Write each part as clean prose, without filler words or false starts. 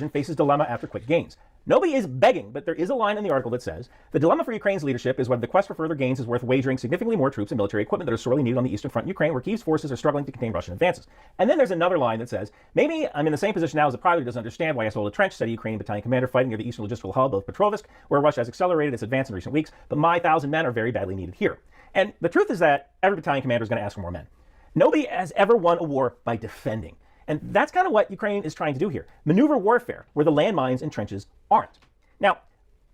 faces dilemma after quick gains. Nobody is begging, but there is a line in the article that says, the dilemma for Ukraine's leadership is whether the quest for further gains is worth wagering significantly more troops and military equipment that are sorely needed on the eastern front in Ukraine, where Kyiv's forces are struggling to contain Russian advances. And then there's another line that says, maybe I'm in the same position now as a pilot who doesn't understand why I sold a trench, said a Ukrainian battalion commander fighting near the eastern logistical hub of Petrovisk, where Russia has accelerated its advance in recent weeks, but my 1,000 men are very badly needed here. And the truth is that every battalion commander is going to ask for more men. Nobody has ever won a war by defending. And that's kind of what Ukraine is trying to do here. Maneuver warfare, where the landmines and trenches aren't. Now,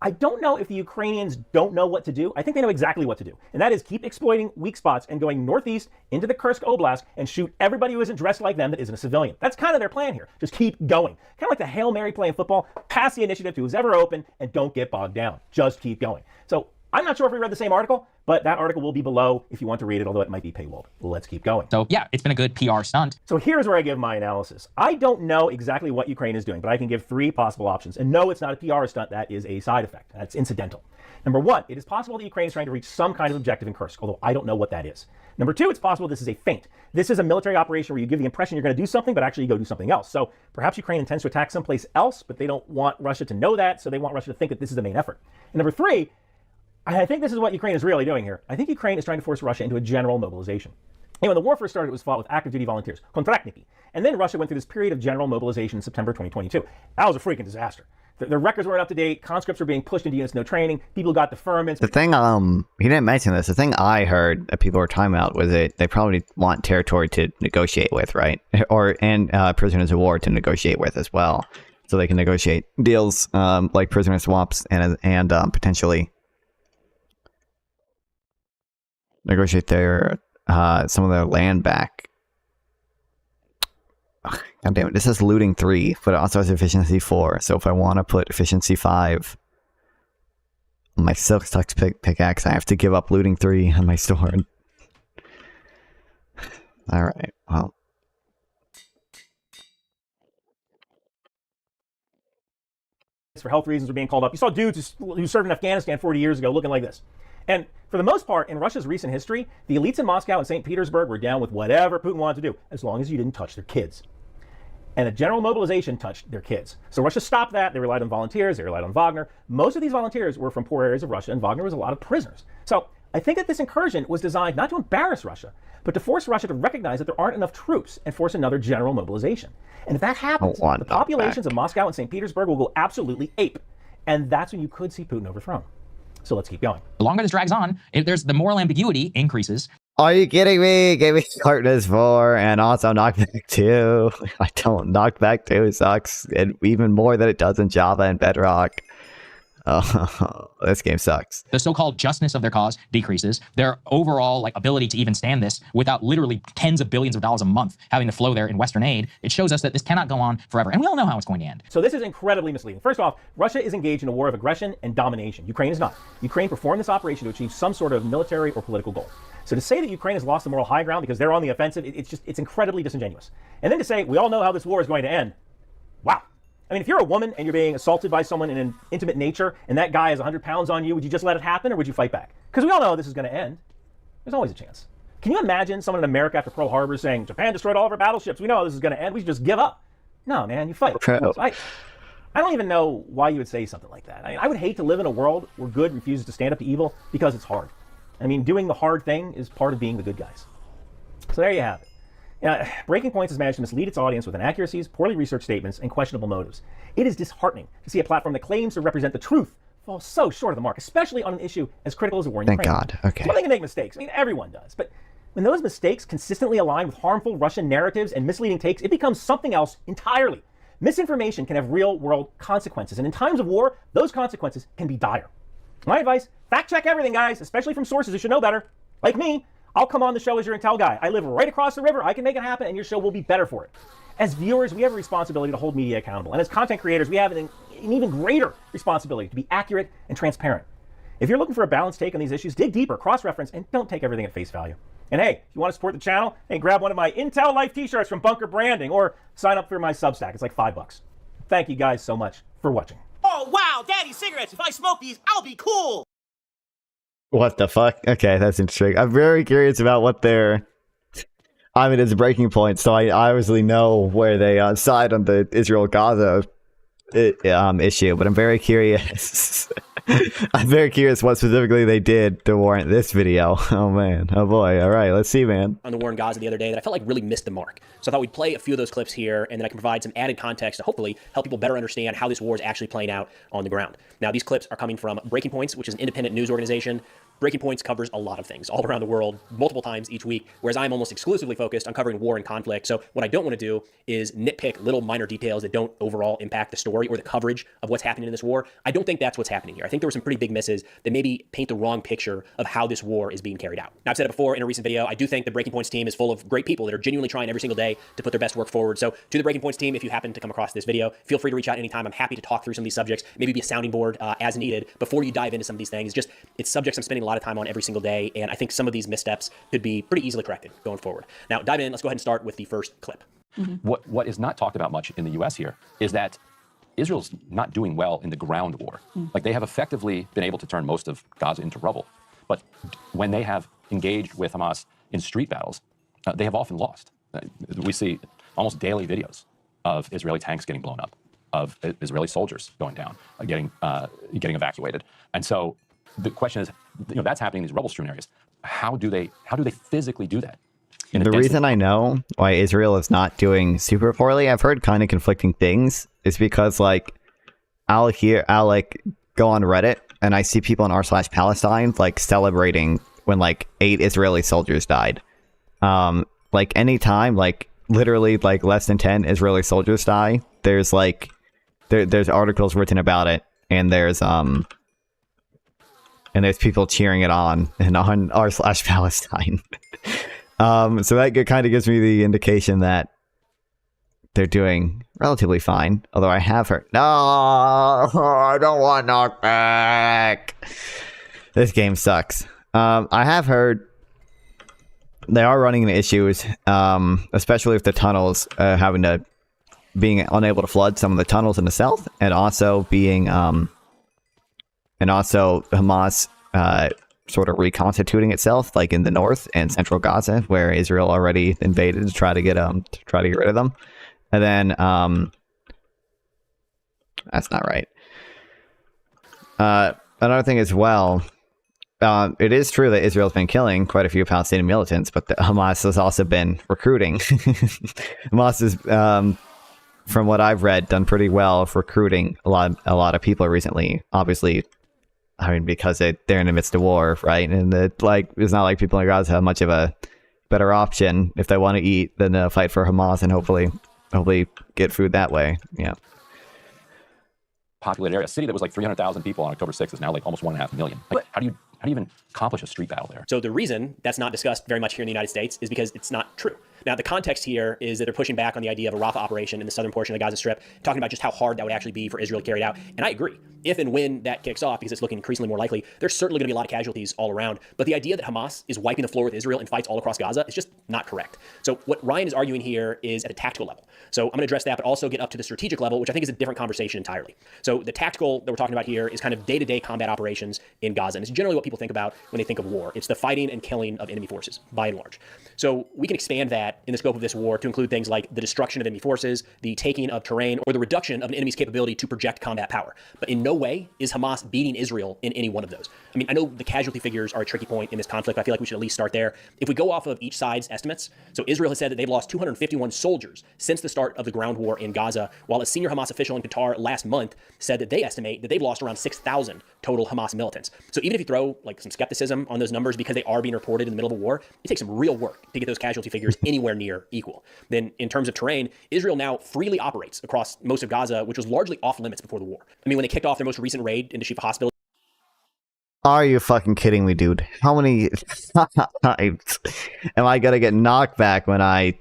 I don't know if the Ukrainians don't know what to do. I think they know exactly what to do. And that is keep exploiting weak spots and going northeast into the Kursk Oblast and shoot everybody who isn't dressed like them that isn't a civilian. That's kind of their plan here. Just keep going. Kind of like the Hail Mary play in football. Pass the initiative to who's ever open and don't get bogged down. Just keep going. So I'm not sure if we read the same article, but that article will be below if you want to read it, although it might be paywalled. Let's keep going. So yeah, it's been a good PR stunt. So here's where I give my analysis. I don't know exactly what Ukraine is doing, but I can give 3 possible options. And no, it's not a PR stunt. That is a side effect. That's incidental. Number 1, it is possible that Ukraine is trying to reach some kind of objective in Kursk, although I don't know what that is. Number 2, it's possible this is a feint. This is a military operation where you give the impression you're going to do something, but actually you go do something else. So perhaps Ukraine intends to attack someplace else, but they don't want Russia to know that, so they want Russia to think that this is the main effort. And number 3, I think this is what Ukraine is really doing here. I think Ukraine is trying to force Russia into a general mobilization. And when the war first started, it was fought with active duty volunteers, kontraktniki. And then Russia went through this period of general mobilization in September 2022. That was a freaking disaster. The records weren't up to date. Conscripts were being pushed into units, no training. People got deferments. The thing, he didn't mention this. The thing I heard that people were talking about was that they probably want territory to negotiate with, right? And prisoners of war to negotiate with as well. So they can negotiate deals like prisoner swaps and potentially negotiate their some of their land back. Ugh, God damn it! This is looting 3, but it also has efficiency 4. So if I want to put efficiency 5 on my silk touch pickaxe, I have to give up looting 3 on my sword. All right. Well. For health reasons are being called up. You saw dudes who served in Afghanistan 40 years ago looking like this. And for the most part, in Russia's recent history, the elites in Moscow and St. Petersburg were down with whatever Putin wanted to do, as long as you didn't touch their kids. And a general mobilization touched their kids. So Russia stopped that. They relied on volunteers. They relied on Wagner. Most of these volunteers were from poor areas of Russia, and Wagner was a lot of prisoners. So I think that this incursion was designed not to embarrass Russia, but to force Russia to recognize that there aren't enough troops and force another general mobilization. And if that happens, the populations of Moscow and St. Petersburg will go absolutely ape. And that's when you could see Putin overthrown. So let's keep going. The longer this drags on, the moral ambiguity increases. Are you kidding me? Give me Sharpness 4 and also Knockback 2. I don't. Knockback 2 sucks, and even more than it does in Java and Bedrock. Oh, this game sucks. The so-called justness of their cause decreases. Their overall ability to even stand this without literally tens of billions of dollars a month having to flow there in Western aid, it shows us that this cannot go on forever. And we all know how it's going to end. So this is incredibly misleading. First off, Russia is engaged in a war of aggression and domination. Ukraine is not. Ukraine performed this operation to achieve some sort of military or political goal. So to say that Ukraine has lost the moral high ground because they're on the offensive, it's incredibly disingenuous. And then to say, we all know how this war is going to end. Wow. I mean, if you're a woman and you're being assaulted by someone in an intimate nature and that guy has 100 pounds on you, would you just let it happen or would you fight back? Because we all know this is going to end. There's always a chance. Can you imagine someone in America after Pearl Harbor saying, Japan destroyed all of our battleships. We know how this is going to end. We should just give up. No, man, you fight. So I don't even know why you would say something like that. I would hate to live in a world where good refuses to stand up to evil because it's hard. I mean, doing the hard thing is part of being the good guys. So there you have it. Breaking Points has managed to mislead its audience with inaccuracies, poorly researched statements, and questionable motives. It is disheartening to see a platform that claims to represent the truth fall so short of the mark, especially on an issue as critical as the war in Ukraine. Thank God. Okay. Well, they can make mistakes. I mean, everyone does. But when those mistakes consistently align with harmful Russian narratives and misleading takes, it becomes something else entirely. Misinformation can have real-world consequences, and in times of war, those consequences can be dire. My advice, fact-check everything, guys, especially from sources who should know better. Like me, I'll come on the show as your intel guy. I live right across the river. I can make it happen, and your show will be better for it. As viewers, we have a responsibility to hold media accountable. And as content creators, we have an even greater responsibility to be accurate and transparent. If you're looking for a balanced take on these issues, dig deeper, cross-reference, and don't take everything at face value. And hey, if you want to support the channel, hey, grab one of my Intel Life t-shirts from Bunker Branding, or sign up for my Substack. It's like $5. Thank you guys so much for watching. Oh, wow, Daddy cigarettes. If I smoke these, I'll be cool. What the fuck? Okay, that's interesting. I'm very curious about what they're... I mean, it's a breaking point, so I obviously know where they side on the Israel-Gaza issue, but I'm very curious. I'm very curious what specifically they did to warrant this video. Oh man, oh boy. All right, let's see, man. On the war in Gaza the other day that I felt like really missed the mark. So I thought we'd play a few of those clips here, and then I can provide some added context to hopefully help people better understand how this war is actually playing out on the ground. Now, these clips are coming from Breaking Points, which is an independent news organization. Breaking Points covers a lot of things all around the world, multiple times each week, whereas I'm almost exclusively focused on covering war and conflict. So what I don't want to do is nitpick little minor details that don't overall impact the story or the coverage of what's happening in this war. I don't think that's what's happening here. I think there were some pretty big misses that maybe paint the wrong picture of how this war is being carried out. Now, I've said it before in a recent video, I do think the Breaking Points team is full of great people that are genuinely trying every single day to put their best work forward. So to the Breaking Points team, if you happen to come across this video, feel free to reach out anytime. I'm happy to talk through some of these subjects, maybe be a sounding board as needed before you dive into some of these things. It's subjects I'm spending a lot of time on every single day. And I think some of these missteps could be pretty easily corrected going forward. Now, dive in. Let's go ahead and start with the first clip. What is not talked about much in the U.S. here is that Israel's not doing well in the ground war. Like, they have effectively been able to turn most of Gaza into rubble. But when they have engaged with Hamas in street battles, they have often lost. We see almost daily videos of Israeli tanks getting blown up, of Israeli soldiers going down, getting evacuated. And so the question is, that's happening in these rubble-strewn areas. How do they physically do that? The reason I know why Israel is not doing super poorly, I've heard kind of conflicting things, is because like I'll like go on Reddit and I see people in r/Palestine like celebrating when like 8 Israeli soldiers died. Like anytime like literally like less than 10 Israeli soldiers die, there's like there's articles written about it, and there's people cheering it on r/Palestine. So that kind of gives me the indication that they're doing relatively fine. Although I have heard, no, I don't want knockback. This game sucks. I have heard they are running into issues, especially with the tunnels being unable to flood some of the tunnels in the south, and also Hamas sort of reconstituting itself, like in the north and central Gaza, where Israel already invaded to try to get rid of them. And then that's not right. Another thing as well, it is true that Israel's been killing quite a few Palestinian militants, but Hamas has also been recruiting. Hamas has, from what I've read, done pretty well of recruiting a lot of people recently. Obviously, I mean, because they're in the midst of war, right? And it's not like people in Gaza have much of a better option if they want to eat than fight for Hamas and hopefully get food that way. Yeah. Populated area, a city that was like 300,000 people on October 6th is now like almost 1.5 million. Like, how do you even accomplish a street battle there? So the reason that's not discussed very much here in the United States is because it's not true. Now, the context here is that they're pushing back on the idea of a Rafah operation in the southern portion of the Gaza Strip, talking about just how hard that would actually be for Israel to carry it out. And I agree. If and when that kicks off, because it's looking increasingly more likely, there's certainly going to be a lot of casualties all around. But the idea that Hamas is wiping the floor with Israel and fights all across Gaza is just not correct. So what Ryan is arguing here is at a tactical level. So I'm going to address that, but also get up to the strategic level, which I think is a different conversation entirely. So the tactical that we're talking about here is kind of day-to-day combat operations in Gaza. And it's generally what people think about when they think of war. It's the fighting and killing of enemy forces, by and large. So we can expand that in the scope of this war to include things like the destruction of enemy forces, the taking of terrain, or the reduction of an enemy's capability to project combat power. But in no way is Hamas beating Israel in any one of those. I mean, I know the casualty figures are a tricky point in this conflict, but I feel like we should at least start there. If we go off of each side's estimates, so Israel has said that they've lost 251 soldiers since the start of the ground war in Gaza, while a senior Hamas official in Qatar last month said that they estimate that they've lost around 6,000 total Hamas militants. So even if you throw like some skepticism on those numbers because they are being reported in the middle of a war, it takes some real work to get those casualty figures anywhere near equal. Then in terms of terrain, Israel now freely operates across most of Gaza, which was largely off limits before the war. I mean, when they kicked off their most recent raid into Shifa Hospital. Are you fucking kidding me, dude? How many times am I gonna get knocked back when I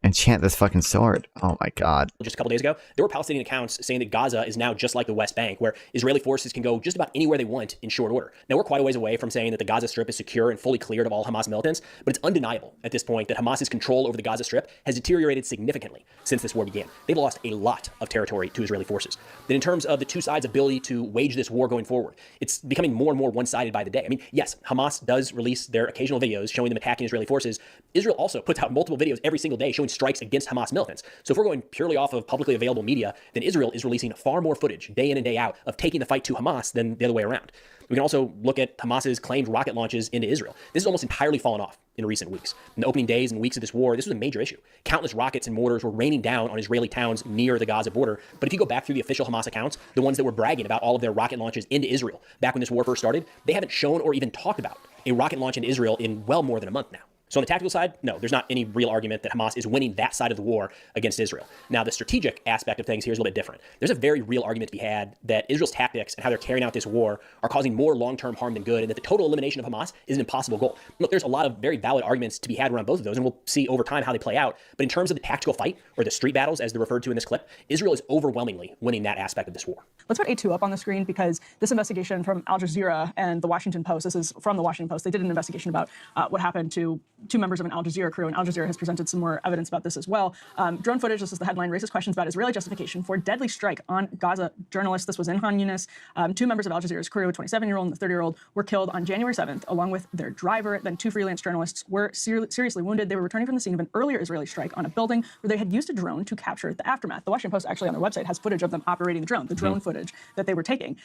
enchant this fucking sword? Oh my god. Just a couple days ago, there were Palestinian accounts saying that Gaza is now just like the West Bank, where Israeli forces can go just about anywhere they want in short order. Now, we're quite a ways away from saying that the Gaza Strip is secure and fully cleared of all Hamas militants, but it's undeniable at this point that Hamas's control over the Gaza Strip has deteriorated significantly since this war began. They've lost a lot of territory to Israeli forces. Then in terms of the two sides' ability to wage this war going forward, it's becoming more and more one-sided by the day. I mean, yes, Hamas does release their occasional videos showing them attacking Israeli forces. Israel also puts out multiple videos every single day showing strikes against Hamas militants. So if we're going purely off of publicly available media, then Israel is releasing far more footage day in and day out of taking the fight to Hamas than the other way around. We can also look at Hamas's claimed rocket launches into Israel. This has almost entirely fallen off in recent weeks. In the opening days and weeks of this war, this was a major issue. Countless rockets and mortars were raining down on Israeli towns near the Gaza border. But if you go back through the official Hamas accounts, the ones that were bragging about all of their rocket launches into Israel back when this war first started, they haven't shown or even talked about a rocket launch into Israel in well more than a month now. So on the tactical side, no, there's not any real argument that Hamas is winning that side of the war against Israel. Now, the strategic aspect of things here is a little bit different. There's a very real argument to be had that Israel's tactics and how they're carrying out this war are causing more long-term harm than good, and that the total elimination of Hamas is an impossible goal. Look, there's a lot of very valid arguments to be had around both of those, and we'll see over time how they play out. But in terms of the tactical fight, or the street battles, as they're referred to in this clip, Israel is overwhelmingly winning that aspect of this war. Let's put A2 up on the screen, because this investigation from Al Jazeera and the Washington Post, this is from the Washington Post, they did an investigation about what happened to two members of an Al Jazeera crew, and Al Jazeera has presented some more evidence about this as well. Drone footage, this is the headline, raises questions about Israeli justification for deadly strike on Gaza journalists. This was in Han Yunis. Two members of Al Jazeera's crew, a 27-year-old and a 30-year-old, were killed on January 7th, along with their driver. Then two freelance journalists were seriously wounded. They were returning from the scene of an earlier Israeli strike on a building where they had used a drone to capture the aftermath. The Washington Post actually on their website has footage of them operating the drone footage that they were taking.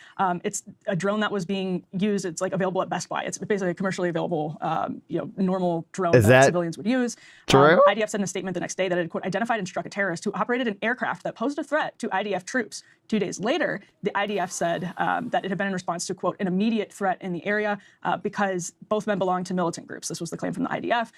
It's a drone that was being used. It's like available at Best Buy. It's basically a commercially available, normal drone that civilians would use. IDF said in a statement the next day that it, quote, identified and struck a terrorist who operated an aircraft that posed a threat to IDF troops. 2 days later, the IDF said that it had been in response to, quote, an immediate threat in the area because both men belonged to militant groups. This was the claim from the IDF.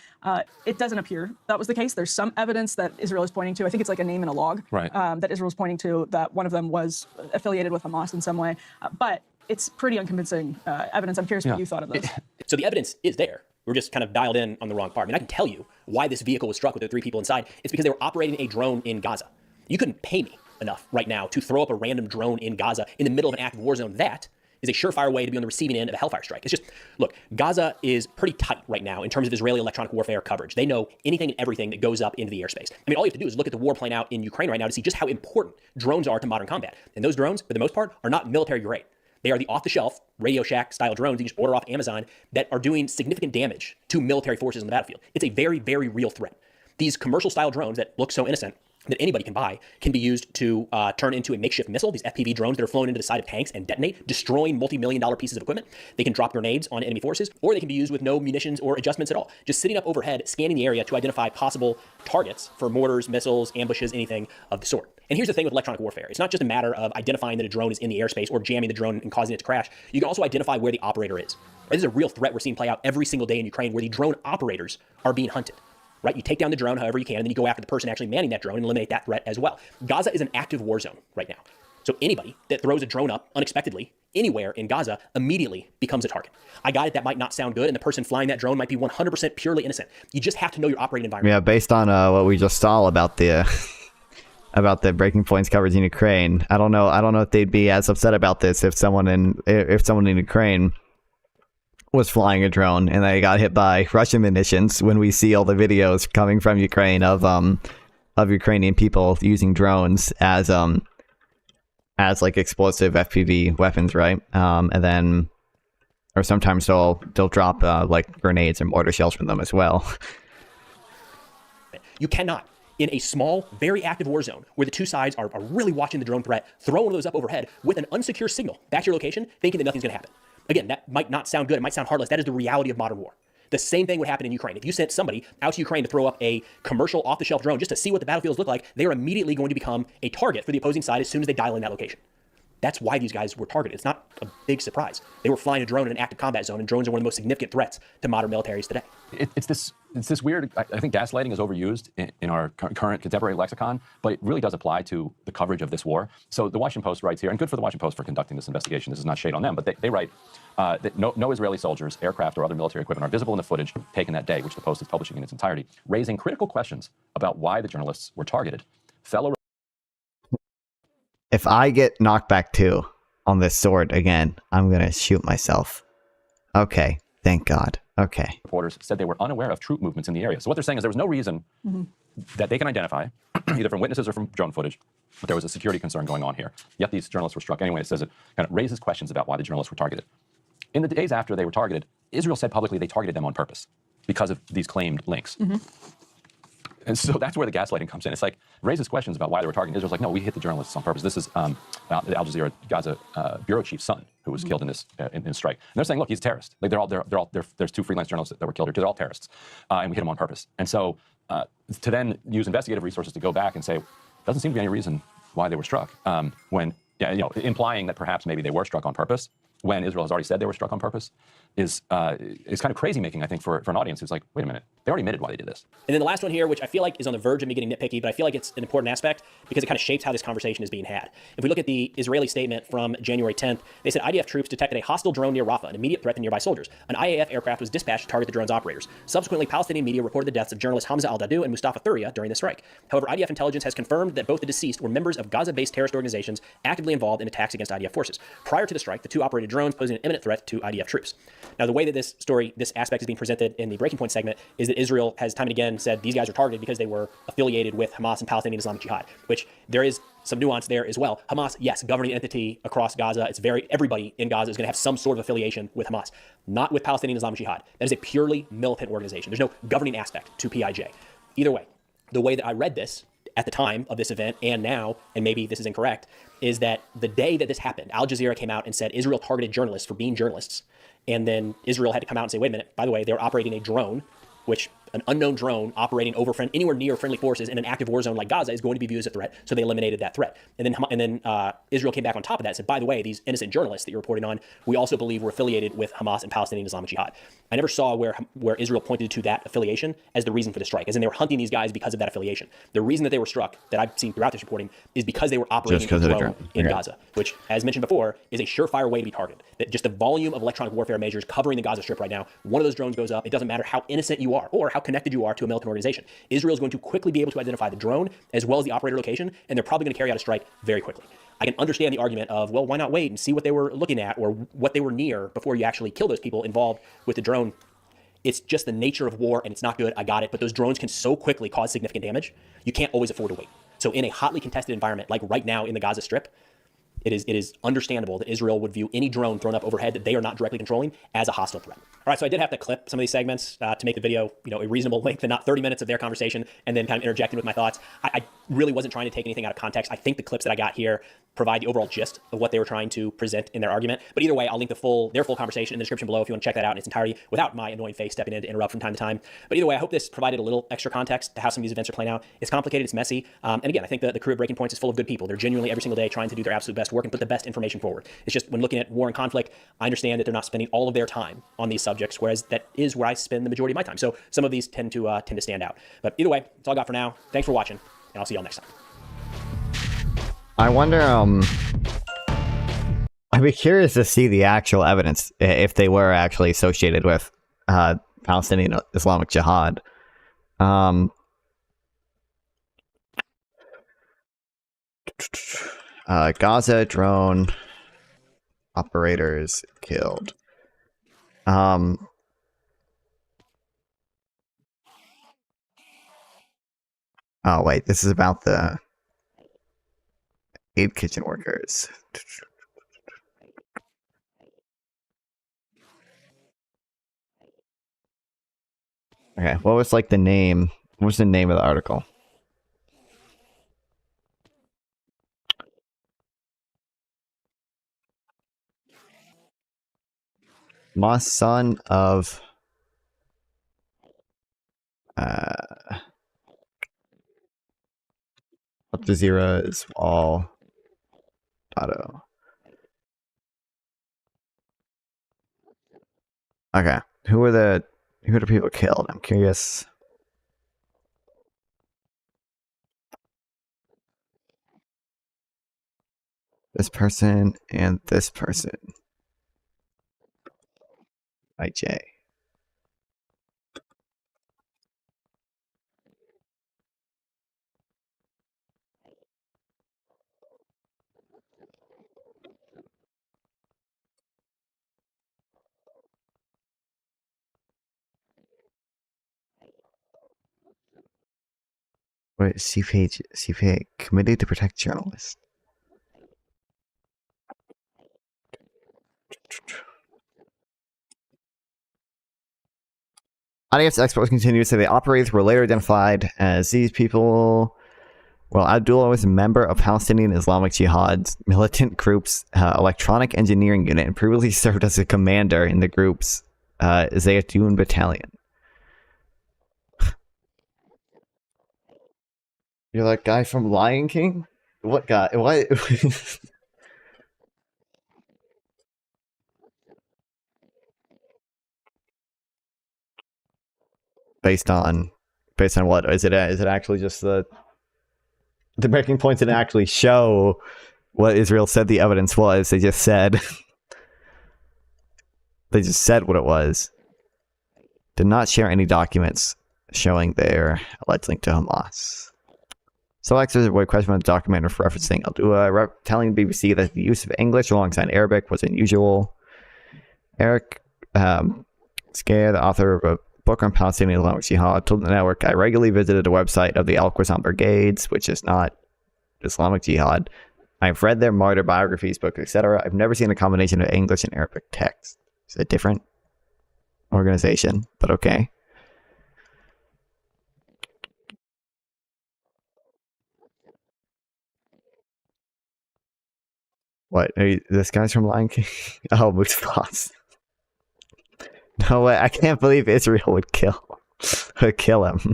It doesn't appear that was the case. There's some evidence that Israel is pointing to. I think it's like a name in a log that Israel is pointing to, that one of them was affiliated with Hamas in some way. But it's pretty unconvincing evidence. I'm curious what you thought of this. So the evidence is there. We're just kind of dialed in on the wrong part. I mean, I can tell you why this vehicle was struck with the 3 people inside. It's because they were operating a drone in Gaza. You couldn't pay me enough right now to throw up a random drone in Gaza in the middle of an active war zone. That is a surefire way to be on the receiving end of a Hellfire strike. It's just, look, Gaza is pretty tight right now in terms of Israeli electronic warfare coverage. They know anything and everything that goes up into the airspace. I mean, all you have to do is look at the war playing out in Ukraine right now to see just how important drones are to modern combat. And those drones, for the most part, are not military grade. They are the off-the-shelf Radio Shack style drones you just order off Amazon that are doing significant damage to military forces on the battlefield. It's a very, very real threat. These commercial style drones that look so innocent that anybody can buy can be used to turn into a makeshift missile, these FPV drones that are flown into the side of tanks and detonate, destroying multi-million-dollar pieces of equipment. They can drop grenades on enemy forces, or they can be used with no munitions or adjustments at all, just sitting up overhead, scanning the area to identify possible targets for mortars, missiles, ambushes, anything of the sort. And here's the thing with electronic warfare. It's not just a matter of identifying that a drone is in the airspace or jamming the drone and causing it to crash. You can also identify where the operator is. This is a real threat we're seeing play out every single day in Ukraine, where the drone operators are being hunted. Right? You take down the drone however you can, and then you go after the person actually manning that drone and eliminate that threat as well. Gaza is an active war zone right now. So anybody that throws a drone up unexpectedly anywhere in Gaza immediately becomes a target. I got it, that might not sound good, and the person flying that drone might be 100% purely innocent. You just have to know your operating environment. Yeah, based on what we just saw about the about the breaking points coverage in Ukraine, I don't know if they'd be as upset about this if someone in Ukraine was flying a drone and they got hit by Russian munitions, when we see all the videos coming from Ukraine of Ukrainian people using drones as like explosive FPV weapons, right? And then, or sometimes they'll drop like grenades and mortar shells from them as well. You cannot, in a small, very active war zone where the two sides are really watching the drone threat, throw one of those up overhead with an unsecure signal back to your location, thinking that nothing's going to happen. Again, that might not sound good. It might sound heartless. That is the reality of modern war. The same thing would happen in Ukraine. If you sent somebody out to Ukraine to throw up a commercial off-the-shelf drone just to see what the battlefields look like, they are immediately going to become a target for the opposing side as soon as they dial in that location. That's why these guys were targeted. It's not a big surprise. They were flying a drone in an active combat zone, and drones are one of the most significant threats to modern militaries today. It's this weird, I think gaslighting is overused in our current contemporary lexicon, but it really does apply to the coverage of this war. So the Washington Post writes here, and good for the Washington Post for conducting this investigation. This is not shade on them, but they write that no Israeli soldiers, aircraft, or other military equipment are visible in the footage taken that day, which the Post is publishing in its entirety, raising critical questions about why the journalists were targeted. If I get knocked back 2 on this sword again, I'm gonna shoot myself. Okay, thank God. Okay. Reporters said they were unaware of troop movements in the area. So what they're saying is there was no reason that they can identify, either from witnesses or from drone footage, but there was a security concern going on here. Yet these journalists were struck anyway. It says it kind of raises questions about why the journalists were targeted. In the days after they were targeted, Israel said publicly they targeted them on purpose because of these claimed links. And so that's where the gaslighting comes in. It's like, raises questions about why they were targeting Israel's like, no, we hit the journalists on purpose. This is the Al Jazeera Gaza bureau chief's son who was killed in this strike. And they're saying, look, he's a terrorist. Like there's 2 freelance journalists that were killed here because they're all terrorists, and we hit them on purpose. And so to then use investigative resources to go back and say, doesn't seem to be any reason why they were struck, when implying that perhaps maybe they were struck on purpose when Israel has already said they were struck on purpose is kind of crazy making, I think, for an audience who's like, wait a minute, they already admitted why they did this. And then the last one here, which I feel like is on the verge of me getting nitpicky, but I feel like it's an important aspect because it kind of shapes how this conversation is being had. If we look at the Israeli statement from January 10th, they said IDF troops detected a hostile drone near Rafah, an immediate threat to nearby soldiers. An IAF aircraft was dispatched to target the drone's operators. Subsequently, Palestinian media reported the deaths of journalists Hamza al-Dadou and Mustafa Thuria during the strike. However, IDF intelligence has confirmed that both the deceased were members of Gaza-based terrorist organizations actively involved in attacks against IDF forces. Prior to the strike, the 2 operated drones posing an imminent threat to IDF troops. Now, the way that this aspect is being presented in the Breaking Point segment is that Israel has time and again said these guys are targeted because they were affiliated with Hamas and Palestinian Islamic Jihad, which there is some nuance there as well. Hamas, yes, governing entity across Gaza. Everybody in Gaza is going to have some sort of affiliation with Hamas, not with Palestinian Islamic Jihad. That is a purely militant organization. There's no governing aspect to PIJ. Either way, the way that I read this at the time of this event and now, and maybe this is incorrect, is that the day that this happened, Al Jazeera came out and said Israel targeted journalists for being journalists. And then Israel had to come out and say, wait a minute, by the way, they were operating a drone, which an unknown drone operating over anywhere near friendly forces in an active war zone like Gaza is going to be viewed as a threat. So they eliminated that threat. And then Israel came back on top of that and said, by the way, these innocent journalists that you're reporting on, we also believe were affiliated with Hamas and Palestinian Islamic Jihad. I never saw where Israel pointed to that affiliation as the reason for the strike, as in they were hunting these guys because of that affiliation. The reason that they were struck, that I've seen throughout this reporting, is because they were operating a drone in Gaza, which, as mentioned before, is a surefire way to be targeted. That just the volume of electronic warfare measures covering the Gaza Strip right now, one of those drones goes up, it doesn't matter how innocent you are or how connected you are to a militant organization. Israel is going to quickly be able to identify the drone as well as the operator location, and they're probably going to carry out a strike very quickly. I can understand the argument of, well, why not wait and see what they were looking at or what they were near before you actually kill those people involved with the drone. It's just the nature of war, and it's not good. I got it. But those drones can so quickly cause significant damage. You can't always afford to wait. So in a hotly contested environment like right now in the Gaza Strip, it is understandable that Israel would view any drone thrown up overhead that they are not directly controlling as a hostile threat. All right, so I did have to clip some of these segments to make the video, a reasonable length and not 30 minutes of their conversation and then kind of interjecting with my thoughts. I really wasn't trying to take anything out of context. I think the clips that I got here provide the overall gist of what they were trying to present in their argument. But either way, I'll link their full conversation in the description below if you want to check that out in its entirety without my annoying face stepping in to interrupt from time to time. But either way, I hope this provided a little extra context to how some of these events are playing out. It's complicated, it's messy. And again, I think the crew of Breaking Points is full of good people. They're genuinely every single day trying to do their absolute best work and put the best information forward. It's just when looking at war and conflict, I understand that they're not spending all of their time on these subjects, whereas that is where I spend the majority of my time. So some of these tend to stand out. But either way, that's all I got for now. Thanks for watching, and I'll see y'all next time. I wonder, I'd be curious to see the actual evidence if they were actually associated with Palestinian Islamic Jihad. Gaza drone operators killed. Oh wait, this is about the aid kitchen workers. Okay, what was like the name? What was the name of the article? My son of Al Jazeera is all auto. Okay, who are the people killed? I'm curious. This person and this person. IJ. Wait, CPA Committee to Protect Journalists. IDF's experts continue to say the operators were later identified as these people. Well, Abdullah was a member of Palestinian Islamic Jihad's militant group's electronic engineering unit and previously served as a commander in the group's Zaytun battalion. You're that guy from Lion King? What guy? What? based on what? Is it actually just the breaking points didn't actually show what Israel said the evidence was. They just said what it was. Did not share any documents showing their alleged link to Hamas. So experts avoid question about the document referencing Al-Dua, telling BBC that the use of English alongside Arabic was unusual. Eric Scare, the author of a book on Palestinian Islamic Jihad, told the network, I regularly visited the website of the Al-Qassam Brigades, which is not Islamic Jihad. I've read their martyr biographies, books, etc. I've never seen a combination of English and Arabic text. Is it a different organization? But okay. What? This guy's from Lion King? Oh, Moose Boss. No way. I can't believe Israel would kill him.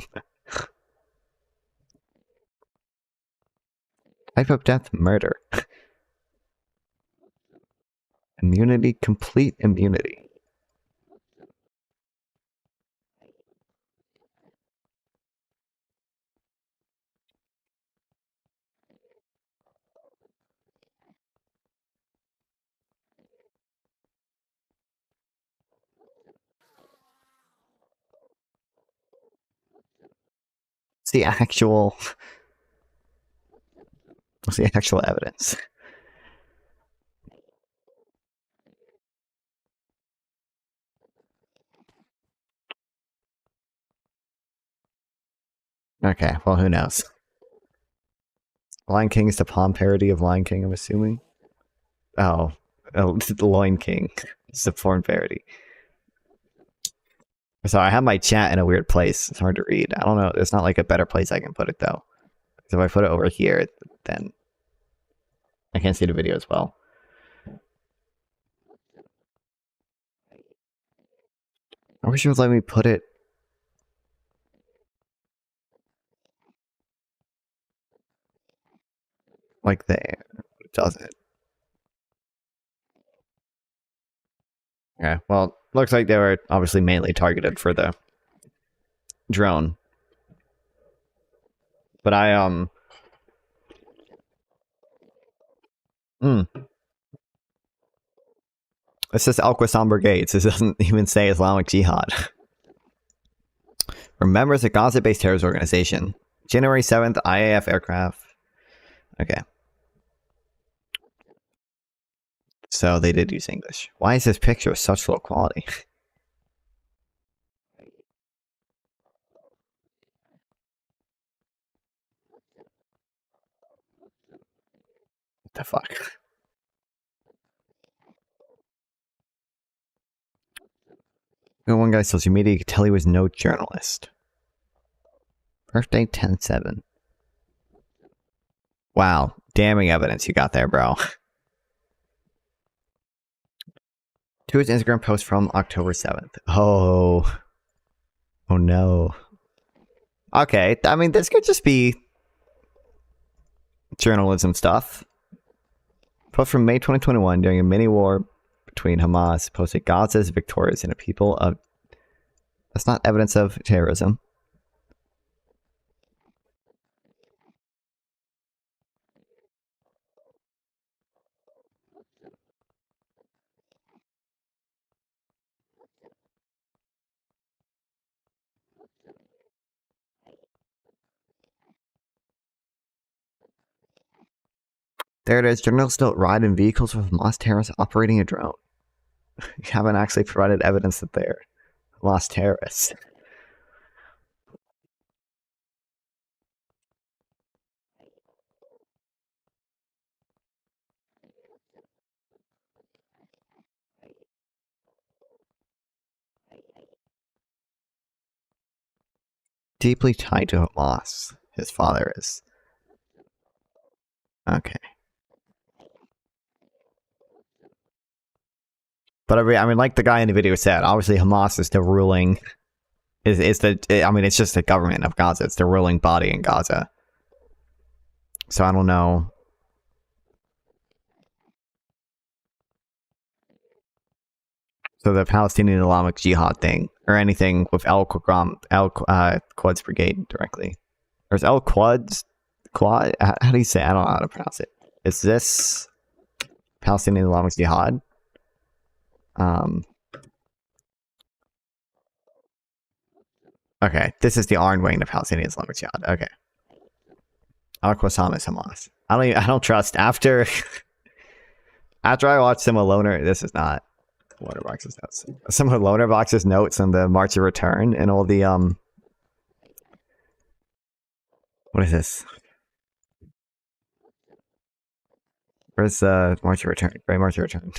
Type of death, murder. Immunity, complete immunity. What's the actual evidence? Okay, well, who knows? Lion King is the Palm parody of Lion King, I'm assuming. Oh, the Lion King. It's a porn parody. So I have my chat in a weird place. It's hard to read. I don't know. There's not like a better place I can put it though. So if I put it over here, then I can't see the video as well. I wish it would let me put it like there. It doesn't. Okay, well, looks like they were obviously mainly targeted for the drone. But it says Al-Qassam Brigades. It doesn't even say Islamic Jihad. Remember, it's a Gaza-based terrorist organization. January 7th, IAF aircraft. Okay. So they did use English. Why is this picture of such low quality? What the fuck? One guy social media, you could tell he was no journalist. Birthday 10/7. Wow, damning evidence you got there, bro. To his Instagram post from October 7th. Oh no. Okay, I mean, this could just be journalism stuff. Post from May 2021 during a mini war between Hamas posted Gaza is victorious and a people of. That's not evidence of terrorism. There it is. Journalists don't ride in vehicles with Hamas terrorists operating a drone. You haven't actually provided evidence that they're Hamas terrorists. deeply tied to Hamas. His father is. Okay. But I mean, like the guy in the video said, obviously Hamas is the ruling. I mean, it's just the government of Gaza. It's the ruling body in Gaza. So I don't know. So the Palestinian Islamic Jihad thing, or anything with Quds Brigade directly. Or is Quad? How do you say it? I don't know how to pronounce it. Is this Palestinian Islamic Jihad? Okay, this is the Arn wing of Palestinian Islamic Jihad. Okay. Al-Qassam is Hamas. I don't trust after I watched some of Loner. This is not Loner Box's notes. Some of Loner Box's notes on the March of Return and all the what is this? Where's March of Return? Great March of Return.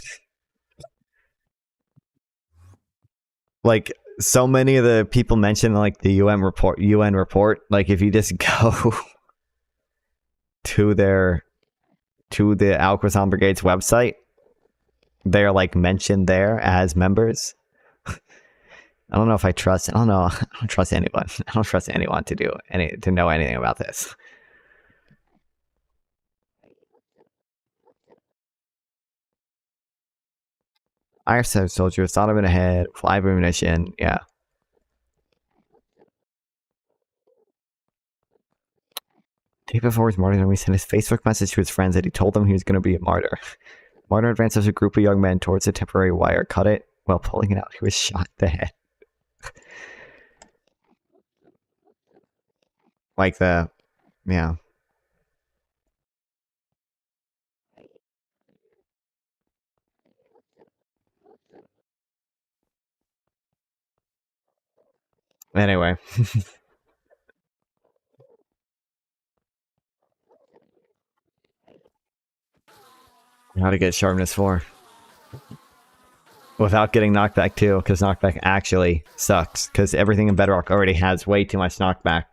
Like so many of the people mentioned, like the UN report. Like if you just go to the Al-Qassam Brigade's website, they're like mentioned there as members. I don't know if I trust. I don't trust anyone. I don't trust anyone to know anything about this. IR-7 soldiers, thought of it ahead, fly ammunition, yeah. Day before his martyrdom, he sent his Facebook message to his friends that he told them he was going to be a martyr. Martyr advanced as a group of young men towards a temporary wire, cut it. While pulling it out, he was shot in the head. Yeah. Anyway. How to get sharpness 4. Without getting knockback 2, because knockback actually sucks. Because everything in Bedrock already has way too much knockback.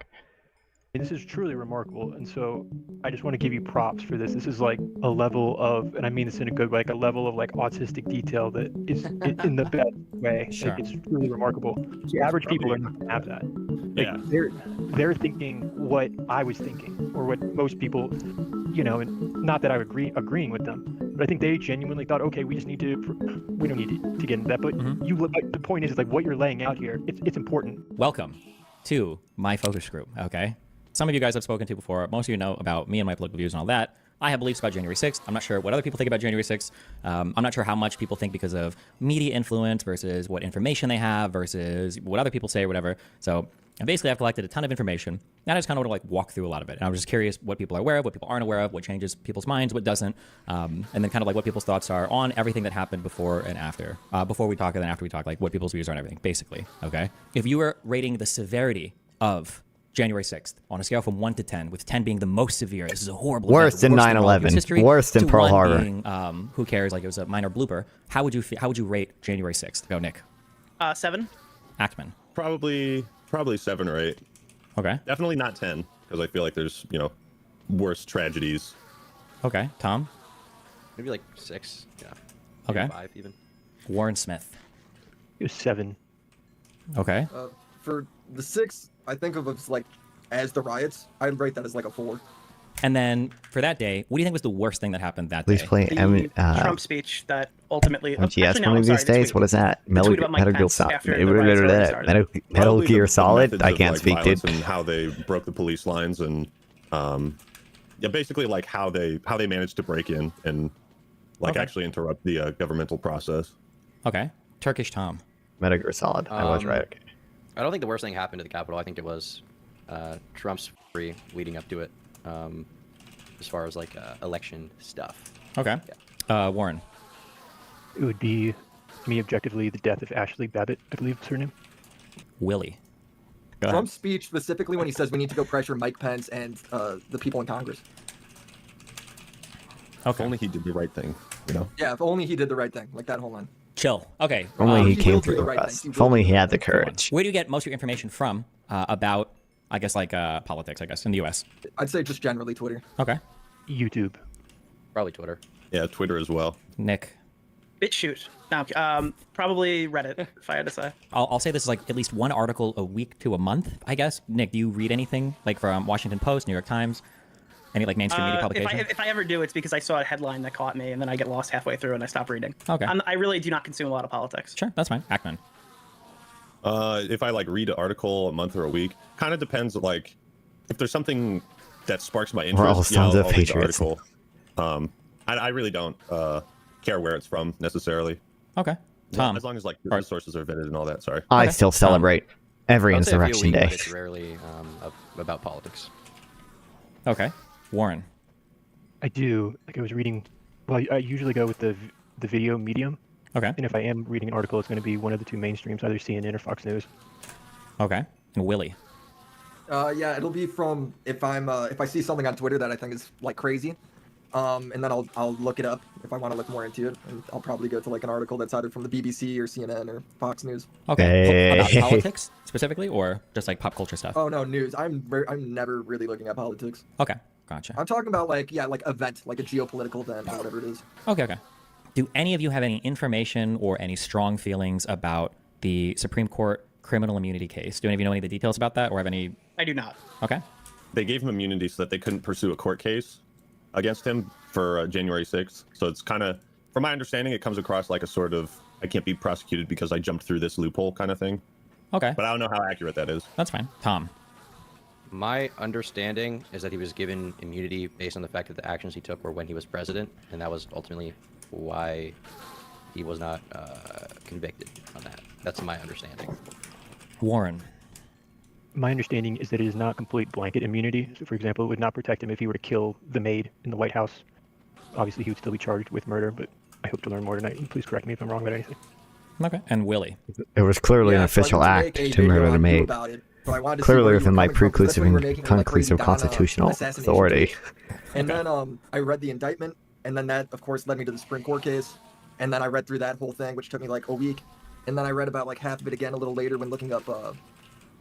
This is truly remarkable, and so I just want to give you props for this. This is like a level of, and I mean this in a good way, like a level of like autistic detail that is in the best way. Sure. Like, it's truly remarkable. The average people are not gonna have that. Like, Yeah. They're thinking what I was thinking, or what most people, you know, and not that I would agreeing with them, but I think they genuinely thought, okay, we don't need to get into that, but you look like the point is like what you're laying out here. It's important. Welcome to my focus group, okay? Some of you guys I've spoken to before. Most of you know about me and my political views and all that. I have beliefs about January 6th. I'm not sure what other people think about January 6th. I'm not sure how much people think because of media influence versus what information they have versus what other people say or whatever. So basically I've collected a ton of information. And I just kind of want to like walk through a lot of it. And I was just curious what people are aware of, what people aren't aware of, what changes people's minds, what doesn't. And then kind of like what people's thoughts are on everything that happened before and after. Before we talk and then after we talk, like what people's views are on everything, basically, okay? If you were rating the severity of January 6th on a scale from 1 to 10, with 10 being the most severe. This is a horrible Worse event, than 9/11. Worse than Pearl Harbor. Being, who cares? Like it was a minor blooper. How would you rate January 6th? Go, Nick. 7. Ackman. Probably 7 or 8. Okay. Definitely not 10, because I feel like there's, worse tragedies. Okay. Tom. Maybe like 6. Yeah. Okay. Maybe 5 even. Warren Smith. It was 7. Okay. For the 6, I think of it like as the riots. I'd rate that as like a 4. And then for that day, what do you think was the worst thing that happened that Please day? play Trump speech that ultimately. MGS one of these days. What is that? Metal Gear Solid. Metal Gear Solid. I can't speak, dude. And how they broke the police lines and basically like how they managed to break in and actually interrupt the governmental process. Okay. Turkish Tom. Metal Gear Solid. I was right. Okay. I don't think the worst thing happened to the Capitol. I think it was Trump's free leading up to it, as far as like election stuff. Okay. Yeah. Warren. It would be, me objectively, the death of Ashley Babbitt, I believe is her name. Willie. Trump's speech, specifically when he says we need to go pressure Mike Pence and the people in Congress. Okay. If only he did the right thing, Yeah, if only he did the right thing, like that whole line. Chill. Okay. If only he he came will do through the with right us. thing. He If only will he had the courage. Where do you get most of your information from about I guess like politics, I guess, in the U.S.? I'd say just generally Twitter. Okay. YouTube. Probably Twitter. Yeah, Twitter as well. Nick. BitChute. No, probably Reddit, if I had to say. I'll say this is like at least one article a week to a month, I guess. Nick, do you read anything like from Washington Post, New York Times, any like mainstream media publication? If I ever do, it's because I saw a headline that caught me, and then I get lost halfway through and I stop reading. Okay. I really do not consume a lot of politics. Sure, that's fine. Ackman. If I like read an article a month or a week, kind of depends. Like, if there's something that sparks my We're all interest, sons of I'll read the patriots. article. I really don't care where it's from necessarily. Okay. Tom. As long as like the sources are vetted and all that. Sorry. I still celebrate every I would say a few a Insurrection week, but Day. it's rarely about politics. Okay. Warren. I do. Like I was reading. Well, I usually go with the video medium. Okay. And if I am reading an article, it's going to be one of the two mainstreams, either CNN or Fox News. Okay. And Willie. Yeah, it'll be from if I see something on Twitter that I think is like crazy, and then I'll look it up if I want to look more into it, and I'll probably go to like an article that's either from the BBC or CNN or Fox News. Okay. About Hey. politics specifically, or just like pop culture stuff? Oh no, news. I'm never really looking at politics. Okay. Gotcha. I'm talking about like event, like a geopolitical event or whatever it is. Okay. Okay. Do any of you have any information or any strong feelings about the Supreme Court criminal immunity case? Do any of you know any of the details about that, or have any? I do not. Okay. They gave him immunity so that they couldn't pursue a court case against him for January 6th. So it's kind of, from my understanding, it comes across like a sort of, I can't be prosecuted because I jumped through this loophole kind of thing. Okay. But I don't know how accurate that is. That's fine. Tom. My understanding is that he was given immunity based on the fact that the actions he took were when he was president, and that was ultimately why he was not convicted on that. That's my understanding. Warren. My understanding is that it is not complete blanket immunity. So, for example, it would not protect him if he were to kill the maid in the White House. Obviously, he would still be charged with murder, but I hope to learn more tonight. And please correct me if I'm wrong about anything. Okay. And Willie. It was clearly an Yeah, so I official need to act make a to video murder on the you maid. about it, but I wanted to see Clearly where you within were my coming from, 'cause that's when we were making, like, Lady conclusive Gaga constitutional assassination authority. case. And then I read the indictment, and then that, of course, led me to the Supreme Court case. And then I read through that whole thing, which took me like a week. And then I read about like half of it again a little later when looking up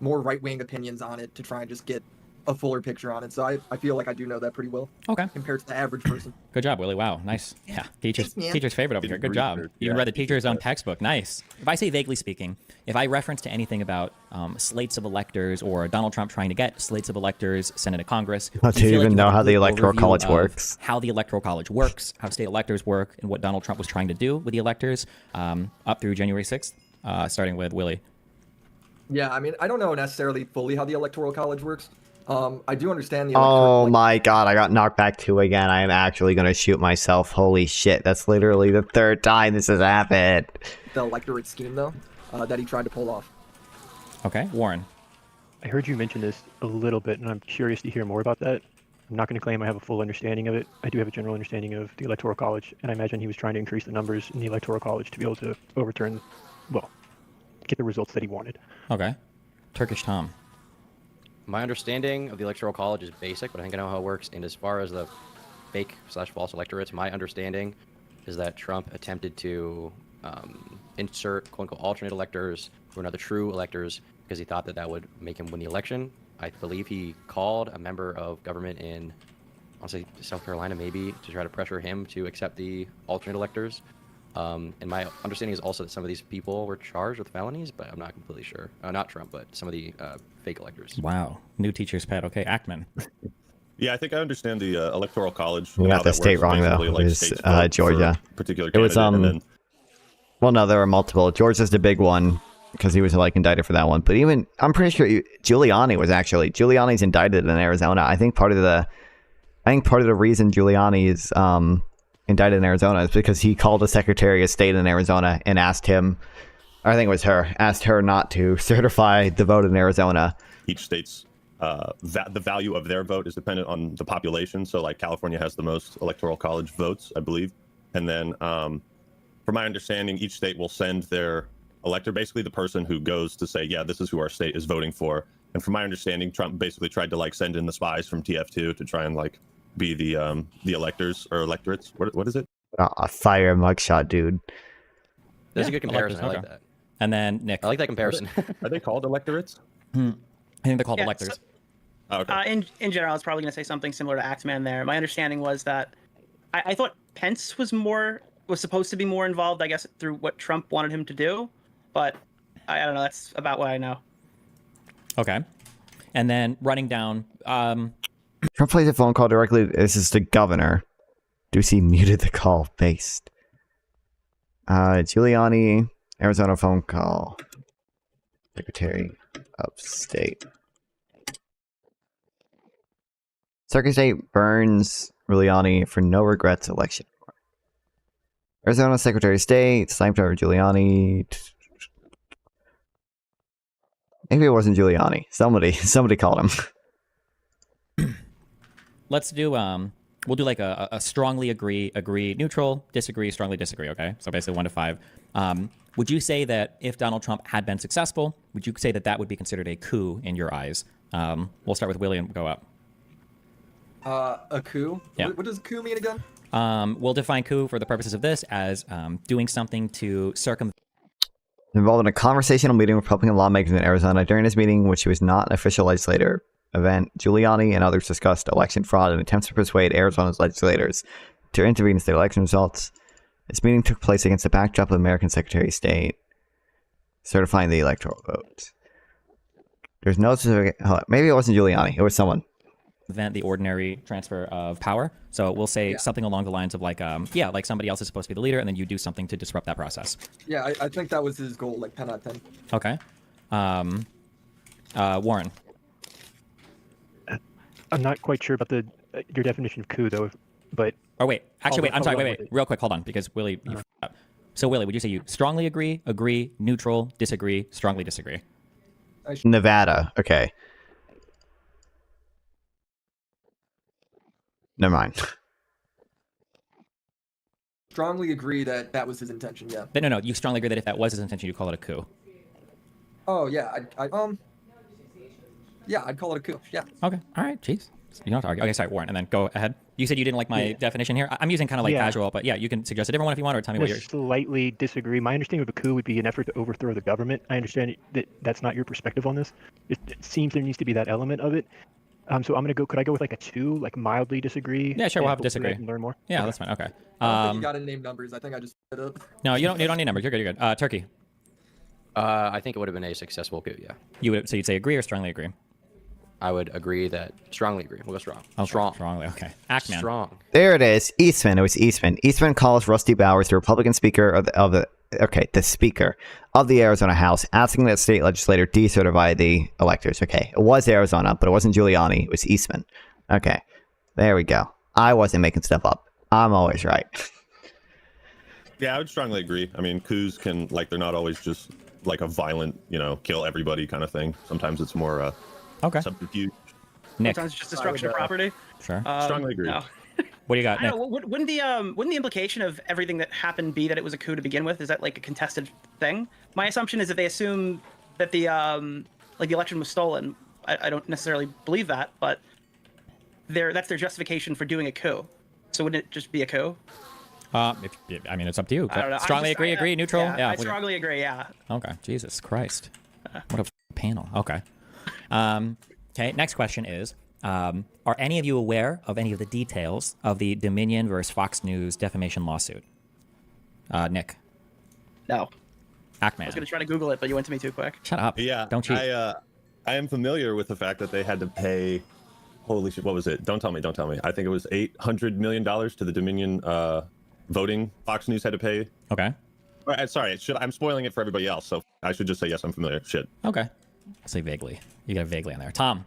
more right-wing opinions on it to try and just get a fuller picture on it. So I feel like I do know that pretty well. Okay. Compared to the average person. Good job, Willie. Wow, nice. Yeah, teacher's Yeah. favorite over here. Good job. You read the teacher's own textbook. Nice. If I say vaguely speaking, if I reference to anything about slates of electors or Donald Trump trying to get slates of electors sent into Congress, Do you feel like even you know have a how the good Electoral overview College of works? How the Electoral College works, how state electors work, and what Donald Trump was trying to do with the electors up through January 6th, starting with Willie. Yeah, I mean, I don't know necessarily fully how the Electoral College works. I do understand the Oh my god, I got knocked back 2 again. I am actually going to shoot myself. Holy shit, that's literally the 3rd time this has happened. the electorate scheme, though, that he tried to pull off. Okay, Warren. I heard you mention this a little bit, and I'm curious to hear more about that. I'm not going to claim I have a full understanding of it. I do have a general understanding of the Electoral College, and I imagine he was trying to increase the numbers in the Electoral College to be able to overturn, well, get the results that he wanted. Okay. Turkish Tom. My understanding of the Electoral College is basic, but I think I know how it works. And as far as the fake/false electorates, my understanding is that Trump attempted to insert quote-unquote alternate electors who are not the true electors because he thought that that would make him win the election. I believe he called a member of government in, I'll say South Carolina maybe, to try to pressure him to accept the alternate electors. And my understanding is also that some of these people were charged with felonies, but I'm not completely sure. Not Trump, but some of the fake electors. Wow. New teacher's pet. Okay, Ackman. Yeah, I think I understand the Electoral College. You and got how the that state works. wrong, though. Basically, like, It was states vote for Georgia. a particular It was, candidate, and then well, no, there were multiple. Georgia's the big one because he was like indicted for that one. But even, I'm pretty sure Giuliani's indicted in Arizona. I think part of the reason Giuliani is indicted in Arizona is because he called the Secretary of State in Arizona and asked him, I think it was her, asked her not to certify the vote in Arizona. each state's the value of their vote is dependent on the population. So like California has the most Electoral College votes, I believe. And then from my understanding, each state will send their elector, basically the person who goes to say, yeah, this is who our state is voting for. And from my understanding, Trump basically tried to like send in the spies from TF2 to try and like be the electors or electorates. What is it? A fire mugshot, dude. That's a good comparison. I like okay. that. And then Nick. I like that comparison. Are they called electorates? I think they're called Yeah, electors. so Oh, okay. In general, I was probably going to say something similar to Axeman there. My understanding was that I thought Pence was supposed to be more involved, I guess, through what Trump wanted him to do, but I don't know. That's about what I know. Okay. And then running down. Trump plays a phone call directly. This is the governor. Ducey muted the call. Based. Giuliani, Arizona phone call. Secretary of State. Secretary of State burns Giuliani for no regrets election. Arizona Secretary of State, sniped over Giuliani. Maybe it wasn't Giuliani. Somebody called him. Let's do we'll do like a strongly agree, neutral, disagree, strongly disagree, okay? So basically 1 to 5. Would you say that if Donald Trump had been successful, would you say that that would be considered a coup in your eyes? We'll start with Willie and go up. A coup? Yeah. What does coup mean again? We'll define coup for the purposes of this as doing something to circumvent. Involved in a conversational meeting with Republican lawmakers in Arizona. During this meeting, which was not an official legislator event, Giuliani and others discussed election fraud and attempts to persuade Arizona's legislators to intervene in state election results. This meeting took place against the backdrop of American Secretary of State certifying the electoral vote. There's no specific... Maybe it wasn't Giuliani. It was someone. The ordinary transfer of power. So we'll say something along the lines of like, like somebody else is supposed to be the leader, and then you do something to disrupt that process. Yeah, I think that was his goal, like 10 out of 10. Okay. Warren. I'm not quite sure about your definition of coup, though, but... Oh, wait. Actually, wait. I'm sorry. Wait. Real quick. Hold on, because Willie, you f***ed up. So, Willie, would you say you strongly agree, neutral, disagree, strongly disagree? Nevada. Okay. Never mind. Strongly agree that that was his intention, yeah. No. You strongly agree that if that was his intention, you'd call it a coup. Oh, yeah. Yeah, I'd call it a coup, yeah. Okay. All right. Jeez. You don't have to argue. Okay, sorry, Warren, and then go ahead. You said you didn't like my definition here. I'm using kind of like casual, but yeah, you can suggest a different one if you want, or tell me what you're... slightly disagree. My understanding of a coup would be an effort to overthrow the government. I understand that that's not your perspective on this. It seems there needs to be that element of it. So I'm gonna go. Could I go with like a 2, like mildly disagree? Yeah, sure. We'll have a disagree. Learn more. Yeah, okay. That's fine. Okay. I don't think you gotta name numbers. I think I just put it up. No, you don't need numbers. You're good. You're good. Turkey. I think it would have been a successful coup. Yeah. So you'd say agree or strongly agree? I would agree that strongly agree. We'll go strong. Okay, strong. Strongly. Okay. Ackman. Strong. There it is. Eastman. It was Eastman. Eastman calls Rusty Bowers, the Republican speaker the Speaker of the Arizona House, asking that state legislator decertify the electors. Okay, it was Arizona, but it wasn't Giuliani. It was Eastman. Okay, there we go. I wasn't making stuff up. I'm always right. Yeah, I would strongly agree. I mean, coups can, like, they're not always just like a violent, kill everybody kind of thing. Sometimes it's more subterfuge. Nick. Sometimes it's just destruction of property. Sure. Strongly agree. No. What do you got, I Nick? don't know, wouldn't the implication of everything that happened be that it was a coup to begin with? Is that like a contested thing? My assumption is that they assume that the election was stolen. I don't necessarily believe that, but that's their justification for doing a coup. So wouldn't it just be a coup? It's up to you. I don't know. Strongly agree, neutral? Yeah, I strongly agree, yeah. Okay. Jesus Christ. What a panel. Okay. Okay, next question is, are any of you aware of any of the details of the Dominion versus Fox News defamation lawsuit? Nick. No. Ackman. I was going to try to Google it, but you went to me too quick. Shut up. Yeah. Don't cheat. I am familiar with the fact that they had to pay, holy shit, what was it? Don't tell me. I think it was $800 million to the Dominion voting. Fox News had to pay. Okay. All right, sorry, I'm spoiling it for everybody else, so I should just say yes, I'm familiar. Shit. Okay. I'll say vaguely. You got vaguely on there. Tom.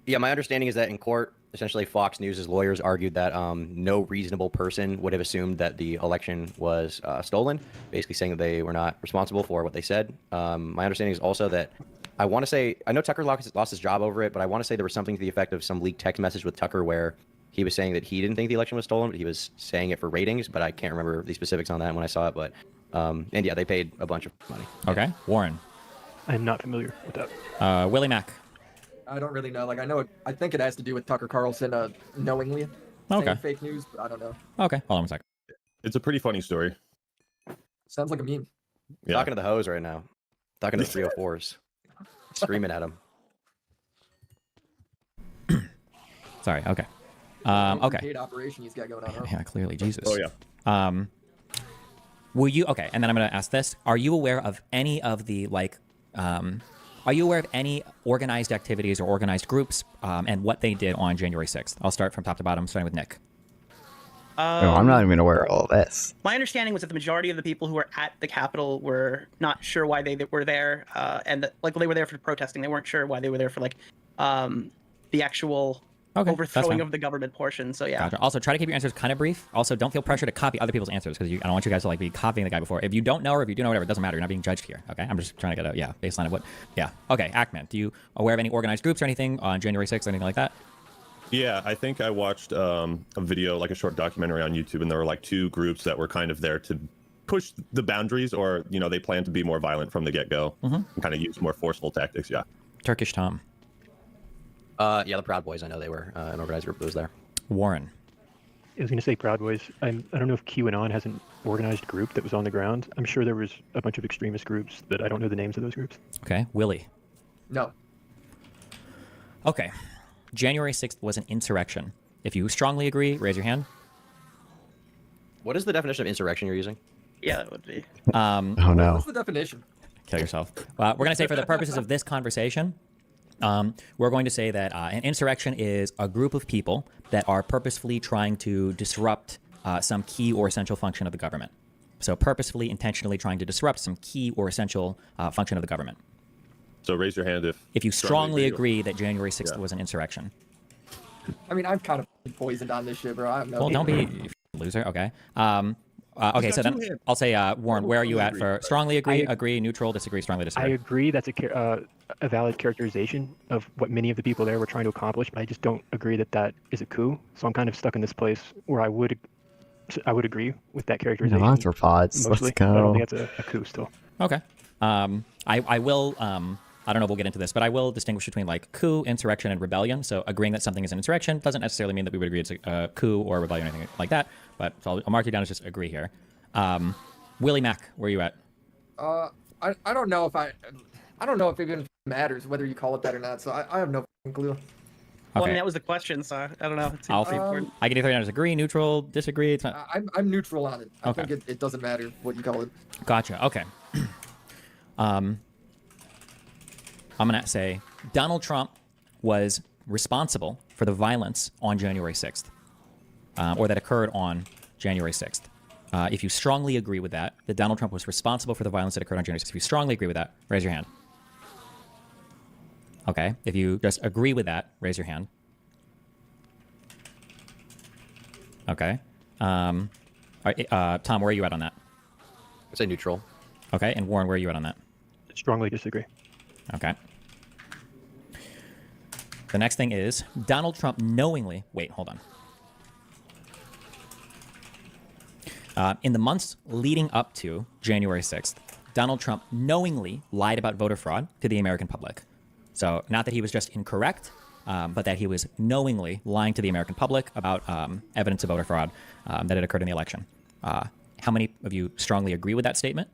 Yeah, my understanding is that in court, essentially Fox News' lawyers argued that no reasonable person would have assumed that the election was stolen, basically saying that they were not responsible for what they said. My understanding is also that I know Tucker lost his job over it, but I want to say there was something to the effect of some leaked text message with Tucker where he was saying that he didn't think the election was stolen, but he was saying it for ratings, but I can't remember the specifics on that when I saw it. But and yeah, they paid a bunch of money. Okay. Warren. I'm not familiar with that. Willie Mack. I don't really know. Like, I think it has to do with Tucker Carlson knowingly saying fake news, but I don't know. Okay. Hold on a second. It's a pretty funny story. Sounds like a meme. Yeah. Talking to the hose right now. Talking to the 304s. Screaming at him. Sorry. Okay. Okay. Paid operation he's got going on. Huh? Yeah, clearly, Jesus. Oh yeah. Will you? Okay, and then I'm going to ask this: are you aware of any of the are you aware of any organized activities or organized groups and what they did on January 6th? I'll start from top to bottom, starting with Nick. No, I'm not even aware of all this. My understanding was that the majority of the people who were at the Capitol were not sure why they were there, and that they were there for protesting. They weren't sure why they were there for the actual overthrowing of the government portion. So yeah. Gotcha. Also, try to keep your answers kind of brief. Also, don't feel pressure to copy other people's answers because I don't want you guys to be copying the guy before. If you don't know or if you do know, whatever, it doesn't matter. You're not being judged here. Okay, I'm just trying to get a baseline of what. Yeah. Okay, Ackman, do you aware of any organized groups or anything on January 6th or anything like that? Yeah, I think I watched a video, like a short documentary on YouTube, and there were two groups that were kind of there to push the boundaries, or they plan to be more violent from the get-go and kind of use more forceful tactics. Yeah. Turkish Tom. Yeah, the Proud Boys. I know they were an organized group that was there. Warren. I was going to say Proud Boys. I don't know if QAnon has an organized group that was on the ground. I'm sure there was a bunch of extremist groups that I don't know the names of those groups. Okay, Willie. No. Okay. January 6th was an insurrection. If you strongly agree, raise your hand. What is the definition of insurrection you're using? Yeah, that would be. Oh no. What's the definition? Kill yourself. We're going to say for the purposes of this conversation, we're going to say that an insurrection is a group of people that are purposefully trying to disrupt some key or essential function of the government. So purposefully, intentionally trying to disrupt some key or essential function of the government. So raise your hand if you strongly agree that January 6th was an insurrection. I mean, I'm kind of poisoned on this shit, bro. I have no. Well, don't be a loser. Okay. Okay, so then I'll say, Warren, where are you at for strongly agree, neutral, disagree, strongly disagree? I agree that's a valid characterization of what many of the people there were trying to accomplish, but I just don't agree that that is a coup. So I'm kind of stuck in this place where I would agree with that characterization. No, arthropods. Mostly, Let's go. but I don't think that's a coup still. Okay. I will. I don't know if we'll get into this, but I will distinguish between coup, insurrection, and rebellion. So agreeing that something is an insurrection doesn't necessarily mean that we would agree it's a coup or rebellion or anything like that. But so I'll mark you down as just agree here. Willie Mack, where are you at? I don't know if I don't know if it even matters whether you call it that or not. So I have no clue. Okay. Well, I mean, that was the question, so I don't know. I can either down as agree, neutral, disagree. It's not... I'm neutral on it. I think it doesn't matter what you call it. Gotcha. Okay. I'm going to say Donald Trump was responsible for the violence on January 6th, or that occurred on January 6th. If you strongly agree with that Donald Trump was responsible for the violence that occurred on January 6th, if you strongly agree with that, raise your hand. Okay. If you just agree with that, raise your hand. Okay. Tom, where are you at on that? I'd say neutral. Okay. And Warren, where are you at on that? Strongly disagree. Okay. The next thing is Donald Trump knowingly... Wait, hold on. In the months leading up to January 6th, Donald Trump knowingly lied about voter fraud to the American public. So not that he was just incorrect, but that he was knowingly lying to the American public about evidence of voter fraud that had occurred in the election. How many of you strongly agree with that statement?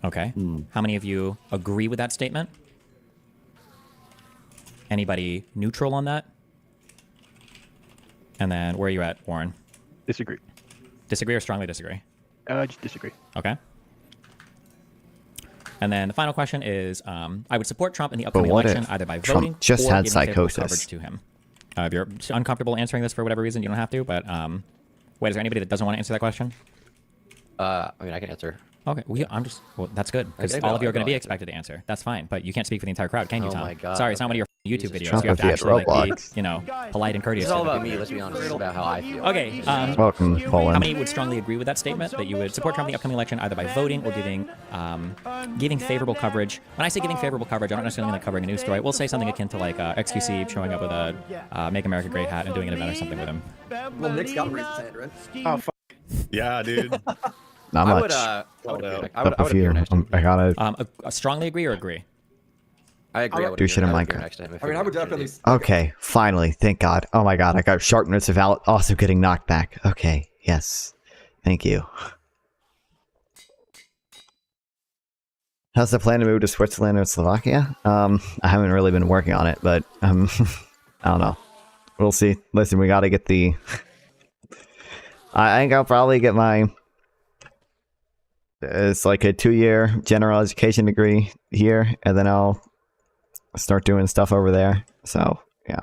Okay. How many of you agree with that statement? Anybody neutral on that? And then where are you at, Warren? Disagree. Disagree or strongly disagree? Just disagree. Okay. And then the final question is, I would support Trump in the upcoming what election if either by Trump voting just or had giving favorable psychosis? coverage to him. If you're uncomfortable answering this for whatever reason, you don't have to. But wait, is there anybody that doesn't want to answer that question? I mean, I can answer. Okay, well, that's good because all of you are going to be expected to answer. That's fine, but you can't speak for the entire crowd, can you, Tom? Oh my God. Sorry, it's not one of your YouTube videos. Trump You have to would be at actually Roblox. be, polite and courteous. It's all about me. Let's be honest. It's about how I feel. Okay. Welcome, Poland. How many would strongly agree with that statement that you would support Trump in the upcoming election either by voting or giving favorable coverage? When I say giving favorable coverage, I don't necessarily mean coming a news story. We'll say something akin to XQC showing up with a "Make America Great" hat and doing an event or something with him. Well, Nick's got to raise his hand, right? Oh, fuck. Yeah, dude. Not much. I would Up a appear few. next time. I gotta. Strongly agree or agree? I agree. I would Do appear- shit in I would my appear car. next time if I mean, it I would was an definitely. opportunity. Okay, finally. Thank God. Oh my God, I got sharpness of also getting knocked back. Okay, yes. Thank you. How's the plan to move to Switzerland or Slovakia? I haven't really been working on it, but I don't know. We'll see. Listen, we got to get the. I think I'll probably get my. It's like a 2-year general education degree here, and then I'll start doing stuff over there. So yeah.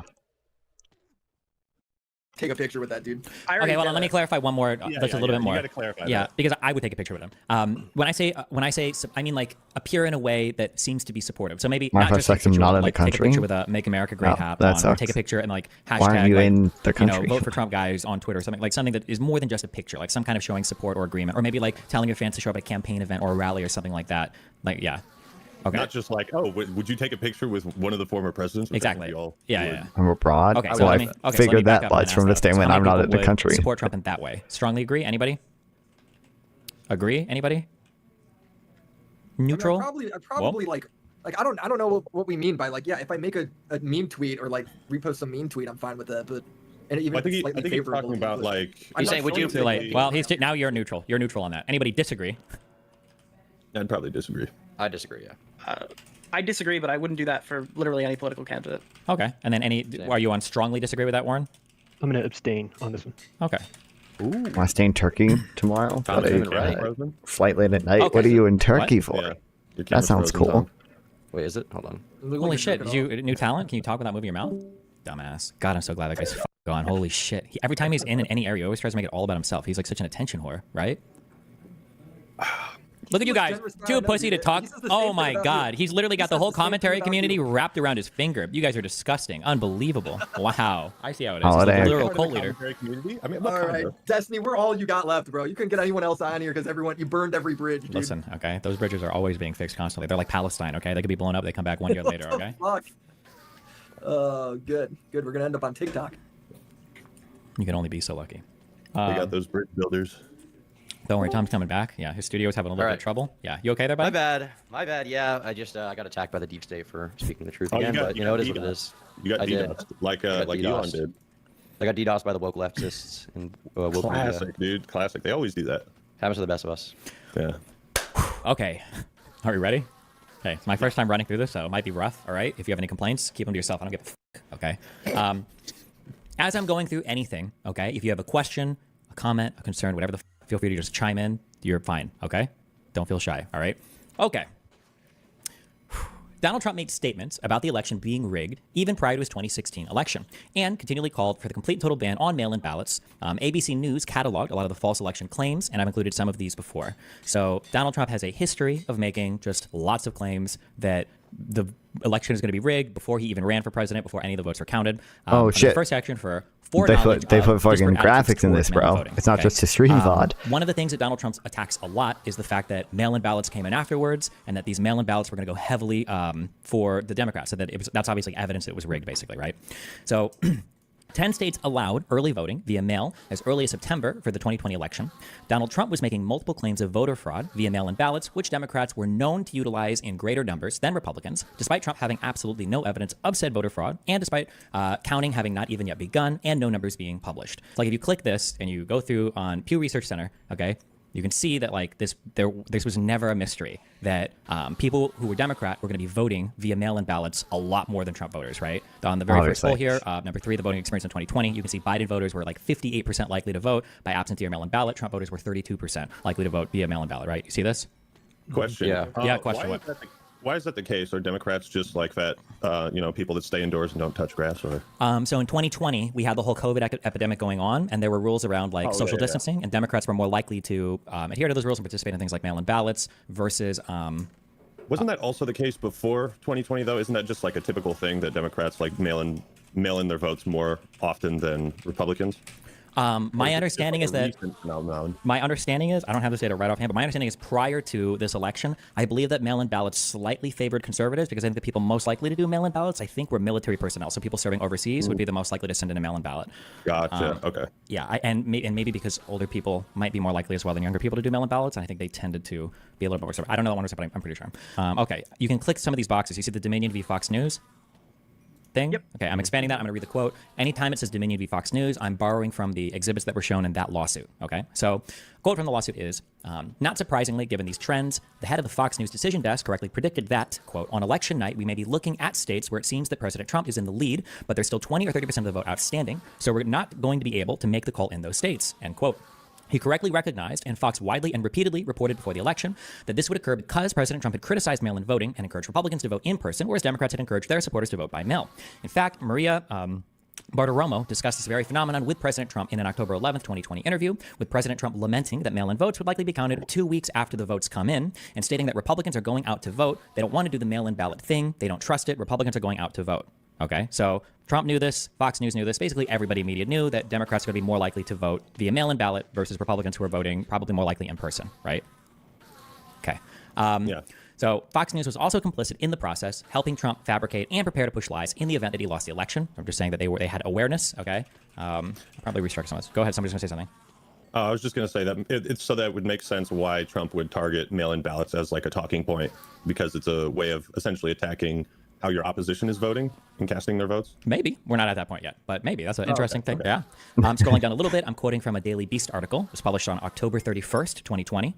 Take a picture with that dude. Okay, well, let me clarify one more. That's a little bit more. You gotta clarify that. Because I would take a picture with him. When I say, I mean like appear in a way that seems to be supportive. So maybe My not just take a picture, not in like the country. take a picture with a "Make America Great" hat that on, or sucks. take a picture and like hashtag Why aren't you like, in the country? vote for Trump guys on Twitter, or something like something that is more than just a picture, like some kind of showing support or agreement, or maybe like telling your fans to show up at a campaign event or a rally or something like that. Like yeah. Okay. Not just like, oh, would you take a picture with one of the former presidents? Which Exactly. Yeah. I'm abroad. Okay, so so I let me figured back that up and much ask from the that. So statement. how I'm many not in people the would country. Support Trump in that way. Strongly agree. Anybody? Agree? Anybody? Neutral? I probably like I don't know what we mean by like, yeah, if I make a meme tweet or like repost some meme tweet, I'm fine with that. But and even I think, slightly I think favorable. you're talking about like. He's saying, would you? Too late. Well, now you're neutral. You're neutral on that. Anybody disagree? I'd probably disagree. I disagree. Yeah. I disagree, but I wouldn't do that for literally any political candidate. Okay. And then are you on strongly disagree with that, Warren? I'm going to abstain on this one. Okay. Ooh. I stay in Turkey tomorrow. Flight late at night. Okay. What are you in Turkey for? Your That sounds camera's cool. Wait, is it? Hold on. Holy shit! Did you new talent? Can you talk without moving your mouth? Dumbass. God, I'm so glad that guy's gone. Holy shit! Every time he's in any area, he always tries to make it all about himself. He's like such an attention whore, right? Look at you guys, too pussy to talk. Oh my god, he's literally got the whole commentary community wrapped around his finger. You guys are disgusting, unbelievable. Wow, I see how it is. He's a literal cult leader. I mean, all right, Destiny, we're all you got left, bro. You couldn't get anyone else on here because you burned every bridge, dude. Listen, okay, those bridges are always being fixed constantly. They're like Palestine, okay? They could be blown up, they come back 1 year later, okay? Fuck. Good. We're gonna end up on TikTok. You can only be so lucky. We got those bridge builders. Don't worry, Tom's coming back. Yeah, his studio's having a little bit of trouble. Yeah, you okay there, buddy? My bad. Yeah, I just I got attacked by the deep state for speaking the truth Oh, again. you got- But you know, got it is what it DDoS. is. You got I did. DDoS, like I got Elon DDoS. did. I got DDoS by the woke leftists and woke media. Classic, dude. Classic. They always do that. Happens to the best of us. Yeah. Okay, are we ready? Okay, it's my first time running through this, so it might be rough. All right, if you have any complaints, keep them to yourself. I don't give a fuck. Okay. As I'm going through anything, okay, if you have a question, a comment, a concern, whatever the feel free to just chime in. You're fine, okay? Don't feel shy, all right? Okay. Donald Trump made statements about the election being rigged even prior to his 2016 election and continually called for the complete and total ban on mail-in ballots. ABC News cataloged a lot of the false election claims, and I've included some of these before. So Donald Trump has a history of making just lots of claims that the election is going to be rigged before he even ran for president, before any of the votes were counted. Oh, shit. The first action for They put fucking graphics in this, bro. It's not just a stream VOD. One of the things that Donald Trump attacks a lot is the fact that mail-in ballots came in afterwards, and that these mail-in ballots were going to go heavily for the Democrats. So that's obviously evidence that it was rigged, basically, right? So 10 states allowed early voting via mail as early as September for the 2020 election. Donald Trump was making multiple claims of voter fraud via mail-in ballots, which Democrats were known to utilize in greater numbers than Republicans, despite Trump having absolutely no evidence of said voter fraud, and despite counting having not even yet begun and no numbers being published. So, like, if you click this and you go through on Pew Research Center, okay, you can see that like this was never a mystery that people who were Democrat were going to be voting via mail-in ballots a lot more than Trump voters, right? On the very first poll here, number 3, the voting experience in 2020, you can see Biden voters were like 58% likely to vote by absentee or mail-in ballot. Trump voters were 32% likely to vote via mail-in ballot, right? You see this? Question. Yeah, question. Why is that the case? Are Democrats just like that, people that stay indoors and don't touch grass? Or So in 2020, we had the whole COVID epidemic going on, and there were rules around like social distancing, and Democrats were more likely to adhere to those rules and participate in things like mail-in ballots versus... Wasn't that also the case before 2020, though? Isn't that just like a typical thing that Democrats like mail in their votes more often than Republicans? My understanding is that my understanding is I don't have this data right offhand, but my understanding is prior to this election, I believe that mail-in ballots slightly favored conservatives because I think the people most likely to do mail-in ballots, I think, were military personnel. So people serving overseas would be the most likely to send in a mail-in ballot. Gotcha. Okay. Yeah, and maybe because older people might be more likely as well than younger people to do mail-in ballots, and I think they tended to be a little bit more conservative. I don't know that 100%, but I'm pretty sure. Okay, you can click some of these boxes. You see the Dominion v. Fox News. thing. Okay, I'm expanding that. I'm going to read the quote. Anytime it says Dominion v. Fox News, I'm borrowing from the exhibits that were shown in that lawsuit. Okay, so quote from the lawsuit is, not surprisingly, given these trends, the head of the Fox News decision desk correctly predicted that, quote, on election night, we may be looking at states where it seems that President Trump is in the lead, but there's still 20 or 30% of the vote outstanding, so we're not going to be able to make the call in those states, end quote. He correctly recognized, and Fox widely and repeatedly reported before the election, that this would occur because President Trump had criticized mail-in voting and encouraged Republicans to vote in person, whereas Democrats had encouraged their supporters to vote by mail. In fact, Maria Bartiromo discussed this very phenomenon with President Trump in an October 11th, 2020 interview, with President Trump lamenting that mail-in votes would likely be counted 2 weeks after the votes come in, and stating that Republicans are going out to vote. They don't want to do the mail-in ballot thing. They don't trust it. Republicans are going out to vote. Okay, so Trump knew this, Fox News knew this, basically everybody in media knew that Democrats are going to be more likely to vote via mail-in ballot versus Republicans who are voting probably more likely in person, right? Okay. So Fox News was also complicit in the process, helping Trump fabricate and prepare to push lies in the event that he lost the election. I'm just saying that they had awareness, okay? I'll probably restructure some of this. Go ahead, somebody's going to say something. I was just going to say that it's so that it would make sense why Trump would target mail-in ballots as like a talking point, because it's a way of essentially attacking how your opposition is voting and casting their votes? Maybe. We're not at that point yet, but maybe. That's an interesting thing. Okay. Yeah. I'm scrolling down a little bit. I'm quoting from a Daily Beast article. It was published on October 31st, 2020.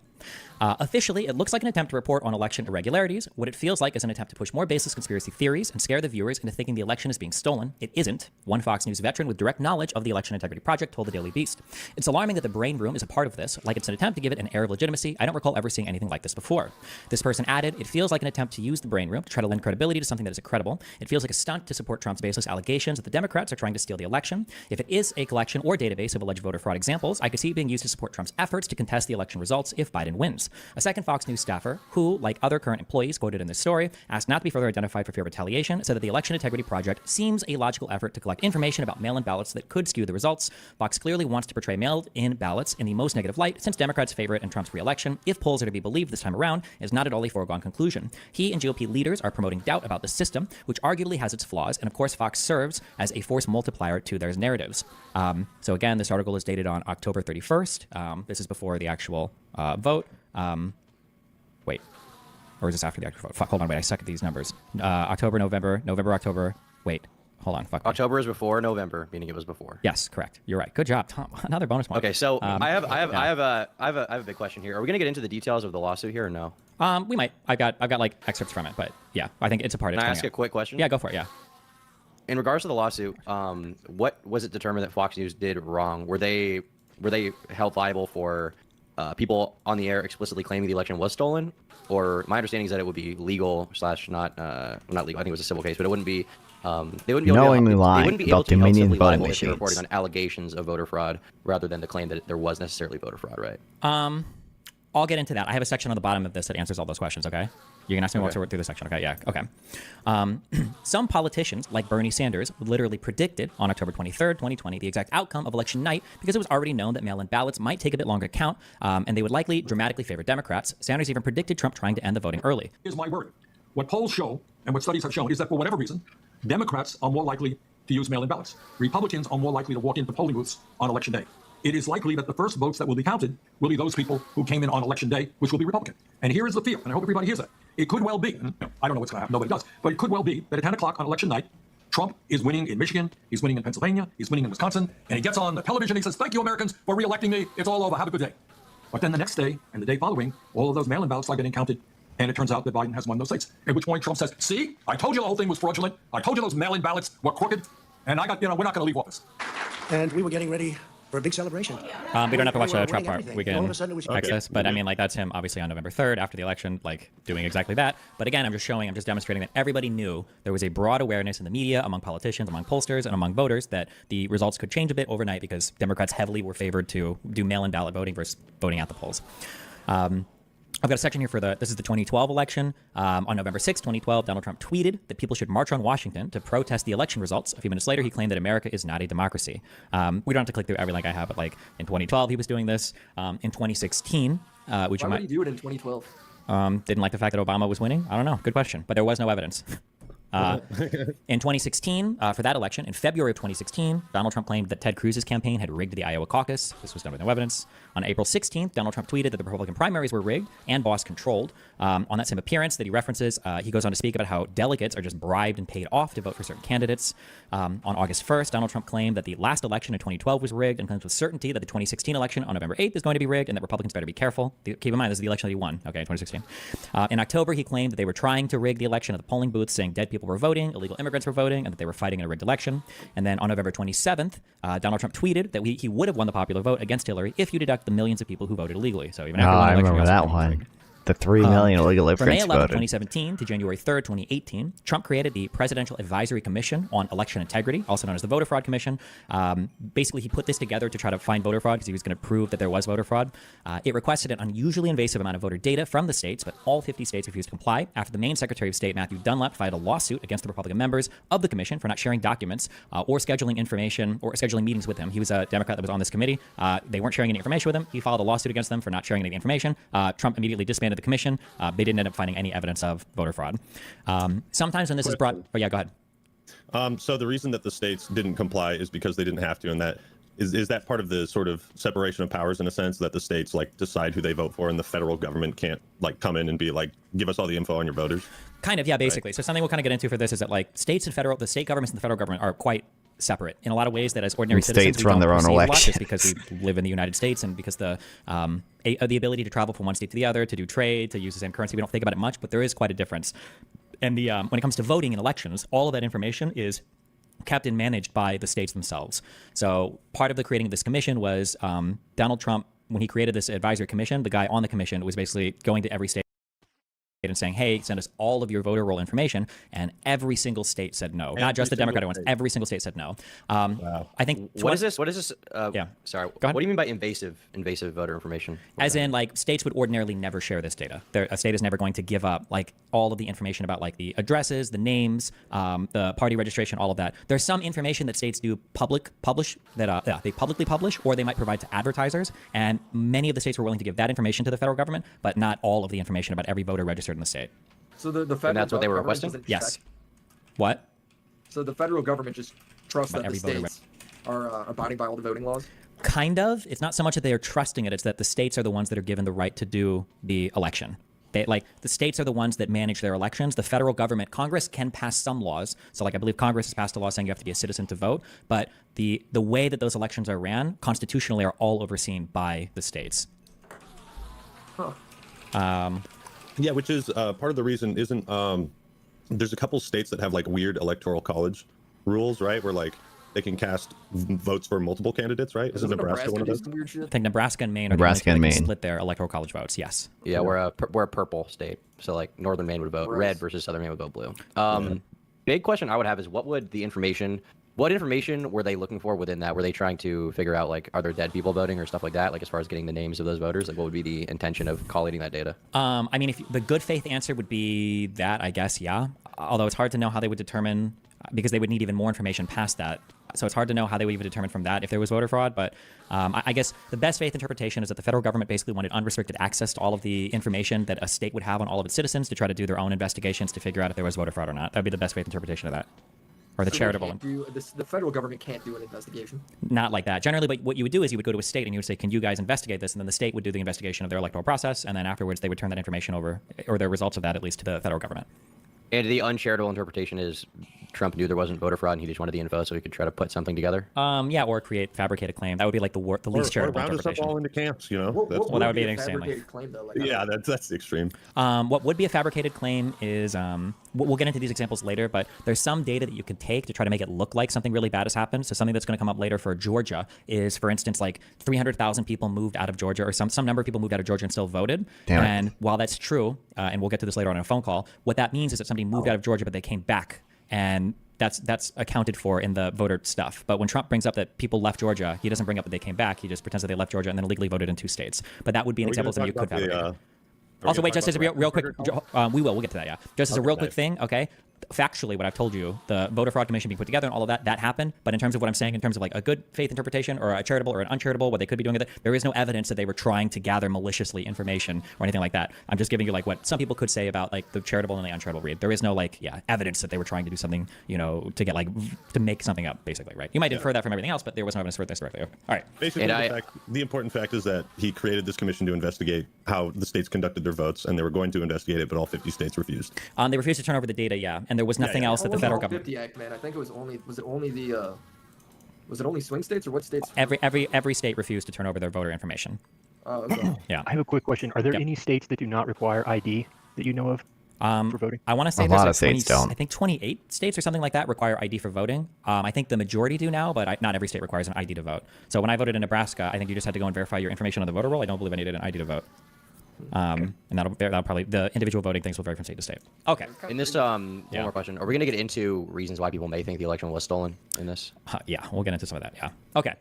Officially, it looks like an attempt to report on election irregularities. What it feels like is an attempt to push more baseless conspiracy theories and scare the viewers into thinking the election is being stolen. It isn't. One Fox News veteran with direct knowledge of the Election Integrity Project told the Daily Beast. It's alarming that the brain room is a part of this, like it's an attempt to give it an air of legitimacy. I don't recall ever seeing anything like this before. This person added, it feels like an attempt to use the brain room to try to lend credibility to something that is incredible. It feels like a stunt to support Trump's baseless allegations that the Democrats are trying to steal the election. If it is a collection or database of alleged voter fraud examples, I could see it being used to support Trump's efforts to contest the election results if Biden wins. A second Fox News staffer, who, like other current employees quoted in this story, asked not to be further identified for fear of retaliation, said that the Election Integrity Project seems a logical effort to collect information about mail-in ballots that could skew the results. Fox clearly wants to portray mailed-in ballots in the most negative light, since Democrats favor it in Trump's re-election. If polls are to be believed this time around, is not at all a foregone conclusion. He and GOP leaders are promoting doubt about the system, which arguably has its flaws, and of course Fox serves as a force multiplier to their narratives. So again, this article is dated on October 31st. This is before the actual vote. Wait, or is this after the actual vote? Fuck, hold on, wait, I suck at these numbers. October, November, October. Wait, hold on. Fuck. October is before November, meaning it was before. Yes, correct. You're right. Good job, Tom. Another bonus point. Okay, so I have a big question here. Are we gonna get into the details of the lawsuit here or no? We might. I've got like excerpts from it, but yeah, I think it's a part of it. Can I ask a quick question? Yeah, go for it. Yeah. In regards to the lawsuit, what was it determined that Fox News did wrong? Were they held liable for people on the air explicitly claiming the election was stolen? Or my understanding is that it would be legal / not legal. I think it was a civil case, but it wouldn't be. They wouldn't be able knowingly lying they wouldn't be able about to be held Dominion civilly voting liable if they're machines. reporting on allegations of voter fraud rather than the claim that there was necessarily voter fraud, right? I'll get into that. I have a section on the bottom of this that answers all those questions, okay? You can ask me once I work through the section, okay? Yeah, okay. Some politicians, like Bernie Sanders, literally predicted on October 23rd, 2020, the exact outcome of election night because it was already known that mail-in ballots might take a bit longer to count, and they would likely dramatically favor Democrats. Sanders even predicted Trump trying to end the voting early. Here's my word. What polls show and what studies have shown is that for whatever reason, Democrats are more likely to use mail-in ballots. Republicans are more likely to walk into polling booths on election day. It is likely that the first votes that will be counted will be those people who came in on election day, which will be Republican. And here is the fear, and I hope everybody hears that. It could well be, and I don't know what's going to happen, nobody does, but it could well be that at 10 o'clock on election night, Trump is winning in Michigan, he's winning in Pennsylvania, he's winning in Wisconsin, and he gets on the television and he says, "Thank you, Americans, for re-electing me. It's all over. Have a good day." But then the next day and the day following, all of those mail-in ballots are getting counted, and it turns out that Biden has won those states. At which point Trump says, "See, I told you the whole thing was fraudulent. I told you those mail-in ballots were crooked, and we're not going to leave office." And we were getting ready for a big celebration. We don't have to watch the Trump part. We All of can a sudden it was access, but I mean, like that's him obviously on November 3rd after the election, like doing exactly that. But again, I'm just demonstrating that everybody knew there was a broad awareness in the media, among politicians, among pollsters, and among voters that the results could change a bit overnight because Democrats heavily were favored to do mail-in ballot voting versus voting at the polls. I've got a section here for this is the 2012 election. On November 6, 2012, Donald Trump tweeted that people should march on Washington to protest the election results. A few minutes later, he claimed that America is not a democracy. We don't have to click through every link I have, but like in 2012, he was doing this. In 2016, which Why would he do it in 2012? didn't like the fact that Obama was winning. I don't know. Good question, but there was no evidence. In 2016, for that election, in February of 2016, Donald Trump claimed that Ted Cruz's campaign had rigged the Iowa caucus. This was done with no evidence. On April 16th, Donald Trump tweeted that the Republican primaries were rigged and boss controlled. On that same appearance that he references, he goes on to speak about how delegates are just bribed and paid off to vote for certain candidates. On August 1st, Donald Trump claimed that the last election in 2012 was rigged and claims with certainty that the 2016 election on November 8th is going to be rigged and that Republicans better be careful. Keep in mind, this is the election that he won, okay, in 2016. In October, he claimed that they were trying to rig the election at the polling booths, saying dead people were voting, illegal immigrants were voting, and that they were fighting in a rigged election. And then on November 27th, Donald Trump tweeted that he would have won the popular vote against Hillary if you deduct the millions of people who voted illegally. So even after I the election, remember that one. The 3 million illegal From May immigrants 11, voted. 2017 to January 3rd, 2018, Trump created the Presidential Advisory Commission on Election Integrity, also known as the Voter Fraud Commission. Basically, he put this together to try to find voter fraud because he was going to prove that there was voter fraud. It requested an unusually invasive amount of voter data from the states, but all 50 states refused to comply after the Maine Secretary of State, Matthew Dunlap, filed a lawsuit against the Republican members of the commission for not sharing documents or scheduling information or scheduling meetings with him. He was a Democrat that was on this committee. They weren't sharing any information with him. He filed a lawsuit against them for not sharing any information. Trump immediately disbanded the commission. They didn't end up finding any evidence of voter fraud. Sometimes when this is brought... Oh, yeah, go ahead. So the reason that the states didn't comply is because they didn't have to, and that is that part of the sort of separation of powers in a sense that the states like decide who they vote for and the federal government can't like come in and be like, give us all the info on your voters? Kind of, yeah, basically. Right. So something we'll kind of get into for this is that like states and the state governments and the federal government are quite separate in a lot of ways that as ordinary citizens states run their own elections just because we live in the United States and because the ability to travel from one state to the other, to do trade, to use the same currency, we don't think about it much, but there is quite a difference. And the when it comes to voting in elections, all of that information is kept and managed by the states themselves. So part of the creating of this commission was Donald Trump, when he created this advisory commission, the guy on the commission was basically going to every state and saying, hey, send us all of your voter roll information, and every single state said no. Not just the Democratic ones. Every single state said no. Wow. I think... What is this? Yeah. Sorry. Go ahead. What do you mean by invasive voter information? As in, like, states would ordinarily never share this data. A state is never going to give up, like, all of the information about, like, the addresses, the names, the party registration, all of that. There's some information that states do publish, they publicly publish, or they might provide to advertisers, and many of the states were willing to give that information to the federal government, but not all of the information about every voter registered in the state. So the federal and that's what they were government requesting? Yes. check. What? So the federal government just trusts About that the every voter states are abiding by all the voting laws? Kind of. It's not so much that they are trusting it, it's that the states are the ones that are given the right to do the election. The states are the ones that manage their elections. The federal government, Congress can pass some laws. So like I believe Congress has passed a law saying you have to be a citizen to vote. But the way that those elections are ran constitutionally are all overseen by the states. Huh. Yeah, which is part of the reason isn't there's a couple states that have like weird electoral college rules, right? Where like they can cast votes for multiple candidates, right? Isn't Nebraska one of those? I think Nebraska and Maine are Nebraska the and ones that Maine. can split their electoral college votes. Yes. Yeah, we're a purple state. So like northern Maine would vote red versus southern Maine would vote blue. Big question I would have is what information were they looking for within that? Were they trying to figure out like are there dead people voting or stuff like that? Like as far as getting the names of those voters, like what would be the intention of collating that data? I mean, if the good faith answer would be that, I guess, yeah. Although it's hard to know how they would determine because they would need even more information past that. So it's hard to know how they would even determine from that if there was voter fraud. But I guess the best faith interpretation is that the federal government basically wanted unrestricted access to all of the information that a state would have on all of its citizens to try to do their own investigations to figure out if there was voter fraud or not. That would be the best faith interpretation of that. Or the charitable one. The federal government can't do an investigation. Not like that. Generally, but what you would do is you would go to a state and you would say, can you guys investigate this? And then the state would do the investigation of their electoral process. And then afterwards, they would turn that information over, or the results of that at least, to the federal government. And the uncharitable interpretation is Trump knew there wasn't voter fraud and he just wanted the info so he could try to put something together? Yeah, or create fabricated claim. That would be like the least charitable round interpretation. us up all into camps, you know? Well, that would be an extreme. Claim, though? Yeah, that's the extreme. What would be a fabricated claim is, we'll get into these examples later, but there's some data that you can take to try to make it look like something really bad has happened. So something that's going to come up later for Georgia is, for instance, like 300,000 people moved out of Georgia, or some number of people moved out of Georgia and still voted. Damn it. And while that's true, and we'll get to this later on in a phone call, what that means is that somebody moved out of Georgia, but they came back. And that's accounted for in the voter stuff. But when Trump brings up that people left Georgia, he doesn't bring up that they came back. He just pretends that they left Georgia and then illegally voted in 2 states. But that would be an example of something you could fabricate. Also, wait, just as a real quick, we'll get to that, yeah. Just as a real quick thing, okay? factually what I've told you, the voter fraud commission being put together and all of that, that happened. But in terms of what I'm saying, in terms of like a good faith interpretation or a charitable or an uncharitable, what they could be doing with it, there is no evidence that they were trying to gather maliciously information or anything like that. I'm just giving you like what some people could say about like the charitable and the uncharitable read. There is no like, evidence that they were trying to do something, to get like, to make something up, basically, right? You might infer that from everything else, but there was no evidence for this directly. All right. Basically, the important fact is that he created this commission to investigate how the states conducted their votes, and they were going to investigate it, but all 50 states refused. They refused to turn over the data, and there was nothing else that the federal government. 50 Act, man. I think it was only. Was it only swing states or what states? Every state refused to turn over their voter information. Okay. Yeah. I have a quick question. Are there any states that do not require ID that you know of for voting? I want to say A there's lot like of states 20, don't. I think 28 states or something like that require ID for voting. I think the majority do now, but not every state requires an ID to vote. So when I voted in Nebraska, I think you just had to go and verify your information on the voter roll. I don't believe I needed an ID to vote. And that'll probably, the individual voting things will vary from state to state. Okay. In this, one more question. Are we going to get into reasons why people may think the election was stolen in this? Yeah, we'll get into some of that. Yeah. Okay.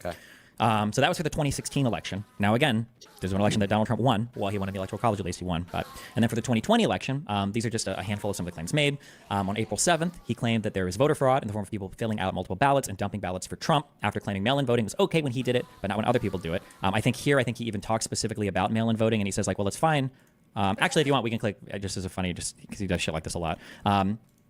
So that was for the 2016 election. Now, again, there's an election that Donald Trump won. Well, he won in the Electoral College, at least he won. And then for the 2020 election, these are just a handful of some of the claims made. On April 7th, he claimed that there was voter fraud in the form of people filling out multiple ballots and dumping ballots for Trump after claiming mail-in voting was okay when he did it, but not when other people do it. I think he even talks specifically about mail-in voting, and he says, like, well, it's fine. Actually, if you want, we can click, just as a funny, just because he does shit like this a lot.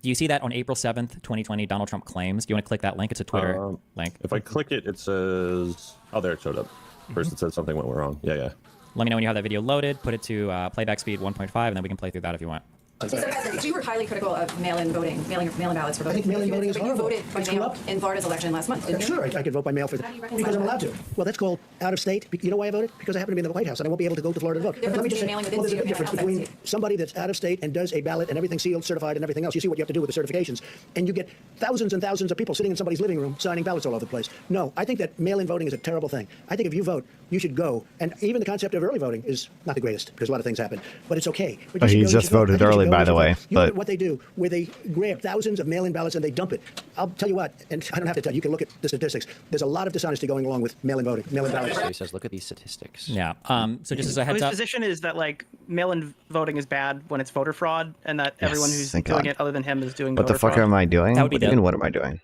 Do you see that on April 7th, 2020, Donald Trump claims? Do you want to click that link? It's a Twitter link. If I click it, it says... Oh, there it showed up. First it said something went wrong. Yeah. Let me know when you have that video loaded. Put it to playback speed 1.5, and then we can play through that if you want. So, you were highly critical of mail-in voting, mail-in ballots for voting. I think mail-in voting is horrible. You voted by It's mail corrupt. in Florida's election last month, didn't you? Sure, I could vote by mail for How do you that reconcile because I'm that? allowed to. Well, that's called out of state. You know why I voted? Because I happen to be in the White House and I won't be able to go to Florida to vote. The difference between mailing within there's a state big and difference outside between state. somebody that's out of state and does a ballot and everything sealed, certified, and everything else. You see what you have to do with the certifications, and you get thousands and thousands of people sitting in somebody's living room signing ballots all over the place. No, I think that mail-in voting is a terrible thing. I think if you vote, you should go. And even the concept of early voting is not the greatest because a lot of things happen, but it's okay. But you He should go, just voted early, by the way. But what they do, where they grab thousands of mail-in ballots and they dump it. I'll tell you what, and I don't have to tell you, you can look at the statistics. There's a lot of dishonesty going along with mail-in voting, mail-in ballots. He says, look at these statistics. Yeah. So just as a heads His up. position is that like mail-in voting is bad when it's voter fraud, and that everyone who's thank doing God. it other than him is doing what voter the fuck fraud. am I doing? That would be What do you mean, what am I doing?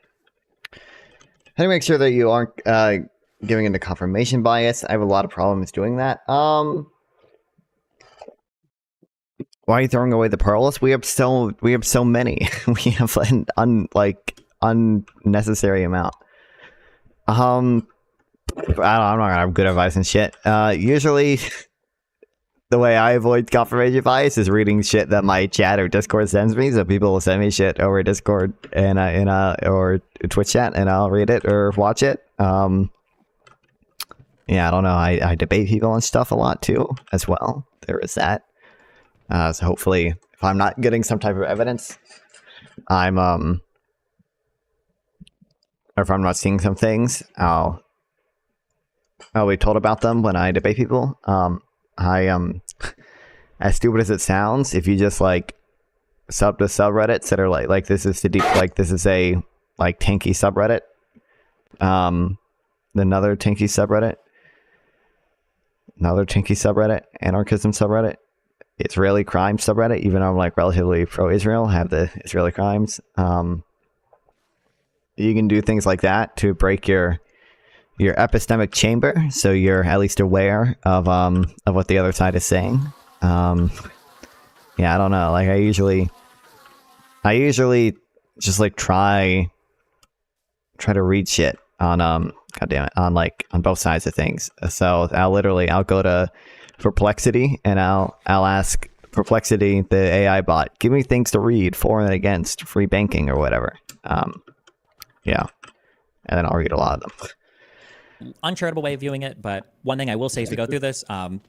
How do you make sure that you aren't giving into confirmation bias? I have a lot of problems doing that. Why are you throwing away the pearls? We have so many. We have an unnecessary amount. I'm not gonna have good advice and shit. Usually, the way I avoid confirmation bias is reading shit that my chat or Discord sends me. So people will send me shit over Discord and or Twitch chat, and I'll read it or watch it. Yeah, I don't know. I debate people and stuff a lot too, as well. There is that. So hopefully, if I'm not getting some type of evidence, or if I'm not seeing some things, I'll be told about them when I debate people. As stupid as it sounds, if you just like sub to subreddits that are like this is a like tanky subreddit, another tanky subreddit, anarchism subreddit, Israeli crime subreddit, even though I'm like relatively pro-Israel, have the Israeli crimes. You can do things like that to break your epistemic chamber, so you're at least aware of what the other side is saying. Yeah, I don't know. Like I usually just like try to read shit on on both sides of things. So I'll go to Perplexity and I'll ask Perplexity, the AI bot, give me things to read for and against free banking or whatever. Yeah, and then I'll read a lot of them. Uncharitable way of viewing it, but one thing I will say as we go through this,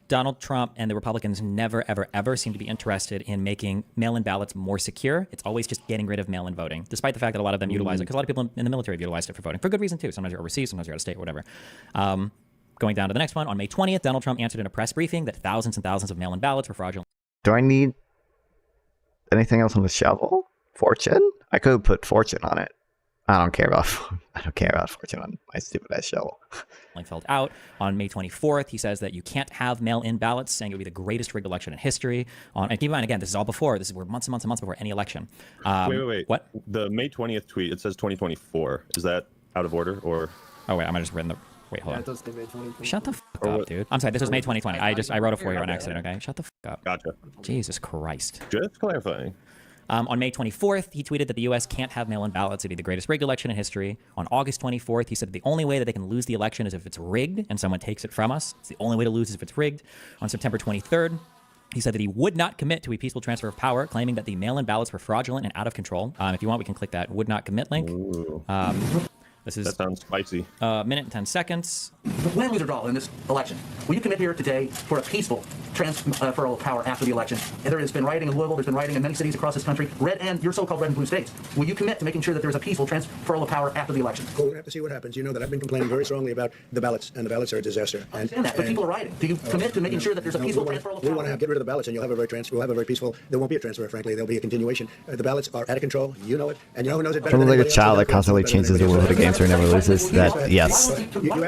Donald Trump and the Republicans never, ever, ever seem to be interested in making mail-in ballots more secure. It's always just getting rid of mail-in voting, despite the fact that a lot of them utilize it, because a lot of people in the military have utilized it for voting, for good reason too. Sometimes you're overseas, sometimes you're out of state, or whatever. Going down to the next one, on May 20th, Donald Trump answered in a press briefing that thousands and thousands of mail-in ballots were fraudulent. Do I need anything else on the shovel? Fortune? I could put fortune on it. I don't care about 4chan on my stupid ass show. Filled out on May 24th. He says that you can't have mail-in ballots, saying it would be the greatest rigged election in history. And keep in mind, again, this is all before. We're months and months and months before any election. Wait. What? The May 20th tweet, it says 2024. Is that out of order or? Oh wait, I might have just written the. Wait, hold on. It does say May 2020. Shut the fuck up, dude. I'm sorry. This was May 2020. I wrote it for you on accident. Okay, shut the fuck up. Gotcha. Jesus Christ. Just clarifying. On May 24th, he tweeted that the U.S. can't have mail-in ballots. It'd be the greatest rigged election in history. On August 24th, he said that the only way that they can lose the election is if it's rigged and someone takes it from us. It's the only way to lose is if it's rigged. On September 23rd, he said that he would not commit to a peaceful transfer of power, claiming that the mail-in ballots were fraudulent and out of control. If you want, we can click that would not commit link. This is that sounds spicy. Minute and 10 seconds. When we withdraw in this election, will you commit here today for a peaceful transfer of power after the election? And there has been rioting in Louisville, there's been rioting in many cities across this country, red and your so-called red and blue states. Will you commit to making sure that there's a peaceful transfer of power after the election? Well, we'll have to see what happens. You know that I've been complaining very strongly about the ballots, and the ballots are a disaster. I understand that, but people are rioting. Do you commit to making sure that there's a peaceful transfer of power? We want to get rid of the ballots, and you'll have a very peaceful. There won't be a transfer, frankly. There'll be a continuation. The ballots are out of control. You know it, and you know who knows it better. Sounds than like a anybody child else. that constantly changes the rules of the game so he never loses. That, yes,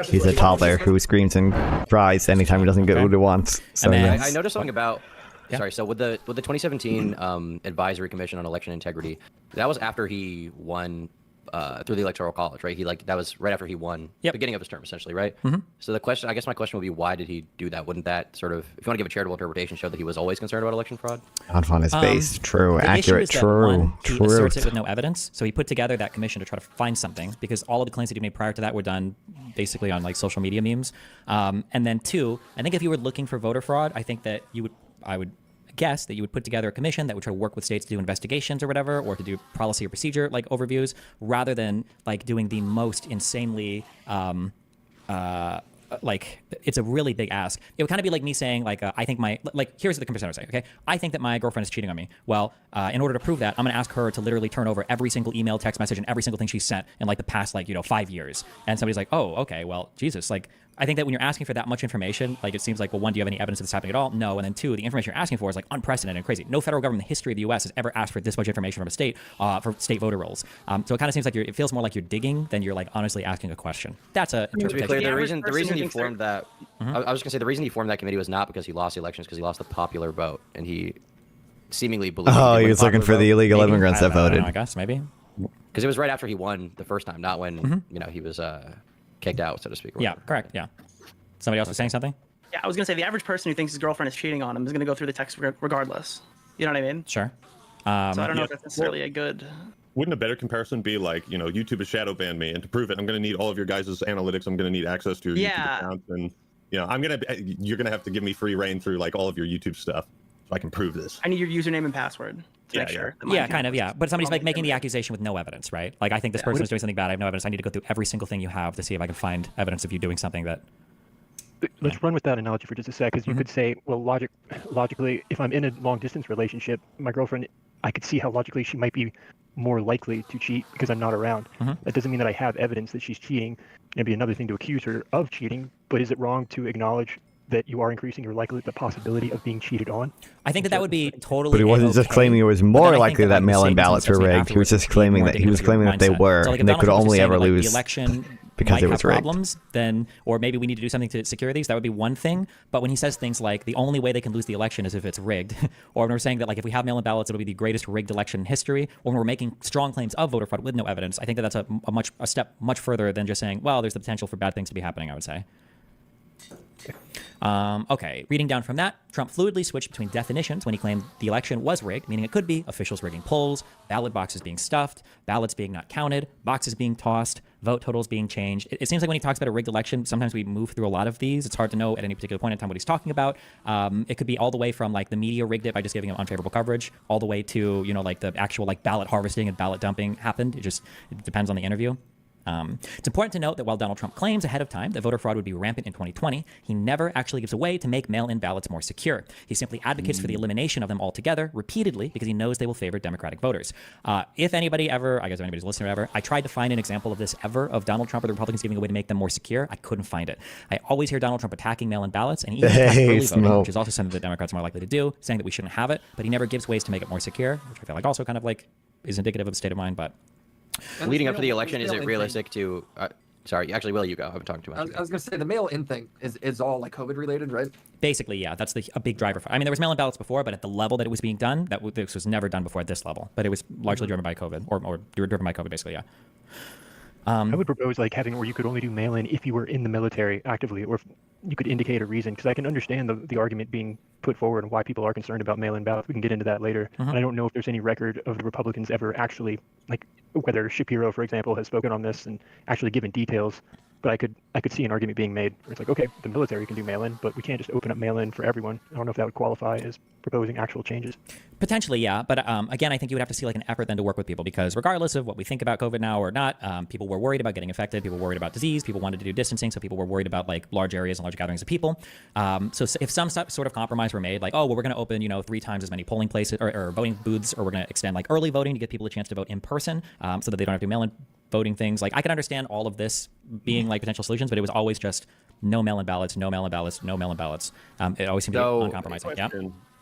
he's a toddler who screams and cries anytime he doesn't get what he wants. So, then yes. I noticed something about. Sorry, so with the 2017 Advisory Commission on Election Integrity, that was after he won through the Electoral College, right? That was right after he won, beginning of his term, essentially, right? So my question would be, why did he do that? Wouldn't that sort of, if you want to give a charitable interpretation, show that he was always concerned about election fraud? On his base, true, the accurate, issue is that, one, true. He asserts it with no evidence, so he put together that commission to try to find something, because all of the claims that he made prior to that were done basically on like social media memes. And then two, I think if you were looking for voter fraud, I think that I would guess that you would put together a commission that would try to work with states to do investigations or whatever, or to do policy or procedure like overviews, rather than like doing the most insanely like, it's a really big ask. It would kind of be like me saying, like, I think here's the comparison I would say, okay? I think that my girlfriend is cheating on me. Well, in order to prove that, I'm going to ask her to literally turn over every single email, text message, and every single thing she sent in, like, the past, 5 years. And somebody's like, oh, okay, well, Jesus, like, I think that when you're asking for that much information, like, it seems like, well, one, do you have any evidence of this happening at all? No. And then two, the information you're asking for is like unprecedented and crazy. No federal government in the history of the U.S. has ever asked for this much information from a state for state voter rolls. So it kind of seems like it feels more like you're digging than you're like honestly asking a question. That's a To be clear, the reason he formed that, Mm-hmm. I was going to say the reason he formed that committee was not because he lost the elections, because he lost the popular vote, and he seemingly believed. Oh, he was looking for the illegal immigrants that voted. I guess maybe because it was right after he won the first time, not when he was kicked out, so to speak. Yeah, correct. Yeah. Somebody else was saying something? Yeah, I was gonna say the average person who thinks his girlfriend is cheating on him is gonna go through the text regardless. You know what I mean? Sure. So I don't know if that's necessarily a good. Wouldn't a better comparison be like, YouTube has shadow banned me, and to prove it, I'm going to need all of your guys' analytics. I'm going to need access to your YouTube accounts, and you're going to have to give me free reign through like all of your YouTube stuff, so I can prove this. I need your username and password to make sure. Yeah, kind of, yeah. But somebody's like making the accusation with no evidence, right? Like, I think this person is doing something bad. I have no evidence. I need to go through every single thing you have to see if I can find evidence of you doing something that. Let's run with that analogy for just a sec, because you could say, well, logically, if I'm in a long-distance relationship, my girlfriend, I could see how logically she might be more likely to cheat because I'm not around. That doesn't mean that I have evidence that she's cheating. It'd be another thing to accuse her of cheating, but is it wrong to acknowledge that you are increasing your the possibility of being cheated on? I think that would be totally. But he wasn't just claiming it was more likely that mail-in ballots were rigged. He was just claiming that they were, so, like, and they could only ever lose the election because it was rigged. Problems, then, or maybe we need to do something to secure these. That would be one thing. But when he says things like the only way they can lose the election is if it's rigged, or when we're saying that like if we have mail-in ballots, it'll be the greatest rigged election in history, or when we're making strong claims of voter fraud with no evidence, I think that that's a step much further than just saying, well, there's the potential for bad things to be happening. I would say. Okay, reading down from that, Trump fluidly switched between definitions when he claimed the election was rigged, meaning it could be officials rigging polls, ballot boxes being stuffed, ballots being not counted, boxes being tossed, vote totals being changed. It seems like when he talks about a rigged election, sometimes we move through a lot of these. It's hard to know at any particular point in time what he's talking about. It could be all the way from like the media rigged it by just giving him unfavorable coverage, all the way to, like the actual like ballot harvesting and ballot dumping happened. It depends on the interview. It's important to note that while Donald Trump claims ahead of time that voter fraud would be rampant in 2020, he never actually gives a way to make mail-in ballots more secure. He simply advocates for the elimination of them altogether, repeatedly, because he knows they will favor Democratic voters. If anybody ever, I guess if anybody's listening ever, I tried to find an example of this ever, of Donald Trump or the Republicans giving a way to make them more secure. I couldn't find it. I always hear Donald Trump attacking mail-in ballots, and even attacking early voting, which is also something that Democrats are more likely to do, saying that we shouldn't have it, but he never gives ways to make it more secure, which I feel like also kind of like is indicative of the state of mind, but... Leading up to the election, is it realistic to? Sorry, actually, Will, you go. I've been talking too much. I was going to say the mail-in thing is all like COVID related, right? Basically, yeah, that's a big driver. I mean, there was mail-in ballots before, but at the level that it was being done, this was never done before at this level. But it was largely driven by COVID, or driven by COVID, basically, yeah. I would propose like having where you could only do mail-in if you were in the military actively, or if you could indicate a reason. Because I can understand the argument being put forward and why people are concerned about mail-in ballots. We can get into that later. And I don't know if there's any record of the Republicans ever actually, like whether Shapiro, for example, has spoken on this and actually given details. But I could see an argument being made where it's like, okay, the military can do mail-in, but we can't just open up mail-in for everyone. I don't know if that would qualify as proposing actual changes. Potentially, yeah. But again, I think you would have to see like an effort then to work with people, because regardless of what we think about COVID now or not, people were worried about getting infected. People were worried about disease. People wanted to do distancing. So people were worried about like large areas and large gatherings of people. So if some sort of compromise were made, like, oh, well, we're going to open, 3 times as many polling places or voting booths, or we're going to extend like early voting to give people a chance to vote in person, so that they don't have to mail in voting things. Like, I can understand all of this being like potential solutions, but it was always just no mail-in ballots, no mail-in ballots, no mail-in ballots. It always seemed to be uncompromising. Yeah.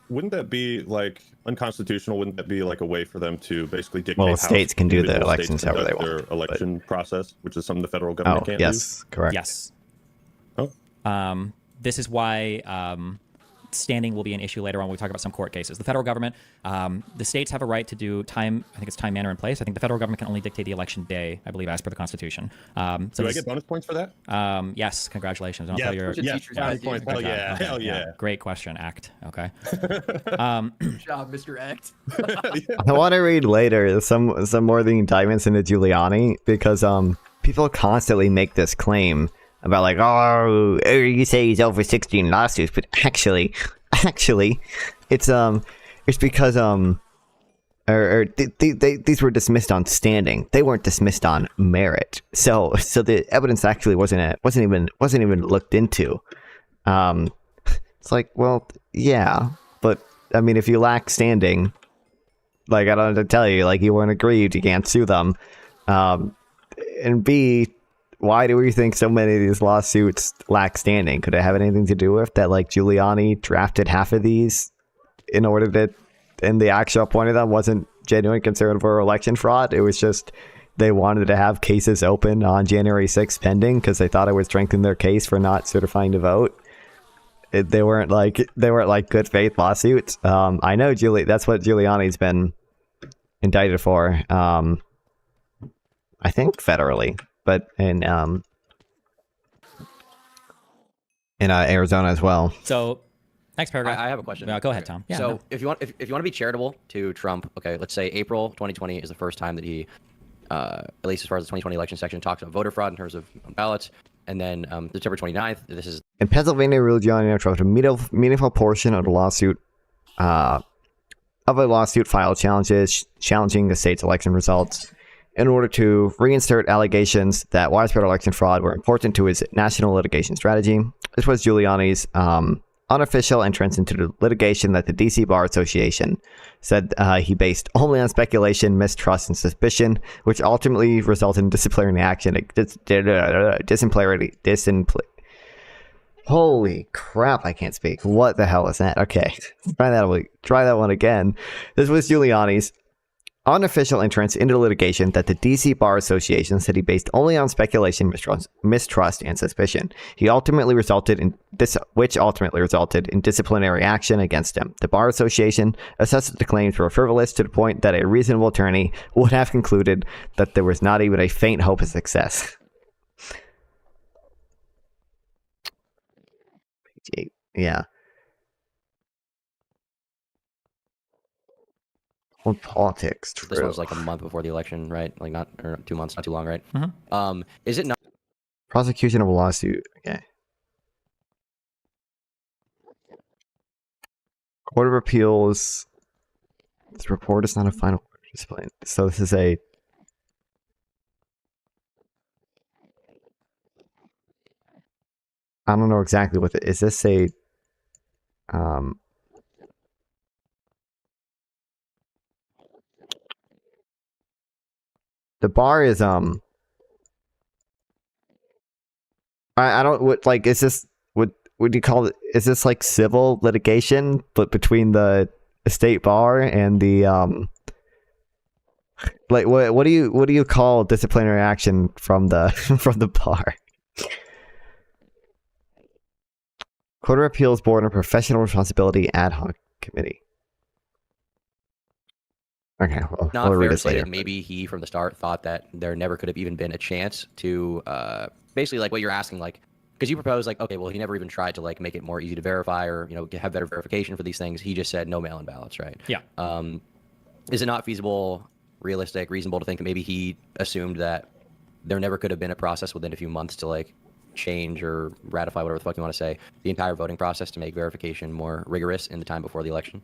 Wouldn't that be like unconstitutional? Wouldn't that be like a way for them to basically dictate Well, how states can do the individual elections states however they conduct want, their election process, which is something the federal government can't yes, do? correct. Yes. Oh. This is why standing will be an issue later on when we talk about some court cases. The federal government, the states have a right to do time, I think it's time, manner, and place. I think the federal government can only dictate the election day, I believe, as per the Constitution. Do I get bonus points for that? Yes, congratulations. Yeah, points. Hell yeah. Hell yeah. Great question, Act. Okay. Good job, Mr. Act. I want to read later some more of the indictments into Giuliani, because people constantly make this claim about like, oh, you say he's over 16 lawsuits, but actually, it's because these were dismissed on standing. They weren't dismissed on merit. So the evidence actually wasn't even looked into. It's like, well, yeah, but I mean, if you lack standing, like, I don't have to tell you, like, you weren't aggrieved, you can't sue them. And B, why do we think so many of these lawsuits lack standing? Could it have anything to do with that, like, Giuliani drafted half of these in order to, and the actual point of them wasn't genuine concern for election fraud? It was just they wanted to have cases open on January 6th pending because they thought it would strengthen their case for not certifying to vote. They weren't like good faith lawsuits. I know that's what Giuliani's been indicted for. I think federally, but in Arizona as well. So, next paragraph. I have a question. Go ahead, Tom. Yeah, so no. if you want to be charitable to Trump, okay, let's say April 2020 is the first time that he, at least as far as the 2020 election section, talks about voter fraud in terms of ballots. And then September 29th, this is... In Pennsylvania, Giuliani dropped a meaningful portion of the lawsuit, filed challenging the state's election results in order to reinsert allegations that widespread election fraud were important to his national litigation strategy. This was Giuliani's unofficial entrance into the litigation that the D.C. Bar Association said he based only on speculation, mistrust, and suspicion, which ultimately resulted in disciplinary action. Holy crap, I can't speak. What the hell is that? Okay, try that one again. This was Giuliani's unofficial entrance into litigation that the D.C. Bar Association said he based only on speculation, mistrust, and suspicion. Which ultimately resulted in disciplinary action against him. The Bar Association assessed that the claims were frivolous to the point that a reasonable attorney would have concluded that there was not even a faint hope of success. Yeah. On politics, true. This was like a month before the election, right? Like or 2 months, not too long, right? Mm-hmm. Is it not? Prosecution of a lawsuit. Okay. Court of Appeals. This report is not a final discipline. So this is a... I don't know exactly what is this a... The bar is I don't what like is this what would you call it, is this like civil litigation but between the state bar and the Like what do you call disciplinary action from the from the bar? Court of Appeals Board and Professional Responsibility Ad Hoc Committee. Okay, well, Not we'll fair read to this say later. that maybe he from the start thought that there never could have even been a chance to basically like what you're asking, like because you propose like, okay, well, he never even tried to like make it more easy to verify or have better verification for these things. He just said no mail-in ballots, right? Yeah. Is it not feasible, realistic, reasonable to think that maybe he assumed that there never could have been a process within a few months to like change or ratify, whatever the fuck you want to say, the entire voting process to make verification more rigorous in the time before the election?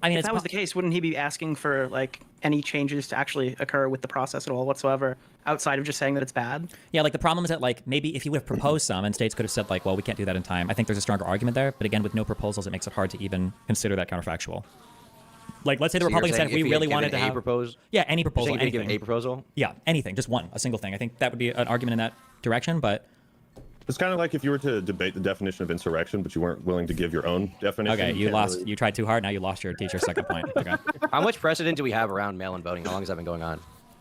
I mean, if that was the case, wouldn't he be asking for like any changes to actually occur with the process at all whatsoever, outside of just saying that it's bad? Yeah, like the problem is that like maybe if he would have proposed some and states could have said like, well, we can't do that in time. I think there's a stronger argument there. But again, with no proposals, it makes it hard to even consider that counterfactual. Like, let's say the Republicans said we really wanted to have yeah, any proposal, anything. A proposal? Yeah, anything, just one, a single thing. I think that would be an argument in that direction, but. It's kind of like if you were to debate the definition of insurrection, but you weren't willing to give your own definition. Okay, you lost. Really... You tried too hard. Now you lost your teacher's second point. Okay. How much precedent do we have around mail-in voting? How long has that been going on?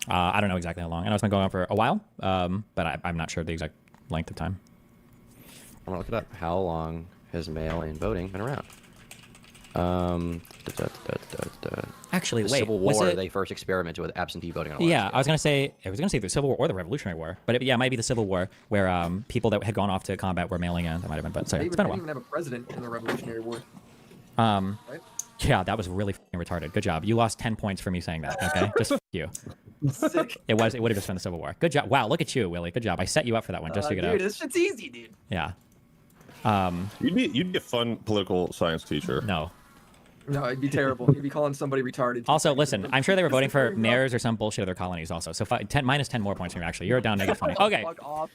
I don't know exactly how long. I know it's been going on for a while, but I'm not sure the exact length of time. I'm gonna look it up. How long has mail-in voting been around? Actually, the wait. Civil War, they first experimented with absentee voting. On yeah, I was gonna say the Civil War or the Revolutionary War, but it might be the Civil War where people that had gone off to combat were mailing in. That might have been, but sorry, it's been a while. They didn't even have a president in the Revolutionary War. Right? Yeah, that was really retarded. Good job. You lost 10 points for me saying that. Okay, just you. Sick. It would have just been the Civil War. Good job. Wow, look at you, Willie. Good job. I set you up for that one just to get out. Dude, this shit's easy, dude. Yeah. You'd be a fun political science teacher. No. No, it'd be terrible. You'd be calling somebody retarded. Also, listen, I'm sure they were voting for mayors or some bullshit other colonies also. So minus 10 more points from you, actually. You're down negative 20. Okay. Fuck off.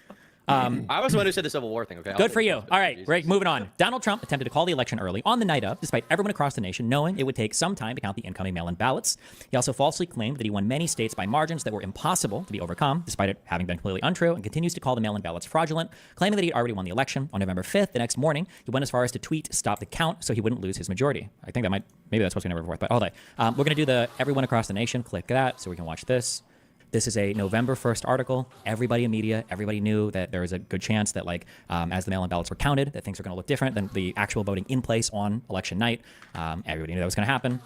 I was the one who said the Civil War thing, okay? Good for you. All right, Greg, moving on. Donald Trump attempted to call the election early on the night of, despite everyone across the nation knowing it would take some time to count the incoming mail-in ballots. He also falsely claimed that he won many states by margins that were impossible to be overcome, despite it having been completely untrue, and continues to call the mail-in ballots fraudulent, claiming that he'd already won the election. On November 5th, the next morning, he went as far as to tweet, "Stop the count," so he wouldn't lose his majority. I think maybe that's supposed to be November 4th, but hold on. We're going to do the everyone across the nation. Click that so we can watch this. This is a November 1st article. Everybody in media, everybody knew that there was a good chance that, as the mail-in ballots were counted, that things are going to look different than the actual voting in place on election night. Everybody knew that was going to happen.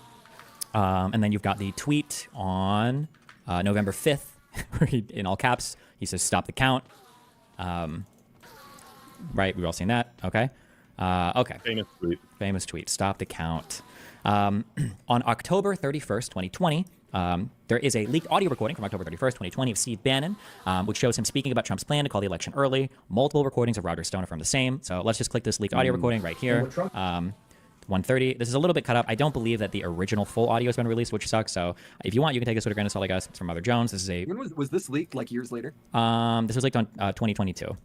And then you've got the tweet on November 5th, where in all caps, he says, "Stop the count." Right, we've all seen that. Okay. Okay. Famous tweet. Stop the count. On October 31st, 2020, there is a leaked audio recording from October 31st, 2020 of Steve Bannon, which shows him speaking about Trump's plan to call the election early. Multiple recordings of Roger Stone affirm the same. So let's just click this leaked audio recording right here. 1:30. This is a little bit cut up. I don't believe that the original full audio has been released, which sucks. So if you want, you can take this with a grain of salt, I guess. It's from Mother Jones. This is a... When was this leaked, like years later? This was leaked on 2022.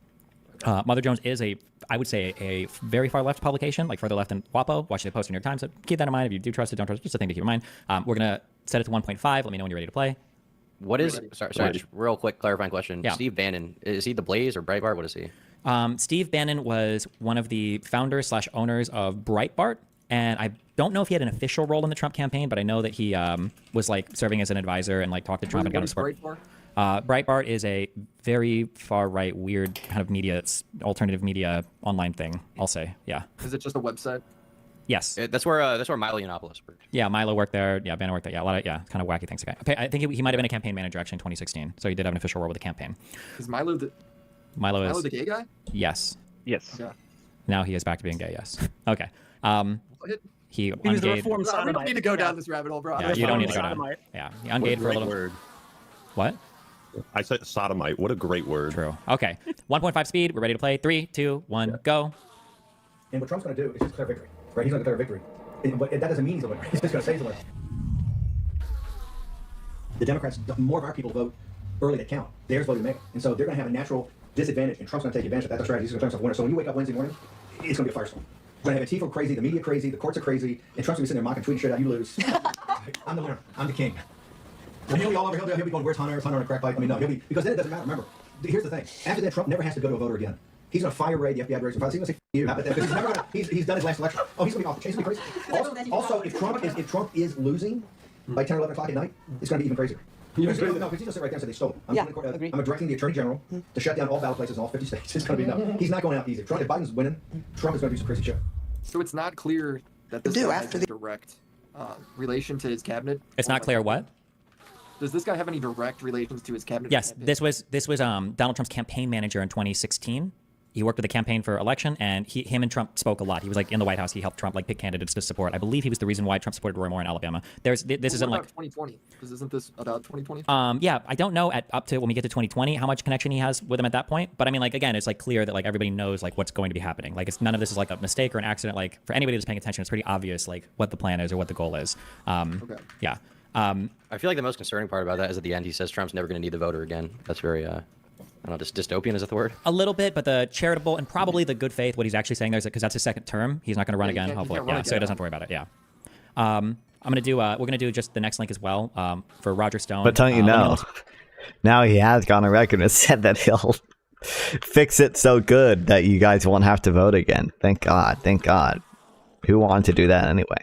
Mother Jones is I would say, a very far left publication, like further left than WAPO. Watch the post in New York Times. So keep that in mind. If you do trust it, don't trust it. Just a thing to keep in mind. We're going to set it to 1.5. Let me know when you're ready to play. What is... Sorry, just real quick clarifying question. Yeah. Steve Bannon, is he the Blaze or Breitbart? What is he? Steve Bannon was one of the founders / owners of Breitbart. And I don't know if he had an official role in the Trump campaign, but I know that he was serving as an advisor and talked to Trump and got his support. Breitbart is a very far right, weird kind of media. It's alternative media online thing. I'll say, yeah. Is it just a website? Yes. That's where Milo Yiannopoulos worked. Yeah, Milo worked there. Yeah, Bannon worked there. Yeah, a lot of kind of wacky things. Okay, I think he might have been a campaign manager actually in 2016. So he did have an official role with the campaign. Is Milo is the gay guy? Yes. Yes. Yeah. Now he is back to being gay. Yes. Okay. He was the reformed sodomite. We don't need to go down this rabbit hole, bro. Yeah, you don't need to go down. Yeah, he ungayed for a little. Word. What? I said sodomite. What a great word. True. Okay. 1.5 speed. We're ready to play. 3, 2, 1, go. And what Trump's going to do is just declare victory, right? He's going to declare victory. But that doesn't mean he's a winner. He's just going to say he's a winner. The Democrats, more of our people vote early to count. Theirs voted mail. And so they're going to have a natural disadvantage, and Trump's going to take advantage of that. That's right. He's going to turn himself a winner. So when you wake up Wednesday morning, it's going to be a firestorm. We're going to have Antifa crazy, the media crazy, the courts are crazy, and Trump's going to be sitting there mocking, tweeting shit out. You lose. I'm the winner. I'm the king. And he'll be all over. He'll be going, "Where's Hunter? Is Hunter on a crack pipe?" I mean, no, he'll be, because then it doesn't matter. Remember, here's the thing. After that, Trump never has to go to a voter again. He's going to fire raid the FBI director. He's going to say, "You." How about that? Because he's never going to. He's done his last election. Oh, he's going to be off the chain. He's going to be crazy. Also, if Trump is losing by 10 or 11 o'clock at night, it's going to be even crazier. No, because he's just sit right there and say they stole. I'm directing the Attorney General to shut down all ballot places in all 50 states. It's going to be no. He's not going out easy. If Biden's winning, Trump is going to do some crazy shit. So it's not clear that this guy has any direct relation to his cabinet. It's not clear what? Does this guy have any direct relations to his cabinet? Yes, this was Donald Trump's campaign manager in 2016. He worked with the campaign for election, and him and Trump spoke a lot. He was like in the White House. He helped Trump like pick candidates to support. I believe he was the reason why Trump supported Roy Moore in Alabama. This isn't like 2020, because isn't this about 2020? Yeah, I don't know up to when we get to 2020 how much connection he has with him at that point. But I mean, like again, it's like clear that like everybody knows like what's going to be happening. Like none of this is like a mistake or an accident. Like for anybody that's paying attention, it's pretty obvious like what the plan is or what the goal is. Okay. Yeah. I feel like the most concerning part about that is at the end he says Trump's never going to need the voter again. That's very I don't know, just dystopian, is that the word? A little bit, but the charitable and probably the good faith, what he's actually saying there is because that's his second term. He's not going to run again, hopefully. Yeah, so he doesn't have to worry about it. Yeah. I'm going to do, we're going to do just the next link as well for Roger Stone. But don't you know, now he has gone on record and said that he'll fix it so good that you guys won't have to vote again. Thank God. Thank God. Who wanted to do that anyway?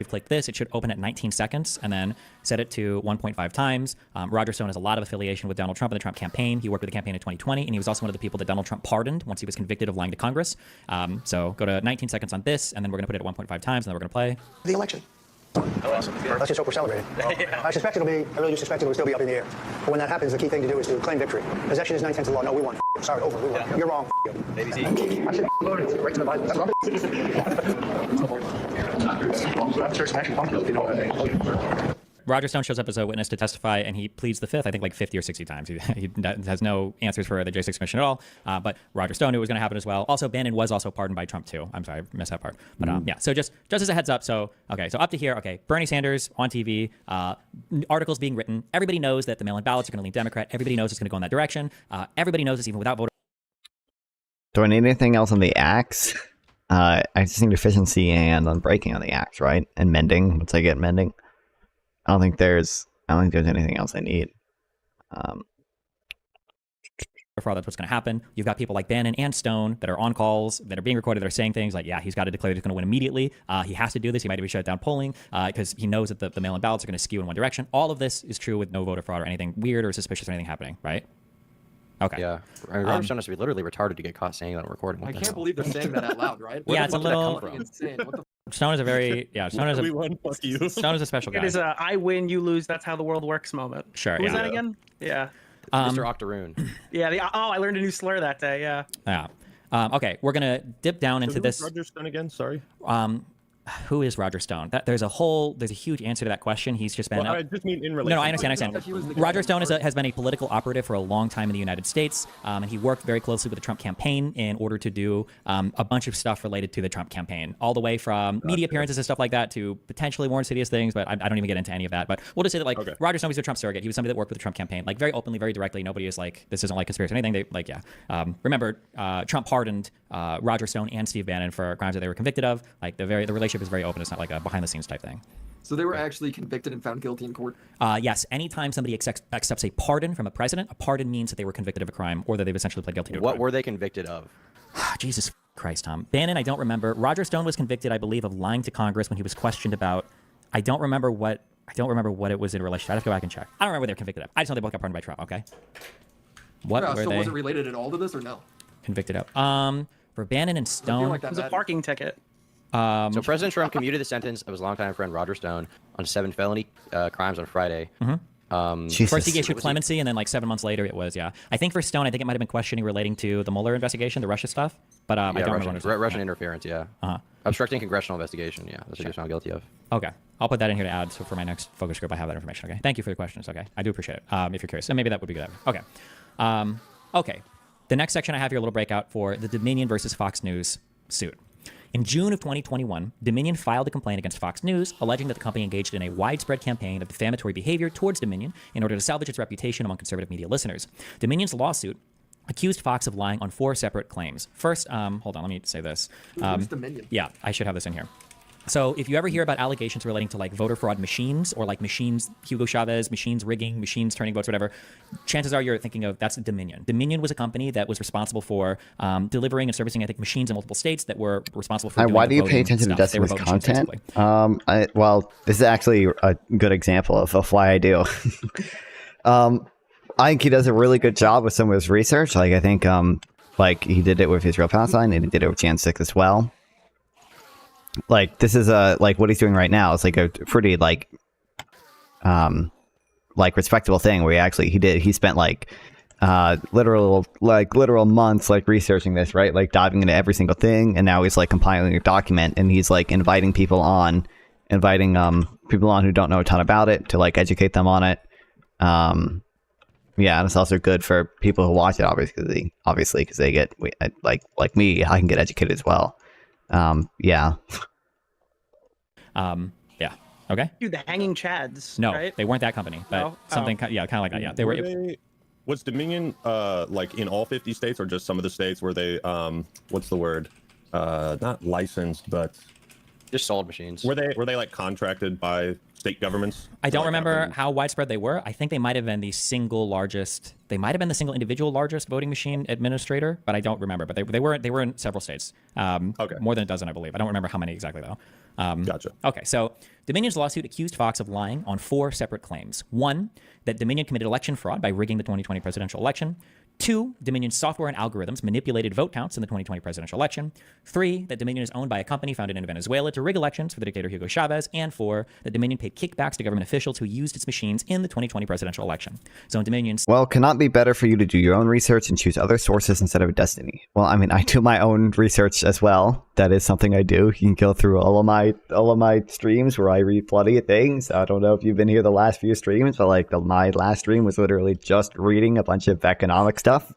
If you click this, it should open at 19 seconds and then set it to 1.5 times. Roger Stone has a lot of affiliation with Donald Trump and the Trump campaign. He worked with the campaign in 2020, and he was also one of the people that Donald Trump pardoned once he was convicted of lying to Congress. So go to 19 seconds on this, and then we're going to put it at 1.5 times, and then we're going to play. The election. Let's just hope we're celebrating. I really do suspect it'll still be up in the air. But when that happens, the key thing to do is to claim victory. Possession is 9/10 of the law. No, we won. Sorry, over. We won. You're wrong. Baby Z. I said, right to the Bible. That's Roger Stone shows up as a witness to testify, and he pleads the fifth, I think like 50 or 60 times. He has no answers for the J6 Commission at all. But Roger Stone knew it was going to happen as well. Also, Bannon was also pardoned by Trump too. I'm sorry, I missed that part. But yeah, so just as a heads up. So okay, so up to here. Okay, Bernie Sanders on TV, articles being written. Everybody knows that the mail-in ballots are going to lean Democrat. Everybody knows it's going to go in that direction. Everybody knows this even without voter. Do I need anything else on the axe? I just need efficiency and unbreaking on the axe, right? And mending once I get mending. I don't think there's anything else I need. Fraud, that's what's going to happen. You've got people like Bannon and Stone that are on calls, that are being recorded, that are saying things like, yeah, he's got to declare he's going to win immediately. He has to do this. He might even shut down polling because he knows that the mail-in ballots are going to skew in one direction. All of this is true with no voter fraud or anything weird or suspicious or anything happening, right? Okay. Yeah. Roger Stone has to be literally retarded to get caught saying that on recording. I can't believe they're saying that out loud, right? Yeah, it's a little insane. What the Stone is a very Stone is Stone is a special guy. It is a I win, you lose, that's how the world works moment. Sure. Who was that again? Yeah. Mr. Octoroon. Yeah. I learned a new slur that day. Yeah. Yeah. Okay, we're gonna dip down into this. Roger Stone again? Sorry. Who is Roger Stone? There's a huge answer to that question. He's just been. Well, I just mean in relation. No, I understand. Roger Stone has been a political operative for a long time in the United States, and he worked very closely with the Trump campaign in order to do a bunch of stuff related to the Trump campaign, all the way from media appearances and stuff like that to potentially more insidious things. But I don't even get into any of that. But we'll just say that like Roger Stone was a Trump surrogate. He was somebody that worked with the Trump campaign, like very openly, very directly. Nobody is like this isn't like conspiracy or anything. They like remember Trump pardoned Roger Stone and Steve Bannon for crimes that they were convicted of. Like the relationship is very open. It's not like a behind the scenes type thing. So they were actually convicted and found guilty in court? Yes. Anytime somebody accepts a pardon from a president, a pardon means that they were convicted of a crime or that they've essentially pled guilty to a crime. What were they convicted of? Jesus Christ, Tom. Bannon, I don't remember. Roger Stone was convicted, I believe, of lying to Congress when he was questioned about. I don't remember what it was in relation to. I'd have to go back and check. I don't remember what they were convicted of. I just know they both got pardoned by Trump. Okay. What were so they was it related at all to this or no? Convicted of? For Bannon and Stone, it was a parking ticket. So President Trump commuted the sentence of his longtime friend Roger Stone on 7 felony crimes on Friday. First he issued clemency, and then like 7 months later it was, I think for Stone, I think it might have been questioning relating to the Mueller investigation, the Russia stuff. But I don't remember. Russian interference, obstructing congressional investigation, that's what he was found guilty of. Okay. I'll put that in here to add, so for my next focus group, I have that information, okay? Thank you for the questions, okay? I do appreciate it, if you're curious. And maybe that would be good. Okay. Okay. The next section I have here, a little breakout for the Dominion versus Fox News suit. In June of 2021, Dominion filed a complaint against Fox News, alleging that the company engaged in a widespread campaign of defamatory behavior towards Dominion in order to salvage its reputation among conservative media listeners. Dominion's lawsuit accused Fox of lying on 4 separate claims. First, hold on, let me say this. Who's Dominion? Yeah, I should have this in here. So if you ever hear about allegations relating to like voter fraud machines or like machines, Hugo Chavez, machines rigging, machines turning votes, whatever, chances are you're thinking of that's Dominion. Dominion was a company that was responsible for delivering and servicing, I think, machines in multiple states that were responsible for doing Why the do you pay voting attention to stuff. They were Destiny's voting machines, content? basically. Well, this is actually a good example of why I do. I think he does a really good job with some of his research. Like I think like he did it with Israel Palestine and he did it with Jan 6 as well. Like this is like what he's doing right now is like a pretty like respectable thing where he spent like literal months like researching this, right? Like diving into every single thing, and now he's like compiling a document and he's like inviting people on who don't know a ton about it to like educate them on it. Yeah, and it's also good for people who watch it, obviously, because they get like me, I can get educated as well. Yeah. Yeah. Okay. Dude, the Hanging Chads. No, right? they weren't that company, but No? something, kind of like that. Yeah, they were. Was Dominion like in all 50 states or just some of the states where they what's the word? Not licensed, but just sold machines. Were they like contracted by state governments? I don't remember how widespread they were. I think they might have been the single largest. They might have been the single individual largest voting machine administrator, but I don't remember. But they were in several states. Okay. More than a dozen, I believe. I don't remember how many exactly though. Gotcha. Okay, so Dominion's lawsuit accused Fox of lying on 4 separate claims. 1, that Dominion committed election fraud by rigging the 2020 presidential election. 2, Dominion's software and algorithms manipulated vote counts in the 2020 presidential election. 3, that Dominion is owned by a company founded in Venezuela to rig elections for the dictator Hugo Chavez. And 4, that Dominion paid kickbacks to government officials who used its machines in the 2020 presidential election. So in Dominion's... Well, cannot be better for you to do your own research and choose other sources instead of Destiny. Well, I mean, I do my own research as well. That is something I do. You can go through all of my streams where I read plenty of things. I don't know if you've been here the last few streams, but like my last stream was literally just reading a bunch of economic stuff.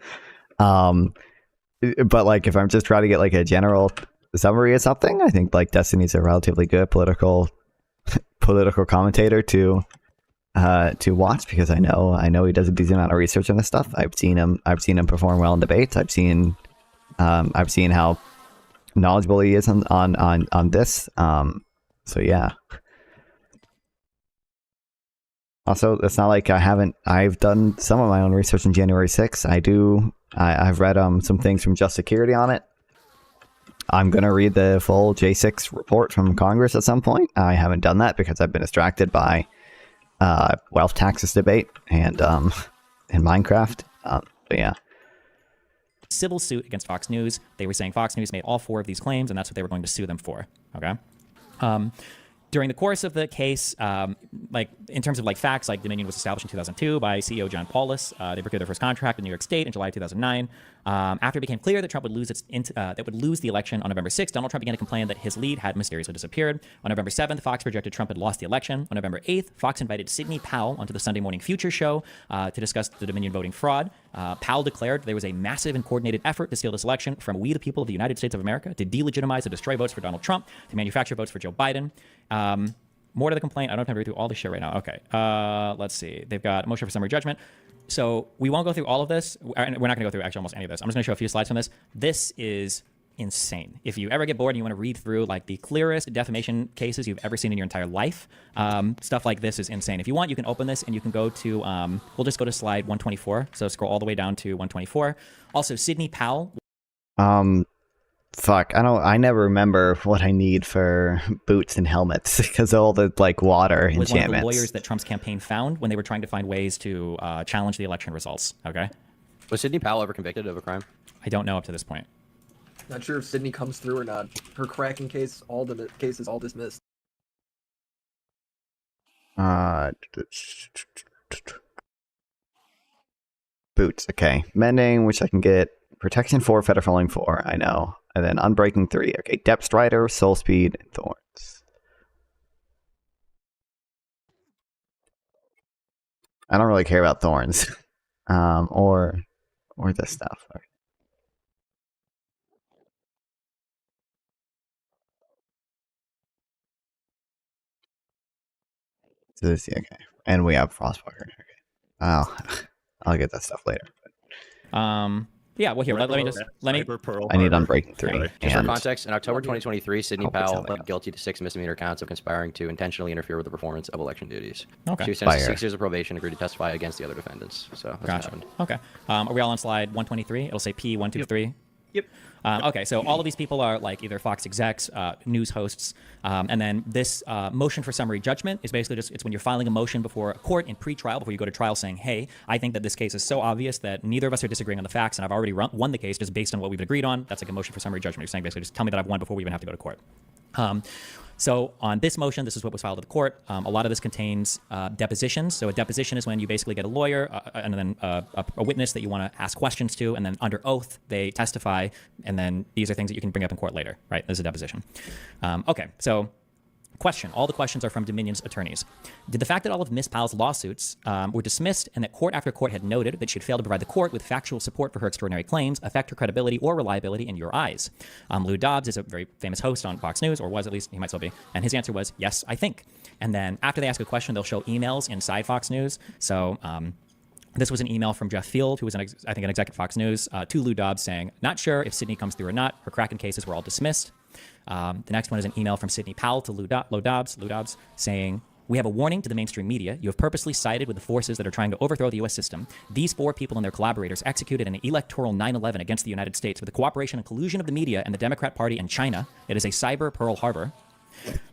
But like if I'm just trying to get like a general summary of something, I think like Destiny's a relatively good political commentator to watch, because I know he does a decent amount of research on this stuff. I've seen him perform well in debates. I've seen how knowledgeable he is on this. So yeah. Also, it's not like I've done some of my own research on January 6th. I've read some things from Just Security on it. I'm going to read the full J6 report from Congress at some point. I haven't done that because I've been distracted by wealth taxes debate and Minecraft. But yeah. Civil suit against Fox News. They were saying Fox News made all 4 of these claims, and that's what they were going to sue them for. Okay. During the course of the case, like in terms of like facts, like Dominion was established in 2002 by CEO John Paulus. They procured their first contract in New York State in July 2009. After it became clear that Trump would lose the election on November 6th, Donald Trump began to complain that his lead had mysteriously disappeared. On November 7th, Fox projected Trump had lost the election. On November 8th, Fox invited Sidney Powell onto the Sunday Morning Future show to discuss the Dominion voting fraud. Powell declared there was a massive and coordinated effort to steal this election from we the people of the United States of America, to delegitimize and destroy votes for Donald Trump, to manufacture votes for Joe Biden. More to the complaint. I don't have to read through all this shit right now. Okay. Let's see. They've got a motion for summary judgment. So we won't go through all of this. We're not going to go through actually almost any of this. I'm just going to show a few slides from this. This is insane. If you ever get bored and you want to read through like the clearest defamation cases you've ever seen in your entire life, stuff like this is insane. If you want, you can open this and you can go to, we'll just go to slide 124. So scroll all the way down to 124. Also, Sidney Powell. Fuck, I never remember what I need for boots and helmets because all the like water was enchantments. One of the lawyers that Trump's campaign found when they were trying to find ways to challenge the election results. Okay. Was Sidney Powell ever convicted of a crime? I don't know up to this point. Not sure if Sydney comes through or not. Her cracking case, all the cases all dismissed. Boots, okay. Mending, which I can get. Protection 4, Fetter Falling 4, I know. And then Unbreaking 3. Okay, Depth Strider, Soul Speed, and Thorns. I don't really care about Thorns. Or this stuff. Okay. So this, okay. And we have Frostwalker. Okay. I'll get that stuff later. Yeah, Yeah, well, here, let me I need Unbreaking 3. Just for And context, in October 2023, Sidney Hope it's Powell something pled guilty to 6 misdemeanor counts of conspiring to intentionally interfere with the performance of election duties. Okay. She was sentenced to Fire. 6 years of probation, agreed to testify against the other defendants. So that's what Gotcha. happened. Okay. Are we all on slide 123? It'll say P123. Yep. Okay, so all of these people are like either Fox execs, news hosts, and then this motion for summary judgment is basically just, it's when you're filing a motion before a court in pre-trial, before you go to trial, saying, hey, I think that this case is so obvious that neither of us are disagreeing on the facts, and I've already won the case just based on what we've agreed on. That's like a motion for summary judgment. You're saying basically just tell me that I've won before we even have to go to court. So on this motion, this is what was filed at the court. A lot of this contains depositions. So a deposition is when you basically get a lawyer and then a witness that you want to ask questions to, and then under oath they testify, and then these are things that you can bring up in court later, right? This is a deposition. Okay, so question. All the questions are from Dominion's attorneys. Did the fact that all of Ms. Powell's lawsuits were dismissed and that court after court had noted that she had failed to provide the court with factual support for her extraordinary claims affect her credibility or reliability in your eyes? Lou Dobbs is a very famous host on Fox News, or was at least, he might still be, and his answer was, yes, I think. And then after they ask a question, they'll show emails inside Fox News. So this was an email from Jeff Field, who was, I think, an exec at Fox News, to Lou Dobbs saying, not sure if Sidney comes through or not. Her Kraken cases were all dismissed. The next one is an email from Sidney Powell to Lou Dobbs saying, we have a warning to the mainstream media. You have purposely sided with the forces that are trying to overthrow the U.S. system. These 4 people and their collaborators executed an electoral 9/11 against the United States with the cooperation and collusion of the media and the Democrat Party and China. It is a cyber Pearl Harbor.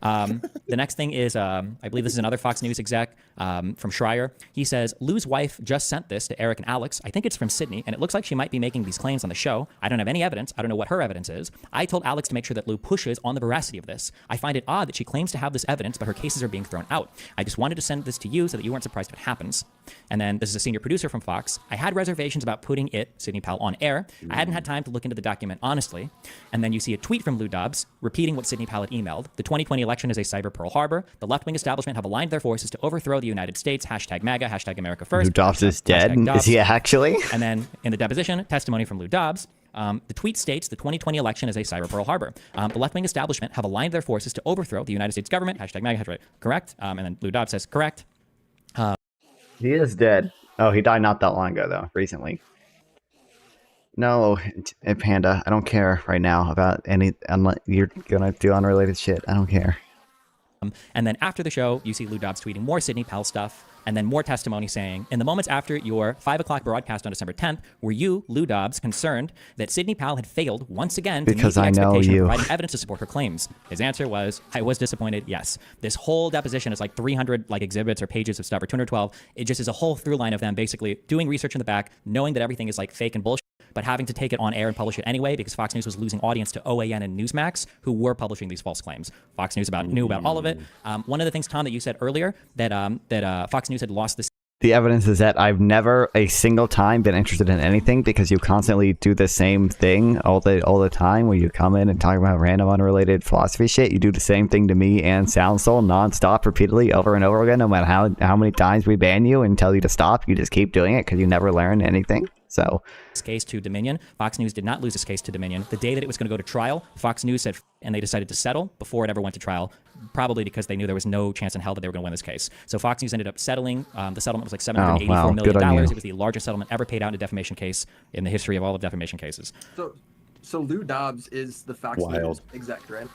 The next thing is, I believe this is another Fox News exec from Schreier. He says, Lou's wife just sent this to Eric and Alex. I think it's from Sydney, and it looks like she might be making these claims on the show. I don't have any evidence. I don't know what her evidence is. I told Alex to make sure that Lou pushes on the veracity of this. I find it odd that she claims to have this evidence, but her cases are being thrown out. I just wanted to send this to you so that you weren't surprised if it happens. And then this is a senior producer from Fox. I had reservations about putting Sidney Powell, on air. I hadn't had time to look into the document honestly. And then you see a tweet from Lou Dobbs repeating what Sidney Powell had emailed. The 2020 election is a cyber Pearl Harbor. The left-wing establishment have aligned their forces to overthrow the United States. Hashtag MAGA, hashtag America First. Lou Dobbs is dead? Is he actually? And then in the deposition, testimony from Lou Dobbs. The tweet states the 2020 election is a cyber Pearl Harbor. The left-wing establishment have aligned their forces to overthrow the United States government. Hashtag MAGA, hashtag correct. And then Lou Dobbs says correct. He is dead. Oh, he died not that long ago, though. Recently. No, Panda, I don't care right now about any... Unless you're gonna do unrelated shit. I don't care. And then after the show, you see Lou Dobbs tweeting more Sidney Powell stuff, and then more testimony saying, in the moments after your 5 o'clock broadcast on December 10th, were you, Lou Dobbs, concerned that Sidney Powell had failed once again to meet the expectation of providing evidence to support her claims? His answer was, I was disappointed, yes. This whole deposition is like 300 exhibits or pages of stuff, or 212. It just is a whole through line of them basically doing research in the back, knowing that everything is like fake and bullshit, but having to take it on air and publish it anyway because Fox News was losing audience to OAN and Newsmax, who were publishing these false claims. Fox News knew about all of it. One of the things, Tom, that you said earlier, that Fox News had lost this. The evidence is that I've never a single time been interested in anything because you constantly do the same thing all the time where you come in and talk about random unrelated philosophy shit. You do the same thing to me and Sound Soul nonstop, repeatedly, over and over again. No matter how many times we ban you and tell you to stop, you just keep doing it because you never learn anything. So this case to Dominion. Fox News did not lose this case to Dominion. The day that it was going to go to trial, Fox News said, and they decided to settle before it ever went to trial, probably because they knew there was no chance in hell that they were going to win this case. So Fox News ended up settling. The settlement was like $784 million. It was the largest settlement ever paid out in a defamation case in the history of all of defamation cases. So Lou Dobbs is the Fox News exec, right?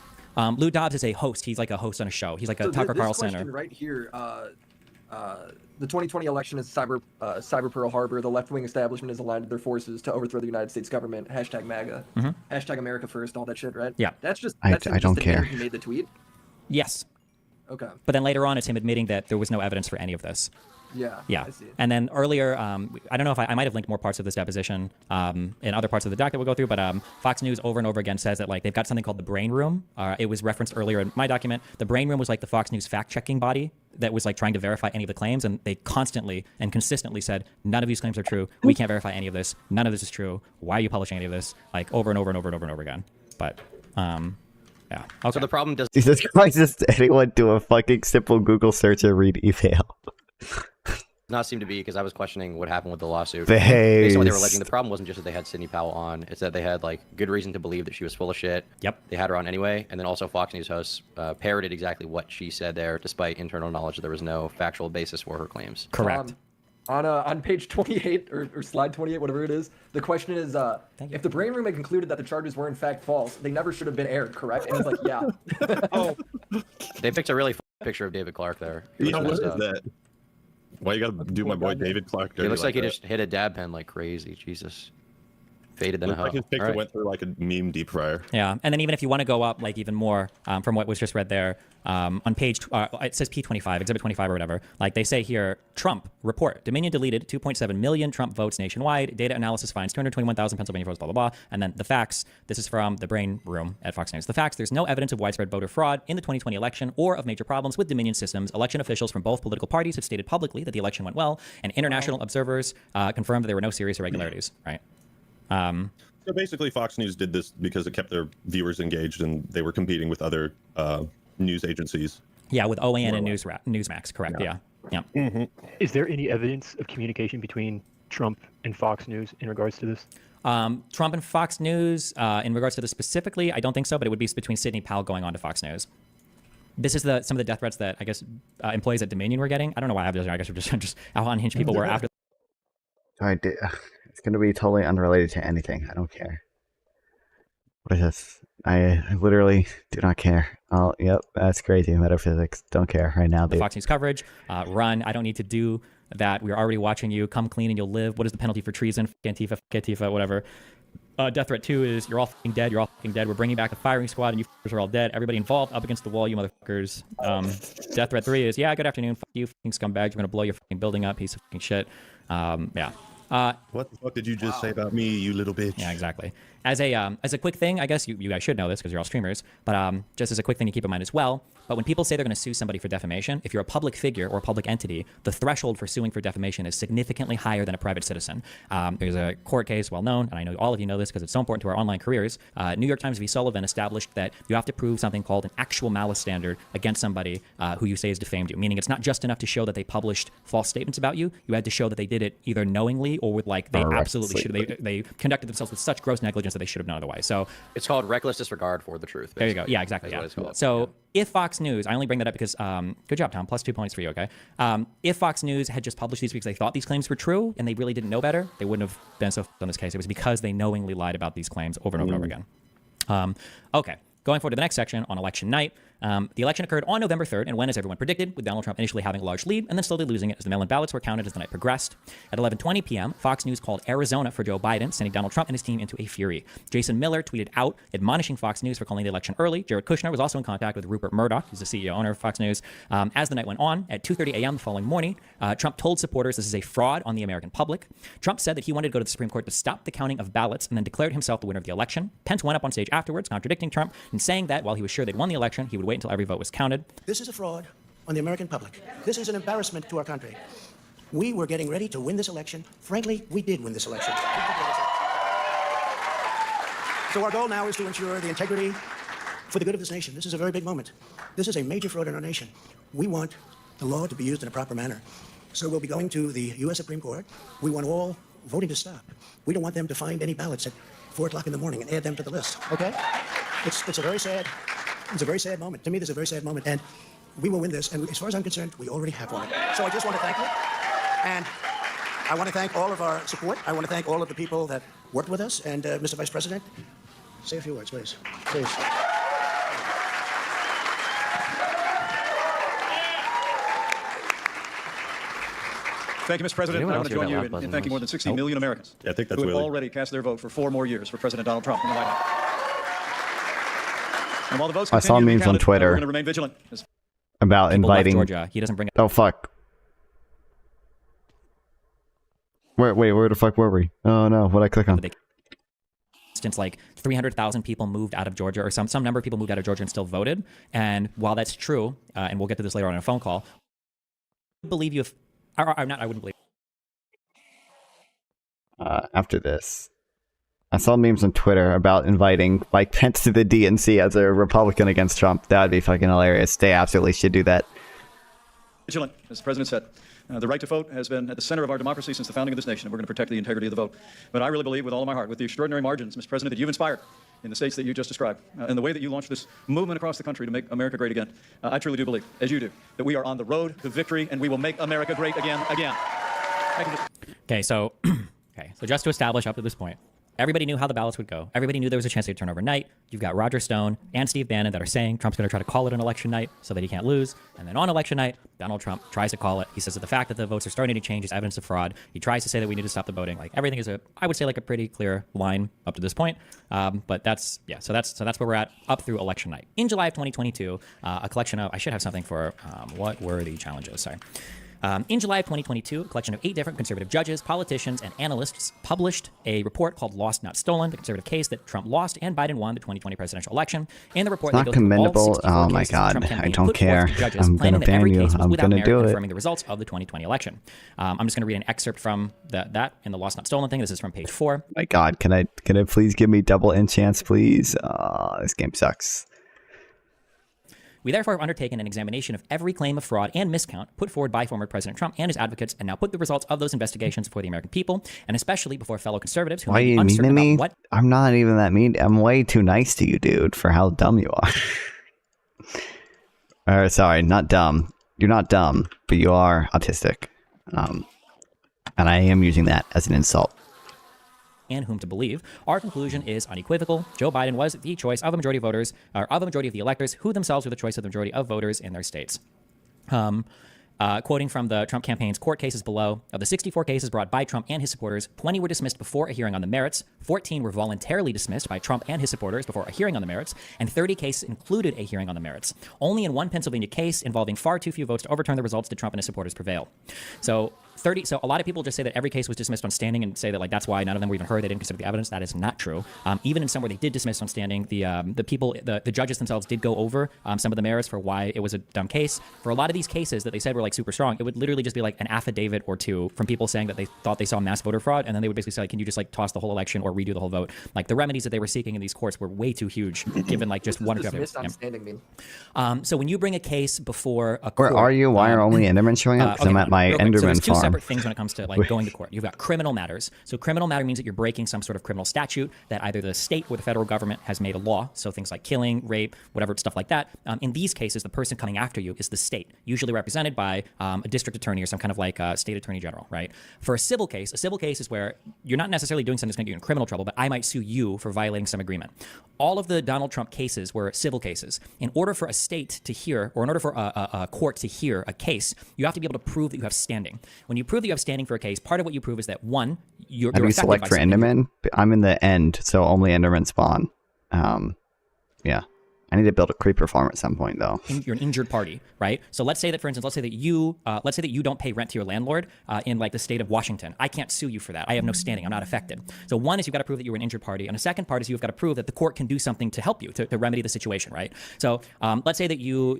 Lou Dobbs is a host. He's like a host on a show. He's like a Tucker Carlson. Question right here. The 2020 election is cyber Pearl Harbor. The left-wing establishment has aligned their forces to overthrow the United States government. Hashtag MAGA. Hashtag America First. All that shit, right? Yeah. That's just. I don't care. He made the tweet. Yes. Okay. But then later on, it's him admitting that there was no evidence for any of this. Yeah. Yeah. I see. And then earlier, I don't know if I might have linked more parts of this deposition in other parts of the doc that we'll go through, but Fox News over and over again says that they've got something called the Brain Room. It was referenced earlier in my document. The Brain Room was like the Fox News fact-checking body that was trying to verify any of the claims, and they constantly and consistently said, none of these claims are true. We can't verify any of this. None of this is true. Why are you publishing any of this? Over and over and over and over and over again. But yeah. Okay. So the problem does. Jesus Christ, does anyone do a fucking simple Google search and read email? Not seem to be, because I was questioning what happened with the lawsuit. Based Based on what they were alleging, the problem wasn't just that they had Sidney Powell on; it's that they had good reason to believe that she was full of shit. Yep. They had her on anyway, and then also Fox News hosts parroted exactly what she said there, despite internal knowledge that there was no factual basis for her claims. Correct. On page 28 or slide 28, whatever it is, the question is, if the brain room had concluded that the charges were in fact false, they never should have been aired, correct? And it's like, yeah. They picked a really picture of David Clark there. Yeah, what is that? Why you gotta do my boy David Clark? It looks like he that? just hit a dab pen like crazy. Jesus. Faded than a Looks hoe. like his picture All right. went through like a meme deep fryer. Yeah, and then even if you want to go up like even more from what was just read there, on page, it says P25, Exhibit 25 or whatever, like they say here, Trump report, Dominion deleted 2.7 million Trump votes nationwide, data analysis finds 221,000 Pennsylvania votes, blah, blah, blah. And then the facts, this is from the Brain Room at Fox News. The facts, there's no evidence of widespread voter fraud in the 2020 election or of major problems with Dominion systems. Election officials from both political parties have stated publicly that the election went well, and international observers confirmed that there were no serious irregularities, right? So basically, Fox News did this because it kept their viewers engaged, and they were competing with other news agencies. Yeah, with OAN and Newsmax, correct? Yeah. Is there any evidence of communication between Trump and Fox News in regards to this? Trump and Fox News, in regards to this specifically, I don't think so, but it would be between Sidney Powell going on to Fox News. This is some of the death threats that I guess employees at Dominion were getting. I don't know why I have those. I guess we're just how unhinged people were after. It's going to be totally unrelated to anything. I don't care. What is this? I literally do not care. Oh, yep, that's crazy. Metaphysics. Don't care right now, The dude. Fox News coverage. Run. I don't need to do that. We're already watching you. Come clean and you'll live. What is the penalty for treason? Antifa, whatever. Death threat 2 is you're all fucking dead. You're all fucking dead. We're bringing back the firing squad and you fuckers are all dead. Everybody involved up against the wall, you motherfuckers. Death threat 3 is, yeah, good afternoon. Fuck you, fucking scumbags. We're going to blow your fucking building up. Piece of fucking shit. Yeah. What the fuck did you just say about me, you little bitch? Yeah, exactly. As a quick thing, I guess you guys should know this because you're all streamers, but just as a quick thing to keep in mind as well, but when people say they're going to sue somebody for defamation, if you're a public figure or a public entity, the threshold for suing for defamation is significantly higher than a private citizen. There's a court case well known, and I know all of you know this because it's so important to our online careers. New York Times v. Sullivan established that you have to prove something called an actual malice standard against somebody who you say has defamed you, meaning it's not just enough to show that they published false statements about you. You had to show that they did it either knowingly or with like they absolutely should. They conducted themselves with such gross negligence that they should have known otherwise. So it's called reckless disregard for the truth. There you go. Yeah, exactly. That's what it's called. So if Fox News, I only bring that up because, good job, Tom, plus 2 points for you, okay? If Fox News had just published these because they thought these claims were true and they really didn't know better, they wouldn't have been so on this case. It was because they knowingly lied about these claims over and over and over again. Okay. Going forward to the next section on election night. The election occurred on November 3rd and went as everyone predicted, with Donald Trump initially having a large lead and then slowly losing it as the mail-in ballots were counted as the night progressed. At 11:20 p.m., Fox News called Arizona for Joe Biden, sending Donald Trump and his team into a fury. Jason Miller tweeted out, admonishing Fox News for calling the election early. Jared Kushner was also in contact with Rupert Murdoch, who's the CEO owner of Fox News. As the night went on, at 2:30 a.m. the following morning, Trump told supporters this is a fraud on the American public. Trump said that he wanted to go to the Supreme Court to stop the counting of ballots and then declared himself the winner of the election. Pence went up on stage afterwards, contradicting Trump and saying that while he was sure they'd won the election, he would wait until every vote was counted. This is a fraud on the American public. This is an embarrassment to our country. We were getting ready to win this election. Frankly, we did win this election. So our goal now is to ensure the integrity for the good of this nation. This is a very big moment. This is a major fraud in our nation. We want the law to be used in a proper manner. So we'll be going to the U.S. Supreme Court. We want all voting to stop. We don't want them to find any ballots at 4 o'clock in the morning and add them to the list, okay? It's a very sad moment. To me, this is a very sad moment. And we will win this. And as far as I'm concerned, we already have won it. So I just want to thank you. And I want to thank all of our support. I want to thank all of the people that worked with us. And Mr. Vice President, say a few words, please. Please. Thank you, Mr. President. I want to join you in thanking more than 60 million Americans I think that's who have Willie. already cast their vote for 4 more years for President Donald Trump in the White House. And while the votes I saw continue to be memes on counted, Twitter we're going to remain vigilant. about People left inviting Georgia. He doesn't bring it. Oh fuck. Where the fuck were we? Oh no, what'd I click on? Instance, like 300,000 people moved out of Georgia, or some number of people moved out of Georgia and still voted. And while that's true, and we'll get to this later on in a phone call, I believe you. I wouldn't believe. After this, I saw memes on Twitter about inviting Mike Pence to the DNC as a Republican against Trump. That would be fucking hilarious. They absolutely should do that. Vigilant, as the President said. The right to vote has been at the center of our democracy since the founding of this nation, and we're going to protect the integrity of the vote. But I really believe with all of my heart, with the extraordinary margins, Mr. President, that you've inspired in the states that you just described, and the way that you launched this movement across the country to make America great again, I truly do believe, as you do, that we are on the road to victory, and we will make America great again. Okay, so just to establish up to this point, everybody knew how the ballots would go. Everybody knew there was a chance they'd turn overnight. You've got Roger Stone and Steve Bannon that are saying Trump's going to try to call it an election night so that he can't lose. And then on election night, Donald Trump tries to call it. He says that the fact that the votes are starting to change is evidence of fraud. He tries to say that we need to stop the voting. Like everything is I would say like a pretty clear line up to this point. But that's where we're at up through election night. In July of 2022, a collection of, I should have something for what were the challenges? Sorry. In July of 2022, a collection of 8 different conservative judges, politicians, and analysts published a report called Lost Not Stolen, the conservative case that Trump lost and Biden won the 2020 presidential election. In the report, It's not commendable. Oh my God, I don't care. I'm going to ban you. I'm going to do it. Confirming the results of the 2020 election. I'm just going to read an excerpt from that in the Lost Not Stolen thing. This is from page 4. My God, can I please give me double enchants, please? This game sucks. We therefore have undertaken an examination of every claim of fraud and miscount put forward by former President Trump and his advocates, and now put the results of those investigations before the American people, and especially before fellow conservatives who Why are may be you mean to uncertain me? about what. I'm not even that mean. I'm way too nice to you, dude, for how dumb you are. Sorry, not dumb. You're not dumb, but you are autistic. And I am using that as an insult. And whom to believe. Our conclusion is unequivocal. Joe Biden was the choice of a majority of voters, or of a majority of the electors, who themselves were the choice of the majority of voters in their states. Quoting from the Trump campaign's court cases below, of the 64 cases brought by Trump and his supporters, 20 were dismissed before a hearing on the merits, 14 were voluntarily dismissed by Trump and his supporters before a hearing on the merits, and 30 cases included a hearing on the merits. Only in one Pennsylvania case involving far too few votes to overturn the results did Trump and his supporters prevail. So a lot of people just say that every case was dismissed on standing and say that like that's why none of them were even heard. They didn't consider the evidence. That is not true. Even in some where they did dismiss on standing, the judges themselves did go over some of the merits for why it was a dumb case. For a lot of these cases that they said were like super strong, it would literally just be like an affidavit or two from people saying that they thought they saw mass voter fraud, and then they would basically say, like, can you just like toss the whole election or redo the whole vote? Like the remedies that they were seeking in these courts were way too huge, given like just one or two evidence. So when you bring a case before a court, Where are you? Why are only Endermen showing up? Because I'm at my Enderman so there's two farm. separate things when it comes to like going to court. You've got criminal matters. So criminal matter means that you're breaking some sort of criminal statute that either the state or the federal government has made a law. So things like killing, rape, whatever, stuff like that. In these cases, the person coming after you is the state, usually represented by a district attorney or some kind of like state attorney general, right? For a civil case is where you're not necessarily doing something that's going to get you in criminal trouble, but I might sue you for violating some agreement. All of the Donald Trump cases were civil cases. In order for a state to hear, or in order for a court to hear a case, you have to be able to prove that you have standing. When you prove that you have standing for a case, part of what you prove is that one, you're How do you affected select by for something. Enderman? I'm in the end, so only Enderman spawn. Yeah. I need to build a creeper farm at some point, though. You're an injured party, right? So let's say that, for instance, let's say that you don't pay rent to your landlord in like the state of Washington. I can't sue you for that. I have no standing. I'm not affected. So one is you've got to prove that you're an injured party, and the second part is you've got to prove that the court can do something to help you to remedy the situation, right? So let's say that you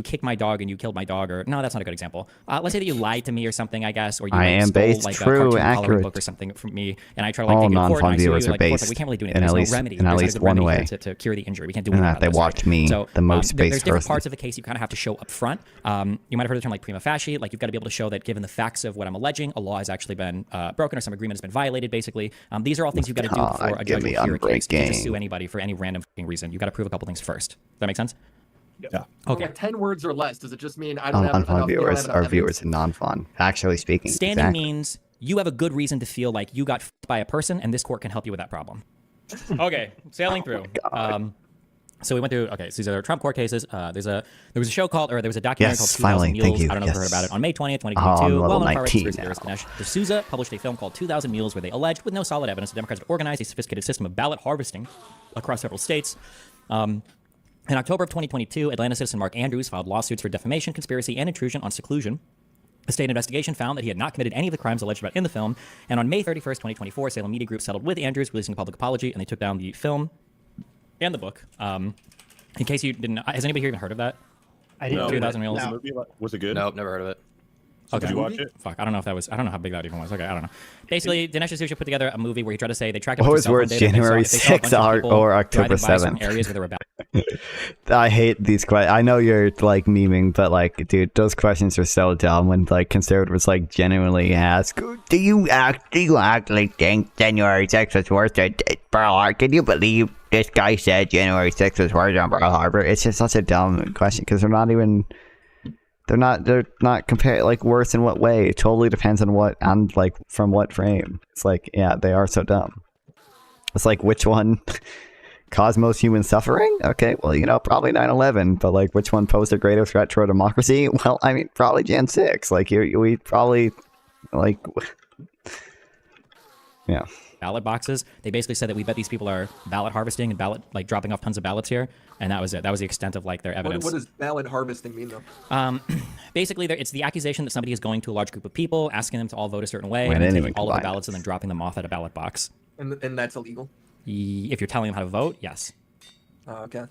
kicked my dog and you killed my dog, or no, that's not a good example. Let's say that you lied to me or something, I guess, or you stole like a cartoon coloring book or something from me, and I try to like take you to court and I sue you. Like, the court's like, we can't really do anything. There's no remedy. There's not a good remedy to cure the injury. We can't do anything about They this, watch right? me, So, the most space there's different person. parts of the case you kind of have to show up front. You might have heard the term like prima facie. Like you've got to be able to show that given the facts of what I'm alleging, a law has actually been broken or some agreement has been violated, basically. These are all things you've got to do before a judge will hear a case. You can't just sue anybody for any random reason. You've got to prove a couple things first. Does that make sense? Yeah. Okay. Like 10 words or less, does it just mean I don't have Non-fun enough viewers enough are evidence? viewers and non-fun. Actually speaking. Standing exactly. means you have a good reason to feel like you got f***ed by a person, and this court can help you with that problem. Okay, sailing through. So we went through. Okay, so these are Trump court cases. There was a documentary called 2000 Mules. I don't know if you heard about it. On May 20th, 2022, well-known far-right conspiracy theorist Dinesh D'Souza published a film called 2000 Mules, where they alleged, with no solid evidence, the Democrats had organized a sophisticated system of ballot harvesting across several states. In October of 2022, Atlanta citizen Mark Andrews filed lawsuits for defamation, conspiracy, and intrusion on seclusion. A state investigation found that he had not committed any of the crimes alleged about in the film. And on May 31st, 2024, Salem Media Group settled with Andrews, releasing a public apology, and they took down the film and the book. In case you didn't, has anybody here even heard of that? I didn't. 2000 Mules. Was it good? Nope, never heard of it. Okay. Did you watch it? Fuck, I don't know how big that even was. Okay, I don't know. Basically, Dinesh D'Souza put together a movie where he tried to say they tracked. What was words? January 6th or October 7th? Areas where there were I hate these questions. I know you're like memeing, but like, dude, those questions are so dumb. When like conservatives like genuinely ask, "Do you actually think January 6th was worse than Pearl Harbor? Can you believe this guy said January 6th was worse than Pearl Harbor?" It's just such a dumb question because they're not even They're not compared, like, worse in what way? It totally depends on what, and like from what frame. It's like, yeah, they are so dumb. It's like, which one caused most human suffering? Okay, well, probably 9/11, but like, which one posed a greater threat to our democracy? Well, I mean, probably Jan 6. Like, we probably, like, yeah. Ballot boxes. They basically said that we bet these people are ballot harvesting and dropping off tons of ballots here, and that was it. That was the extent of like their evidence. What does ballot harvesting mean, though? Basically, it's the accusation that somebody is going to a large group of people, asking them to all vote a certain way, When and then anyone taking all of the combines. ballots and then dropping them off at a ballot box. And that's illegal. If you're telling them how to vote, yes. Okay.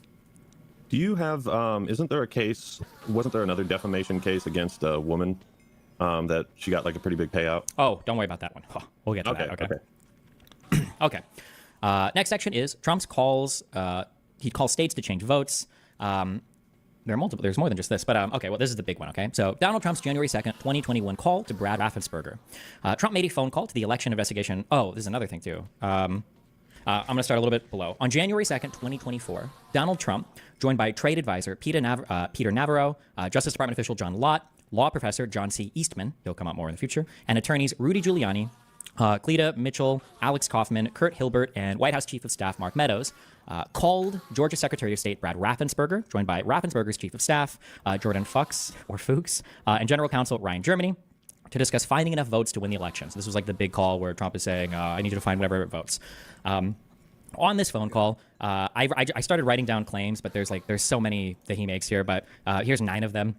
Do you have? Isn't there a case? Wasn't there another defamation case against a woman that she got like a pretty big payout? Oh, don't worry about that one. Oh, we'll get to that. Okay. Okay. Next section is Trump's calls. He calls states to change votes. There are multiple. There's more than just this, but okay. Well, this is the big one. Okay. So Donald Trump's January 2nd, 2021 call to Brad Raffensperger. Trump made a phone call to the election investigation. Oh, this is another thing too. I'm going to start a little bit below. On January 2nd, 2024, Donald Trump, joined by trade advisor Peter Navarro, Justice Department official John Lott, law professor John C. Eastman, he'll come up more in the future, and attorneys Rudy Giuliani, Cleta Mitchell, Alex Kaufman, Kurt Hilbert, and White House Chief of Staff Mark Meadows, called Georgia Secretary of State Brad Raffensperger, joined by Raffensperger's Chief of Staff Jordan Fuchs, and General Counsel Ryan Germany, to discuss finding enough votes to win the election. So this was like the big call where Trump is saying, I need you to find whatever votes. On this phone call, I started writing down claims, but there's so many that he makes here, but here's 9 of them.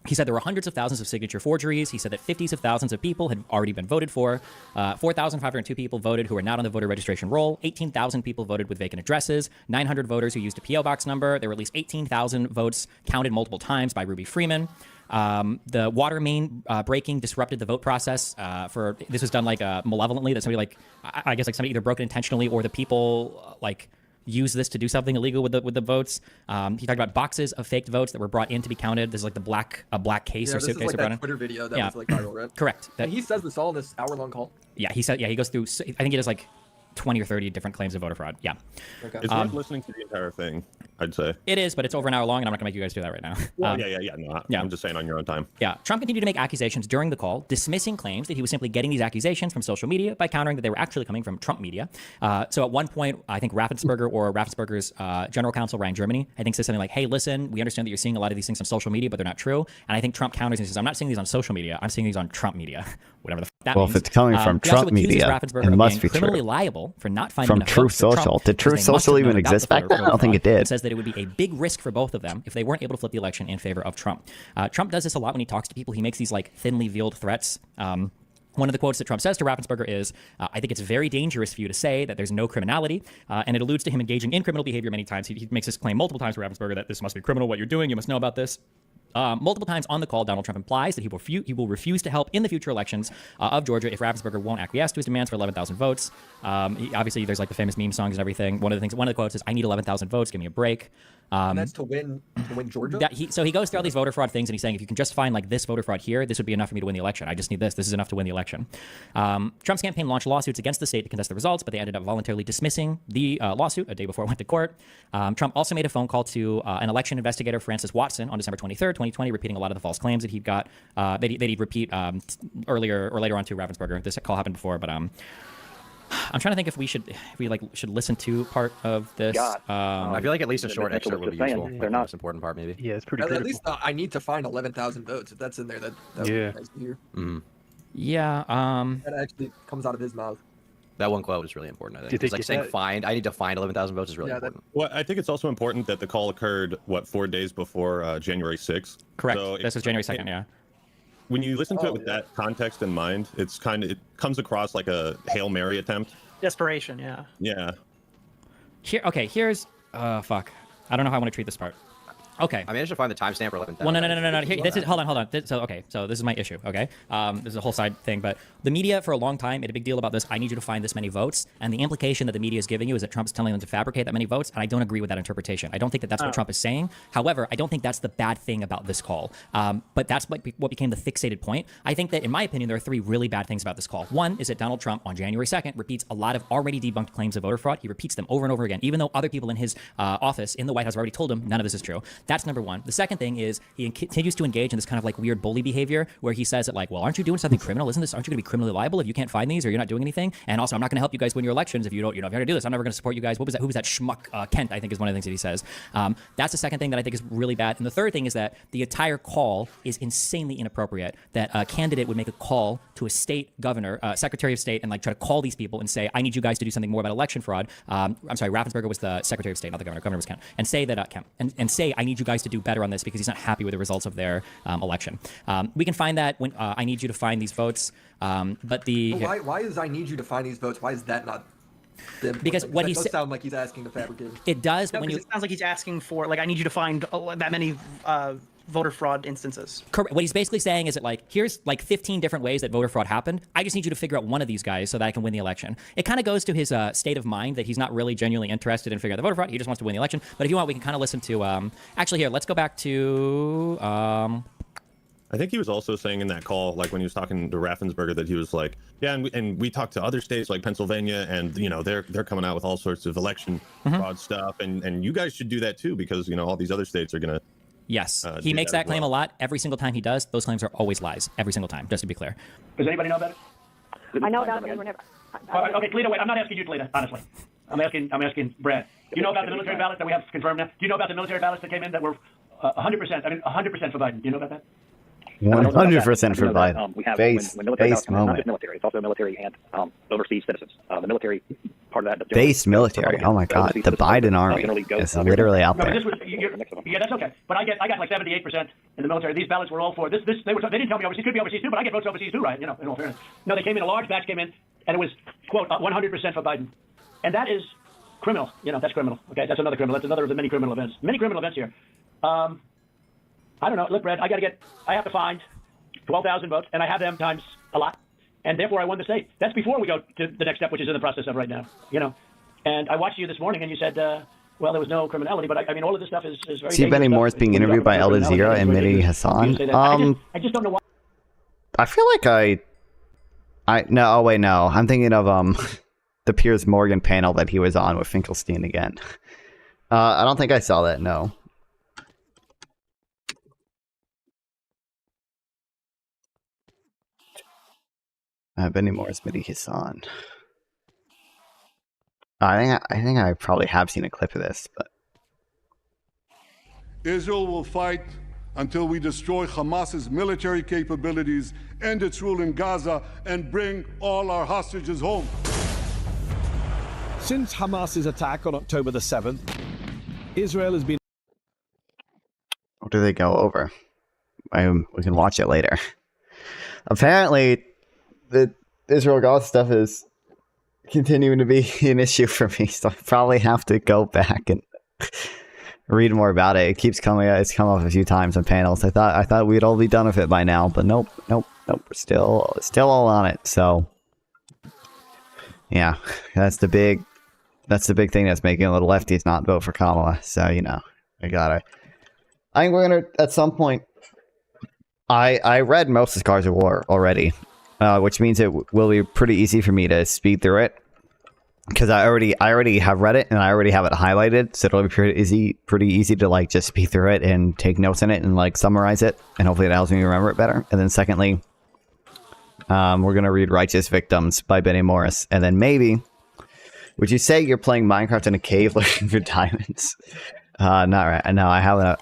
He said there were hundreds of thousands of signature forgeries. He said that 50s of thousands of people had already been voted for. 4,502 people voted who were not on the voter registration roll. 18,000 people voted with vacant addresses. 900 voters who used a P.O. box number. There were at least 18,000 votes counted multiple times by Ruby Freeman. The water main breaking disrupted the vote process. This was done like malevolently, that somebody I guess somebody either broke it intentionally or the people use this to do something illegal with the votes. He talked about boxes of faked votes that were brought in to be counted. This is like a black case or suitcase. This is brought that in. Twitter video that was viral, right? Correct. And he says this all in this hour-long call. Yeah, he said. Yeah, he goes through. I think he does 20 or 30 different claims of voter fraud. Yeah. Okay. It's worth listening to the entire thing, I'd say. It is, but it's over an hour long, and I'm not going to make you guys do that right now. Well, No, I'm just saying on your own time. Yeah. Trump continued to make accusations during the call, dismissing claims that he was simply getting these accusations from social media by countering that they were actually coming from Trump media. So at one point, I think Raffensperger's general counsel, Ryan Germany, I think says something like, hey, listen, we understand that you're seeing a lot of these things on social media, but they're not true. And I think Trump counters and says, I'm not seeing these on social media. I'm seeing these on Trump media. Whatever the that well, means. If it's coming from Trump media, it must be criminally true. liable for not finding From enough Truth votes for Trump Social. Did because Truth they must Social have known even about the exist back voter then? I don't think it fraud. did. It says that it would be a big risk for both of them if they weren't able to flip the election in favor of Trump. Trump does this a lot when he talks to people. He makes these thinly veiled threats. One of the quotes that Trump says to Raffensperger is, I think it's very dangerous for you to say that there's no criminality, and it alludes to him engaging in criminal behavior many times. He makes this claim multiple times to Raffensperger that this must be criminal, what you're doing, you must know about this. Multiple times on the call, Donald Trump implies that he will refuse to help in the future elections of Georgia if Raffensperger won't acquiesce to his demands for 11,000 votes. Obviously, there's the famous meme songs and everything. One of the quotes is, I need 11,000 votes, give me a break. And that's to win Georgia? So he goes through all these voter fraud things, and he's saying, if you can just find this voter fraud here, this would be enough for me to win the election. I just need this. This is enough to win the election. Trump's campaign launched lawsuits against the state to contest the results, but they ended up voluntarily dismissing the lawsuit a day before it went to court. Trump also made a phone call to an election investigator, Francis Watson, on December 23rd, 2020, repeating a lot of the false claims that he'd got, that he'd repeat earlier or later on to Raffensperger. This call happened before, but I'm trying to think if we should listen to part of this. I feel like at least a short excerpt would be useful. They're The not most important part, maybe. Yeah, it's pretty At critical. least I need to find 11,000 votes. If that's in there, that would Yeah. be nice to hear. Mm-hmm. Yeah. That actually comes out of his mouth. That one quote is really important, I think. Did they It's like get saying that? I need to find 11,000 votes is really important. Well, I think it's also important that the call occurred 4 days before January 6th. Correct. So This was January 2nd. Yeah. When you listen to it with that context in mind, it comes across like a Hail Mary attempt. Desperation, yeah. Yeah. Here's fuck. I don't know how I want to treat this part. Okay. I managed to find the timestamp for 11,000. Well, no. Here, this is hold on. So this is my issue. Okay. This is a whole side thing, but the media for a long time made a big deal about this. I need you to find this many votes, and the implication that the media is giving you is that Trump's telling them to fabricate that many votes, and I don't agree with that interpretation. I don't think that that's what Trump is saying. However, I don't think that's the bad thing about this call. But that's what became the fixated point. I think that, in my opinion, there are 3 really bad things about this call. One is that Donald Trump on January 2nd repeats a lot of already debunked claims of voter fraud. He repeats them over and over again, even though other people in his office in the White House have already told him none of this is true. That's number one. The second thing is he continues to engage in this kind of like weird bully behavior where he says that like, well, aren't you doing something criminal? Aren't you going to be criminally liable if you can't find these or you're not doing anything? And also, I'm not going to help you guys win your elections if you don't, if you're going to do this. I'm never going to support you guys. What was that? Who was that schmuck? Kent, I think, is one of the things that he says. That's the second thing that I think is really bad. And the third thing is that the entire call is insanely inappropriate. That a candidate would make a call to a state governor, secretary of state, and like try to call these people and say, I need you guys to do something more about election fraud. I'm sorry, Raffensperger was the secretary of state, not the governor. Governor was Kent. And say that, Kent, and say, I need you guys to do better on this because he's not happy with the results of their election. We can find that when I need you to find these votes. But why is I need you to find these votes? Why is that not? Because what he does sound like he's asking to fabricate. It does. No, when it sounds like he's asking for like I need you to find that many voter fraud instances. Correct. What he's basically saying is that like here's like 15 different ways that voter fraud happened. I just need you to figure out one of these guys so that I can win the election. It kind of goes to his state of mind that he's not really genuinely interested in figuring out the voter fraud. He just wants to win the election. But if you want, we can kind of listen to. Actually, here, let's go back to. I think he was also saying in that call, like when he was talking to Raffensperger, that he was like, yeah, and we talked to other states like Pennsylvania, and they're coming out with all sorts of election fraud stuff, and you guys should do that too because all these other states are gonna. Yes, he makes that claim a lot. Every single time he does, those claims are always lies. Every single time, just to be clear. Does anybody know about it? I know about it, but we're never. Okay, Toledo, wait, I'm not asking you, Toledo, honestly. I'm asking Brad. Do you know about the military ballots that we have confirmed now? Do you know about the military ballots that came in that were 100%? I mean, 100% for Biden. Do you know about that? 100% for Biden. We have Based when military ballots, not moment. just military, it's also military and overseas citizens. The military part of that. Based military. Oh my God, the Biden army is literally out No, but there. this was, yeah, that's okay. But I got like 78% in the military. These ballots were all for this. They didn't tell me overseas. Could be overseas too, but I get votes overseas too, right? In all fairness. No, they came in, a large batch came in, and it was quote 100% for Biden, and that is criminal. That's criminal. Okay, that's another criminal. That's another of the many criminal events. Many criminal events here. I don't know. Look, Brad, I have to find 12,000 votes, and I have them times a lot, and therefore I won the state. That's before we go to the next step, which is in the process of right now. And I watched you this morning, and you said, well, there was no criminality, but I mean, all of this stuff is very. See Benny Morris being interviewed by Al Jazeera and Mehdi Hassan. I just don't know why. I feel like no. Oh wait, no. I'm thinking of the Piers Morgan panel that he was on with Finkelstein again. I don't think I saw that. No. Benny Morris, Mehdi Hassan. I think I probably have seen a clip of this, but Israel will fight until we destroy Hamas's military capabilities, end its rule in Gaza, and bring all our hostages home. Since Hamas's attack on October the 7th, Israel has been... what do they go over? We can watch it later. Apparently, the Israel-Gaza stuff is continuing to be an issue for me, so I probably have to go back and read more about it. It keeps coming. It's come up a few times on panels. I thought we'd all be done with it by now, but nope. We're still all on it. So yeah, that's the big thing that's making the lefties not vote for Kamala. So I think we're gonna at some point. I read most of Scars of War already, which means it will be pretty easy for me to speed through it. Because I already have read it and I already have it highlighted, so it'll be pretty easy to like just speed through it and take notes in it and like summarize it, and hopefully it helps me remember it better. And then secondly, we're gonna read Righteous Victims by Benny Morris, and then maybe, would you say you're playing Minecraft in a cave looking for diamonds? Not right. No, I haven't.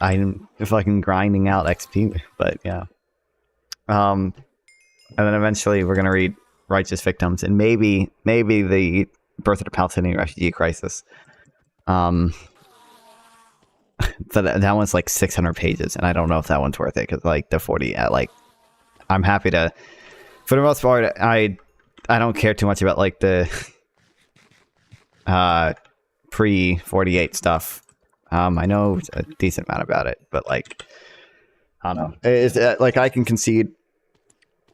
I'm fucking grinding out XP, but yeah. And then eventually we're gonna read Righteous Victims, and maybe the birth of the Palestinian refugee crisis. But that one's like 600 pages, and I don't know if that one's worth it because like the 40, I'm happy to. For the most part, I don't care too much about like the pre-48 stuff. I know a decent amount about it, but like I don't know. Is like I can concede.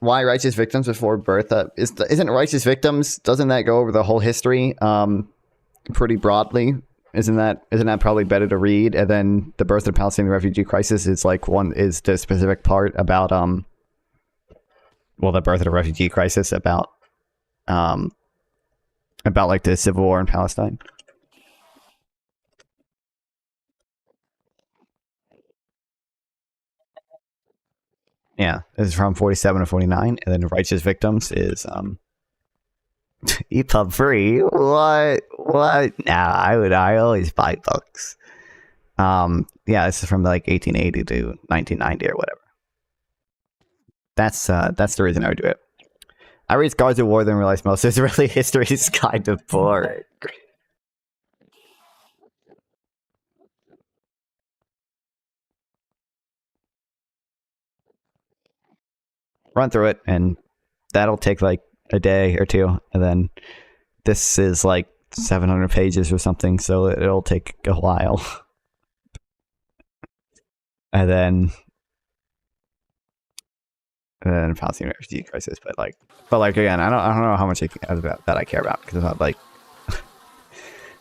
Why Righteous Victims before birth? Isn't Righteous Victims? Doesn't that go over the whole history pretty broadly? Isn't that probably better to read? And then the birth of the Palestinian refugee crisis is like is the specific part about the birth of the refugee crisis about like the civil war in Palestine. Yeah, it's from 47 to 49, and then Righteous Victims is EPUB free. What? Nah, I always buy books. Yeah, this is from like 1880 to 1990 or whatever. That's the reason I would do it. I read Scars of War, then realized most of Israeli history is kind of boring. Run through it, and that'll take like a day or two, and then this is like 700 pages or something, so it'll take a while. and then Palestinian refugee crisis, but like again, I don't know how much that I care about, because it's not like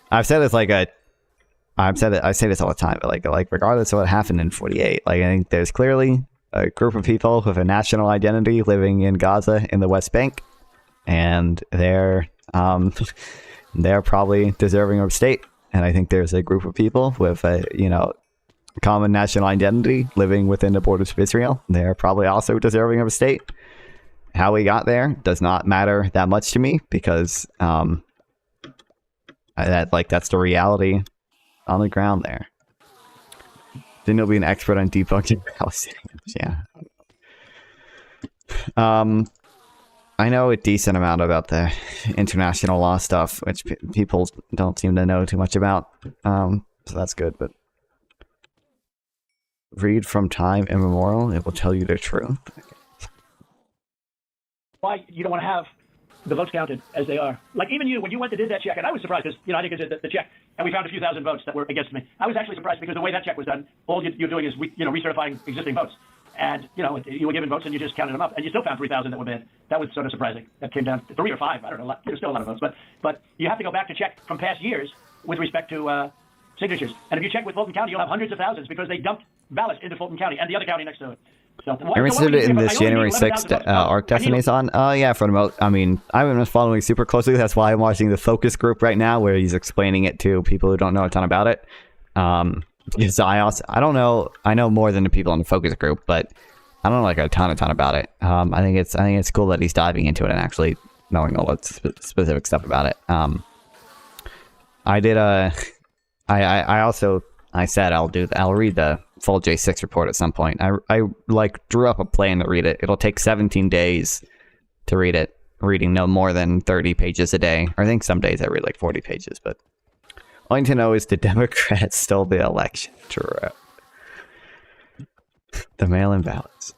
I say this all the time, but like regardless of what happened in 48, like I think there's clearly a group of people with a national identity living in Gaza in the West Bank, and they're probably deserving of state. And I think there's a group of people with a common national identity living within the borders of Israel. They're probably also deserving of a state. How we got there does not matter that much to me, because that's the reality on the ground there. Then you'll be an expert on debunking Palestinians. Yeah. I know a decent amount about the international law stuff, which people don't seem to know too much about. So that's good, but read from time immemorial, it will tell you the truth. Why you don't want to have the votes counted as they are. Like even you, when you went to did that check, and I was surprised because, I did the check, and we found a few thousand votes that were against me. I was actually surprised because the way that check was done, all you're doing is, recertifying existing votes. And, you were given votes and you just counted them up, and you still found 3,000 that were bad. That was sort of surprising. That came down to 3 or 5, I don't know, there's still a lot of votes. But you have to go back to check from past years with respect to signatures. And if you check with Fulton County, you'll have hundreds of thousands because they dumped ballots into Fulton County and the other county next to it. So, Are you interested in this January 6th arc Destiny's on? Yeah, for the most. I mean, I haven't been following super closely. That's why I'm watching the focus group right now, where he's explaining it to people who don't know a ton about it. Because I don't know. I know more than the people in the focus group, but I don't know like a ton about it. I think it's cool that he's diving into it and actually knowing all the specific stuff about it. I did I said I'll read the full J6 report at some point. I drew up a plan to read it. It'll take 17 days to read it, reading no more than 30 pages a day. I think some days I read like 40 pages, but all I need to know is the Democrats stole the election. True. The mail-in ballots.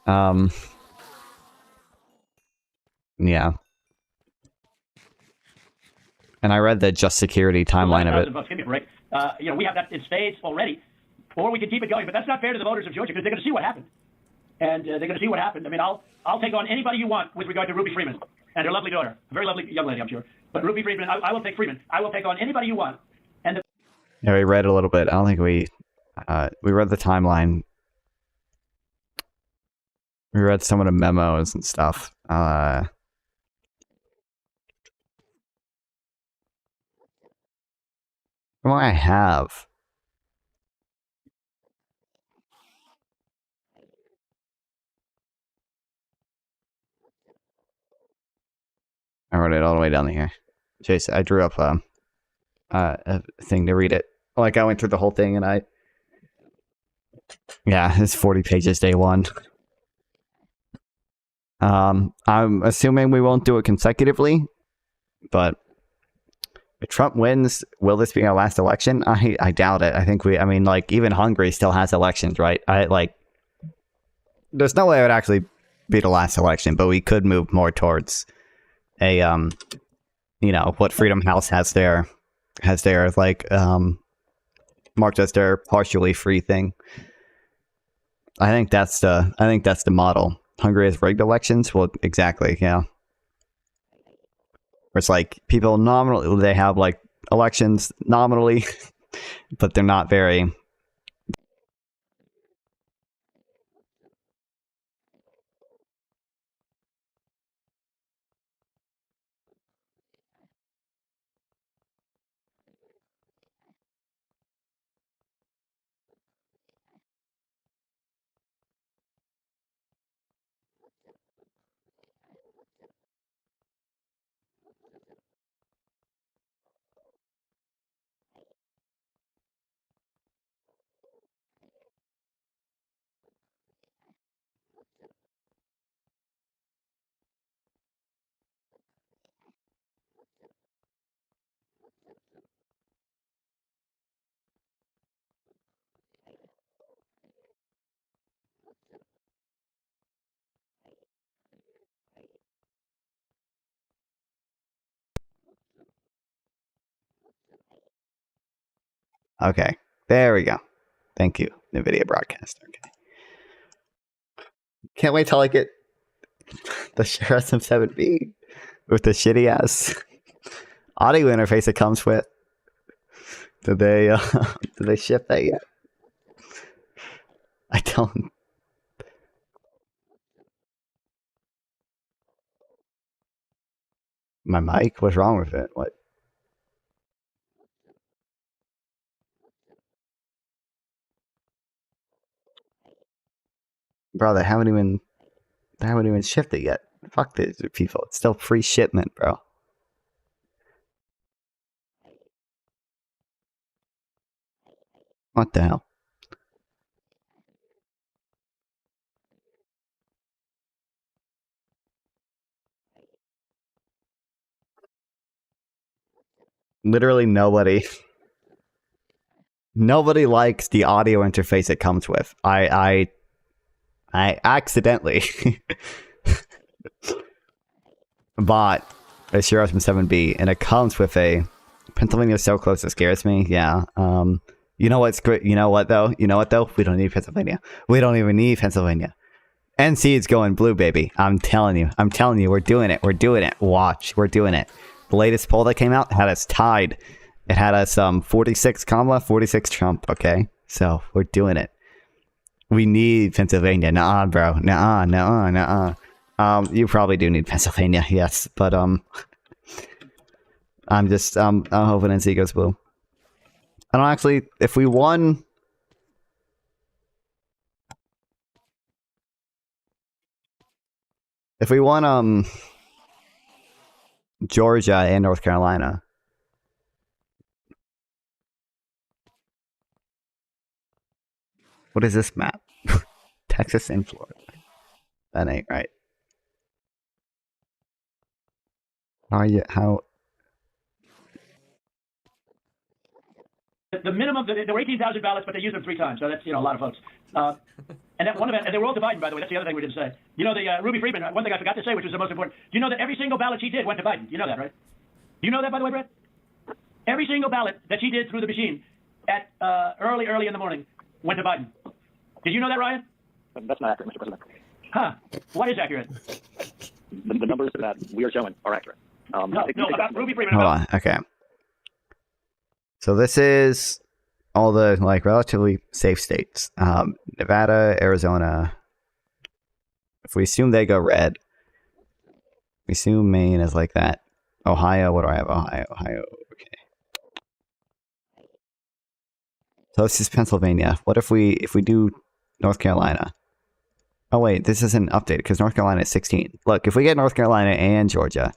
Yeah. And I read the Just Security timeline of it. Give me a break. We have that in spades already, or we can keep it going. But that's not fair to the voters of Georgia because they're going to see what happened, and they're going to see what happened. I mean, I'll take on anybody you want with regard to Ruby Freeman and her lovely daughter, a very lovely young lady, I'm sure. But Ruby Freeman, I will take Freeman. I will take on anybody you want. And yeah, we read a little bit. I don't think we read the timeline. We read some of the memos and stuff. What do I have? I wrote it all the way down here. Chase, I drew up a thing to read it. Like I went through the whole thing and it's 40 pages day one. I'm assuming we won't do it consecutively, but if Trump wins, will this be our last election? I doubt it. I think even Hungary still has elections, right? There's no way it would actually be the last election, but we could move more towards a, what Freedom House has their marked as their partially free thing. I think that's the model. Hungary has rigged elections. Well, exactly. Yeah. Where it's like people nominally, they have like elections nominally, but they're not very Okay, there we go. Thank you, NVIDIA broadcast. Okay. Can't wait till I get the Shure SM7B with the shitty ass audio interface it comes with. Did they ship that yet? I don't. My mic? What's wrong with it? What? Bro, they haven't even shipped it yet. Fuck these people. It's still free shipment, bro. What the hell? Literally nobody likes the audio interface it comes with. I accidentally bought a Shure SM7B and it comes with a Pennsylvania so close it scares me. Yeah. You know what's great? You know what though? We don't need Pennsylvania. We don't even need Pennsylvania. NC is going blue, baby. I'm telling you, we're doing it. Watch, we're doing it. The latest poll that came out had us tied. It had us 46 Trump. Okay, so we're doing it. We need Pennsylvania. Nuh-uh, bro. Nuh-uh. You probably do need Pennsylvania, yes, but I'm hoping NC goes blue. I don't actually. If we won. Georgia and North Carolina. What is this map? Texas and Florida. That ain't right. How? The minimum, there were 18,000 ballots, but they used them 3 times, so that's, a lot of votes. And that one event, and they were all to Biden, by the way. That's the other thing we didn't say. The Ruby Freeman, one thing I forgot to say, which was the most important. Do you know that every single ballot she did went to Biden? You know that, right? Do you know that, by the way, Brett? Every single ballot that she did through the machine at early in the morning went to Biden. Did you know that, Ryan? That's not accurate, Mr. President. Huh. What is accurate? The numbers that we are showing are accurate. No, about Ruby Freeman. Hold on. Okay. So this is all the relatively safe states. Nevada, Arizona. If we assume they go red, we assume Maine is like that. Ohio, what do I have? Ohio. Okay. So this is Pennsylvania. What if we do North Carolina? Oh wait, this isn't updated because North Carolina is 16. Look, if we get North Carolina and Georgia,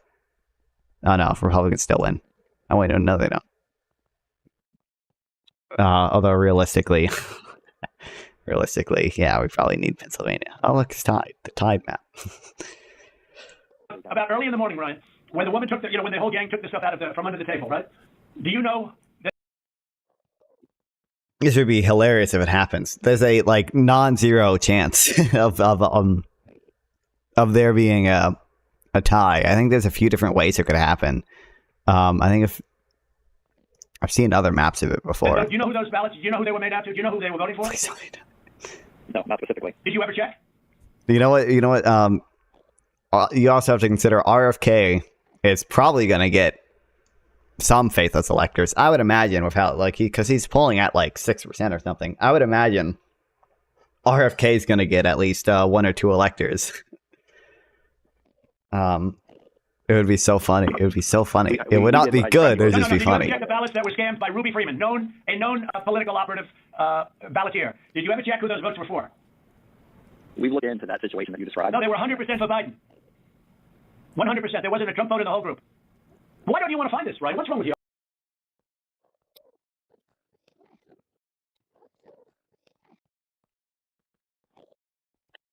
oh no, Republicans still win. Oh wait, no, they don't. Although realistically, yeah, we probably need Pennsylvania. Oh look, it's tied. The tied map. About early in the morning, Ryan, when the woman took when the whole gang took the stuff out from under the table, right? Do you know that? This would be hilarious if it happens. There's a non-zero chance of there being a tie. I think there's a few different ways it could happen. I think if I've seen other maps of it before. Do you know who those ballots? Do you know who they were made out to? Do you know who they were voting for? No, not specifically. Did you ever check? You know what? You also have to consider RFK is probably going to get some faithless electors. I would imagine without because he's polling at 6% or something. I would imagine RFK is going to get at least 1 or 2 electors. It would be so funny. It would not be good. It would just be funny. Did you ever check the ballots that were scammed by Ruby Freeman, a known political operative ballotier? Did you ever check who those votes were for? We looked into that situation that you described. No, they were 100% for Biden. 100%. There wasn't a Trump vote in the whole group. Why don't you want to find this, Ryan? What's wrong with you?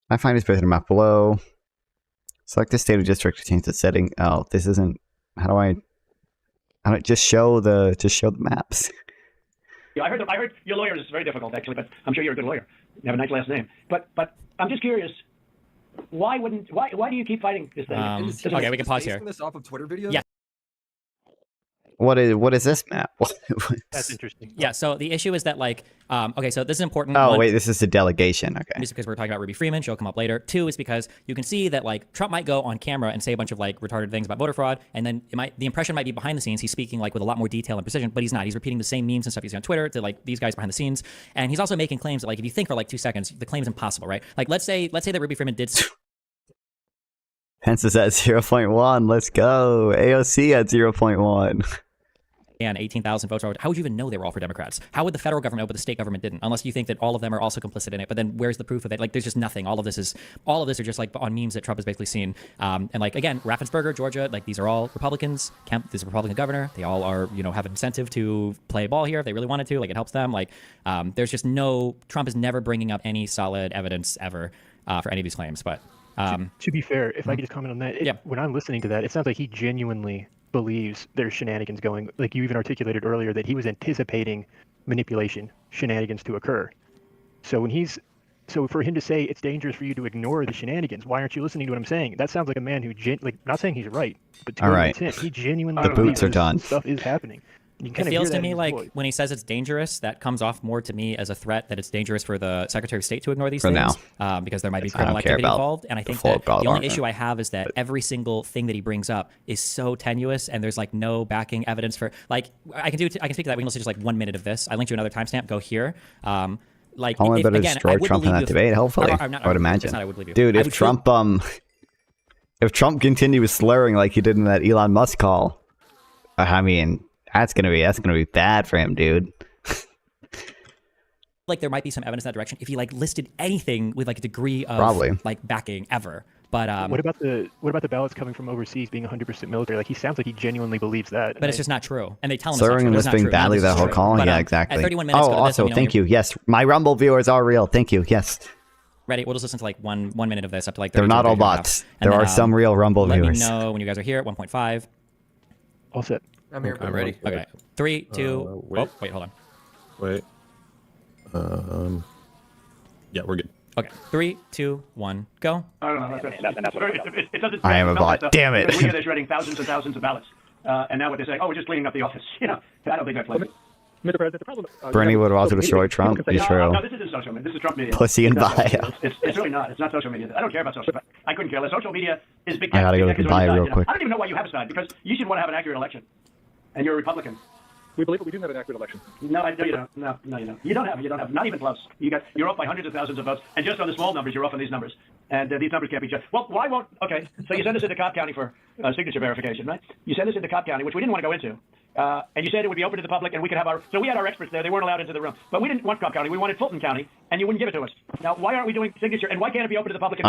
I find his president map below. Select the state or district to change the setting. Oh, this isn't. How do I just show the maps? Yeah, I heard your lawyer is very difficult actually, but I'm sure you're a good lawyer. You have a nice last name. But I'm just curious. Why do you keep fighting this thing? Okay, we can pause here. This off of Twitter videos? Yeah. What is this map? That's interesting. Yeah, so the issue is that, like, okay, so this is important. Oh, One, wait, this is the delegation. Okay. just because we're talking about Ruby Freeman, she'll come up later. Two is because you can see that, like, Trump might go on camera and say a bunch of, like, retarded things about voter fraud, and then the impression might be behind the scenes. He's speaking, like, with a lot more detail and precision, but he's not. He's repeating the same memes and stuff you see on Twitter to, like, these guys behind the scenes. And he's also making claims that, like, if you think for, like, 2 seconds, the claim's impossible, right? Like, let's say that Ruby Freeman did... Pence is at 0.1. Let's go. AOC at 0.1. And 18,000 votes. How would you even know they were all for Democrats? How would the federal government know, but the state government didn't? Unless you think that all of them are also complicit in it. But then where's the proof of it? Like, there's just nothing. All of this are just like on memes that Trump has basically seen. And like, again, Raffensperger, Georgia, like these are all Republicans. Kemp is a Republican governor. They all are, have an incentive to play ball here if they really wanted to. Like, it helps them. Like, there's just Trump is never bringing up any solid evidence ever for any of these claims. But to be fair, if I could just comment on that, when I'm listening to that, it sounds like he genuinely believes there's shenanigans going. Like you even articulated earlier that he was anticipating manipulation, shenanigans to occur. So for him to say it's dangerous for you to ignore the shenanigans, why aren't you listening to what I'm saying? That sounds like a man who not saying he's right, but to all right, he genuinely the boots are done. Stuff is happening. It feels to me like when he says it's dangerous, that comes off more to me as a threat that it's dangerous for the Secretary of State to ignore these things because there might be criminal activity involved. And I think that the only issue I have is that every single thing that he brings up is so tenuous, and there's like no backing evidence for like I can speak to that. We can listen to just like 1 minute of this. I linked you another timestamp. Go here. Like Only better destroy Trump in that debate. Hopefully, I would imagine. Dude, if Trump continues slurring like he did in that Elon Musk call, I mean. That's gonna be bad for him, dude. Like there might be some evidence in that direction if he like listed anything with like a degree of like backing ever. But what about the ballots coming from overseas being 100% military? Like he sounds like he genuinely believes that. But it's just not true, and they tell him slurring and lisping badly that whole call. Yeah, exactly. At 31 minutes. Oh, also, thank you. Yes, my Rumble viewers are real. Thank you. Yes. Ready? We'll just listen to like one minute of this up to like. They're not all bots. There are some real Rumble viewers. Let me know when you guys are here at 1.5. All set. I'm here. I'm ready. Okay. 3, 2. Wait, hold on. Wait. Yeah, we're good. Okay. 3, 2, 1, go. I don't know. It doesn't. I am a bot. Damn it. We are shredding thousands and thousands of ballots, and now what they're saying? Oh, we're just cleaning up the office. I don't think that's like. Mr. President, the problem. Bernie would also destroy Trump. It's true. No, this isn't social media. This is Trump media. Pussy and bio. It's really not. It's not social media. I don't care about social media. I couldn't care less. Social media is big. I gotta go to bio real quick. I don't even know why you have a side, because you should want to have an accurate election, and you're a Republican. We believe that we do have an accurate election. No, you don't. No, you don't. You don't have. Not even close. You're off by hundreds of thousands of votes, and just on the small numbers, you're off on these numbers. And these numbers can't be judged. Well, why won't? Okay, so you send us into Cobb County for signature verification, right? You send us into Cobb County, which we didn't want to go into, and you said it would be open to the public, and we could have our. So we had our experts there. They weren't allowed into the room, but we didn't want Cobb County. We wanted Fulton County, and you wouldn't give it to us. Now, why aren't we doing signature? And why can't it be open to the public? And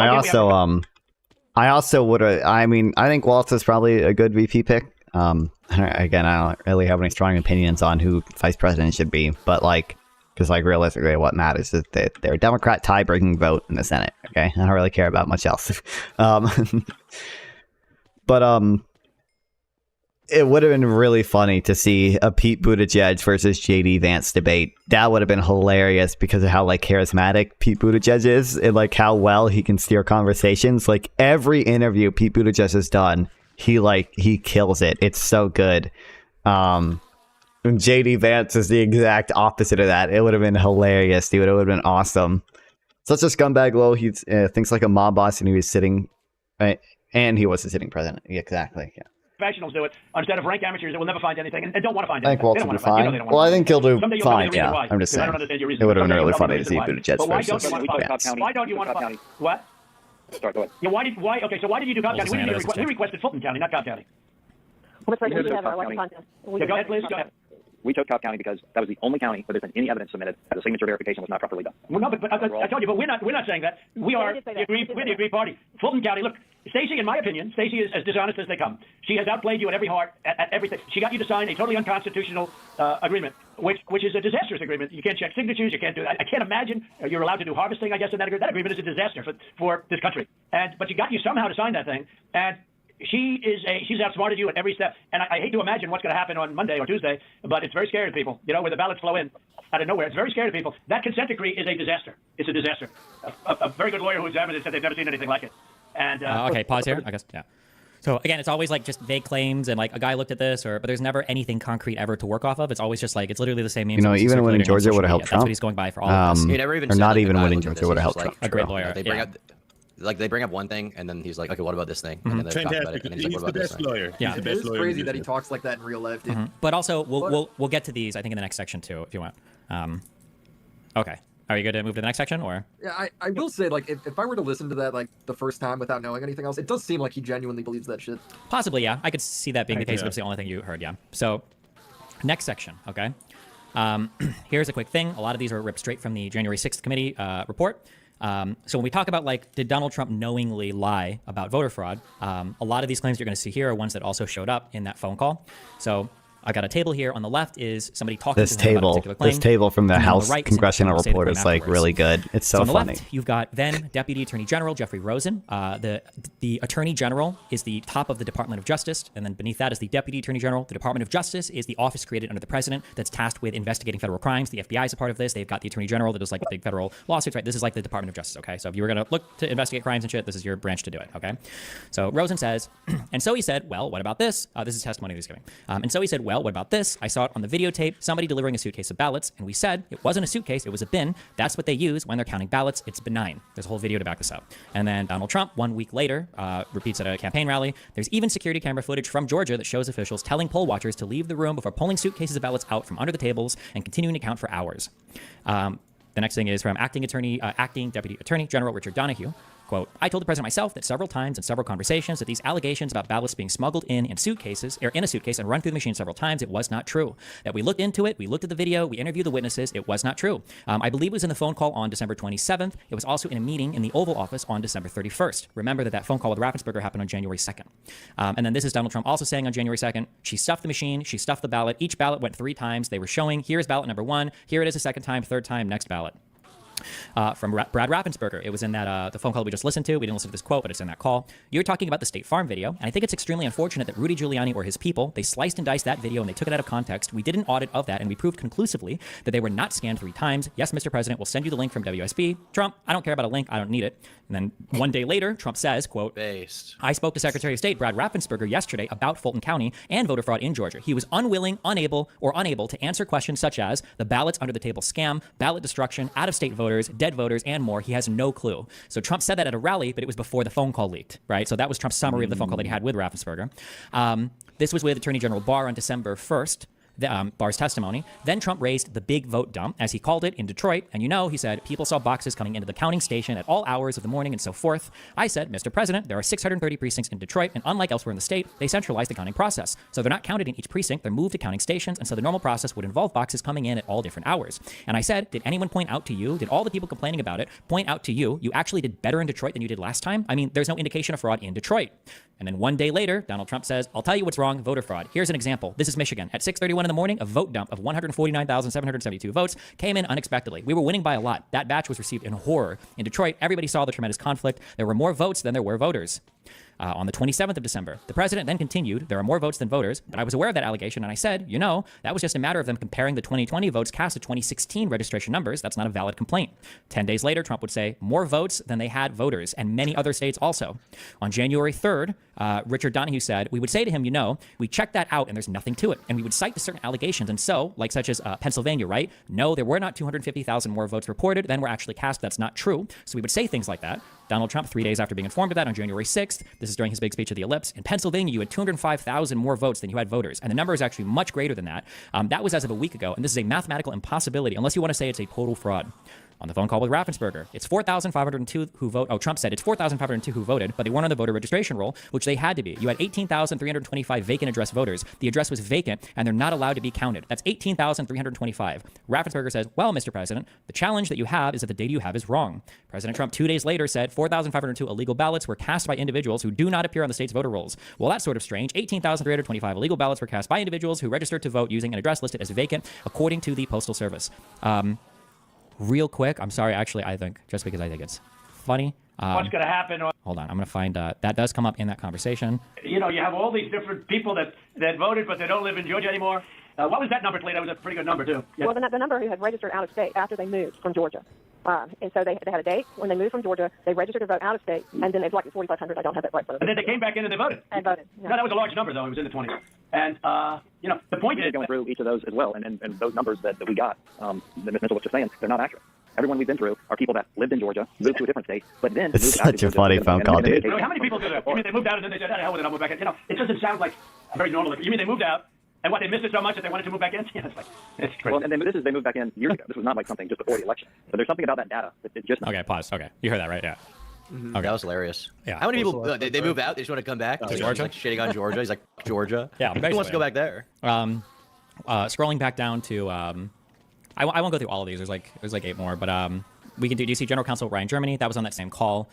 I also would. I mean, I think Waltz is probably a good VP pick. Again, I don't really have any strong opinions on who vice president should be, but like, because like realistically, what matters is that they're a Democrat tie-breaking vote in the Senate. Okay, I don't really care about much else. But it would have been really funny to see a Pete Buttigieg versus JD Vance debate. That would have been hilarious because of how like charismatic Pete Buttigieg is and like how well he can steer conversations. Like every interview Pete Buttigieg has done, he kills it. It's so good. And JD Vance is the exact opposite of that. It would have been hilarious, dude. It would have been awesome. Such a scumbag low. He thinks like a mob boss, and he was sitting, and he was the sitting president. Exactly. Yeah. Professionals do it instead of rank amateurs that will never find anything and don't want to find I think anything. Waltz will do fine. Well, I think he'll do fine. Yeah, I'm just saying. It would have been really funny to see Buttigieg versus Vance. Why don't you want to find? What? Sorry, go ahead. Yeah, okay, so why did you do Cobb County? We requested Fulton County, not Cobb County. Well, we have our election contest. Yeah, go ahead, please. Go ahead. We chose Cobb County because that was the only county where there's been any evidence submitted that the signature verification was not properly done. Well, no, but I told you, but we're not saying that. We're the agreed party. Fulton County, look, Stacey, in my opinion, Stacey is as dishonest as they come. She has outplayed you at every heart, at everything. She got you to sign a totally unconstitutional agreement, which is a disastrous agreement. You can't check signatures. You can't do that. I can't imagine you're allowed to do harvesting, I guess, in that agreement. That agreement is a disaster for this country. But she got you somehow to sign that thing, and she's outsmarted you at every step, and I hate to imagine what's going to happen on Monday or Tuesday, but it's very scary to people. Where the ballots flow in out of nowhere, it's very scary to people. That consent decree is a disaster. It's a disaster. A very good lawyer who examined it said they've never seen anything like it. And okay, pause here. I guess So again, it's always like just vague claims and like a guy looked at this, but there's never anything concrete ever to work off of. It's always just like it's literally the same memes. You know, even winning Georgia would have helped That's Trump. what he's going by for all of this. He never even or said, not like, even the guy winning looked at Georgia this, would have he's helped just Trump. A great lawyer. They bring up, like they bring up one thing and then he's like, okay, what about this thing? And then they talk about it, and then he's like, what about this thing? Yeah, It is crazy that he talks like that in real life, dude. But also, we'll get to these I think in the next section too, if you want. Okay. Are you good to move to the next section, or? Yeah, I will say, like, if I were to listen to that, like, the first time without knowing anything else, it does seem like he genuinely believes that shit. Possibly, yeah. I could see that being the case if Yeah. it's the only thing you heard, yeah. So, next section, okay? Here's a quick thing. A lot of these are ripped straight from the January 6th committee report. So when we talk about, like, did Donald Trump knowingly lie about voter fraud, a lot of these claims you're going to see here are ones that also showed up in that phone call. So I got a table here. On the left is somebody talking This to him about a table, particular claim. this table from the And on House right is Congressional somebody Report saying is like afterwards. really good. It's so on the funny. left, you've got then Deputy Attorney General Jeffrey Rosen. The Attorney General is the top of the Department of Justice, and then beneath that is the Deputy Attorney General. The Department of Justice is the office created under the President that's tasked with investigating federal crimes. The FBI is a part of this. They've got the Attorney General that does like the big federal lawsuits, right? This is like the Department of Justice, okay? So if you were going to look to investigate crimes and shit, this is your branch to do it, okay? So Rosen says, and so he said, well, what about this? This is testimony he's giving. And so he said, well, what about this? I saw it on the videotape, somebody delivering a suitcase of ballots, and we said it wasn't a suitcase, it was a bin. That's what they use when they're counting ballots. It's benign. There's a whole video to back this up. And then Donald Trump, 1 week later, repeats at a campaign rally. There's even security camera footage from Georgia that shows officials telling poll watchers to leave the room before pulling suitcases of ballots out from under the tables and continuing to count for hours. The next thing is from Acting Deputy Attorney General Richard Donahue. Quote, I told the president myself that several times in several conversations that these allegations about ballots being smuggled in suitcases, or in a suitcase and run through the machine several times, it was not true. That we looked into it, we looked at the video, we interviewed the witnesses, it was not true. I believe it was in the phone call on December 27th. It was also in a meeting in the Oval Office on December 31st. Remember that phone call with Raffensperger happened on January 2nd. And then this is Donald Trump also saying on January 2nd, she stuffed the machine, she stuffed the ballot. Each ballot went 3 times. They were showing, here's ballot number 1, here it is a second time, third time, next ballot. From Brad Raffensperger. It was in that the phone call we just listened to. We didn't listen to this quote, but it's in that call. You're talking about the State Farm video, and I think it's extremely unfortunate that Rudy Giuliani or his people, they sliced and diced that video and they took it out of context. We did an audit of that, and we proved conclusively that they were not scanned 3 times. Yes, Mr. President, we'll send you the link from WSB. Trump, I don't care about a link. I don't need it. And then 1 day later, Trump says, quote, I spoke to Secretary of State Brad Raffensperger yesterday about Fulton County and voter fraud in Georgia. He was unwilling, unable to answer questions such as the ballots under the table scam, ballot destruction, out-of-state voters, dead voters, and more. He has no clue. So Trump said that at a rally, but it was before the phone call leaked, right? So that was Trump's summary of the phone call that he had with Raffensperger. This was with Attorney General Barr on December 1st. Barr's testimony. Then Trump raised the big vote dump, as he called it, in Detroit. And he said, people saw boxes coming into the counting station at all hours of the morning and so forth. I said, Mr. President, there are 630 precincts in Detroit, and unlike elsewhere in the state, they centralized the counting process. So they're not counted in each precinct, they're moved to counting stations, and so the normal process would involve boxes coming in at all different hours. And I said, did anyone point out to you, did all the people complaining about it point out to you, you actually did better in Detroit than you did last time? I mean, there's no indication of fraud in Detroit. And then 1 day later, Donald Trump says, I'll tell you what's wrong, voter fraud. Here's an example. This is Michigan. At 6:31 in the morning, a vote dump of 149,772 votes came in unexpectedly. We were winning by a lot. That batch was received in horror. In Detroit, everybody saw the tremendous conflict. There were more votes than there were voters. On the 27th of December, the president then continued, there are more votes than voters, but I was aware of that allegation, and I said, that was just a matter of them comparing the 2020 votes cast to 2016 registration numbers. That's not a valid complaint. 10 days later, Trump would say, more votes than they had voters, and many other states also. On January 3rd, Richard Donahue said, we would say to him, we checked that out, and there's nothing to it. And we would cite to certain allegations, and so, like such as Pennsylvania, right? No, there were not 250,000 more votes reported than were actually cast. That's not true. So we would say things like that. Donald Trump, 3 days after being informed of that on January 6th, this is during his big speech at the Ellipse, in Pennsylvania, you had 205,000 more votes than you had voters. And the number is actually much greater than that. That was as of a week ago. And this is a mathematical impossibility, unless you want to say it's a total fraud. On the phone call with Raffensperger, it's 4,502 who vote. Oh, Trump said it's 4,502 who voted, but they weren't on the voter registration roll, which they had to be. You had 18,325 vacant address voters. The address was vacant, and they're not allowed to be counted. That's 18,325. Raffensperger says, well, Mr. President, the challenge that you have is that the data you have is wrong. President Trump 2 days later said 4,502 illegal ballots were cast by individuals who do not appear on the state's voter rolls. Well, that's sort of strange. 18,325 illegal ballots were cast by individuals who registered to vote using an address listed as vacant, according to the Postal Service. Real quick, I'm sorry, actually, I think, just because I think it's funny. What's going to happen? Hold on, I'm going to find, that does come up in that conversation. You have all these different people that voted, but they don't live in Georgia anymore. What was that number, Toledo? That was a pretty good number, too. Well, the number who had registered out of state after they moved from Georgia. And so they had a date. When they moved from Georgia, they registered to vote out of state, and then they elected 4,500. I don't have that right. And then they came back in and they voted. And voted. No, that was a large number, though. It was in the 20s. And, the point is... going through each of those as well, and those numbers that we got, that Ms. Mitchell was just saying, they're not accurate. Everyone we've been through are people that lived in Georgia, moved to a different state, but then It's moved out of such a Georgia. funny phone call, dude. How many people do that? You mean they moved out and then they said, "Oh, hell with it, I'll move back in"? It doesn't sound like very normal. You mean they moved out and what, they missed it so much that they wanted to move back in? It's crazy. Well, and they moved back in years ago. This was not like something just before the election. But there's something about that data that it's just not. Okay, pause. Okay, you heard that right? Yeah. Okay. That was hilarious. Yeah. How many people they move out? They just want to come back To Georgia? Like shitting on Georgia. He's like Georgia. Yeah, Who wants to go back there? Scrolling back down to, I won't go through all of these. There's like 8 more, but we can do. Do you see General Counsel Ryan Germany? That was on that same call.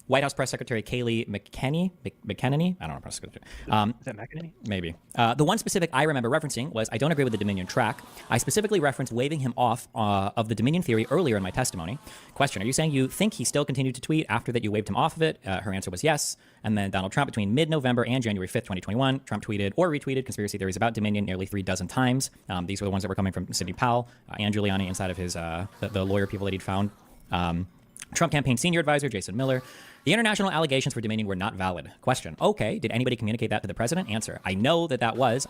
White House Press Secretary Kayleigh McEnany. I don't know press secretary. Is that McEnany? Maybe. The one specific I remember referencing was, I don't agree with the Dominion track. I specifically referenced waving him off of the Dominion theory earlier in my testimony. Question, are you saying you think he still continued to tweet after that you waved him off of it? Her answer was yes. And then Donald Trump, between mid-November and January 5th, 2021, Trump tweeted or retweeted conspiracy theories about Dominion nearly 36 times. These were the ones that were coming from Sidney Powell and Giuliani inside of his the lawyer people that he'd found. Trump campaign senior advisor Jason Miller. The international allegations for Dominion were not valid. Question. Okay, did anybody communicate that to the president? Answer. I know that was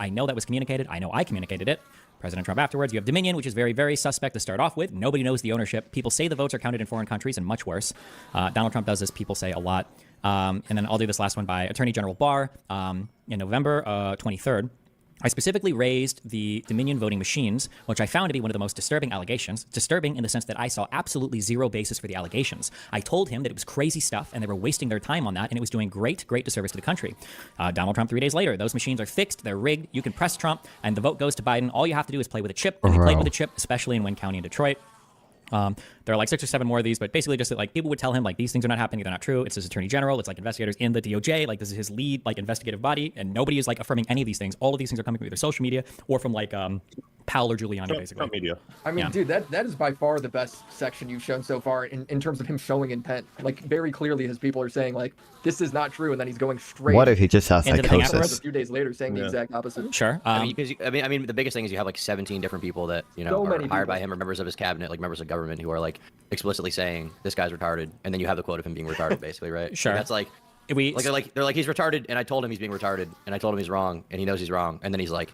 communicated. I know I communicated it. President Trump afterwards. You have Dominion, which is very, very suspect to start off with. Nobody knows the ownership. People say the votes are counted in foreign countries, and much worse. Donald Trump does this, people say a lot. And then I'll do this last one by Attorney General Barr in November 23rd. I specifically raised the Dominion voting machines, which I found to be one of the most disturbing allegations. Disturbing in the sense that I saw absolutely zero basis for the allegations. I told him that it was crazy stuff and they were wasting their time on that, and it was doing great disservice to the country. Donald Trump 3 days later, those machines are fixed, they're rigged, you can press Trump, and the vote goes to Biden. All you have to do is play with a chip, and they played with a chip, especially in Wayne County and Detroit. There are like 6 or 7 more of these, but basically just that, like, people would tell him, like, these things are not happening, they're not true. It's his attorney general, it's like investigators in the DOJ, like this is his lead, like, investigative body, and nobody is like affirming any of these things. All of these things are coming from either social media or from like Powell or Giuliani, basically. Media. I mean, Yeah. dude, that is by far the best section you've shown so far in terms of him showing intent. Like, very clearly his people are saying, like, this is not true, and then he's going straight. What if he just has into the psychosis? afterwards a few days later saying the exact opposite. Sure. I mean, the biggest thing is you have like 17 different people that So are many hired by people. him or members of his cabinet, like members of government, who are like explicitly saying this guy's retarded, and then you have the quote of him being retarded, basically, right? Sure. And that's like, they're like he's retarded, and I told him he's being retarded, and I told him he's wrong, and he knows he's wrong, and then he's like,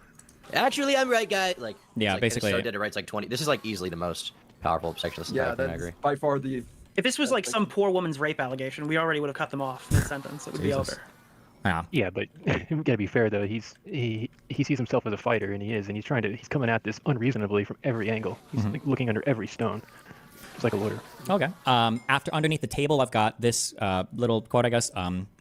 actually, I'm right, guy. Like, yeah, it's like, basically. so dead it writes like 20. This is like easily the most powerful section of this entire thing. I agree. By far the. If this was like some poor woman's rape allegation, we already would have cut them off mid-sentence. It would be over. Yeah, but we gotta be fair though. He sees himself as a fighter, and he is, and he's coming at this unreasonably from every angle. He's like looking under every stone. It's like a lawyer. Okay. Underneath the table, I've got this little quote, I guess,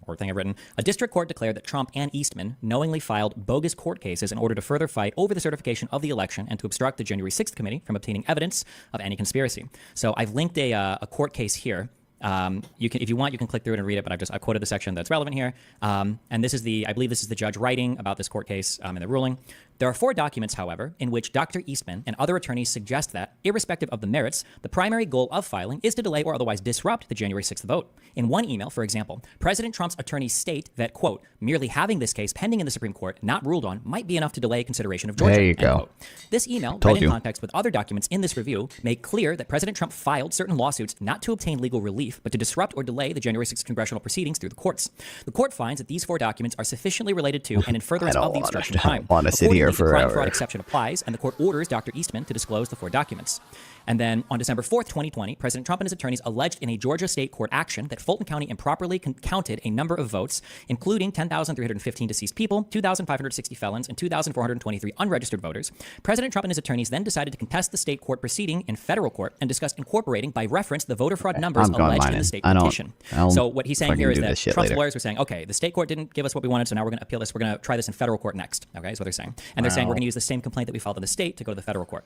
or thing I've written. A district court declared that Trump and Eastman knowingly filed bogus court cases in order to further fight over the certification of the election and to obstruct the January 6th committee from obtaining evidence of any conspiracy. So I've linked a court case here. You can, if you want, you can click through it and read it, but I quoted the section that's relevant here. And this is I believe this is the judge writing about this court case in the ruling. There are 4 documents, however, in which Dr. Eastman and other attorneys suggest that, irrespective of the merits, the primary goal of filing is to delay or otherwise disrupt the January 6th vote. In one email, for example, President Trump's attorneys state that, quote, merely having this case pending in the Supreme Court, not ruled on, might be enough to delay consideration of Georgia. There you end go. quote. This email, Told read in you. context with other documents in this review, make clear that President Trump filed certain lawsuits not to obtain legal relief, but to disrupt or delay the January 6th congressional proceedings through the courts. The court finds that these 4 documents are sufficiently related to and in furtherance of the obstruction of crime. want to sit here Accordingly, the crime fraud forever. exception applies, and the court orders Dr. Eastman to disclose the 4 documents. And then on December 4th, 2020, President Trump and his attorneys alleged in a Georgia state court action that Fulton County improperly counted a number of votes, including 10,315 deceased people, 2,560 felons, and 2,423 unregistered voters. President Trump and his attorneys then decided to contest the state court proceeding in federal court and discussed incorporating by reference the voter fraud numbers I'm going alleged in mining. the state I don't- petition. I'll So what he's saying fucking here is do that this shit Trump's later. lawyers were saying, okay, the state court didn't give us what we wanted, so now we're going to appeal this. We're going to try this in federal court next. Okay, is what they're saying. And they're saying we're going to use the same complaint that we filed in the state to go to the federal court.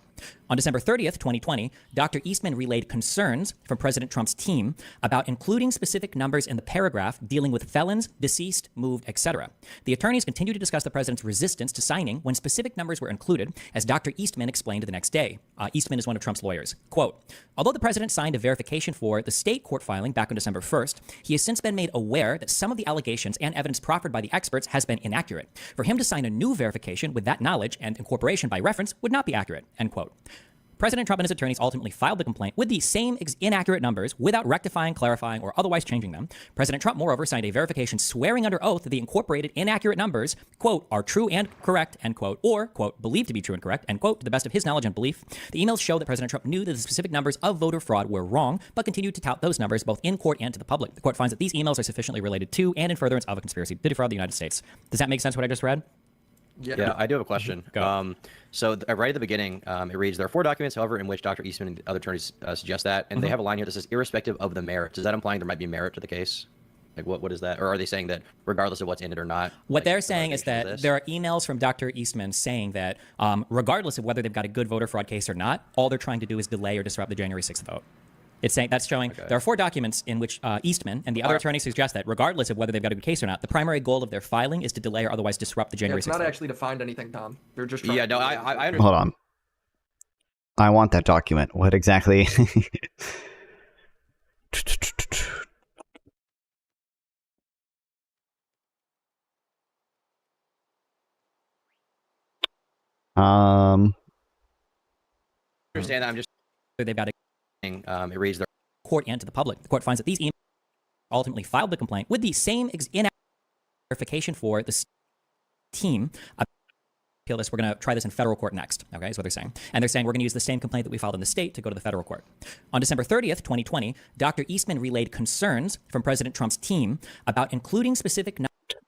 On December 30th, 2020, Dr. Eastman relayed concerns from President Trump's team about including specific numbers in the paragraph dealing with felons, deceased, moved, etc. The attorneys continued to discuss the president's resistance to signing when specific numbers were included, as Dr. Eastman explained the next day. Eastman is one of Trump's lawyers. Quote, although the president signed a verification for the state court filing back on December 1st, he has since been made aware that some of the allegations and evidence proffered by the experts has been inaccurate. For him to sign a new verification with that knowledge and incorporation by reference would not be accurate, end quote. President Trump and his attorneys ultimately filed the complaint with the same inaccurate numbers without rectifying, clarifying, or otherwise changing them. President Trump, moreover, signed a verification swearing under oath that the incorporated inaccurate numbers, quote, are true and correct, end quote, or, quote, believed to be true and correct, end quote, to the best of his knowledge and belief. The emails show that President Trump knew that the specific numbers of voter fraud were wrong, but continued to tout those numbers both in court and to the public. The court finds that these emails are sufficiently related to and in furtherance of a conspiracy to defraud the United States. Does that make sense what I just read? Yeah, I do have a question. Right at the beginning, it reads, there are 4 documents, however, in which Dr. Eastman and other attorneys suggest that, and they have a line here that says, irrespective of the merits. Is that implying there might be merit to the case? Like, what is that? Or are they saying that regardless of what's in it or not? What they're saying is that there are emails from Dr. Eastman saying that regardless of whether they've got a good voter fraud case or not, all they're trying to do is delay or disrupt the January 6th vote. It's saying that's showing there are 4 documents in which Eastman and the other attorneys suggest that regardless of whether they've got a good case or not, the primary goal of their filing is to delay or otherwise disrupt the January 6th It's not vote. actually to find anything, Tom. They're just trying no, I understand. Hold on. I want that document. What exactly? Understand that. I'm just. They've got a. It reads the court and to the public. The court finds that these emails ultimately filed the complaint with the same verification for the team. Appeal this. We're going to try this in federal court next. Okay, is what they're saying. And they're saying we're going to use the same complaint that we filed in the state to go to the federal court. On December 30th, 2020, Dr. Eastman relayed concerns from President Trump's team about including specific.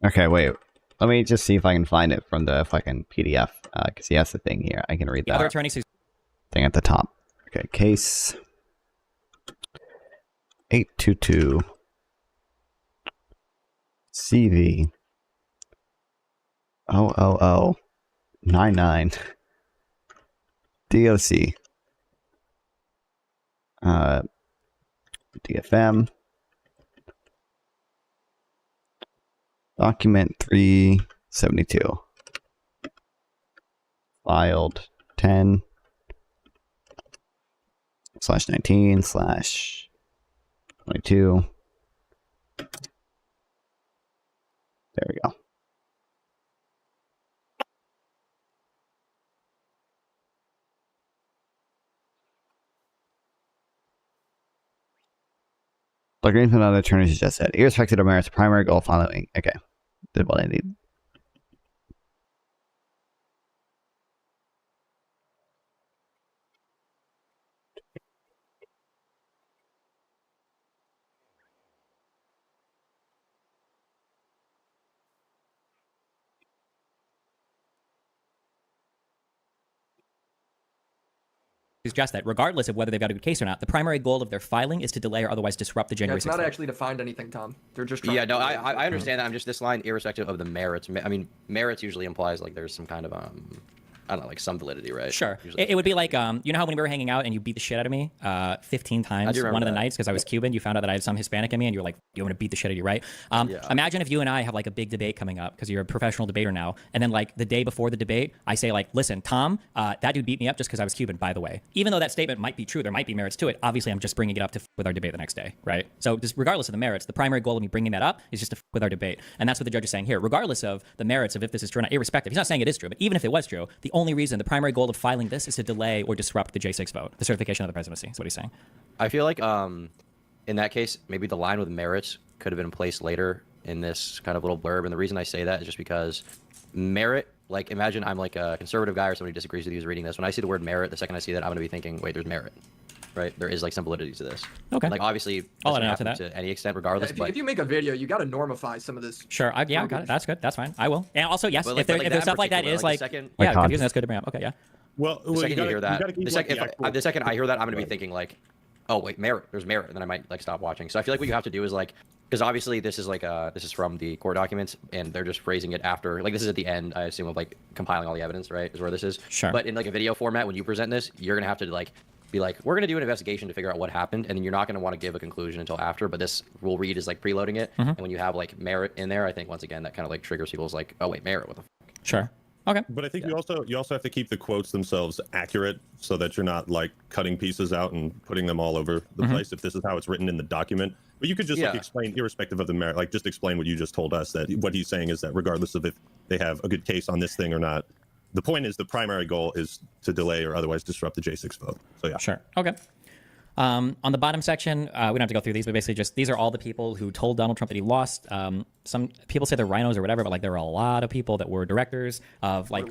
Okay, wait. Let me just see if I can find it from the fucking PDF. Because he has the thing here. I can read that. Other attorneys who thing at the top. Okay, case 822 CV 00099 DOC DFM document 372 filed 10/19/22. There we go. Like anything other attorneys just said, irrespective of merits, primary goal following. Okay, did what I need. suggest that regardless of whether they've got a good case or not, the primary goal of their filing is to delay or otherwise disrupt the January 6th it's not vote. actually to find anything, Tom. They're just trying to I understand that. I'm just this line, irrespective of the merits. I mean, merits usually implies like there's some kind of I don't know, like some validity, right? Sure. It would be like, you know how when we were hanging out and you beat the shit out of me 15 times one of the nights because I was Cuban, you found out that I had some Hispanic in me and you were like, you want to beat the shit out of you, right? Imagine if you and I have like a big debate coming up because you're a professional debater now. And then like the day before the debate, I say like, listen, Tom, that dude beat me up just because I was Cuban, by the way. Even though that statement might be true, there might be merits to it. Obviously, I'm just bringing it up to with our debate the next day, right? So just regardless of the merits, the primary goal of me bringing that up is just to with our debate. And that's what the judge is saying here. Regardless of the merits of if this is true or not, irrespective, he's not saying it is true, but even if it was true, the only reason, the primary goal of filing this is to delay or disrupt the J6 vote, the certification of the presidency. That's what he's saying. I feel like in that case, maybe the line with merits could have been placed later in this kind of little blurb. And the reason I say that is just because merit, like imagine I'm like a conservative guy or somebody disagrees with you who's reading this. When I see the word merit, the second I see that, I'm going to be thinking, wait, there's merit. Right? There is like some validity to this. Okay. Like obviously, I'll doesn't add to happen that. to any extent, regardless. If you make a video, you got to normify some of this. Sure. Yeah, I got it. That's good. That's fine. I will. And also, yes, But if there's stuff like that is like, second, yeah, confusing. That's good to bring up. Okay, yeah. Well, the second you hear that, the the second I hear that, I'm going to be thinking like, oh wait, merit. There's merit, and then I might like stop watching. So I feel like what you have to do is like, because obviously this is like this is from the court documents, and they're just phrasing it after. Like this is at the end, I assume, of like compiling all the evidence, right? Is where this is. Sure. But in like a video format, when you present this, you're going to have to like be like, we're going to do an investigation to figure out what happened, and then you're not going to want to give a conclusion until after. But this will read as like preloading it, and when you have like merit in there, I think once again that kind of like triggers people's like, oh wait, merit, what the fuck? Sure. Okay. But I think you also have to keep the quotes themselves accurate so that you're not like cutting pieces out and putting them all over the place if this is how it's written in the document. But you could just like explain, irrespective of the merit, like just explain what you just told us, that what he's saying is that regardless of if they have a good case on this thing or not, the point is the primary goal is to delay or otherwise disrupt the J6 vote. So yeah. Sure. Okay. On the bottom section, we don't have to go through these, but basically just these are all the people who told Donald Trump that he lost. Some people say they're rhinos or whatever, but like there were a lot of people that were directors of like.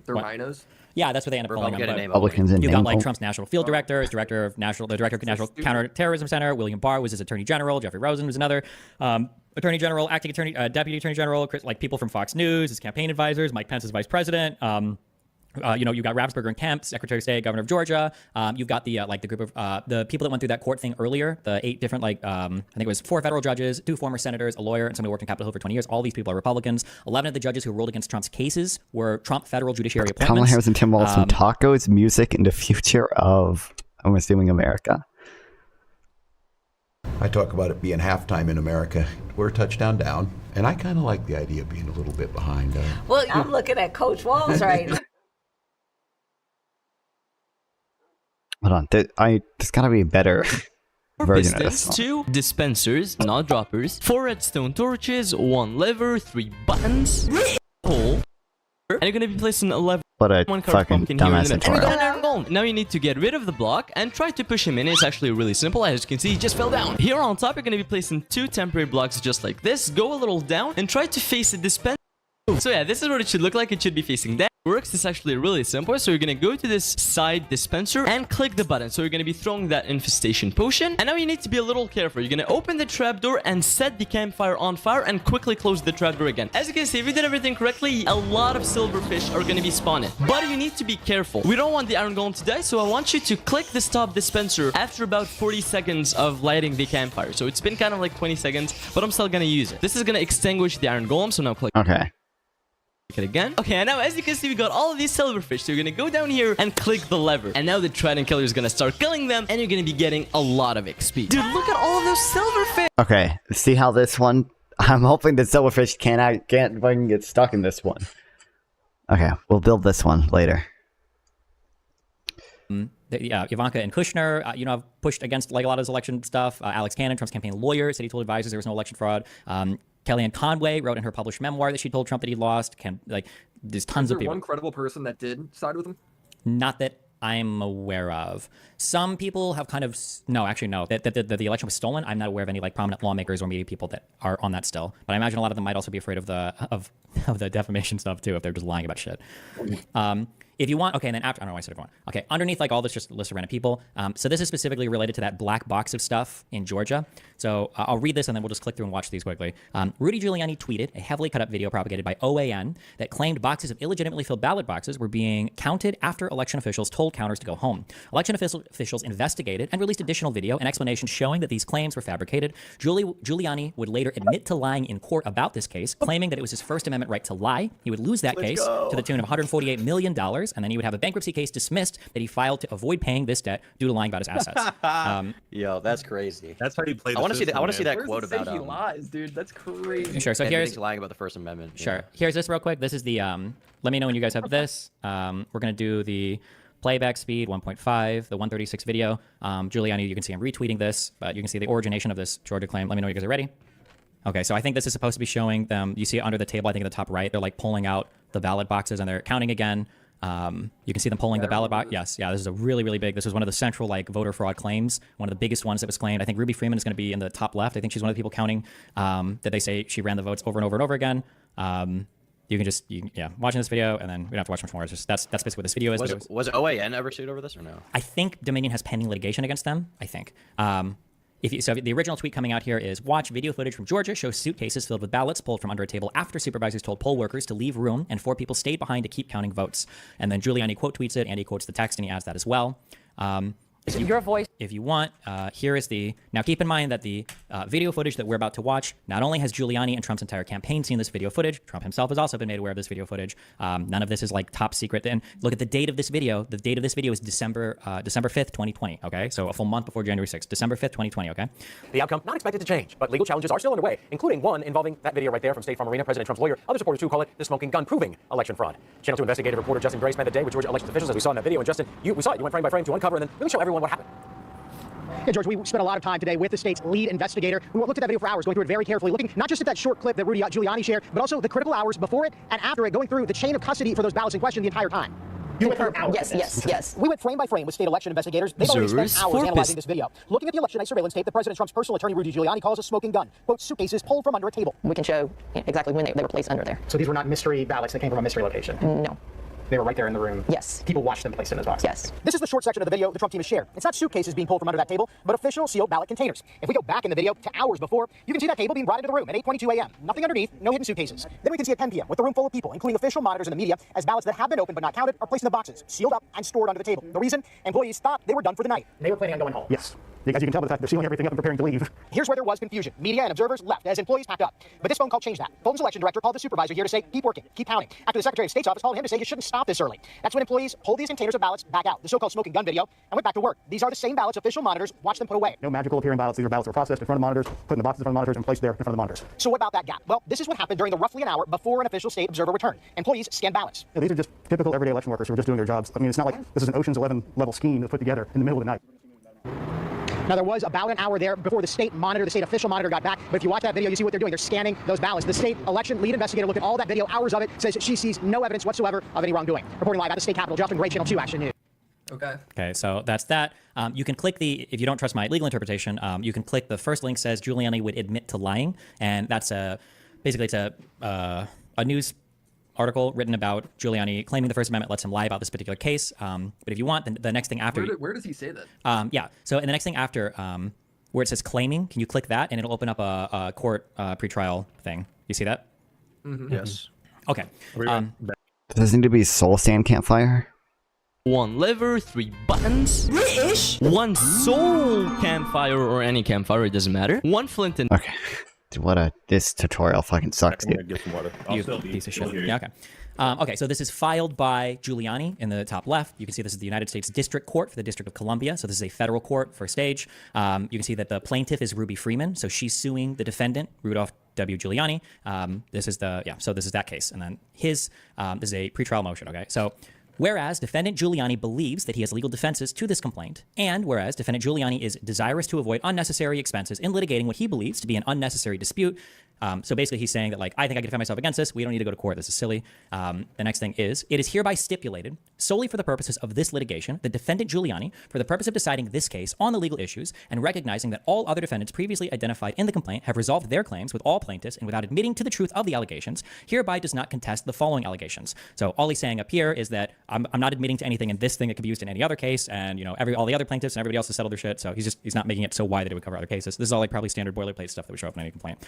They're rhinos? Yeah, that's what they end up calling them. Republicans and you got like Trump's national field director, director of National Counterterrorism Center. William Barr was his attorney general. Jeffrey Rosen was another. Attorney General, acting attorney, deputy attorney general, like people from Fox News, his campaign advisors, Mike Pence, his vice president. You've got Raffensperger and Kemp, Secretary of State, Governor of Georgia. You've got the the group of the people that went through that court thing earlier. The 8 different I think it was 4 federal judges, 2 former senators, a lawyer, and somebody who worked in Capitol Hill for 20 years. All these people are Republicans. 11 of the judges who ruled against Trump's cases were Trump federal judiciary appointments. Kamala Harris and Tim Walz, some tacos, music, and the future of, I'm assuming, America. I talk about it being halftime in America. We're a touchdown down, and I kind of like the idea of being a little bit behind. Well, I'm looking at Coach Walz right now. Hold on, there's gotta be a better version of this. Pistons, 2 dispensers, not droppers, 4 redstone torches, 1 lever, 3 buttons, hole, and you're gonna be placing 11. What a one fucking dumbass tutorial. Now you need to get rid of the block and try to push him in. It's actually really simple. As you can see, he just fell down. Here on top, you're gonna be placing 2 temporary blocks just like this. Go a little down and try to face a dispenser. So yeah, this is what it should look like. It should be facing down. Works is actually really simple. So you're gonna go to this side dispenser and click the button. So you're gonna be throwing that infestation potion. And now you need to be a little careful. You're gonna open the trapdoor and set the campfire on fire and quickly close the trapdoor again. As you can see, if you did everything correctly, a lot of silverfish are gonna be spawning. But you need to be careful. We don't want the iron golem to die, so I want you to click the stop dispenser after about 40 seconds of lighting the campfire. So it's been kind of like 20 seconds, but I'm still gonna use it. This is gonna extinguish the iron golem, so now click. Okay. It again. Okay, and now as you can see, we got all of these silverfish. So you're gonna go down here and click the lever. And now the trident killer is gonna start killing them, and you're gonna be getting a lot of XP. Dude, look at all of those silverfish. Okay, see how this one? I'm hoping the silverfish can't fucking get stuck in this one. Okay, we'll build this one later. Yeah, Ivanka and Kushner, have pushed against like a lot of this election stuff. Alex Cannon, Trump's campaign lawyer, said he told advisors there was no election fraud. Kellyanne Conway wrote in her published memoir that she told Trump that he lost. There's tons of people. Is there one credible person that did side with him? Not that I'm aware of. Some people have kind of no. That the election was stolen. I'm not aware of any like prominent lawmakers or media people that are on that still. But I imagine a lot of them might also be afraid of the defamation stuff too if they're just lying about shit. If you want, okay, and then after, I don't know why I said everyone. Okay, underneath like all this, just a list of random people. So this is specifically related to that black box of stuff in Georgia. So I'll read this and then we'll just click through and watch these quickly. Rudy Giuliani tweeted a heavily cut up video propagated by OAN that claimed boxes of illegitimately filled ballot boxes were being counted after election officials told counters to go home. Election officials investigated and released additional video and explanations showing that these claims were fabricated. Giuliani would later admit to lying in court about this case, claiming that it was his First Amendment right to lie. He would lose that case to the tune of $148 million. And then he would have a bankruptcy case dismissed that he filed to avoid paying this debt due to lying about his assets. Yo, that's crazy. That's how you play. I want to see that. I want to see that Where's quote the say about he lies, dude. That's crazy. Sure. So here's lying about the First Amendment. Sure. Yeah. Here's this real quick. This is the. Let me know when you guys have this. We're gonna do the playback speed 1.5, the 136 video. Giuliani, you can see I'm retweeting this, but you can see the origination of this Georgia claim. Let me know when you guys are ready. Okay, so I think this is supposed to be showing them. You see it under the table. I think in the top right, they're like pulling out the ballot boxes and they're counting again. You can see them pulling the ballot box. Yes, yeah, this is a really, really big. This was one of the central like voter fraud claims, one of the biggest ones that was claimed. I think Ruby Freeman is going to be in the top left. I think she's one of the people counting that they say she ran the votes over and over and over again. You can just watching this video and then we don't have to watch much more. It's just that's basically what this video is. Was OAN ever sued over this or no? I think Dominion has pending litigation against them. I think. So the original tweet coming out here is, watch video footage from Georgia shows suitcases filled with ballots pulled from under a table after supervisors told poll workers to leave room and 4 people stayed behind to keep counting votes. And then Giuliani quote tweets it and he quotes the text and he adds that as well. Your voice. If you want, here is the. Now keep in mind that the video footage that we're about to watch, not only has Giuliani and Trump's entire campaign seen this video footage, Trump himself has also been made aware of this video footage. None of this is like top secret. And look at the date of this video. The date of this video is December 5th, 2020. Okay, so a full month before January 6th, December 5th, 2020. Okay. The outcome not expected to change, but legal challenges are still underway, including one involving that video right there from State Farm Arena. President Trump's lawyer. Other supporters too call it the smoking gun proving election fraud. Channel 2 investigative reporter Justin Gray spent the day with Georgia elections officials, as we saw in that video. And Justin, we saw it. You went frame by frame to uncover and then really show everyone what happened. Yeah, George, we spent a lot of time today with the state's lead investigator. We looked at that video for hours, going through it very carefully, looking not just at that short clip that Rudy Giuliani shared, but also the critical hours before it and after it, going through the chain of custody for those ballots in question the entire time. You went through hours. Yes. We went frame by frame with state election investigators. They've already spent hours analyzing this video. Looking at the election night surveillance tape that President Trump's personal attorney, Rudy Giuliani, calls a smoking gun. Quote, suitcases pulled from under a table. We can show exactly when they were placed under there. So these were not mystery ballots that came from a mystery location? No. They were right there in the room. Yes. People watched them placed in those boxes. Yes. This is the short section of the video the Trump team has shared. It's not suitcases being pulled from under that table, but official sealed ballot containers. If we go back in the video to hours before, you can see that table being brought into the room at 8:22 a.m. Nothing underneath, no hidden suitcases. Then we can see at 10 p.m. with the room full of people, including official monitors and the media, as ballots that have been opened but not counted are placed in the boxes, sealed up and stored under the table. The reason? Employees thought they were done for the night. They were planning on going home. Yes. As you can tell by the fact they're sealing everything up and preparing to leave. Here's where there was confusion. Media and observers left as employees packed up. But this phone call changed that. Fulton's election director called the supervisor here to say, keep working, keep counting. After the Secretary of State's office called him to say you shouldn't stop this early. That's when employees pulled these containers of ballots back out, the so-called smoking gun video, and went back to work. These are the same ballots official monitors watched them put away. No magical appearing ballots. These are ballots that were processed in front of the monitors, put in the boxes in front of the monitors, and placed there in front of the monitors. So what about that gap? Well, this is what happened during the roughly an hour before an official state observer returned. Employees scanned ballots. Yeah, these are just typical everyday election workers who are just doing their jobs. I mean, it's not like this is an Ocean's 11 level scheme that's put together in the middle of the night. Now, there was about an hour there before the state monitor, the state official monitor got back. But if you watch that video, you see what they're doing. They're scanning those ballots. The state election lead investigator looked at all that video, hours of it, says she sees no evidence whatsoever of any wrongdoing. Reporting live at the state capitol, Justin Gray, Channel 2 Action News. Okay, so that's that. You can click if you don't trust my legal interpretation, you can click the first link says Giuliani would admit to lying. And that's basically it's a news article written about Giuliani claiming the First Amendment lets him lie about this particular case. But if you want, the next thing after... Where does he say that? Yeah, so in the next thing after, where it says claiming, can you click that and it'll open up a court pretrial thing. You see that? Mm-hmm. Yes. Okay. Does it need to be Soul Stand Campfire? 1 lever, 3 buttons, 1 soul campfire or any campfire, it doesn't matter. 1 flint and... Okay. Dude, this tutorial fucking sucks, dude. Get some water. You piece of shit. Yeah, okay. Okay, so this is filed by Giuliani in the top left. You can see this is the United States District Court for the District of Columbia. So this is a federal court, first stage. You can see that the plaintiff is Ruby Freeman. So she's suing the defendant, Rudolph W. Giuliani. This is so this is that case. And then this is a pretrial motion, okay? So whereas defendant Giuliani believes that he has legal defenses to this complaint, and whereas defendant Giuliani is desirous to avoid unnecessary expenses in litigating what he believes to be an unnecessary dispute. So basically he's saying that, like, I think I can defend myself against this. We don't need to go to court. This is silly. The next thing is, it is hereby stipulated solely for the purposes of this litigation, the defendant Giuliani, for the purpose of deciding this case on the legal issues and recognizing that all other defendants previously identified in the complaint have resolved their claims with all plaintiffs and without admitting to the truth of the allegations, hereby does not contest the following allegations. So all he's saying up here is that I'm not admitting to anything in this thing that could be used in any other case, and all the other plaintiffs and everybody else has settled their shit. So he's not making it so wide that it would cover other cases. This is all like probably standard boilerplate stuff that would show up in any complaint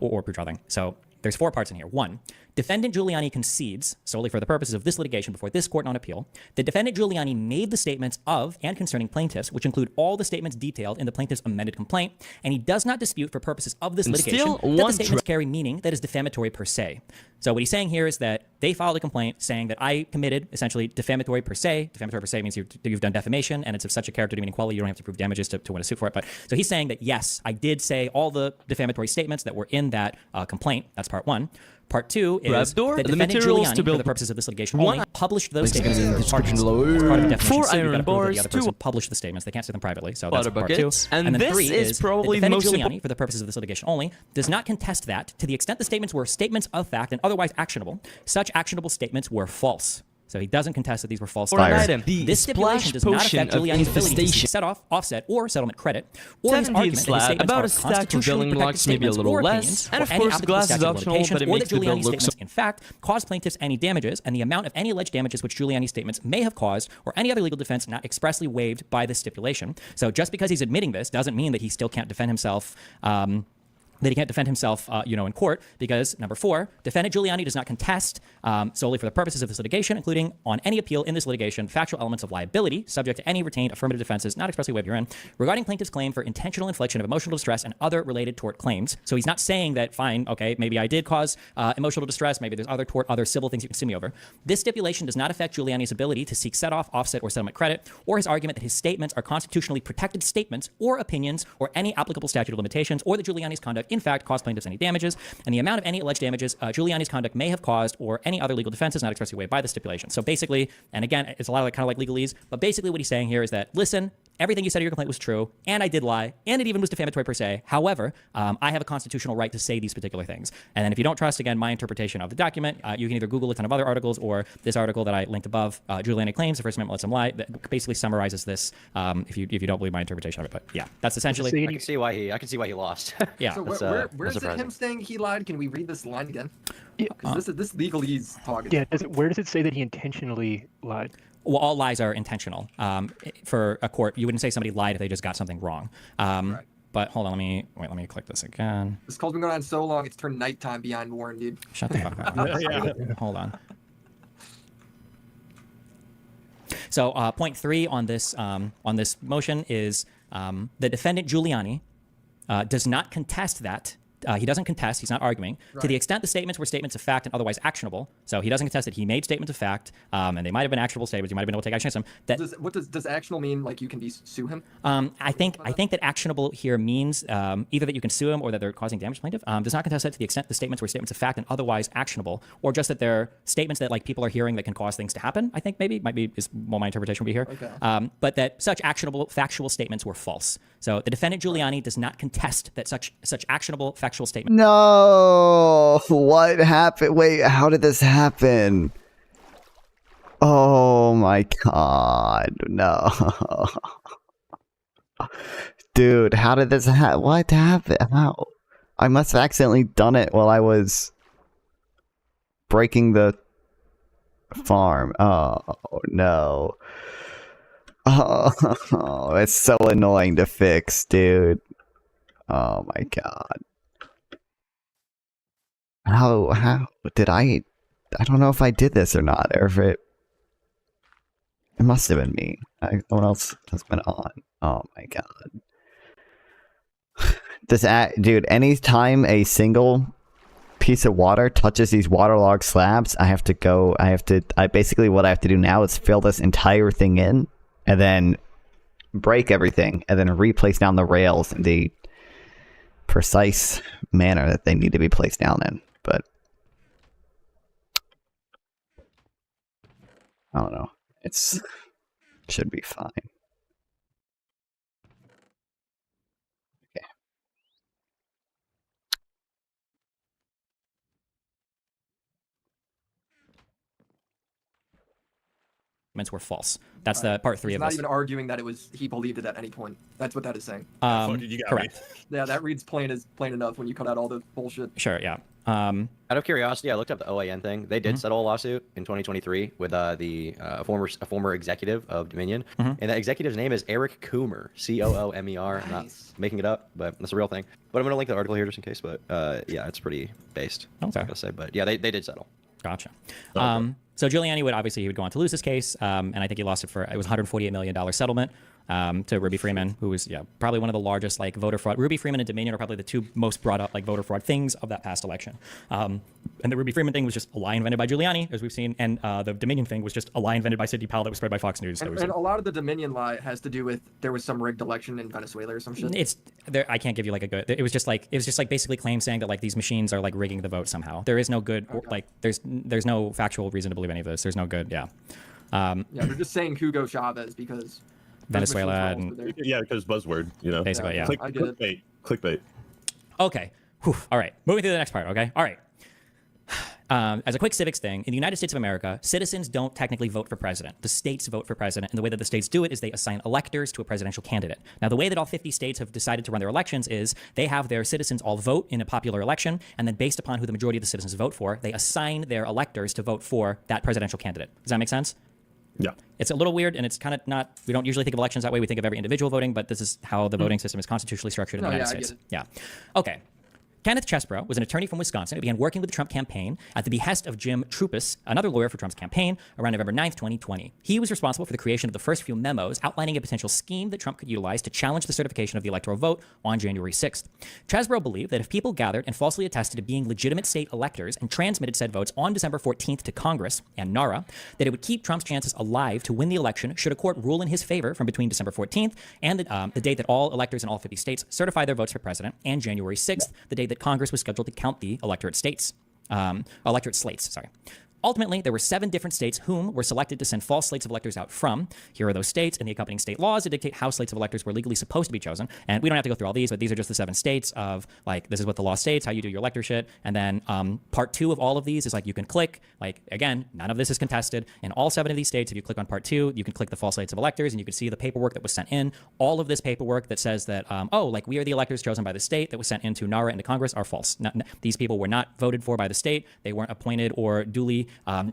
or pretrial thing. So there's 4 parts in here. 1, defendant Giuliani concedes, solely for the purposes of this litigation before this court on appeal, that defendant Giuliani made the statements of and concerning plaintiffs, which include all the statements detailed in the plaintiff's amended complaint, and he does not dispute for purposes of this litigation that the statements carry meaning that is defamatory per se. So what he's saying here is that they filed a complaint saying that I committed essentially defamatory per se. Defamatory per se means you've done defamation, and it's of such a character demeaning quality you don't have to prove damages to win a suit for it. But so he's saying that yes, I did say all the defamatory statements that were in that complaint. That's part 1. Part 2 is that defendant Giuliani, for the purposes of this litigation, only published those statements in the parties. Part of a defamation suit, you've got to prove that the other person published the statements. They can't say them privately. So that's part 2. And then 3 is probably defendant Giuliani, for the purposes of this litigation only, does not contest that to the extent the statements were statements of fact and otherwise actionable. Such actionable statements were false. So he doesn't contest that these were false statements. This stipulation does not affect Giuliani's ability to seek set off, offset, or settlement credit, or his argument that his statements about are a stack of constitutionally building blocks, protected maybe a statements little or less, opinions, and of or any course applicable glass is statute of optional, limitations, but it or makes that the bill Giuliani's look statements, in fact, cause plaintiffs any damages, and the amount of any alleged damages which Giuliani's statements may have caused, or any other legal defense not expressly waived by this stipulation. So just because he's admitting this doesn't mean that he still can't defend himself. In court, because number 4, defendant Giuliani does not contest solely for the purposes of this litigation, including on any appeal in this litigation, factual elements of liability subject to any retained affirmative defenses not expressly waived herein regarding plaintiff's claim for intentional infliction of emotional distress and other related tort claims. So he's not saying that, fine, okay, maybe I did cause emotional distress, maybe there's other civil things you can sue me over. This stipulation does not affect Giuliani's ability to seek set off, offset, or settlement credit, or his argument that his statements are constitutionally protected statements or opinions or any applicable statute of limitations, or that Giuliani's conduct in fact caused plaintiffs any damages, and the amount of any alleged damages Giuliani's conduct may have caused, or any other legal defenses not expressly waived by the stipulation. So basically, and again, it's a lot of kind of like legalese, but basically what he's saying here is that, listen, everything you said in your complaint was true, and I did lie, and it even was defamatory per se. However, I have a constitutional right to say these particular things. And then if you don't trust, again, my interpretation of the document, you can either Google a ton of other articles or this article that I linked above, Giuliani claims the First Amendment lets him lie, that basically summarizes this if you don't believe my interpretation of it. But yeah, that's essentially... I can see why he lost. Yeah. So where is it him saying he lied? Can we read this line again? Yeah. This legalese talk. Yeah. Where does it say that he intentionally lied? Well, all lies are intentional. For a court, you wouldn't say somebody lied if they just got something wrong. Right. But hold on, let me click this again. This call's been going on so long, it's turned nighttime behind Warren, dude. Shut the fuck up. Yeah. Hold on. So point 3 on this motion is the defendant Giuliani does not contest that. He doesn't contest. He's not arguing. Right. To the extent the statements were statements of fact and otherwise actionable, so he doesn't contest that he made statements of fact, and they might have been actionable statements. You might have been able to take action against them. That Does actionable mean like you can sue him? I think that actionable here means either that you can sue him or that they're causing damage to plaintiff. Does not contest that to the extent the statements were statements of fact and otherwise actionable, or just that they're statements that like people are hearing that can cause things to happen. I think maybe might be is what my interpretation would be here. Okay. But that such actionable factual statements were false. So the defendant Giuliani does not contest that such actionable factual statements. No, what happened? Wait, how did this happen? Oh my god, no. Dude, how did this happen? What happened? How? I must have accidentally done it while I was breaking the farm. Oh, no. Oh, it's so annoying to fix, dude. Oh my god. How did I don't know if I did this or not, or if it must have been me. What else has been on? Oh my god. Dude, anytime a single piece of water touches these waterlogged slabs, basically what I have to do now is fill this entire thing in and then break everything and then replace down the rails in the precise manner that they need to be placed down in. But I don't know. Should be fine. Okay. Were false. That's the part 3 He's of not this. even arguing that he believed it at any point. That's what that is saying. Correct. Yeah, that reads plain enough when you cut out all the bullshit. Sure, yeah. Out of curiosity, I looked up the OAN thing. They did settle a lawsuit in 2023 with a former executive of Dominion, and that executive's name is Eric Coomer, Coomer. I'm not making it up, but that's a real thing. But I'm gonna link the article here just in case. But yeah, it's pretty based. Okay. I gotta say, but yeah, they did settle. Gotcha. So Giuliani would go on to lose this case, and I think he lost it for, it was $148 million settlement to Ruby Freeman, who was probably one of the largest voter fraud. Ruby Freeman and Dominion are probably the two most brought up voter fraud things of that past election. And the Ruby Freeman thing was just a lie invented by Giuliani, as we've seen, and the Dominion thing was just a lie invented by Sidney Powell that was spread by Fox News. And a lot of the Dominion lie has to do with there was some rigged election in Venezuela or some shit. I can't give you a good. It was just basically claims saying that these machines are rigging the vote somehow. There is no good there's no factual reason to believe any of this. There's no good. Yeah, they're just saying Hugo Chavez because Venezuela because buzzword, basically, yeah. Clickbait. Okay. Whew. All right. Moving to the next part. Okay. All right. As a quick civics thing, in the United States of America, citizens don't technically vote for president. The states vote for president, and the way that the states do it is they assign electors to a presidential candidate. Now, the way that all 50 states have decided to run their elections is they have their citizens all vote in a popular election, and then based upon who the majority of the citizens vote for, they assign their electors to vote for that presidential candidate. Does that make sense? Yeah. It's a little weird, and it's kind of not, we don't usually think of elections that way. We think of every individual voting, but this is how the voting system is constitutionally structured in the United States. Yeah. Okay. Kenneth Chesbrough was an attorney from Wisconsin who began working with the Trump campaign at the behest of Jim Troupis, another lawyer for Trump's campaign, around November 9th, 2020. He was responsible for the creation of the first few memos outlining a potential scheme that Trump could utilize to challenge the certification of the electoral vote on January 6th. Chesbrough believed that if people gathered and falsely attested to being legitimate state electors and transmitted said votes on December 14th to Congress and NARA, that it would keep Trump's chances alive to win the election should a court rule in his favor from between December 14th and the date that all electors in all 50 states certify their votes for president, and January 6th, the date that Congress was scheduled to count the electorate slates. Ultimately, there were 7 different states whom were selected to send false slates of electors out from. Here are those states and the accompanying state laws that dictate how slates of electors were legally supposed to be chosen. And we don't have to go through all these, but these are just the 7 states of, like, this is what the law states, how you do your elector shit. And then part 2 of all of these is, like, you can click, like, again, none of this is contested. In all 7 of these states, if you click on part 2, you can click the false slates of electors, and you can see the paperwork that was sent in. All of this paperwork that says that, we are the electors chosen by the state that was sent into NARA and to Congress are false. These people were not voted for by the state. They weren't appointed or duly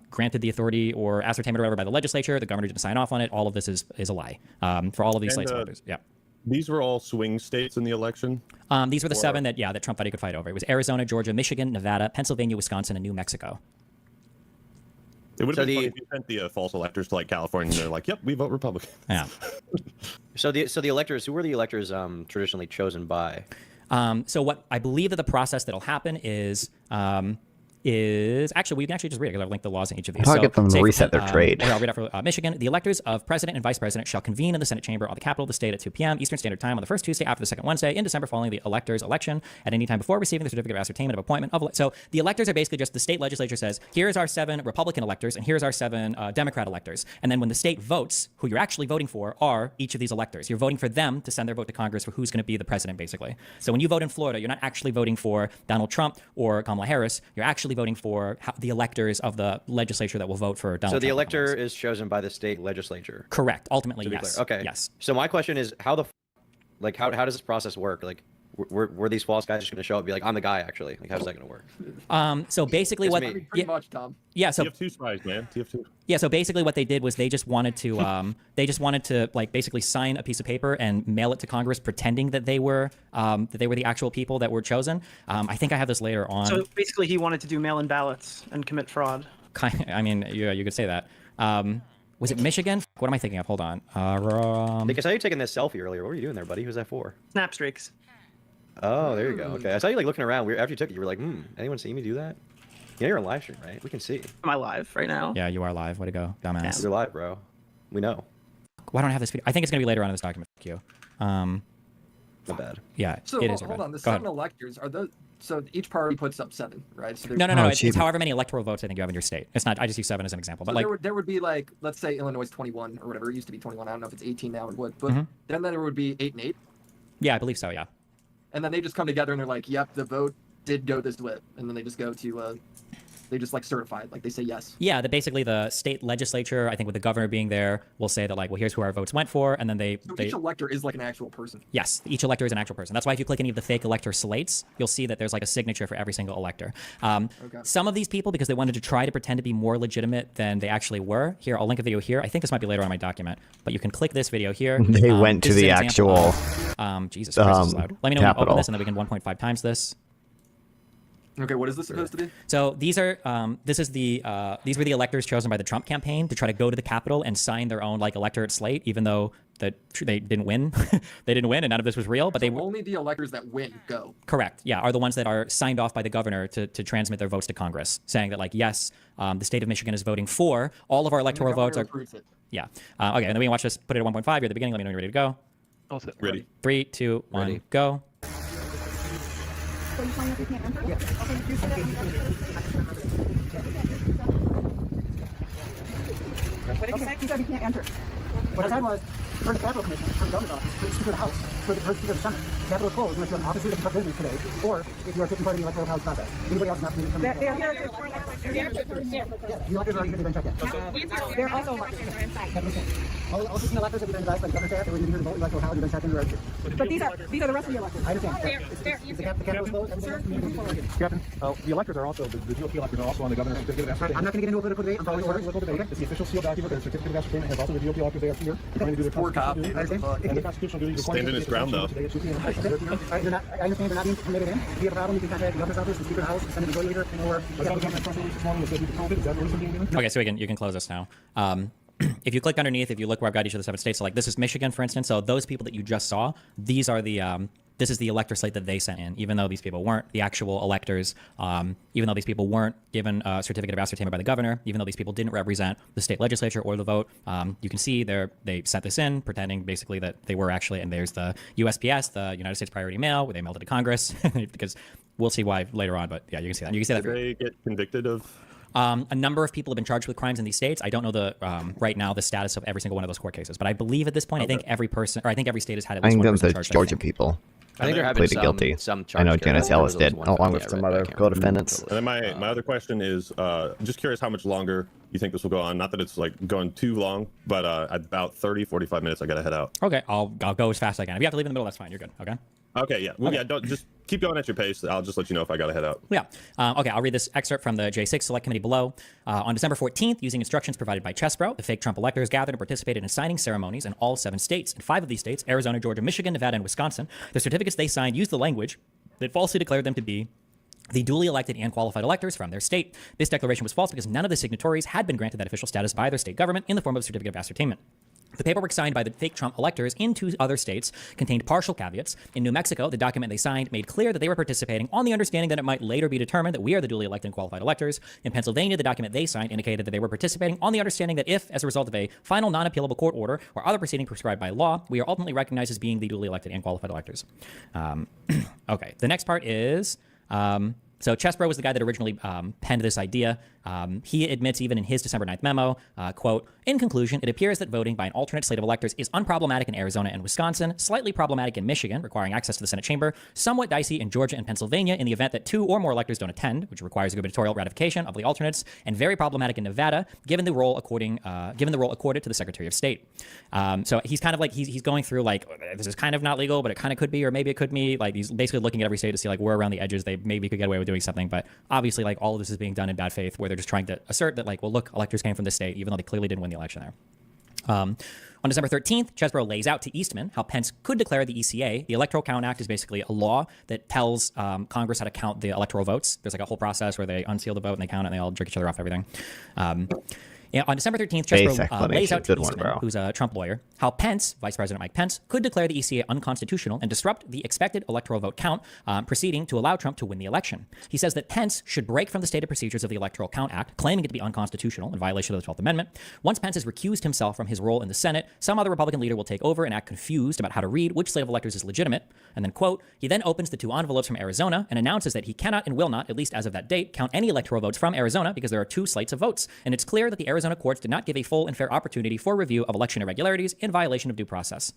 granted the authority or ascertainment or whatever by the legislature. The governor didn't sign off on it. All of this is a lie for all of these slates of electors. Yeah. These were all swing states in the election? These were the 7 that Trump thought he could fight over. It was Arizona, Georgia, Michigan, Nevada, Pennsylvania, Wisconsin, and New Mexico. It would have been funny if you sent the false electors to, like, California, and they're like, yep, we vote Republican. Yeah. So the electors, who were the electors traditionally chosen by? So what I believe that the process that'll happen is actually, we can actually just read it because I've linked the laws in each of these. I'll get them to reset their trade. I'll read out for Michigan. The electors of president and vice president shall convene in the Senate chamber on the capital of the state at 2 p.m. Eastern Standard Time on the first Tuesday after the second Wednesday in December following the electors' election at any time before receiving the certificate of ascertainment of appointment of. So the electors are basically just the state legislature says, here's our 7 Republican electors and here's our 7 Democrat electors. And then when the state votes, who you're actually voting for are each of these electors. You're voting for them to send their vote to Congress for who's going to be the president, basically. So when you vote in Florida, you're not actually voting for Donald Trump or Kamala Harris. You're actually voting for the electors of the legislature that will vote for Donald Trump. So the elector is chosen by the state legislature. Correct. Ultimately, yes. Okay. Yes. So my question is, how does this process work? Like, were these false guys just going to show up and be like, I'm the guy, actually? Like, how's that going to work? So basically, Pretty much, Tom. Yeah. So TF2 spies, man. TF2. Yeah. So basically, what they did was they just wanted to like basically sign a piece of paper and mail it to Congress, pretending that they were the actual people that were chosen. I think I have this later on. So basically, he wanted to do mail-in ballots and commit fraud. I mean, yeah, you could say that. Was it Michigan? What am I thinking of? Hold on. Nick, I saw you taking this selfie earlier. What were you doing there, buddy? Who's that for? Snap streaks. Oh, there you go. Okay, I saw you like looking around. After you took it, you were like, anyone see me do that? Yeah, you're on live stream, right? We can see. Am I live right now? Yeah, you are live. Way to go, dumbass. Yeah, you're live, bro. We know. Why don't I have this video? I think it's gonna be later on in this document. Fuck you. Not bad. Yeah, So it is. hold on, the Go ahead. 7 electors are those. So each party puts up 7, right? So No. It's however many electoral votes I think you have in your state. It's not. I just use 7 as an example. So But like, there would be like, let's say Illinois is 21 or whatever. It used to be 21. I don't know if it's 18 now or what. But Mhm. then there would be 8 and 8. yeah, I believe so. Yeah. And then they just come together and they're like, yep, the vote did go this way. And then they just go to, they just like certify it. Like they say yes. Yeah, that basically the state legislature, I think with the governor being there, will say that like, well, here's who our votes went for, and then they Each elector is like an actual person. Yes, each elector is an actual person. That's why if you click any of the fake elector slates, you'll see that there's like a signature for every single elector. Some of these people, because they wanted to try to pretend to be more legitimate than they actually were. Here, I'll link a video here. I think this might be later on in my document, but you can click this video here. They went to this is the an example actual of, Jesus Christ, this is loud. Let me know when you open capital. this, and then we can 1.5 times this. Okay, what is this supposed to be? So these are these were the electors chosen by the Trump campaign to try to go to the Capitol and sign their own like electorate slate, even though they didn't win. They didn't win, and none of this was real. But only the electors that win go. Correct. Yeah, are the ones that are signed off by the governor to transmit their votes to Congress, saying that like yes, the state of Michigan is voting for all of our electoral votes. Yeah. Okay, and then we can watch this. Put it at 1.5. You're at the beginning. Let me know when you're ready to go. All set. Ready. 3, 2, 1, go. What did you say? He said we can't enter. What I said was, for the Capitol Commission, for the governor's office, for the Speaker of the House, for the Speaker of the Senate, Capitol is closed unless you're an officer that conduct business today, or if you are taking part in the electoral college process. Anybody else is not permitted to come in. The electors are already here, they've been checked in. They're also electors. All 16 electors have been advised by the governor's staff that we're going to be here to vote in the electoral college, they've been checked in already. But these are the rest of the electors. I understand. Is the Capitol closed? Captain, the electors are also, the GOP electors are also on the governor's certificate of ascertainment. I'm not going to get into a political debate. I'm following orders. It's the official sealed document. Their certificate of ascertainment has also the GOP electors. They are here trying to do their constitutional duties. And the constitutional duties. Standing his ground, though. I understand they're not being permitted in. If you have a problem, you can contact the governor's office, the Speaker of the House, the Senate Majority Leader, or... Okay, so you can close this now. If you click underneath, if you look where I've got each of the 7 states, so like this is Michigan, for instance. So those people that you just saw, these are the this is the elector slate that they sent in, even though these people weren't the actual electors, even though these people weren't given a certificate of ascertainment by the governor, even though these people didn't represent the state legislature or the vote. You can see they sent this in, pretending basically that they were actually, and there's the USPS, the United States Priority Mail, where they mailed it to Congress, because we'll see why later on, but yeah, you can see that. You can see that. Did they get convicted of A number of people have been charged with crimes in these states. I don't know the right now the status of every single one of those court cases, but I believe at this point, I think every person, or I think every state has had at I least think one those person are charged. Georgia people. I think there have pleaded been guilty. some I know charges. Janice Ellis did, one along that with I some read, but I other can't co-defendants. And then my other question is, just curious how much longer you think this will go on. Not that it's like going too long, but about 30, 45 minutes, I gotta head out. Okay, I'll go as fast as I can. If you have to leave in the middle, that's fine. You're good. Okay. Okay, yeah. Well, Okay. yeah, don't just keep going at your pace. I'll just let you know if I gotta head out. Yeah. Okay, I'll read this excerpt from the J6 Select Committee below. On December 14th, using instructions provided by Chesbro, the fake Trump electors gathered and participated in signing ceremonies in all 7 states. In 5 of these states, Arizona, Georgia, Michigan, Nevada, and Wisconsin, the certificates they signed used the language that falsely declared them to be the duly elected and qualified electors from their state. This declaration was false because none of the signatories had been granted that official status by their state government in the form of a certificate of ascertainment. The paperwork signed by the fake Trump electors in 2 other states contained partial caveats. In New Mexico, the document they signed made clear that they were participating on the understanding that it might later be determined that we are the duly elected and qualified electors. In Pennsylvania, the document they signed indicated that they were participating on the understanding that if, as a result of a final non-appealable court order or other proceeding prescribed by law, we are ultimately recognized as being the duly elected and qualified electors. Okay, the next part is... So Chesbro was the guy that originally penned this idea. He admits even in his December 9th memo, quote, in conclusion, it appears that voting by an alternate slate of electors is unproblematic in Arizona and Wisconsin, slightly problematic in Michigan, requiring access to the Senate chamber, somewhat dicey in Georgia and Pennsylvania in the event that 2 or more electors don't attend, which requires a gubernatorial ratification of the alternates, and very problematic in Nevada, given the role accorded to the Secretary of State. So he's kind of like, he's going through like, this is kind of not legal, but it kind of could be, or maybe it could be. Like he's basically looking at every state to see like where around the edges they maybe could get away with doing something. But obviously like all of this is being done in bad faith where they're just trying to assert that like, well, look, electors came from this state, even though they clearly didn't win the election there. On December 13th, Chesbro lays out to Eastman how Pence could declare the ECA. The Electoral Count Act is basically a law that tells Congress how to count the electoral votes. There's like a whole process where they unseal the vote and they count it and they all jerk each other off everything. On December 13th, Chesbro lays out to Eastman, who's a Trump lawyer, how Pence, Vice President Mike Pence, could declare the ECA unconstitutional and disrupt the expected electoral vote count, proceeding to allow Trump to win the election. He says that Pence should break from the stated procedures of the Electoral Count Act, claiming it to be unconstitutional in violation of the 12th Amendment. Once Pence has recused himself from his role in the Senate, some other Republican leader will take over and act confused about how to read which slate of electors is legitimate. And then, quote, he then opens the 2 envelopes from Arizona and announces that he cannot and will not, at least as of that date, count any electoral votes from Arizona because there are 2 slates of votes. And it's clear that the Arizona courts did not give a full and fair opportunity for review of election irregularities in violation of due process.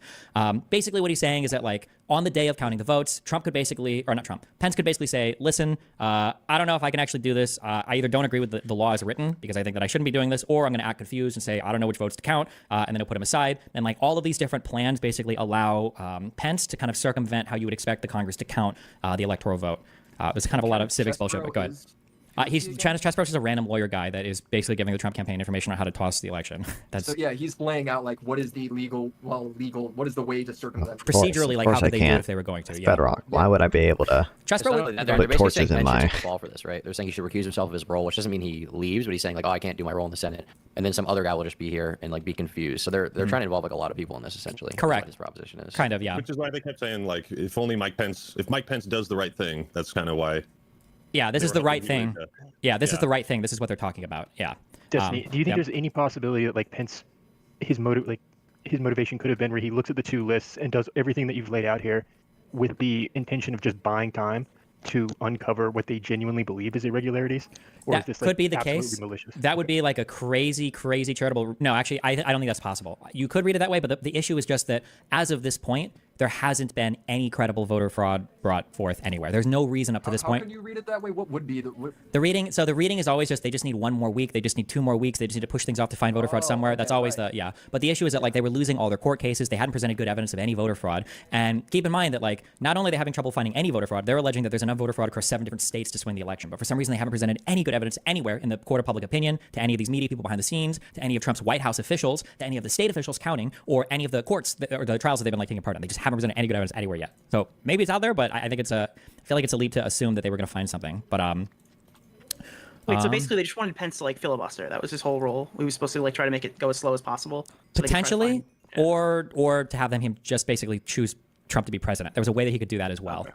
Basically what he's saying is that like on the day of counting the votes, Trump could basically, or not Trump, Pence could basically say, listen, I don't know if I can actually do this. I either don't agree with the law as written because I think that I shouldn't be doing this, or I'm going to act confused and say, I don't know which votes to count. And then he'll put them aside. And like all of these different plans basically allow Pence to kind of circumvent how you would expect the Congress to count the electoral vote. There's kind of a lot of civics bullshit, but go ahead. Chesbro is a random lawyer guy that is basically giving the Trump campaign information on how to toss the election. So yeah, he's laying out like what is the legal, what is the way to circumvent procedurally, like how would they do it if they were going to? It's bedrock. Why would I be able to They're put torches in my... fall for this, right? They're saying he should recuse himself of his role, which doesn't mean he leaves, but he's saying like, oh, I can't do my role in the Senate, and then some other guy will just be here and like be confused. So they're trying to involve like a lot of people in this essentially. Correct. His proposition is kind of, yeah. Which is why they kept saying like, if Mike Pence does the right thing, that's kind of why. Yeah, this is the right thing. This is the right thing. This is what they're talking about. Yeah. Destiny, do you think there's any possibility that like Pence, his motivation could have been where he looks at the 2 lists and does everything that you've laid out here with the intention of just buying time to uncover what they genuinely believe is irregularities? Or That is this, could like, be the absolutely case. malicious? That would be like a crazy charitable. No, actually, I don't think that's possible. You could read it that way, but the issue is just that as of this point, there hasn't been any credible voter fraud brought forth anywhere. There's no reason up to this point. How can you read it that way? What would be the reading? So the reading is always just they just need 1 more week. They just need 2 more weeks. They just need to push things off to find voter fraud somewhere. That's always the But the issue is that like they were losing all their court cases. They hadn't presented good evidence of any voter fraud. And keep in mind that like not only are they having trouble finding any voter fraud, they're alleging that there's enough voter fraud across 7 different states to swing the election. But for some reason, they haven't presented any good evidence anywhere in the court of public opinion to any of these media people behind the scenes, to any of Trump's White House officials, to any of the state officials counting, or any of the courts or the trials that they've been like taking part in. They just haven't presented any good evidence anywhere yet. So maybe it's out there, but I think I feel like it's a leap to assume that they were going to find something. But wait, so basically they just wanted Pence to like filibuster. That was his whole role. We were supposed to like try to make it go as slow as possible. So potentially, or to have him just basically choose Trump to be president. There was a way that he could do that as well.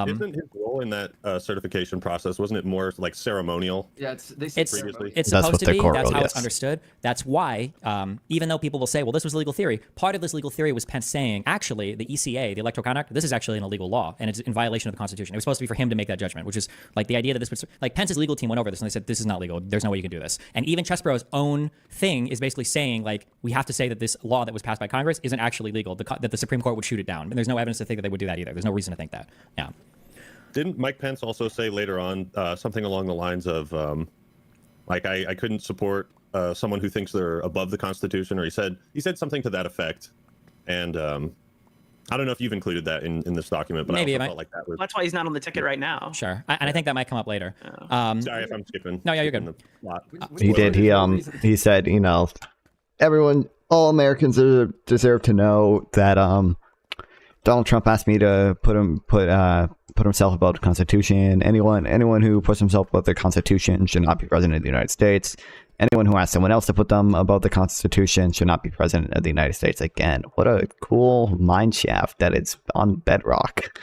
Isn't his role in that certification process, wasn't it more like ceremonial? Yeah, It's previously. it's That's supposed what to the be. court That's ruled, how yes. it's understood. That's why, even though people will say, well, this was legal theory, part of this legal theory was Pence saying, actually, the ECA, the Electoral Count Act, this is actually an illegal law, and it's in violation of the Constitution. It was supposed to be for him to make that judgment, which is like the idea that this was, like Pence's legal team went over this, and they said, this is not legal. There's no way you can do this. And even Chesebro's own thing is basically saying, like, we have to say that this law that was passed by Congress isn't actually legal, that the Supreme Court would shoot it down. And there's no evidence to think that they would do that either. There's no reason to think that. Yeah. Didn't Mike Pence also say later on something along the lines of, like, I couldn't support someone who thinks they're above the Constitution, or he said something to that effect, and I don't know if you've included that in this document, but Maybe I also felt like that was. That's why he's not on the ticket right now. Sure, and I think that might come up later. Sorry if I'm skipping. No, yeah, you're good. He did. He said, you know, all Americans deserve to know that Donald Trump asked me to put himself above the Constitution. Anyone who puts himself above the Constitution should not be president of the United States. Anyone who asks someone else to put them above the Constitution should not be president of the United States. Again, what a cool mine shaft that it's on bedrock.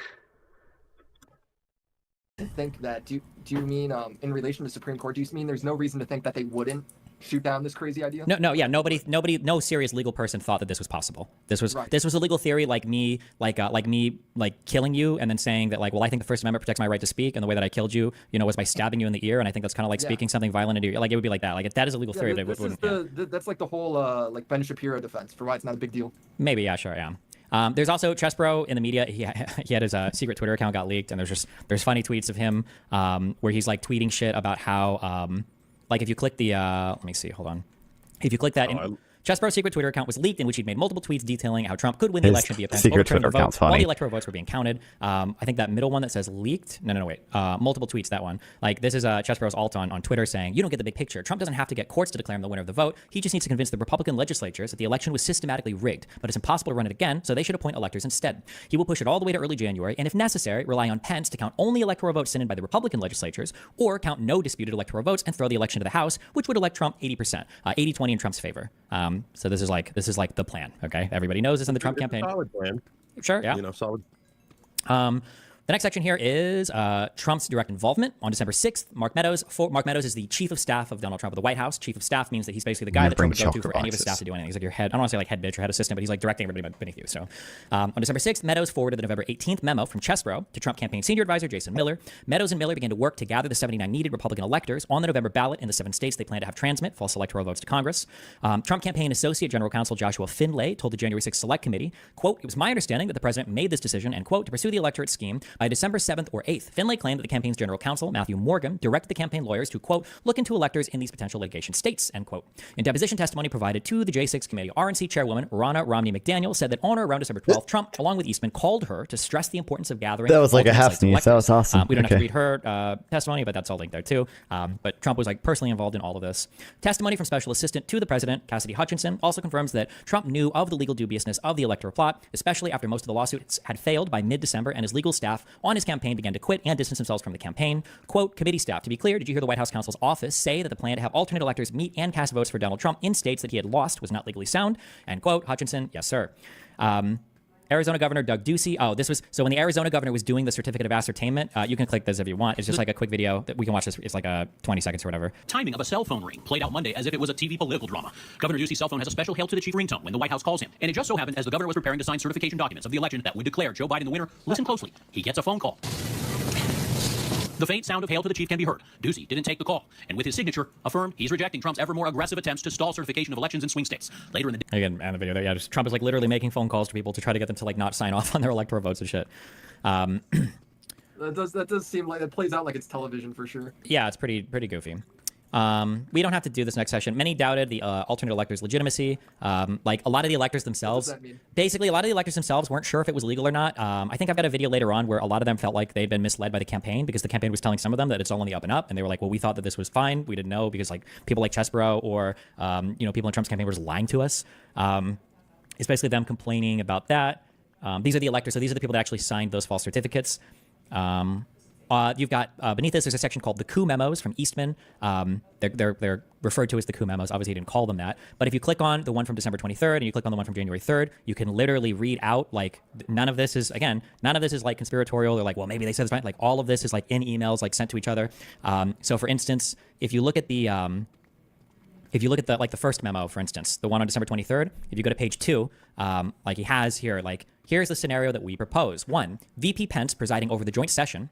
I think that do you mean in relation to Supreme Court? Do you mean there's no reason to think that they wouldn't shoot down this crazy idea? No serious legal person thought that this was possible. This was a legal theory, like me killing you and then saying that, like, well, I think the First Amendment protects my right to speak, and the way that I killed you, was by stabbing you in the ear, and I think that's kind of like speaking something violent into your ear. Like, it would be like that. Like, that is a legal theory, but it wouldn't. That's like the whole like Ben Shapiro defense for why it's not a big deal. Maybe, yeah, sure, yeah. There's also Chesebro in the media. He had his secret Twitter account got leaked, and there's funny tweets of him where he's like tweeting shit about how like if you click the let me see, hold on. If you click that, Chesebro's secret Twitter account was leaked, in which he'd made multiple tweets detailing how Trump could win the election via Pence secret Twitter account's funny. All the electoral votes were being counted. I think that middle one that says leaked. No, wait. Multiple tweets. That one. Like, this is Chesebro's alt on Twitter saying, "You don't get the big picture. Trump doesn't have to get courts to declare him the winner of the vote. He just needs to convince the Republican legislatures that the election was systematically rigged, but it's impossible to run it again, so they should appoint electors instead. He will push it all the way to early January, and if necessary, rely on Pence to count only electoral votes sent in by the Republican legislatures, or count no disputed electoral votes and throw the election to the House, which would elect Trump 80%, 80-20 in Trump's favor." So this is like the plan. Okay, everybody knows this in the Trump campaign. Solid plan. Sure, yeah. Solid. The next section here is Trump's direct involvement. On December 6th, Mark Meadows is the chief of staff of Donald Trump at the White House. Chief of staff means that he's basically the guy that Trump would go to for any of his staff to do anything. He's like your head. I don't want to say like head bitch or head assistant, but he's like directing everybody beneath you. So on December 6th, Meadows forwarded the November 18th memo from Chesebro to Trump campaign senior advisor Jason Miller. Meadows and Miller began to work to gather the 79 needed Republican electors on the November ballot in the 7 states they plan to have transmit false electoral votes to Congress. Trump campaign associate general counsel Joshua Finlay told the January 6th Select Committee, quote, "It was my understanding that the president made this decision, and quote, to pursue the electorate scheme by December 7th or 8th. Finlay claimed that the campaign's general counsel, Matthew Morgan, directed the campaign lawyers to, quote, look into electors in these potential litigation states, end quote. In deposition testimony provided to the J6 committee, RNC chairwoman Ronna Romney McDaniel said that on or around December 12th, Trump, along with Eastman, called her to stress the importance of gathering. That was like a half sneeze. That was awesome. We don't have to read her testimony, but that's all linked there too. But Trump was like personally involved in all of this. Testimony from Special Assistant to the President, Cassidy Hutchinson, also confirms that Trump knew of the legal dubiousness of the electoral plot, especially after most of the lawsuits had failed by mid-December and his legal staff on his campaign began to quit and distance themselves from the campaign. Quote, committee staff, to be clear, did you hear the White House counsel's office say that the plan to have alternate electors meet and cast votes for Donald Trump in states that he had lost was not legally sound? End quote. Hutchinson, yes, sir. Arizona Governor Doug Ducey. Oh, this was so when the Arizona governor was doing the certificate of ascertainment. You can click this if you want. It's just like a quick video that we can watch this. It's like 20 seconds or whatever. Timing of a cell phone ring played out Monday as if it was a TV political drama. Governor Ducey's cell phone has a special hail to the chief ringtone when the White House calls him. And it just so happened as the governor was preparing to sign certification documents of the election that would declare Joe Biden the winner. Listen closely. He gets a phone call. The faint sound of hail to the chief can be heard. Ducey didn't take the call, and with his signature, affirmed he's rejecting Trump's ever more aggressive attempts to stall certification of elections in swing states. Later in the day, again, and the video there, yeah, just Trump is like literally making phone calls to people to try to get them to like not sign off on their electoral votes and shit. That does seem like it plays out like it's television for sure. Yeah, it's pretty goofy. We don't have to do this next session. Many doubted the alternate electors' legitimacy. Like a lot of the electors themselves, What does that mean? basically a lot of the electors themselves weren't sure if it was legal or not. I think I've got a video later on where a lot of them felt like they'd been misled by the campaign because the campaign was telling some of them that it's all on the up and up, and they were like, well, we thought that this was fine. We didn't know because like people like Chesebro or people in Trump's campaign were just lying to us. It's basically them complaining about that. These are the electors, so these are the people that actually signed those false certificates. You've got beneath this, there's a section called the coup memos from Eastman. They're referred to as the coup memos. Obviously, he didn't call them that. But if you click on the one from December 23rd and you click on the one from January 3rd, you can literally read out, like, none of this is like conspiratorial or like, well, maybe they said this right. Like, all of this is like in emails, like sent to each other. So for instance, if you look at the first memo, for instance, the one on December 23rd, if you go to page 2, like he has here, like, here's the scenario that we propose. 1, VP Pence, presiding over the joint session,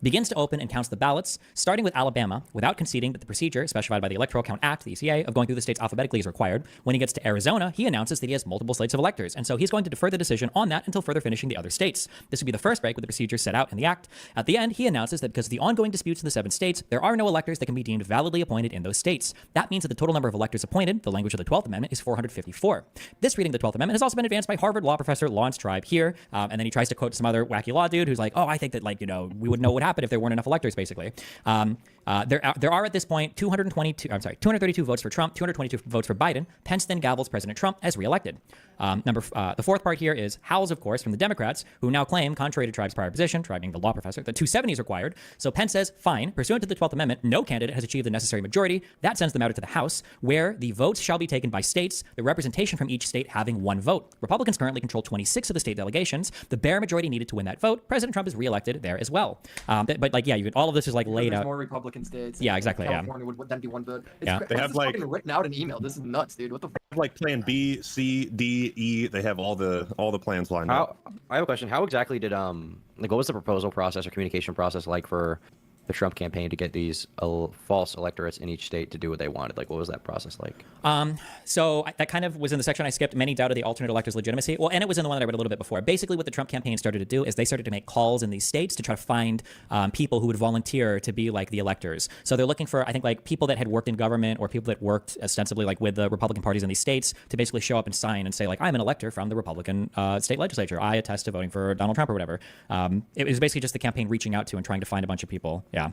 begins to open and counts the ballots, starting with Alabama, without conceding that the procedure specified by the Electoral Count Act, the ECA, of going through the states alphabetically is required. When he gets to Arizona, he announces that he has multiple slates of electors, and so he's going to defer the decision on that until further finishing the other states. This would be the first break with the procedure set out in the Act. At the end, he announces that because of the ongoing disputes in the 7 states, there are no electors that can be deemed validly appointed in those states. That means that the total number of electors appointed, the language of the 12th Amendment, is 454. This reading of the 12th Amendment has also been advanced by Harvard law professor Lawrence Tribe here, and then he tries to quote some other wacky law dude who's like, oh, I think that, like, you know, we would know what would happen if there weren't enough electors, basically. There are at this point 232 votes for Trump, 222 votes for Biden. Pence then gavels President Trump as reelected. The fourth part here is howls, of course, from the Democrats, who now claim, contrary to Tribe's prior position, Tribe being the law professor, that 270 is required. So Pence says, fine, pursuant to the 12th Amendment, no candidate has achieved the necessary majority. That sends the matter to the House, where the votes shall be taken by states, the representation from each state having 1 vote. Republicans currently control 26 of the state delegations. The bare majority needed to win that vote. President Trump is reelected there as well. But like, yeah, all of this is like laid out. More Republican states. Yeah, exactly. California would then be 1 vote. Yeah. They have like written out an email. This is nuts, dude. What the? Like Plan B, C, D, E. They have all the plans lined up. I have a question. How exactly did like what was the proposal process or communication process like for the Trump campaign to get these false electorates in each state to do what they wanted? Like, what was that process like? So that kind of was in the section I skipped. Many doubted the alternate electors' legitimacy. Well, and it was in the one that I read a little bit before. Basically, what the Trump campaign started to do is they started to make calls in these states to try to find people who would volunteer to be like the electors. So they're looking for, I think, like people that had worked in government or people that worked ostensibly like with the Republican parties in these states to basically show up and sign and say, like, I'm an elector from the Republican state legislature. I attest to voting for Donald Trump or whatever. It was basically just the campaign reaching out to and trying to find a bunch of people. Yeah.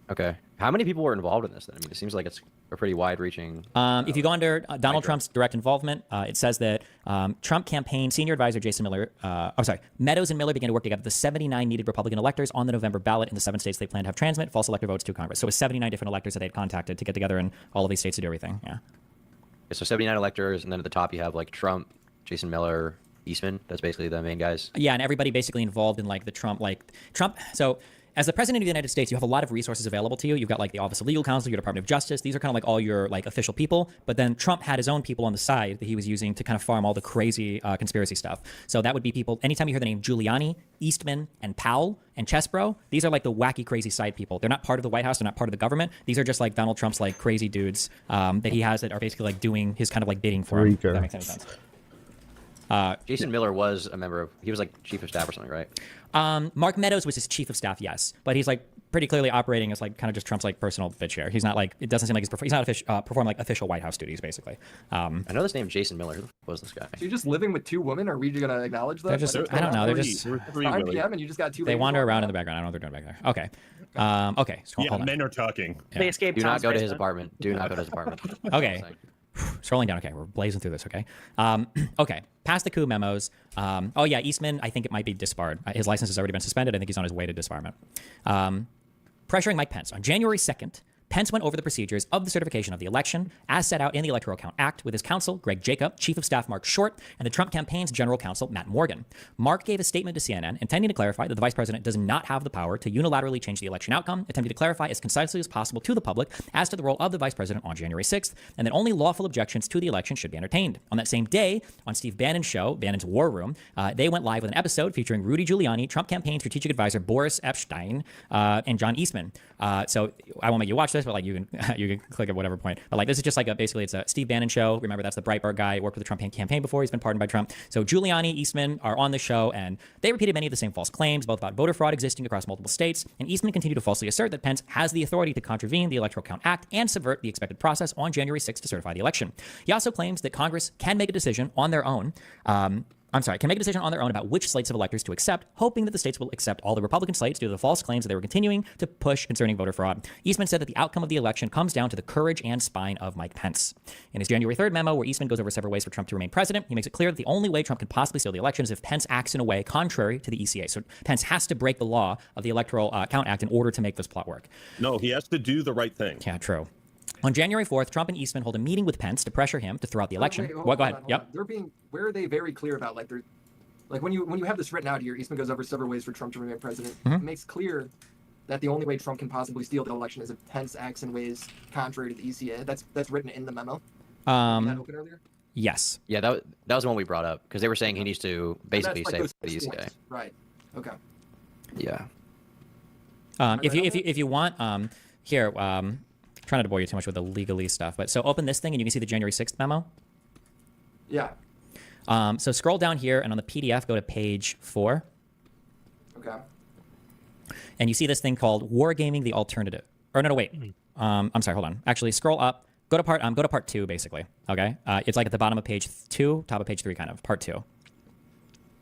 Okay. How many people were involved in this then? I mean, it seems like it's a pretty wide-reaching... if you go under Donald Trump's direct involvement, it says that Trump campaign senior advisor Jason Miller... Meadows and Miller began to work together the 79 needed Republican electors on the November ballot in the 7 states they plan to have transmit false elector votes to Congress. So it was 79 different electors that they had contacted to get together in all of these states to do everything. Yeah. Okay, so 79 electors, and then at the top you have, like, Trump, Jason Miller, Eastman. That's basically the main guys. Yeah, and everybody basically involved in, like, the Trump... So... As the president of the United States, you have a lot of resources available to you. You've got like the Office of Legal Counsel, your Department of Justice. These are kind of like all your like official people. But then Trump had his own people on the side that he was using to kind of farm all the crazy conspiracy stuff. So that would be people. Anytime you hear the name Giuliani, Eastman, and Powell and Chesbro, these are like the wacky, crazy side people. They're not part of the White House. They're not part of the government. These are just like Donald Trump's like crazy dudes that he has that are basically like doing his kind of like bidding for him. If that makes any sense. Jason Miller was a member of, he was like chief of staff or something, right? Mark Meadows was his chief of staff, yes, but he's like pretty clearly operating as like kind of just Trump's like personal bitch here. He's not like, it doesn't seem like he's not performing like official White House duties, basically. I know this name Jason Miller. Who was this guy? So you're just living with 2 women? Are we gonna acknowledge that? They're just, I don't know. They're just 9 p.m. and you just got 2. They wander around in the background. I don't know what they're doing back there. Okay. Okay. So hold on. Men are talking. Yeah. They escaped. Do not go to his apartment. Do not go to his apartment. Okay. Scrolling down. Okay, we're blazing through this. Okay. Okay. Past the coup memos. Oh yeah, Eastman. I think it might be disbarred. His license has already been suspended. I think he's on his way to disbarment. Pressuring Mike Pence on January 2nd. Pence went over the procedures of the certification of the election as set out in the Electoral Count Act with his counsel, Greg Jacob, Chief of Staff Mark Short, and the Trump campaign's general counsel, Matt Morgan. Mark gave a statement to CNN intending to clarify that the vice president does not have the power to unilaterally change the election outcome, attempting to clarify as concisely as possible to the public as to the role of the vice president on January 6th, and that only lawful objections to the election should be entertained. On that same day, on Steve Bannon's show, Bannon's War Room, they went live with an episode featuring Rudy Giuliani, Trump campaign strategic advisor Boris Epshteyn, and John Eastman. So I won't make you watch this, but like you can click at whatever point. But like this is just like basically it's a Steve Bannon show. Remember, that's the Breitbart guy. Worked with the Trump campaign before. He's been pardoned by Trump. So Giuliani, Eastman are on the show, and they repeated many of the same false claims, both about voter fraud existing across multiple states. And Eastman continued to falsely assert that Pence has the authority to contravene the Electoral Count Act and subvert the expected process on January 6th to certify the election. He also claims that Congress can make a decision on their own. I'm sorry, can make a decision on their own about which slates of electors to accept, hoping that the states will accept all the Republican slates due to the false claims that they were continuing to push concerning voter fraud. Eastman said that the outcome of the election comes down to the courage and spine of Mike Pence. In his January 3rd memo, where Eastman goes over several ways for Trump to remain president, he makes it clear that the only way Trump can possibly steal the election is if Pence acts in a way contrary to the ECA. So Pence has to break the law of the Electoral Count Act in order to make this plot work. No, he has to do the right thing. Yeah, true. On January 4th, Trump and Eastman hold a meeting with Pence to pressure him to throw out the election. Wait, Go ahead. hold Yep. on. They're being, where are they very clear about, like, they're, like, when you have this written out here, Eastman goes over several ways for Trump to remain president. It makes clear that the only way Trump can possibly steal the election is if Pence acts in ways contrary to the ECA. That's written in the memo. That open earlier? Yes. Yeah, that was one we brought up because they were saying he needs to basically That's, say like, the those ECA. points. Right. Okay. Yeah. If you want, here, trying not to bore you too much with the legalese stuff, but so open this thing and you can see the January 6th memo. Yeah. So scroll down here and on the PDF, go to page 4. Okay. And you see this thing called Wargaming the Alternative. Or no, wait. I'm sorry, hold on. Actually, scroll up. Go to part 2, basically. Okay? It's like at the bottom of page 2, top of page 3, kind of. Part 2.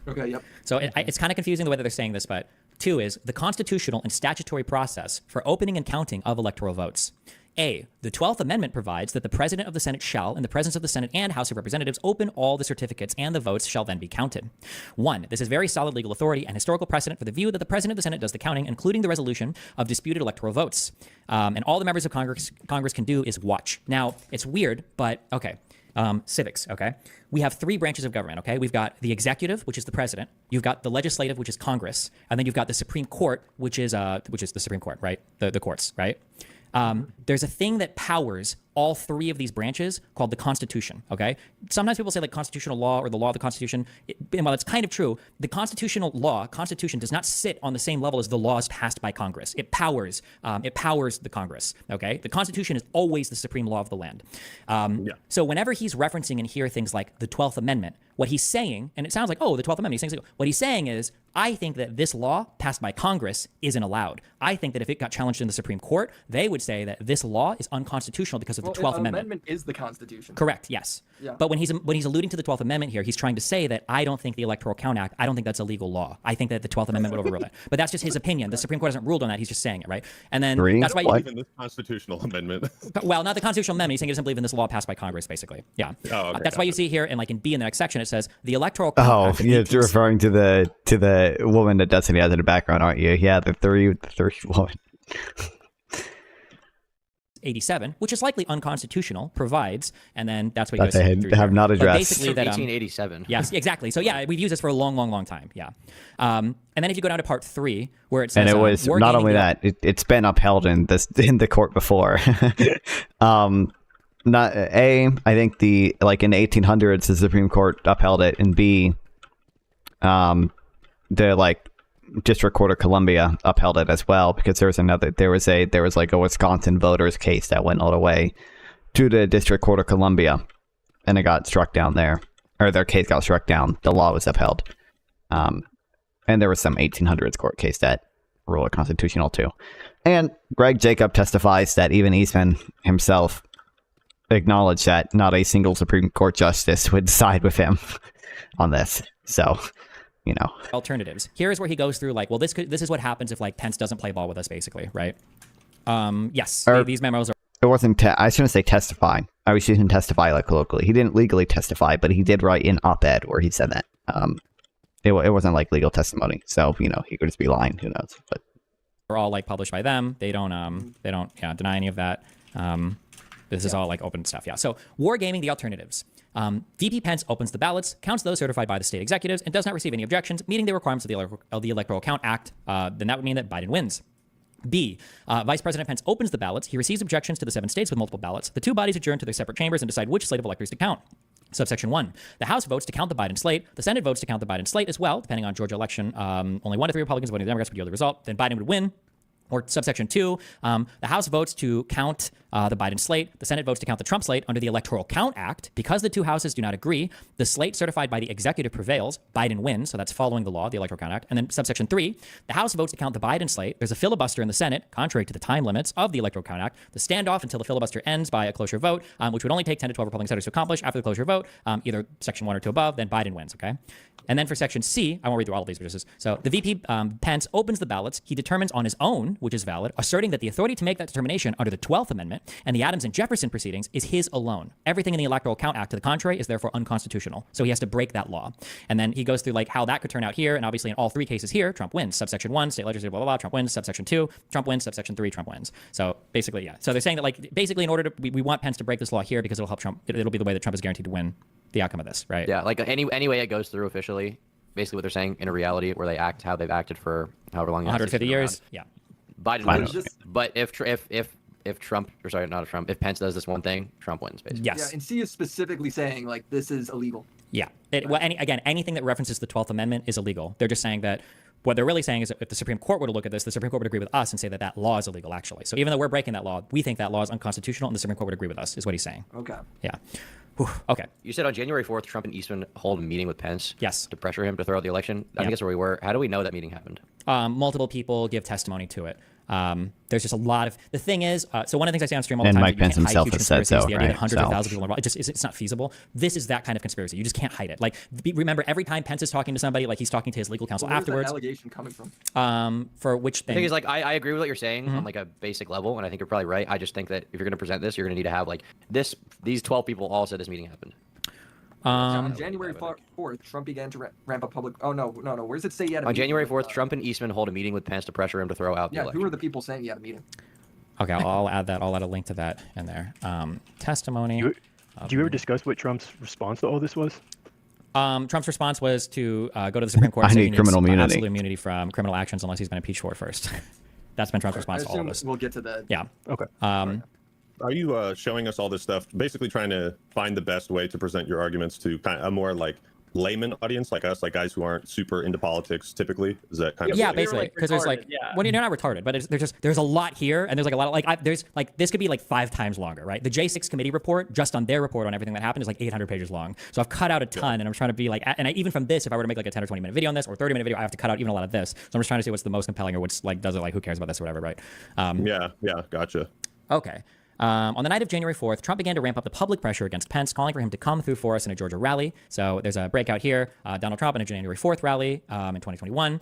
Okay, yep. So it's kind of confusing the way that they're saying this, but 2 is the constitutional and statutory process for opening and counting of electoral votes. A, the 12th Amendment provides that the President of the Senate shall, in the presence of the Senate and House of Representatives, open all the certificates and the votes shall then be counted. 1, this is very solid legal authority and historical precedent for the view that the President of the Senate does the counting, including the resolution of disputed electoral votes. And all the members of Congress can do is watch. Now, it's weird, but okay. Civics, okay? We have 3 branches of government, okay? We've got the executive, which is the president. You've got the legislative, which is Congress. And then you've got the Supreme Court, which is the Supreme Court, right? The courts, right? There's a thing that powers all 3 of these branches called the Constitution, okay? Sometimes people say like constitutional law or the law of the Constitution. And while it's kind of true, the Constitution does not sit on the same level as the laws passed by Congress. It powers the Congress, okay? The Constitution is always the supreme law of the land. So whenever he's referencing and hear things like the 12th Amendment, what he's saying, and it sounds like, oh, the 12th Amendment, what he's saying is, I think that this law passed by Congress isn't allowed. I think that if it got challenged in the Supreme Court, they would say that this law is unconstitutional because of the 12th Amendment. Amendment is the Constitution. Correct, yes. Yeah. But when he's alluding to the 12th Amendment here, he's trying to say that I don't think the Electoral Count Act, I don't think that's a legal law. I think that the 12th Amendment would overrule that. But that's just his opinion. The Supreme Court hasn't ruled on that. He's just saying it, right? And then that's why believe in this constitutional amendment. Well, not the constitutional amendment. He's saying he doesn't believe in this law passed by Congress, basically. Yeah. Oh, okay, that's why you see here, and like in B in the next section, it says the Electoral Oh, Count Act. yeah, you're referring to the woman that Destiny has in the background, aren't you? Yeah, the three woman. 87, which is likely unconstitutional, provides, and then that's what That he they goes through have here. not But addressed. basically that 1887. Yes, exactly. So yeah, we've used this for a long time. Yeah. And then if you go down to part 3, where it says, And it was not only that, it's been upheld in the court before. I think in the 1800s the Supreme Court upheld it, and B, the District Court of Columbia upheld it as well, because there was like a Wisconsin voters case that went all the way to the District Court of Columbia, and it got struck down there, or their case got struck down. The law was upheld, and there was some 1800s court case that ruled it constitutional too. And Greg Jacob testifies that even Eastman himself acknowledged that not a single Supreme Court justice would side with him on this. So, alternatives. Here's where he goes through well, this is what happens if Pence doesn't play ball with us, basically, right? Yes, these memos are. It wasn't. I shouldn't say testify. I was using testify locally. He didn't legally testify, but he did write in op-ed where he said that. It wasn't legal testimony, so he could just be lying. Who knows? But are all published by them. They don't deny any of that. This is all open stuff. Yeah. So wargaming the alternatives. VP Pence opens the ballots, counts those certified by the state executives, and does not receive any objections, meeting the requirements of the Electoral Count Act. Then that would mean that Biden wins. B, Vice President Pence opens the ballots. He receives objections to the 7 states with multiple ballots. The 2 bodies adjourn to their separate chambers and decide which slate of electors to count. Subsection 1. The House votes to count the Biden slate. The Senate votes to count the Biden slate as well. Depending on Georgia election, only 1 to 3 Republicans voting Democrats would yield the result. Then Biden would win. Or subsection 2, the House votes to count the Biden slate. The Senate votes to count the Trump slate under the Electoral Count Act. Because the two houses do not agree, the slate certified by the executive prevails. Biden wins, so that's following the law, the Electoral Count Act. And then subsection 3, the House votes to count the Biden slate. There's a filibuster in the Senate, contrary to the time limits of the Electoral Count Act. The standoff until the filibuster ends by a closure vote, which would only take 10 to 12 Republican senators to accomplish. After the closure vote, either section 1 or 2 above, then Biden wins, okay? And then for section C, I won't read through all of these, but this is, so the VP Pence opens the ballots. He determines on his own, which is valid, asserting that the authority to make that determination under the 12th Amendment and the Adams and Jefferson proceedings is his alone. Everything in the Electoral Count Act to the contrary is therefore unconstitutional. So he has to break that law. And then he goes through like how that could turn out here. And obviously in all three cases here, Trump wins. Subsection 1, state legislature, blah, blah, blah, Trump wins. Subsection 2, Trump wins. Subsection 3, Trump wins. So basically, yeah. So they're saying that like basically in order to, we want Pence to break this law here because it'll help Trump. It'll be the way that Trump is guaranteed to win the outcome of this, right? Yeah, like any way it goes through officially, basically what they're saying in a reality where they act how they've acted for however long. 150 years. Yeah. Biden wins. But if Trump, or sorry, not if Trump, if Pence does this one thing, Trump wins, basically. Yes. Yeah, and C is specifically saying like this is illegal. Yeah. Well, anything that references the 12th Amendment is illegal. They're just saying that what they're really saying is that if the Supreme Court were to look at this, the Supreme Court would agree with us and say that that law is illegal, actually. So even though we're breaking that law, we think that law is unconstitutional, and the Supreme Court would agree with us, is what he's saying. Okay. Yeah. Whew. Okay. You said on January 4th, Trump and Eastman hold a meeting with Pence. Yes. To pressure him to throw out the election. I think that's where we were. How do we know that meeting happened? Multiple people give testimony to it. There's just a lot of the thing is so one of the things I say on stream all the And time Mike is you Pence can't hide himself huge has said conspiracies, so, the idea that right? hundreds of So- thousands of people are involved. It's not feasible. This is that kind of conspiracy. You just can't hide it. Like remember every time Pence is talking to somebody, like he's talking to his legal counsel Where's afterwards. that allegation coming from? For which thing? The thing is, like, I agree with what you're saying on like a basic level, and I think you're probably right. I just think that if you're going to present this, you're going to need to have like these 12 people all said this meeting happened. On January 4th, Trump began to ramp up public. Oh no. Where does it say he had a On meeting January with, 4th, Trump and Eastman hold a meeting with Pence to pressure him to throw out the Yeah, election. who are the people saying he had a meeting? Okay, I'll add that. I'll add a link to that in there. Testimony. Do you ever discuss what Trump's response to all this was? Trump's response was to go to the Supreme Court. I and say need he needs criminal immunity. absolute immunity from criminal actions unless he's been impeached for it first. That's been Trump's response to all of this. We'll get to that. Yeah. Okay. Are you showing us all this stuff, basically trying to find the best way to present your arguments to kind of a more like layman audience like us, like guys who aren't super into politics typically? Is that kind of yeah, basically, because there's like, well, you're not retarded, but there's a lot here, and there's like a lot of there's like this could be like 5 times longer, right? The J6 committee report, just on their report on everything that happened, is like 800 pages long. So I've cut out a ton, and I'm trying to be like, and even from this, if I were to make like a 10 or 20 minute video on this or 30-minute video, I have to cut out even a lot of this. So I'm just trying to see what's the most compelling or what's like, does it like, who cares about this or whatever, right? Yeah, gotcha. Okay. On the night of January 4th, Trump began to ramp up the public pressure against Pence, calling for him to come through for us in a Georgia rally. So there's a breakout here. Donald Trump in a January 4th rally in 2021.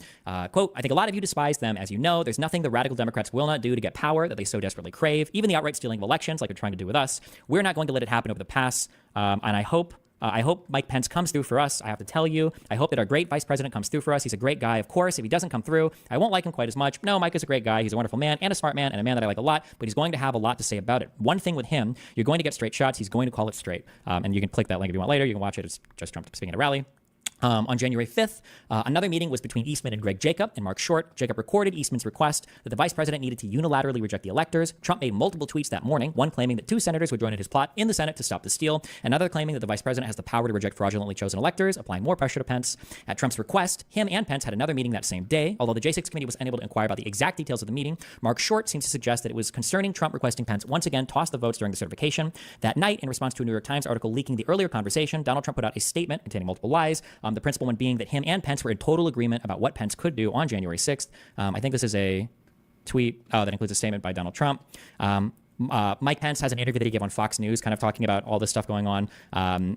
Quote, I think a lot of you despise them. As you know, there's nothing the radical Democrats will not do to get power that they so desperately crave. Even the outright stealing of elections like they're trying to do with us. We're not going to let it happen over the pass. And I hope Mike Pence comes through for us. I have to tell you, I hope that our great vice president comes through for us. He's a great guy. Of course, if he doesn't come through, I won't like him quite as much. No, Mike is a great guy. He's a wonderful man and a smart man and a man that I like a lot, but he's going to have a lot to say about it. One thing with him, you're going to get straight shots. He's going to call it straight. And you can click that link if you want later. You can watch it. It's just Trump speaking at a rally. On January 5th, another meeting was between Eastman and Greg Jacob and Mark Short. Jacob recorded Eastman's request that the vice president needed to unilaterally reject the electors. Trump made multiple tweets that morning, one claiming that 2 senators would join in his plot in the Senate to stop the steal, another claiming that the vice president has the power to reject fraudulently chosen electors, applying more pressure to Pence. At Trump's request, him and Pence had another meeting that same day. Although the J6 committee was unable to inquire about the exact details of the meeting, Mark Short seems to suggest that it was concerning Trump requesting Pence once again toss the votes during the certification. That night, in response to a New York Times article leaking the earlier conversation, Donald Trump put out a statement containing multiple lies, the principal one being that him and Pence were in total agreement about what Pence could do on January 6th. I think this is a tweet that includes a statement by Donald Trump. Mike Pence has an interview that he gave on Fox News, kind of talking about all this stuff going on.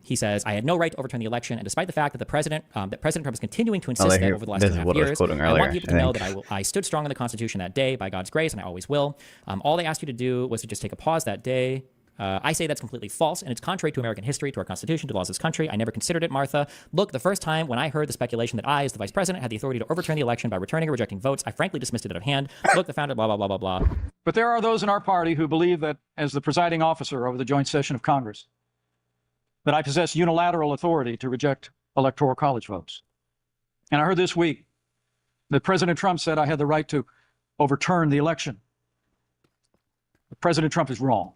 He says, I had no right to overturn the election, and despite the fact that President Trump is continuing to insist that over the last 2.5 years, I want people to know that I stood strong on the Constitution that day by God's grace, and I always will. All they asked you to do was to just take a pause that day. I say that's completely false, and it's contrary to American history, to our Constitution, to the laws of this country. I never considered it, Martha. Look, the first time when I heard the speculation that I, as the vice president, had the authority to overturn the election by returning or rejecting votes, I frankly dismissed it out of hand. Look, the founder, blah, blah, blah, blah, blah. But there are those in our party who believe that, as the presiding officer over the joint session of Congress, that I possess unilateral authority to reject electoral college votes. And I heard this week that President Trump said I had the right to overturn the election. But President Trump is wrong.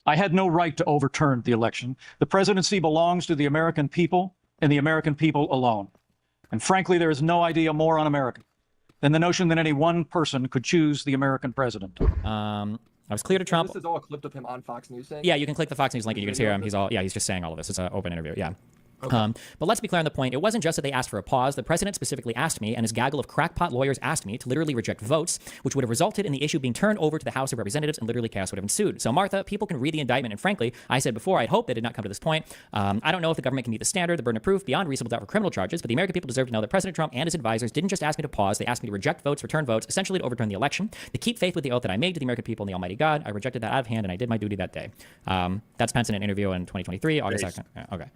I had no right to overturn the election. The presidency belongs to the American people and the American people alone. And frankly, there is no idea more un-American than the notion that any one person could choose the American president. I was clear to Trump. This is all a clip of him on Fox News saying. Yeah, you can click the Fox News link and you can hear him. He's just saying all of this. It's an open interview. Yeah. Okay. But let's be clear on the point. It wasn't just that they asked for a pause. The president specifically asked me, and his gaggle of crackpot lawyers asked me to literally reject votes, which would have resulted in the issue being turned over to the House of Representatives, and literally chaos would have ensued. So, Martha, people can read the indictment, and frankly, I said before, I'd hope they did not come to this point. I don't know if the government can meet the standard, the burden of proof, beyond reasonable doubt for criminal charges, but the American people deserve to know that President Trump and his advisors didn't just ask me to pause. They asked me to reject votes, return votes, essentially to overturn the election, to keep faith with the oath that I made to the American people and the Almighty God. I rejected that out of hand, and I did my duty that day. That's Pence in an interview in 2023, August 2nd. Yeah, okay.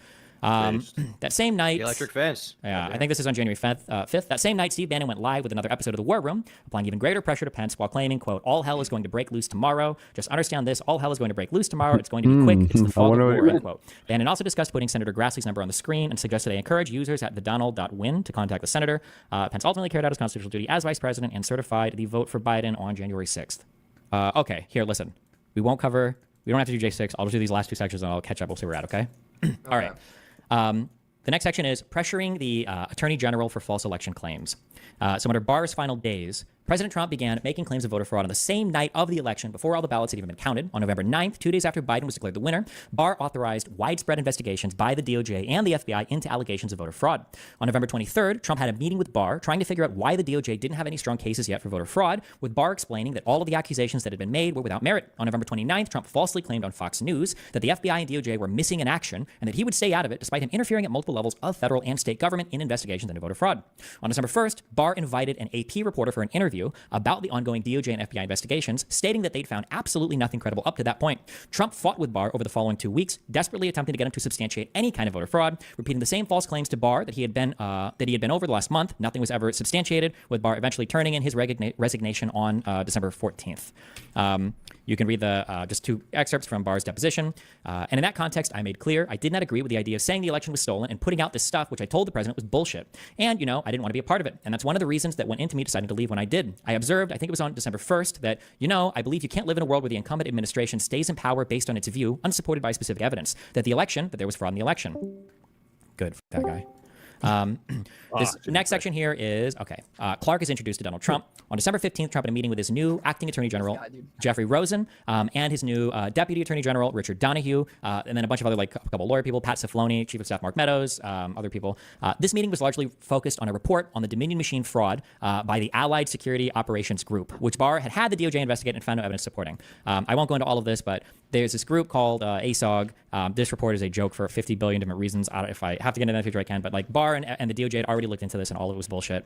That same night, The electric fence. Yeah, I think this is on January 5th. That same night, Steve Bannon went live with another episode of The War Room, applying even greater pressure to Pence while claiming, quote, all hell is going to break loose tomorrow. Just understand this, all hell is going to break loose tomorrow. It's going to be quick. It's the fog of war, end quote. Bannon also discussed putting Senator Grassley's number on the screen and suggested they encourage users at thedonald.win to contact the senator. Pence ultimately carried out his constitutional duty as vice president and certified the vote for Biden on January 6th. Okay, here, listen. We don't have to do J6. I'll just do these last two sections and I'll catch up. We'll see where we're at, okay? All right. The next section is pressuring the Attorney General for false election claims. So under Barr's final days, President Trump began making claims of voter fraud on the same night of the election before all the ballots had even been counted. On November 9th, 2 days after Biden was declared the winner, Barr authorized widespread investigations by the DOJ and the FBI into allegations of voter fraud. On November 23rd, Trump had a meeting with Barr trying to figure out why the DOJ didn't have any strong cases yet for voter fraud, with Barr explaining that all of the accusations that had been made were without merit. On November 29th, Trump falsely claimed on Fox News that the FBI and DOJ were missing in action and that he would stay out of it despite him interfering at multiple levels of federal and state government in investigations into voter fraud. On December 1st, Barr invited an AP reporter for an interview about the ongoing DOJ and FBI investigations, stating that they'd found absolutely nothing credible up to that point. Trump fought with Barr over the following 2 weeks, desperately attempting to get him to substantiate any kind of voter fraud, repeating the same false claims to Barr that he had been over the last month. Nothing was ever substantiated, with Barr eventually turning in his resignation on December 14th. You can read the just two excerpts from Barr's deposition. And in that context, I made clear I did not agree with the idea of saying the election was stolen and putting out this stuff, which I told the president was bullshit. And, I didn't want to be a part of it. And that's one of the reasons that went into me deciding to leave when I did. I observed, I think it was on December 1st, that, I believe you can't live in a world where the incumbent administration stays in power based on its view, unsupported by specific evidence, that there was fraud in the election. Good for that guy. This next section here is, Clark is introduced to Donald Trump. On December 15th, Trump had a meeting with his new acting Attorney General, Jeffrey Rosen, and his new Deputy Attorney General, Richard Donahue, and then a bunch of other, a couple lawyer people, Pat Cipollone, Chief of Staff Mark Meadows, other people. This meeting was largely focused on a report on the Dominion machine fraud by the Allied Security Operations Group, which Barr had the DOJ investigate and found no evidence supporting. I won't go into all of this, but there's this group called ASOG. This report is a joke for 50 billion different reasons. If I have to get into that future, I can. But Barr and the DOJ had already looked into this, and all of it was bullshit.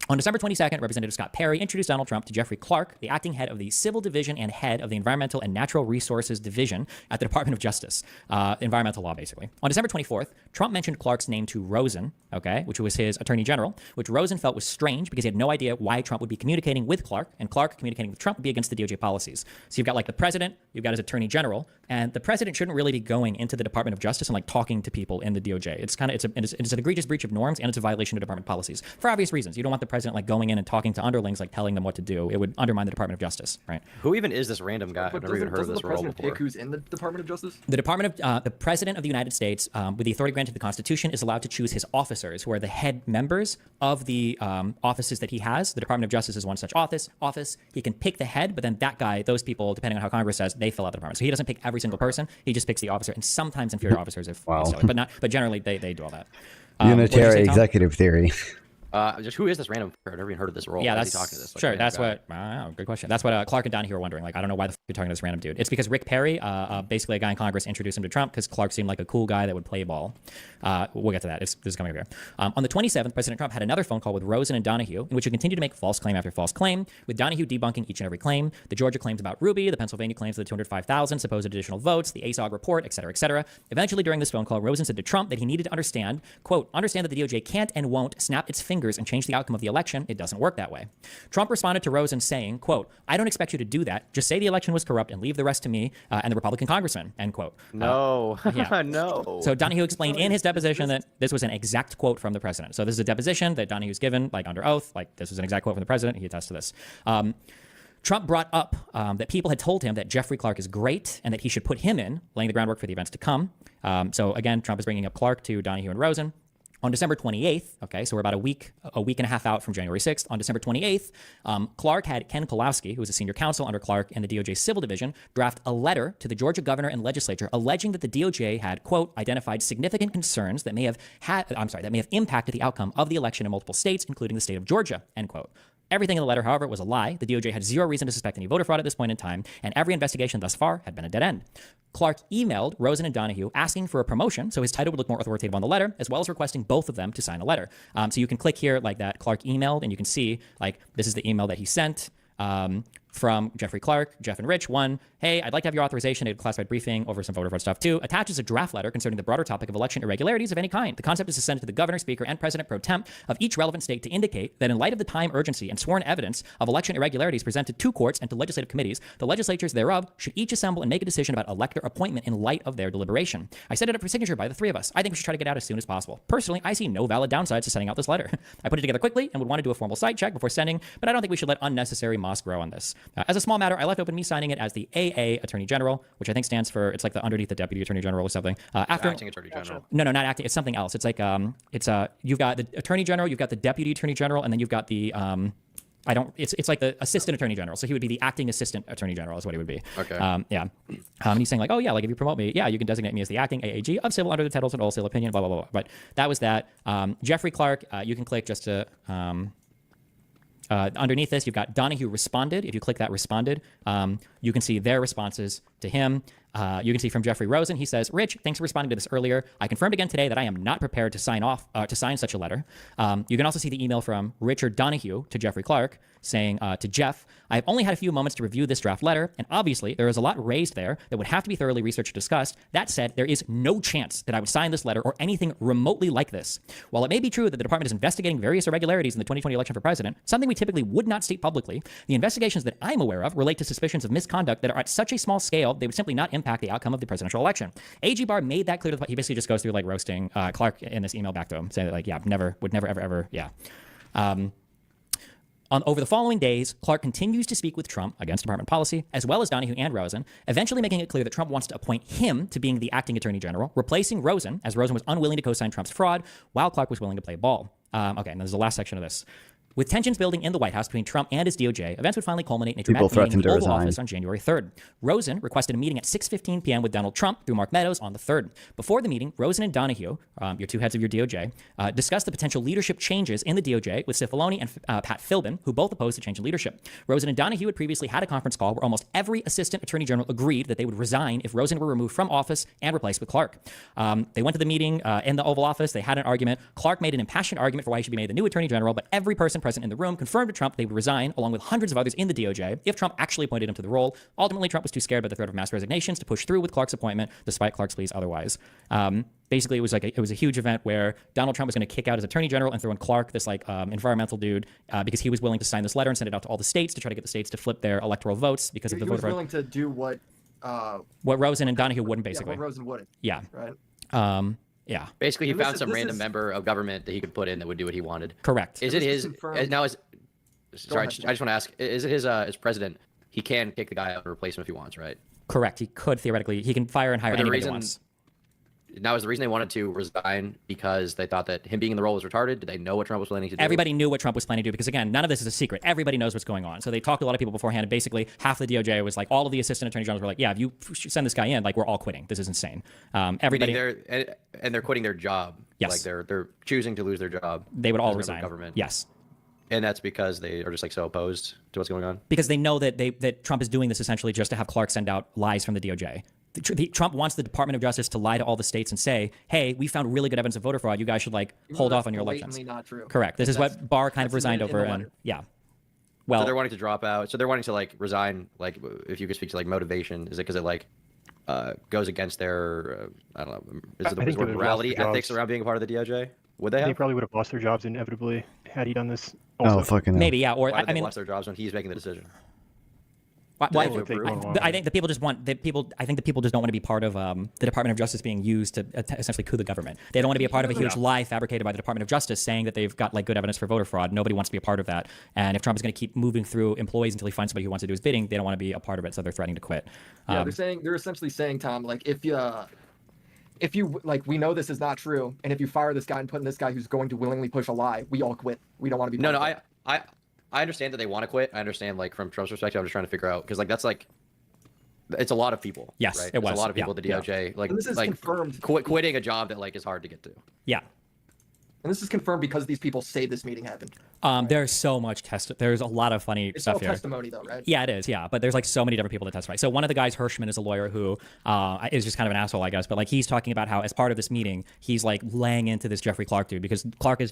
On December 22nd, Representative Scott Perry introduced Donald Trump to Jeffrey Clark, the acting head of the Civil Division and head of the Environmental and Natural Resources Division at the Department of Justice, environmental law, basically. On December 24th, Trump mentioned Clark's name to Rosen, which was his attorney general, which Rosen felt was strange because he had no idea why Trump would be communicating with Clark, and Clark communicating with Trump would be against the DOJ policies. So you've got the president, you've got his attorney general, and the president shouldn't really be going into the Department of Justice and talking to people in the DOJ. It's an egregious breach of norms, and it's a violation of department policies for obvious reasons. You don't want the president going in and talking to underlings, telling them what to do. It would undermine the Department of Justice, right? Who even is this random guy? I've never even heard of this role before. Pick who's in the Department of Justice? The President of the United States, with the authority granted to the Constitution, is allowed to choose his officers, who are the head members of the offices that he has. The Department of Justice is one such office. He can pick the head, but then that guy, those people, depending on how Congress says, they fill out the department. So he doesn't pick every single person. He just picks the officer, and sometimes inferior officers, but generally they do all that. Unitary executive theory. Just who is this random? I've never even heard of this role. Yeah, that's talking to this. Sure, that's what. Good question. That's what Clark and Donahue are wondering. I don't know why the you're talking to this random dude. It's because Rick Perry, basically a guy in Congress, introduced him to Trump because Clark seemed like a cool guy that would play ball. We'll get to that. This is coming over here. On the 27th, President Trump had another phone call with Rosen and Donahue, in which he continued to make false claim after false claim, with Donahue debunking each and every claim. The Georgia claims about Ruby, the Pennsylvania claims of the 205,000 supposed additional votes, the ASOG report, et cetera, et cetera. Eventually, during this phone call, Rosen said to Trump that he needed to understand, quote, understand that the DOJ can't and won't snap its fingers and change the outcome of the election. It doesn't work that way. Trump responded to Rosen saying, quote, I don't expect you to do that. Just say the election was corrupt and leave the rest to me and the Republican congressman, end quote. No, no. So Donahue explained in his deposition that this was an exact quote from the president. So this is a deposition that Donahue's given, under oath. This was an exact quote from the president. He attests to this. Trump brought up that people had told him that Jeffrey Clark is great and that he should put him in, laying the groundwork for the events to come. So again, Trump is bringing up Clark to Donahue and Rosen. On December 28th, okay, so we're about a week and a half out from January 6th. On December 28th, Clark had Ken Pawlowski, who was a senior counsel under Clark in the DOJ Civil Division, draft a letter to the Georgia governor and legislature alleging that the DOJ had, quote, identified significant concerns that may have impacted the outcome of the election in multiple states, including the state of Georgia, end quote. Everything in the letter, however, was a lie. The DOJ had zero reason to suspect any voter fraud at this point in time, and every investigation thus far had been a dead end. Clark emailed Rosen and Donahue asking for a promotion so his title would look more authoritative on the letter, as well as requesting both of them to sign a letter. So you can click here like that Clark emailed, and you can see like this is the email that he sent. From Jeffrey Clark, Jeff and Rich. 1, hey, I'd like to have your authorization to do a classified briefing over some voter fraud stuff. 2, attaches a draft letter concerning the broader topic of election irregularities of any kind. The concept is to send it to the governor, speaker, and president pro tem of each relevant state to indicate that in light of the time urgency and sworn evidence of election irregularities presented to courts and to legislative committees, the legislatures thereof should each assemble and make a decision about elector appointment in light of their deliberation. I set it up for signature by the 3 of us. I think we should try to get out as soon as possible. Personally, I see no valid downsides to sending out this letter. I put it together quickly and would want to do a formal site check before sending, but I don't think we should let unnecessary moss grow on this. As a small matter, I left open me signing it as the AA Attorney General, which I think stands for, it's like the underneath the Deputy Attorney General or something. After Acting Attorney General. No, not acting. It's something else. It's like you've got the Attorney General, you've got the Deputy Attorney General, and then you've got the it's like the Assistant Attorney General. So he would be the Acting Assistant Attorney General is what he would be. Okay. And he's saying like, oh yeah, like if you promote me, yeah, you can designate me as the Acting AAG of Civil under the titles and wholesale opinion, blah blah blah. But that was that. Jeffrey Clark, you can click just to. Underneath this, you've got Donahue responded. If you click that responded, you can see their responses to him. You can see from Jeffrey Rosen, he says, Rich, thanks for responding to this earlier. I confirmed again today that I am not prepared to sign such a letter. You can also see the email from Richard Donahue to Jeffrey Clark saying to Jeff, I have only had a few moments to review this draft letter, and obviously there is a lot raised there that would have to be thoroughly researched and discussed. That said, there is no chance that I would sign this letter or anything remotely like this. While it may be true that the department is investigating various irregularities in the 2020 election for president, something we typically would not state publicly, the investigations that I'm aware of relate to suspicions of misconduct that are at such a small scale they would simply not impact the outcome of the presidential election. AG Barr made that clear to the he basically just goes through like roasting Clark in this email back to him, saying that like, yeah, would never, ever, yeah. Over the following days, Clark continues to speak with Trump against department policy, as well as Donahue and Rosen, eventually making it clear that Trump wants to appoint him to being the acting attorney general, replacing Rosen, as Rosen was unwilling to co-sign Trump's fraud, while Clark was willing to play ball. Okay, and there's the last section of this. With tensions building in the White House between Trump and his DOJ, events would finally culminate in a dramatic meeting in the Oval Office on January 3rd. Rosen requested a meeting at 6:15 p.m. with Donald Trump through Mark Meadows on the 3rd. Before the meeting, Rosen and Donahue, your two heads of your DOJ, discussed the potential leadership changes in the DOJ with Cipollone and Pat Philbin, who both opposed a change in leadership. Rosen and Donahue had previously had a conference call where almost every assistant attorney general agreed that they would resign if Rosen were removed from office and replaced with Clark. They went to the meeting in the Oval Office. They had an argument. Clark made an impassioned argument for why he should be made the new attorney general, but every person present in the room confirmed to Trump they would resign, along with hundreds of others in the DOJ, if Trump actually appointed him to the role. Ultimately, Trump was too scared by the threat of mass resignations to push through with Clark's appointment, despite Clark's pleas otherwise. Basically, it was a huge event where Donald Trump was going to kick out his attorney general and throw in Clark, this environmental dude, because he was willing to sign this letter and send it out to all the states to try to get the states to flip their electoral votes because of the voter fraud. He was willing to do what Rosen and Donahue wouldn't, basically. Yeah, what Rosen wouldn't. Yeah. Right. Yeah. Basically, he found some random member of government that he could put in that would do what he wanted. Correct. Is it his now? Sorry, I just want to ask: is it his as president? He can kick the guy out and replace him if he wants, right? Correct. He could theoretically. He can fire and hire anybody he wants. Now, is the reason they wanted to resign because they thought that him being in the role was retarded? Did they know what Trump was planning to do? Everybody knew what Trump was planning to do because, again, none of this is a secret. Everybody knows what's going on. So they talked to a lot of people beforehand, and basically half the DOJ was like, all of the assistant attorney generals were like, yeah, if you send this guy in, like, we're all quitting. This is insane. Everybody. They're quitting their job. Yes. Like they're choosing to lose their job. They would all resign. Government. Yes. And that's because they are just like so opposed to what's going on. Because they know that Trump is doing this essentially just to have Clark send out lies from the DOJ. Trump wants the Department of Justice to lie to all the states and say, hey, we found really good evidence of voter fraud. You guys should hold off on your elections. Not true. Correct. This is what Barr kind of resigned over. And yeah. Well, so they're wanting to drop out. So they're wanting to resign. If you could speak to motivation, is it because it goes against their I don't know, is it the word morality, ethics around being a part of the DOJ? Would they have? They probably would have lost their jobs inevitably had he done this. Also. Oh, fucking maybe, yeah. Or I mean, lost their jobs when he's making the decision. I think the people just want I think the people just don't want to be part of the Department of Justice being used to essentially coup the government. They don't want to be a part of a huge lie fabricated by the Department of Justice saying that they've got good evidence for voter fraud. Nobody wants to be a part of that. And if Trump is going to keep moving through employees until he finds somebody who wants to do his bidding, they don't want to be a part of it, so they're threatening to quit. Yeah, they're essentially saying, Tom, if if you like, we know this is not true, and if you fire this guy and put in this guy who's going to willingly push a lie, we all quit. We don't want to be. No, I understand that they want to quit. I understand, like, from Trump's perspective, I'm just trying to figure out, because, like, that's like, it's a lot of people. Yes, right? it was. It's a lot of people at the DOJ. Like, and this is confirmed. Quitting a job that, like, is hard to get to. Yeah. And this is confirmed because these people say this meeting happened. There's so much there's a lot of funny It's stuff all here. testimony, though, right? Yeah, it is. Yeah, but there's like so many different people that testify. So one of the guys, Hirschman, is a lawyer who is just kind of an asshole, I guess. But like he's talking about how as part of this meeting, he's like laying into this Jeffrey Clark dude because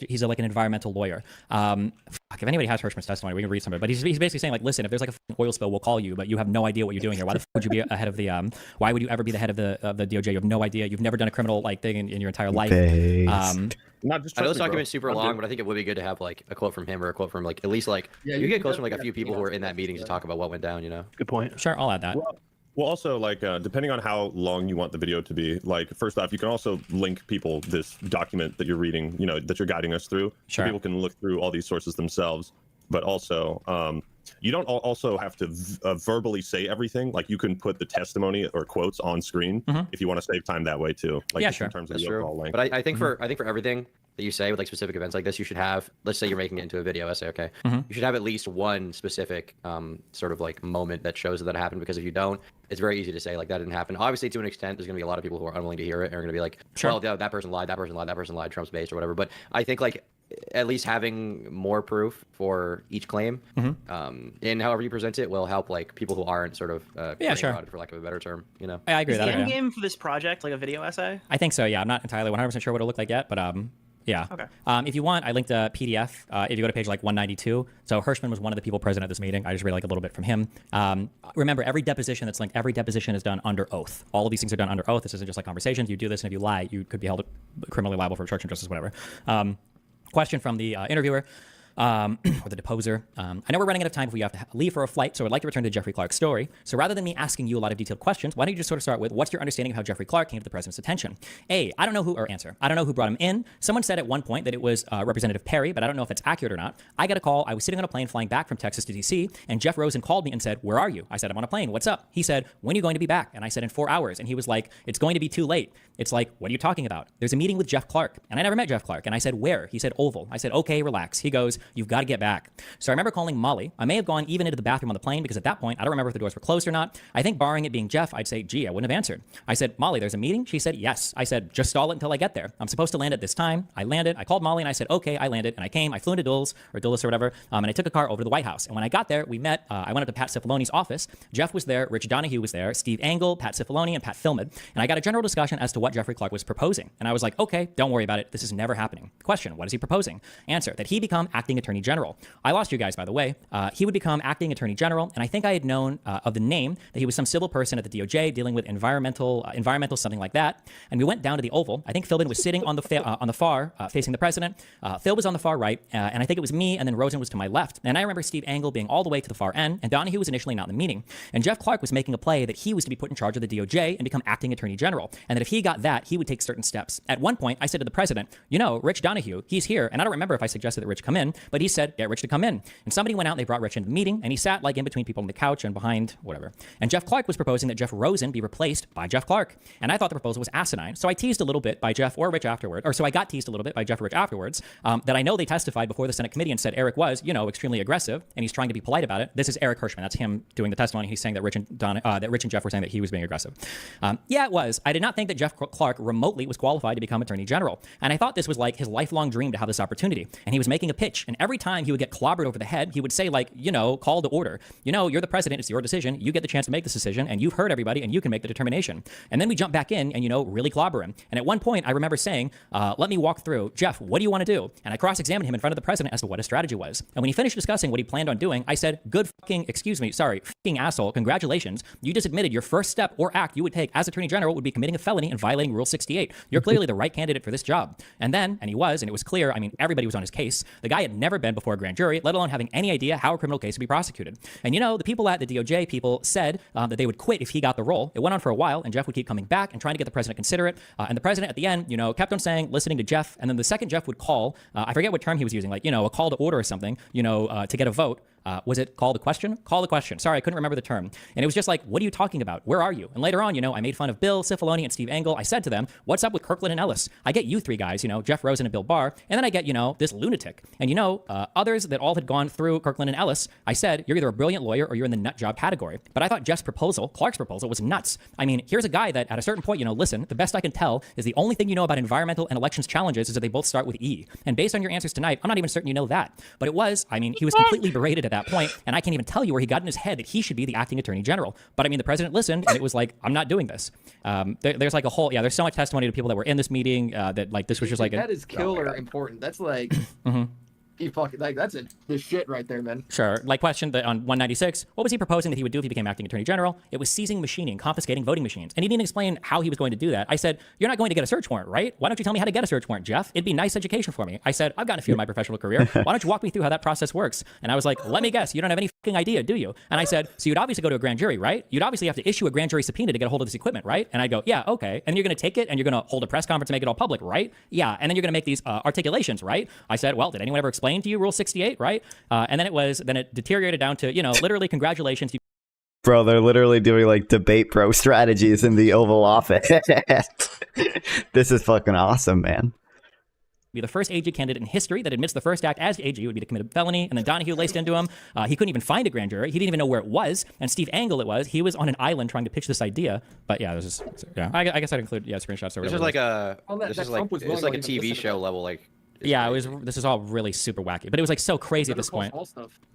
he's like an environmental lawyer. If anybody has Hirschman's testimony, we can read some of it. But he's basically saying like, listen, if there's like a oil spill, we'll call you, but you have no idea what you're doing here. Why the would you be ahead of the? Why would you ever be the head of the DOJ? You have no idea. You've never done a criminal like thing in your entire life. Not just I know this document's super long, but I think it would be good to have like a quote from him or a quote from like at least like you get close from like a few people who were in that meeting to talk about what went down. You know. Good point. Sure, I'll add that. Well, also, like, depending on how long you want the video to be, like, first off, you can also link people this document that you're reading, you know, that you're guiding us through. Sure. So people can look through all these sources themselves. But also, you don't also have to verbally say everything. Like, you can put the testimony or quotes on screen if you want to save time that way, too. Like, yeah, just sure. in terms of That's the true. overall length. But I think for everything that you say with like specific events like this, you should have, let's say you're making it into a video essay, okay? You should have at least one specific sort of like moment that shows that it happened, because if you don't, it's very easy to say like that didn't happen. Obviously, to an extent, there's going to be a lot of people who are unwilling to hear it and are going to be like, well, yeah, that person lied, that person lied, that person lied, Trump's based or whatever. But I think like at least having more proof for each claim and however you present it will help like people who aren't sort of sure. about it, for lack of a better term, you know. I agree with Is that. the end game for this project like a video essay? I think so. Yeah, I'm not entirely 100% sure what it'll look like yet, but yeah. Okay. If you want, I linked a PDF. If you go to page like 192, so Hirschman was one of the people present at this meeting. I just read like a little bit from him. Remember, every deposition that's linked, every deposition is done under oath. All of these things are done under oath. This isn't just like conversations. You do this, and if you lie, you could be held criminally liable for obstruction of justice, whatever. Question from the interviewer. Or the deposer. I know we're running out of time if we have to leave for a flight, so I'd like to return to Jeffrey Clark's story. So rather than me asking you a lot of detailed questions, why don't you just sort of start with, what's your understanding of how Jeffrey Clark came to the president's attention? I don't know who, or answer, I don't know who brought him in. Someone said at one point that it was Representative Perry, but I don't know if that's accurate or not. I got a call. I was sitting on a plane flying back from Texas to DC, and Jeff Rosen called me and said, where are you? I said, I'm on a plane. What's up? He said, when are you going to be back? And I said, in 4 hours. And he was like, it's going to be too late. It's like, what are you talking about? There's a meeting with Jeff Clark. And I never met Jeff Clark. And I said, where? He said, Oval. I said, okay, relax. He goes, you've got to get back. So I remember calling Molly. I may have gone even into the bathroom on the plane because at that point, I don't remember if the doors were closed or not. I think barring it being Jeff, I'd say, gee, I wouldn't have answered. I said, Molly, there's a meeting? She said, yes. I said, just stall it until I get there. I'm supposed to land at this time. I landed. I called Molly and I said, okay, I landed. And I came. I flew into Dulles or whatever. And I took a car over to the White House. And when I got there, we met. I went up to Pat Cipolloni's office. Jeff was there. Rich Donahue was there. Steve Angle, Pat Cipollone, and Pat Philbin. And I got a general discussion as to what Jeffrey Clark was proposing. And I was like, okay, don't worry about it. This is never happening. Question, what is he proposing? Answer, that he become acting attorney general. I lost you guys, by the way. He would become acting attorney general, and I think I had known of the name that he was some civil person at the DOJ dealing with environmental something like that. And we went down to the Oval. I think Philbin was sitting on the far facing the president. Phil was on the far right, and I think it was me, and then Rosen was to my left. And I remember Steve Angle being all the way to the far end, and Donahue was initially not in the meeting. And Jeff Clark was making a play that he was to be put in charge of the DOJ and become acting attorney general, and that if he got that, he would take certain steps. At one point, I said to the president, Rich Donahue, he's here, and I don't remember if I suggested that Rich come in, but he said, get Rich to come in. And somebody went out and they brought Rich into the meeting, and he sat like in between people on the couch and behind whatever. And Jeff Clark was proposing that Jeff Rosen be replaced by Jeff Clark. And I thought the proposal was asinine. So I teased a little bit by Jeff or Rich afterward, or so I got teased a little bit by Jeff or Rich afterwards, that I know they testified before the Senate committee and said Eric was, extremely aggressive, and he's trying to be polite about it. This is Eric Hirschman. That's him doing the testimony. He's saying that Rich and Jeff were saying that he was being aggressive. Yeah, it was. I did not think that Jeff Clark remotely was qualified to become attorney general. And I thought this was like his lifelong dream to have this opportunity. And he was making a pitch. And every time he would get clobbered over the head, he would say like, call to order. You're the president. It's your decision. You get the chance to make this decision, and you've heard everybody, and you can make the determination. And then we jump back in and, really clobber him. And at one point, I remember saying, let me walk through. Jeff, what do you want to do? And I cross-examined him in front of the president as to what his strategy was. And when he finished discussing what he planned on doing, I said, fucking asshole, congratulations. You just admitted your first step or act you would take as attorney general would be committing a felony and violating Rule 68. You're clearly the right candidate for this job. And then, and he was, and it was clear, everybody was on his case. The guy had never been before a grand jury, let alone having any idea how a criminal case would be prosecuted. And the people at the DOJ people said that they would quit if he got the role. It went on for a while, and Jeff would keep coming back and trying to get the president to consider it. And the president at the end, kept on saying, listening to Jeff. And then the second Jeff would call, I forget what term he was using, like, a call to order or something, to get a vote. Was it call the question? Call the question. Sorry, I couldn't remember the term. And it was just like, what are you talking about? Where are you? And later on, I made fun of Bill Cifaloni and Steve Engel. I said to them, what's up with Kirkland and Ellis? I get you three guys, Jeff Rosen and Bill Barr. And then I get, this lunatic. And others that all had gone through Kirkland and Ellis, I said, you're either a brilliant lawyer or you're in the nut job category. But I thought Clark's proposal was nuts. I mean, here's a guy that at a certain point, listen, the best I can tell is the only thing you know about environmental and elections challenges is that they both start with E. And based on your answers tonight, I'm not even certain you know that. But it was, he was completely berated at that point, and I can't even tell you where he got in his head that he should be the acting attorney general. But the president listened, and it was like, I'm not doing this. There's like a whole, there's so much testimony to people that were in this meeting that like this was just like that is killer important. That's like. He fucking that's the shit right there, man. Sure. Like question on 196, what was he proposing that he would do if he became acting attorney general? It was seizing machining, confiscating voting machines. And he didn't explain how he was going to do that. I said, you're not going to get a search warrant, right? Why don't you tell me how to get a search warrant, Jeff? It'd be nice education for me. I said, I've gotten a few in my professional career. Why don't you walk me through how that process works? And I was like, let me guess, you don't have any fucking idea, do you? And I said, so you'd obviously go to a grand jury, right? You'd obviously have to issue a grand jury subpoena to get a hold of this equipment, right? And I go, yeah, okay. And you're going to take it and you're going to hold a press conference and make it all public, right? Yeah. And then you're going to make these articulations, right? I said, well, did anyone ever explain to you Rule 68? Right? And then it deteriorated down to, literally congratulations. Bro, they're literally doing like debate pro strategies in the Oval Office. This is fucking awesome, man. Be the first AG candidate in history that admits the first act as AG would be to commit a felony. And then Donahue laced into him. He couldn't even find a grand jury. He didn't even know where it was. And Steve Engel he was on an island trying to pitch this idea. But yeah, this is, I guess I'd include, screenshots. Or this is like it's like a TV show level, like. Yeah, this is all really super wacky, but it was like so crazy at this point.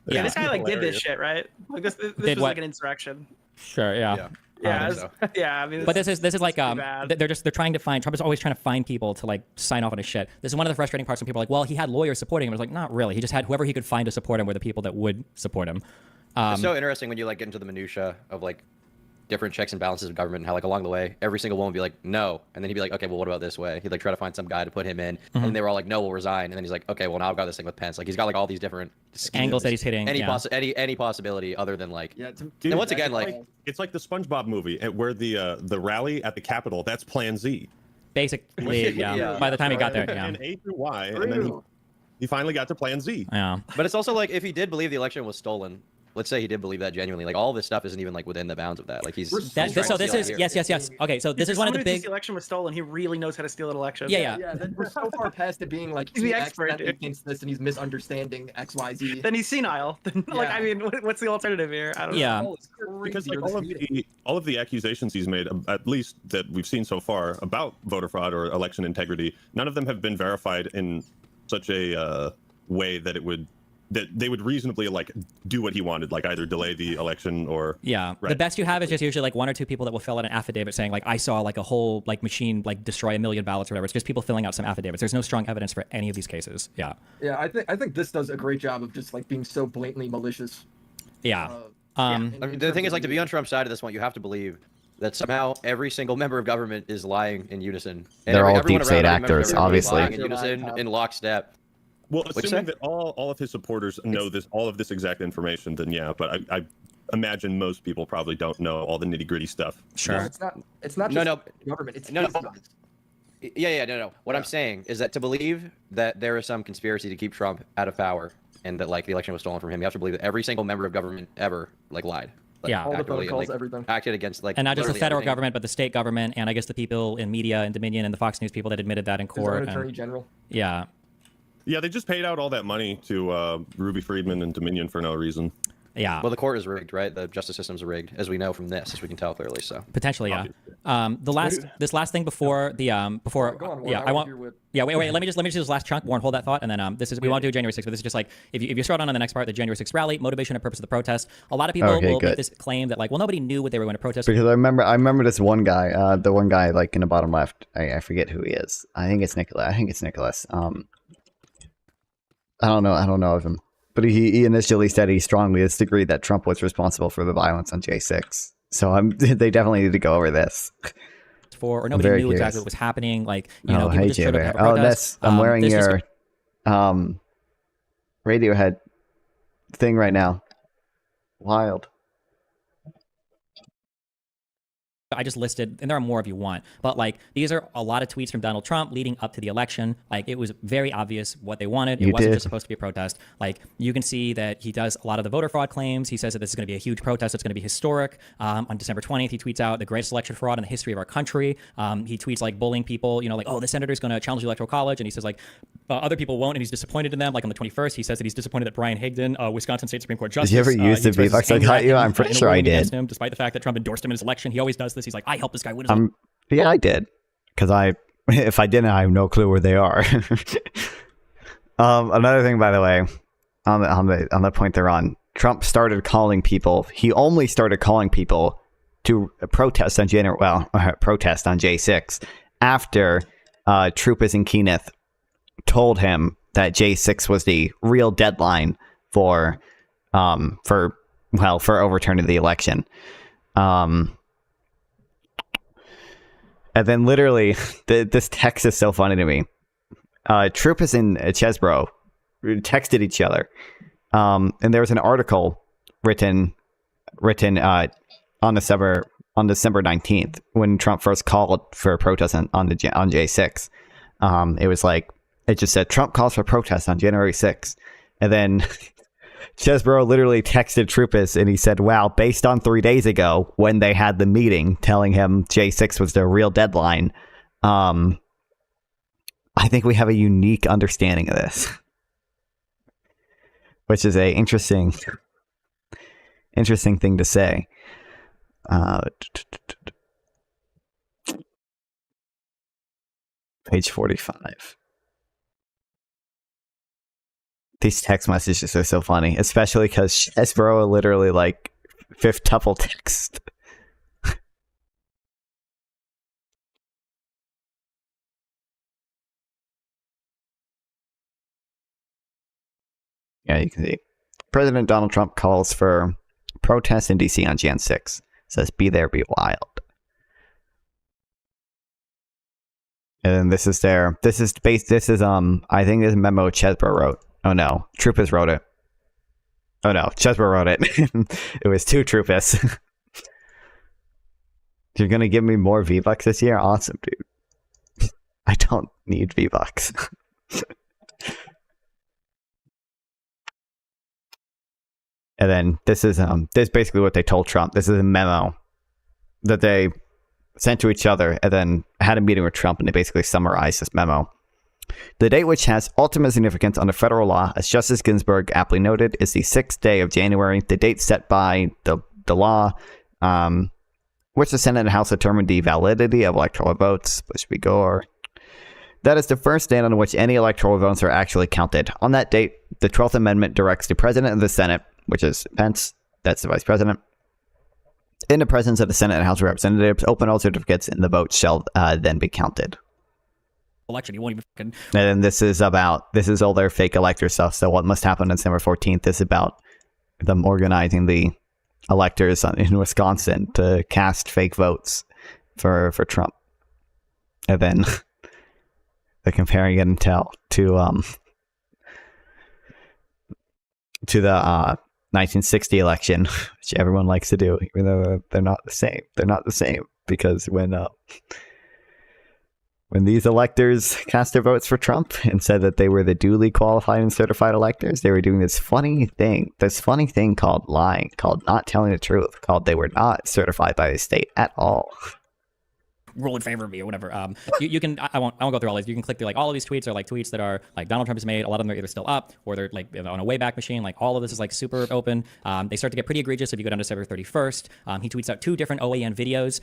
Yeah, this guy like did this shit, right? Like this was like an insurrection. Sure, yeah. Yeah, but this is like they're trying to find, Trump is always trying to find people to like sign off on his shit. This is one of the frustrating parts when people are like, well, he had lawyers supporting him. I was like, not really. He just had whoever he could find to support him were the people that would support him. It's so interesting when you like get into the minutia of like different checks and balances of government and how like along the way every single one would be like no, and then he'd be like, okay, well what about this way? He'd like try to find some guy to put him in, and they were all like, no, we'll resign. And then he's like, okay, well now I've got this thing with Pence. Like he's got like all these different angles that he's hitting. Any possibility other than like Dude, and once again like it's like the SpongeBob movie where the rally at the Capitol, that's Plan Z. Basically, yeah. By the time he got there, And A through Y, and then he finally got to Plan Z. Yeah. But it's also like if he did believe the election was stolen. Let's say he did believe that genuinely. Like all this stuff isn't even like within the bounds of that. Like he's this is yes. Okay, so this is one of the big. The election was stolen. He really knows how to steal an election. Yeah. We're so far past it being like he's the expert. He thinks this and he's misunderstanding X, Y, Z. Then he's senile. Like I mean, what's the alternative here? I don't know. Because like all of the accusations he's made, at least that we've seen so far about voter fraud or election integrity, none of them have been verified in such a way that they would reasonably like do what he wanted, like either delay the election or The best you have is just usually like one or two people that will fill out an affidavit saying like I saw like a whole like machine like destroy 1 million ballots or whatever. It's just people filling out some affidavits. There's no strong evidence for any of these cases. Yeah, I think this does a great job of just like being so blatantly malicious. I mean, the thing is like to be on Trump's side of this one, you have to believe that somehow every single member of government is lying in unison. And they're all deep state actors, obviously. In unison, in lockstep. Well, assuming that all of his supporters know all of this exact information, then yeah. But I imagine most people probably don't know all the nitty gritty stuff. Sure. It's not just government. It's no. What I'm saying is that to believe that there is some conspiracy to keep Trump out of power and that like the election was stolen from him, you have to believe that every single member of government ever like lied. Like, all the protocols, everything. Acted against like and not just the federal everything. government, but the state government, and I guess the people in media and Dominion and the Fox News people that admitted that in court. His own attorney general. Yeah. Yeah, they just paid out all that money to Ruby Friedman and Dominion for no reason. Yeah. Well, the court is rigged, right? The justice system's rigged, as we know from this, as we can tell clearly. So potentially, yeah. This last thing before the Wait. Let me just do this last chunk. Warren, hold that thought, and then we won't do January 6th, but this is just like if you scroll down on the next part, the January 6th rally, motivation and purpose of the protest. A lot of people will make this claim that like, well, nobody knew what they were going to protest. Because I remember this one guy, the one guy like in the bottom left. I forget who he is. I think it's Nicholas. I don't know of him, but he initially said he strongly disagreed that Trump was responsible for the violence on J6. So they definitely need to go over this. Or nobody knew exactly what was happening. Like people just showed up to have a protest. I'm wearing your Radiohead thing right now. Wild. I just listed, and there are more if you want, but like these are a lot of tweets from Donald Trump leading up to the election. Like it was very obvious what they wanted. It wasn't just supposed to be a protest. Like you can see that he does a lot of the voter fraud claims. He says that this is going to be a huge protest. It's going to be historic. On December 20th, he tweets out the greatest election fraud in the history of our country. He tweets like bullying people, you know, like, oh, the senator's going to challenge the electoral college. And he says like other people won't. And he's disappointed in them. Like on the 21st, he says that he's disappointed that Brian Higdon, Wisconsin State Supreme Court Justice. Did you ever use the V-Bucks I got you? I'm pretty sure I did. Him, despite the fact that Trump endorsed him in his election, he always does this. He's like, I helped this guy win his election. Yeah, I did. Because if I didn't, I have no clue where they are. Another thing, by the way, on the point they're on, Trump started calling people. He only started calling people to protest on protest on J6 after Troopers and Kenneth told him that J6 was the real deadline for overturning the election. And then literally, this text is so funny to me. Troopers and Chesbro texted each other, and there was an article written on December 19th when Trump first called for a protest on J6. It was like, it just said Trump calls for protest on January 6th, and then Chesbro literally texted Troopers and he said, wow, based on 3 days ago when they had the meeting telling him J6 was the real deadline, I think we have a unique understanding of this, which is a interesting thing to say. Page 45. These text messages are so funny, especially because Chesbro literally like fifth tuple text. Yeah, you can see. President Donald Trump calls for protests in D.C. on Jan 6. Says, "Be there, be wild." And then this is I think this is a memo Chesbro wrote. Oh no, Troopers wrote it. Oh no, Chesbro wrote it. It was two Troopers. You're gonna give me more V-Bucks this year? Awesome, dude. I don't need V-Bucks. And then this is basically what they told Trump. This is a memo that they sent to each other and then had a meeting with Trump, and they basically summarized this memo. The date which has ultimate significance under federal law, as Justice Ginsburg aptly noted, is the 6th day of January, the date set by the law, which the Senate and House determined the validity of electoral votes. Bush v. Gore. That is the first date on which any electoral votes are actually counted. On that date, the 12th Amendment directs the President of the Senate, which is Pence, that's the Vice President, in the presence of the Senate and House of Representatives, open all certificates, and the votes shall then be counted. Election, you won't even fucking... And then this is all their fake elector stuff. So what must happen on December 14th is about them organizing the electors in Wisconsin to cast fake votes for Trump. And then they're comparing it to the 1960 election, which everyone likes to do, even though they're not the same. They're not the same because when these electors cast their votes for Trump and said that they were the duly qualified and certified electors, they were doing this funny thing called lying, called not telling the truth, called they were not certified by the state at all. Rule in favor of me or whatever. You can, I won't go through all these. You can click through like all of these tweets are like tweets that are like Donald Trump has made. A lot of them are either still up or they're like on a Wayback Machine. Like all of this is like super open. They start to get pretty egregious if you go down to December 31st. He tweets out 2 different OAN videos.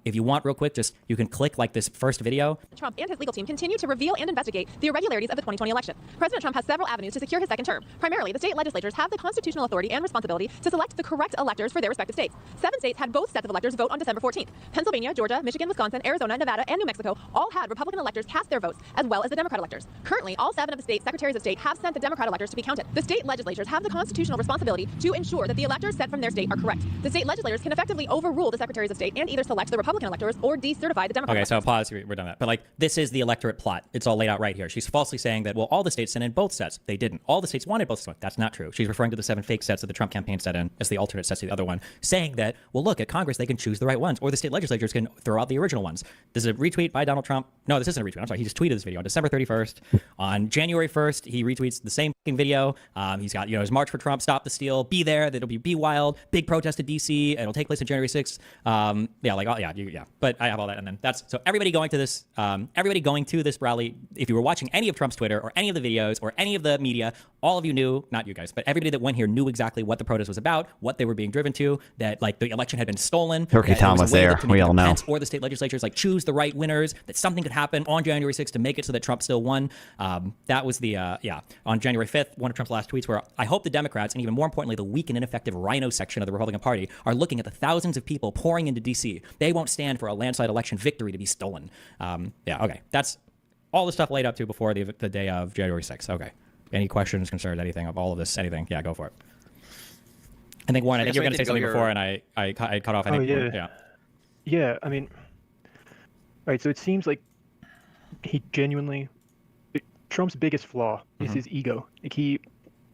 If you want real quick, you can click like this first video. Trump and his legal team continue to reveal and investigate the irregularities of the 2020 election. President Trump has several avenues to secure his second term. Primarily, the state legislatures have the constitutional authority and responsibility to select the correct electors for their respective states. 7 states had both sets of electors vote on December 14th. Pennsylvania, Georgia, Michigan, Wisconsin, Wisconsin, Arizona, Nevada, and New Mexico all had Republican electors cast their votes, as well as the Democrat electors. Currently, all 7 of the state secretaries of state have sent the Democrat electors to be counted. The state legislatures have the constitutional responsibility to ensure that the electors sent from their state are correct. The state legislators can effectively overrule the secretaries of state and either select the Republican electors or decertify the Democrat Okay, electors. so pause. We're done that. But like, this is the electorate plot. It's all laid out right here. She's falsely saying that, well, all the states sent in both sets. They didn't. All the states wanted both sets. That's not true. She's referring to the 7 fake sets that the Trump campaign set in as the alternate sets to the other one, saying that, well, look, at Congress, they can choose the right ones, or the state legislatures can throw out the original ones. This is a retweet by Donald Trump. No, this isn't a retweet. I'm sorry. He just tweeted this video on December 31st. On January 1st, he retweets the same video. He's got, his March for Trump, Stop the Steal, Be There. That'll be Wild, big protest in D.C. It'll take place on January 6th. Yeah. But I have all that. And then so everybody going to this rally, if you were watching any of Trump's Twitter or any of the videos or any of the media, all of you knew, not you guys, but everybody that went here knew exactly what the protest was about, what they were being driven to, that like the election had been stolen. Turkey Tom was there. We all know. Pence or the state legislatures like choose the right winners, that something could happen on January 6th to make it so that Trump still won. That was the, on January 5th, one of Trump's last tweets where I hope the Democrats, and even more importantly, the weak and ineffective rhino section of the Republican Party, are looking at the thousands of people pouring into D.C. They won't stand for a landslide election victory to be stolen. Okay. That's all the stuff laid up to before the day of January 6th. Okay. Any questions, concerns, anything of all of this, anything? Yeah, go for it. I think, Warren, I think you were going to say something before, and I cut off. Yeah, I mean, all right, so it seems like he genuinely, Trump's biggest flaw is his ego. Like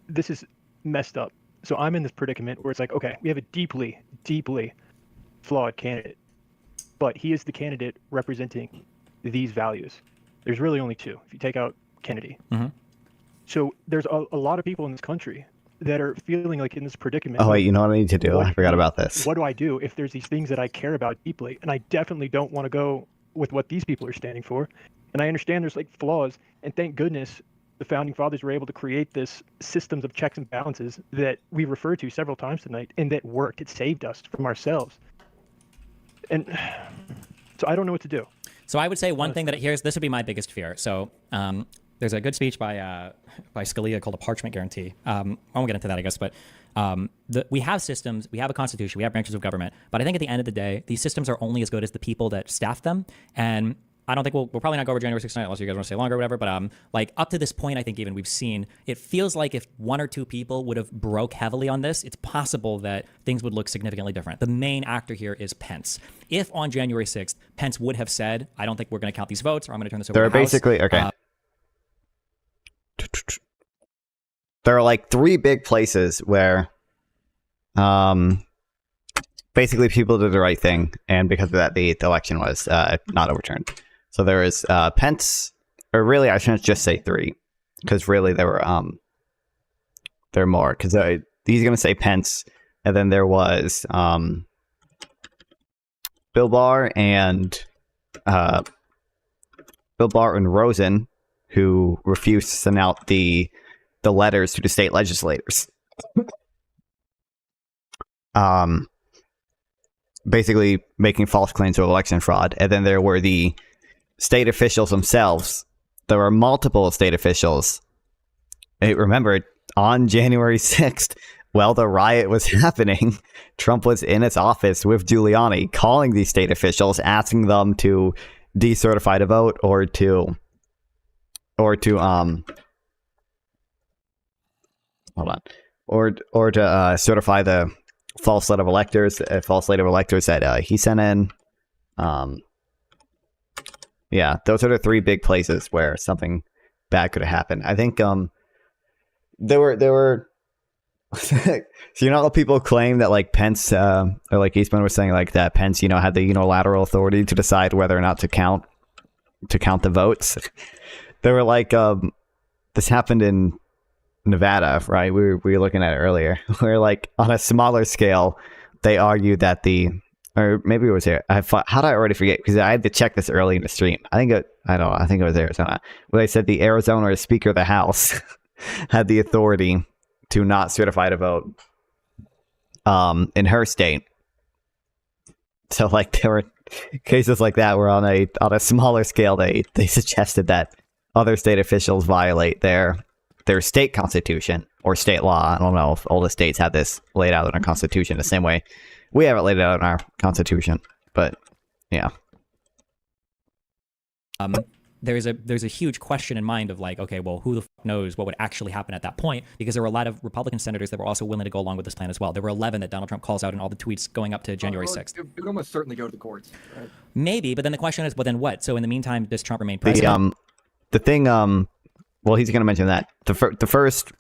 this is messed up. So I'm in this predicament where it's like, okay, we have a deeply, deeply flawed candidate, but he is the candidate representing these values. There's really only 2, if you take out Kennedy. So there's a lot of people in this country that are feeling like in this predicament. Oh, wait, you know what I need to do? I forgot about this. What do I do if there's these things that I care about deeply? And I definitely don't want to go with what these people are standing for. And I understand there's like flaws. And thank goodness the founding fathers were able to create this systems of checks and balances that we referred to several times tonight, and that worked. It saved us from ourselves. And so I don't know what to do. So I would say one thing that this would be my biggest fear. So there's a good speech by Scalia called a parchment guarantee. I won't get into that, I guess, but we have systems, we have a constitution, we have branches of government, but I think at the end of the day, these systems are only as good as the people that staff them. And I don't think we'll probably not go over January 6th tonight unless you guys want to stay longer or whatever, but like up to this point, I think even we've seen, it feels like if 1 or 2 people would have broke heavily on this, it's possible that things would look significantly different. The main actor here is Pence. If on January 6th, Pence would have said, I don't think we're going to count these votes, or I'm going to turn this over to the House. Basically, okay. There are like 3 big places where basically people did the right thing, and because of that, the election was not overturned. So there is Pence, or really I shouldn't just say 3, because really there were more, because he's going to say Pence, and then there was Bill Barr and Rosen, who refused to send out the letters to the state legislators. Basically making false claims of election fraud. And then there were the state officials themselves. There were multiple state officials. Remember, on January 6th, while the riot was happening, Trump was in his office with Giuliani, calling these state officials, asking them to decertify the vote or to certify the false slate of electors that he sent in. Yeah, those are the 3 big places where something bad could have happened. I think there were so how people claim that like Pence or like Eastman was saying like that Pence had the unilateral authority to decide whether or not to count the votes. They were like this happened in Nevada, right? We were looking at it earlier, where like on a smaller scale, they argued that or maybe it was here. How did I already forget? Because I had to check this early in the stream. I think it was Arizona, where they said the Arizona Speaker of the House had the authority to not certify the vote in her state. So like there were cases like that where on a smaller scale, they suggested that other state officials violate their state constitution or state law. I don't know if all the states have this laid out in our constitution the same way we have it laid out in our constitution, but yeah. there's a huge question in mind of like, okay, well, who the fuck knows what would actually happen at that point? Because there were a lot of Republican senators that were also willing to go along with this plan as well. There were 11 that Donald Trump calls out in all the tweets going up to January 6th. It would almost certainly go to the courts, right? Maybe, but then the question is, well, then what? So in the meantime, does Trump remain president? The thing, well, he's going to mention that. The first,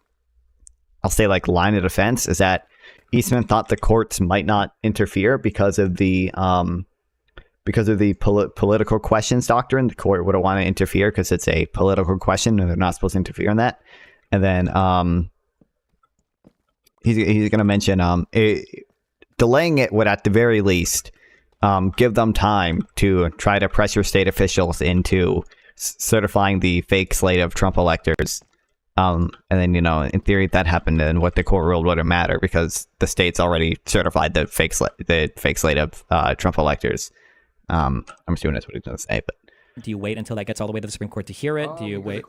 I'll say, like, line of defense is that Eastman thought the courts might not interfere because of the political questions doctrine. The court wouldn't want to interfere because it's a political question and they're not supposed to interfere in that. And then he's going to mention delaying it would at the very least give them time to try to pressure state officials into certifying the fake slate of Trump electors. And then, in theory, if that happened, then what the court ruled wouldn't matter because the states already certified the fake slate of Trump electors. I'm assuming that's what he's going to say, but. Do you wait until that gets all the way to the Supreme Court to hear it? Do you wait?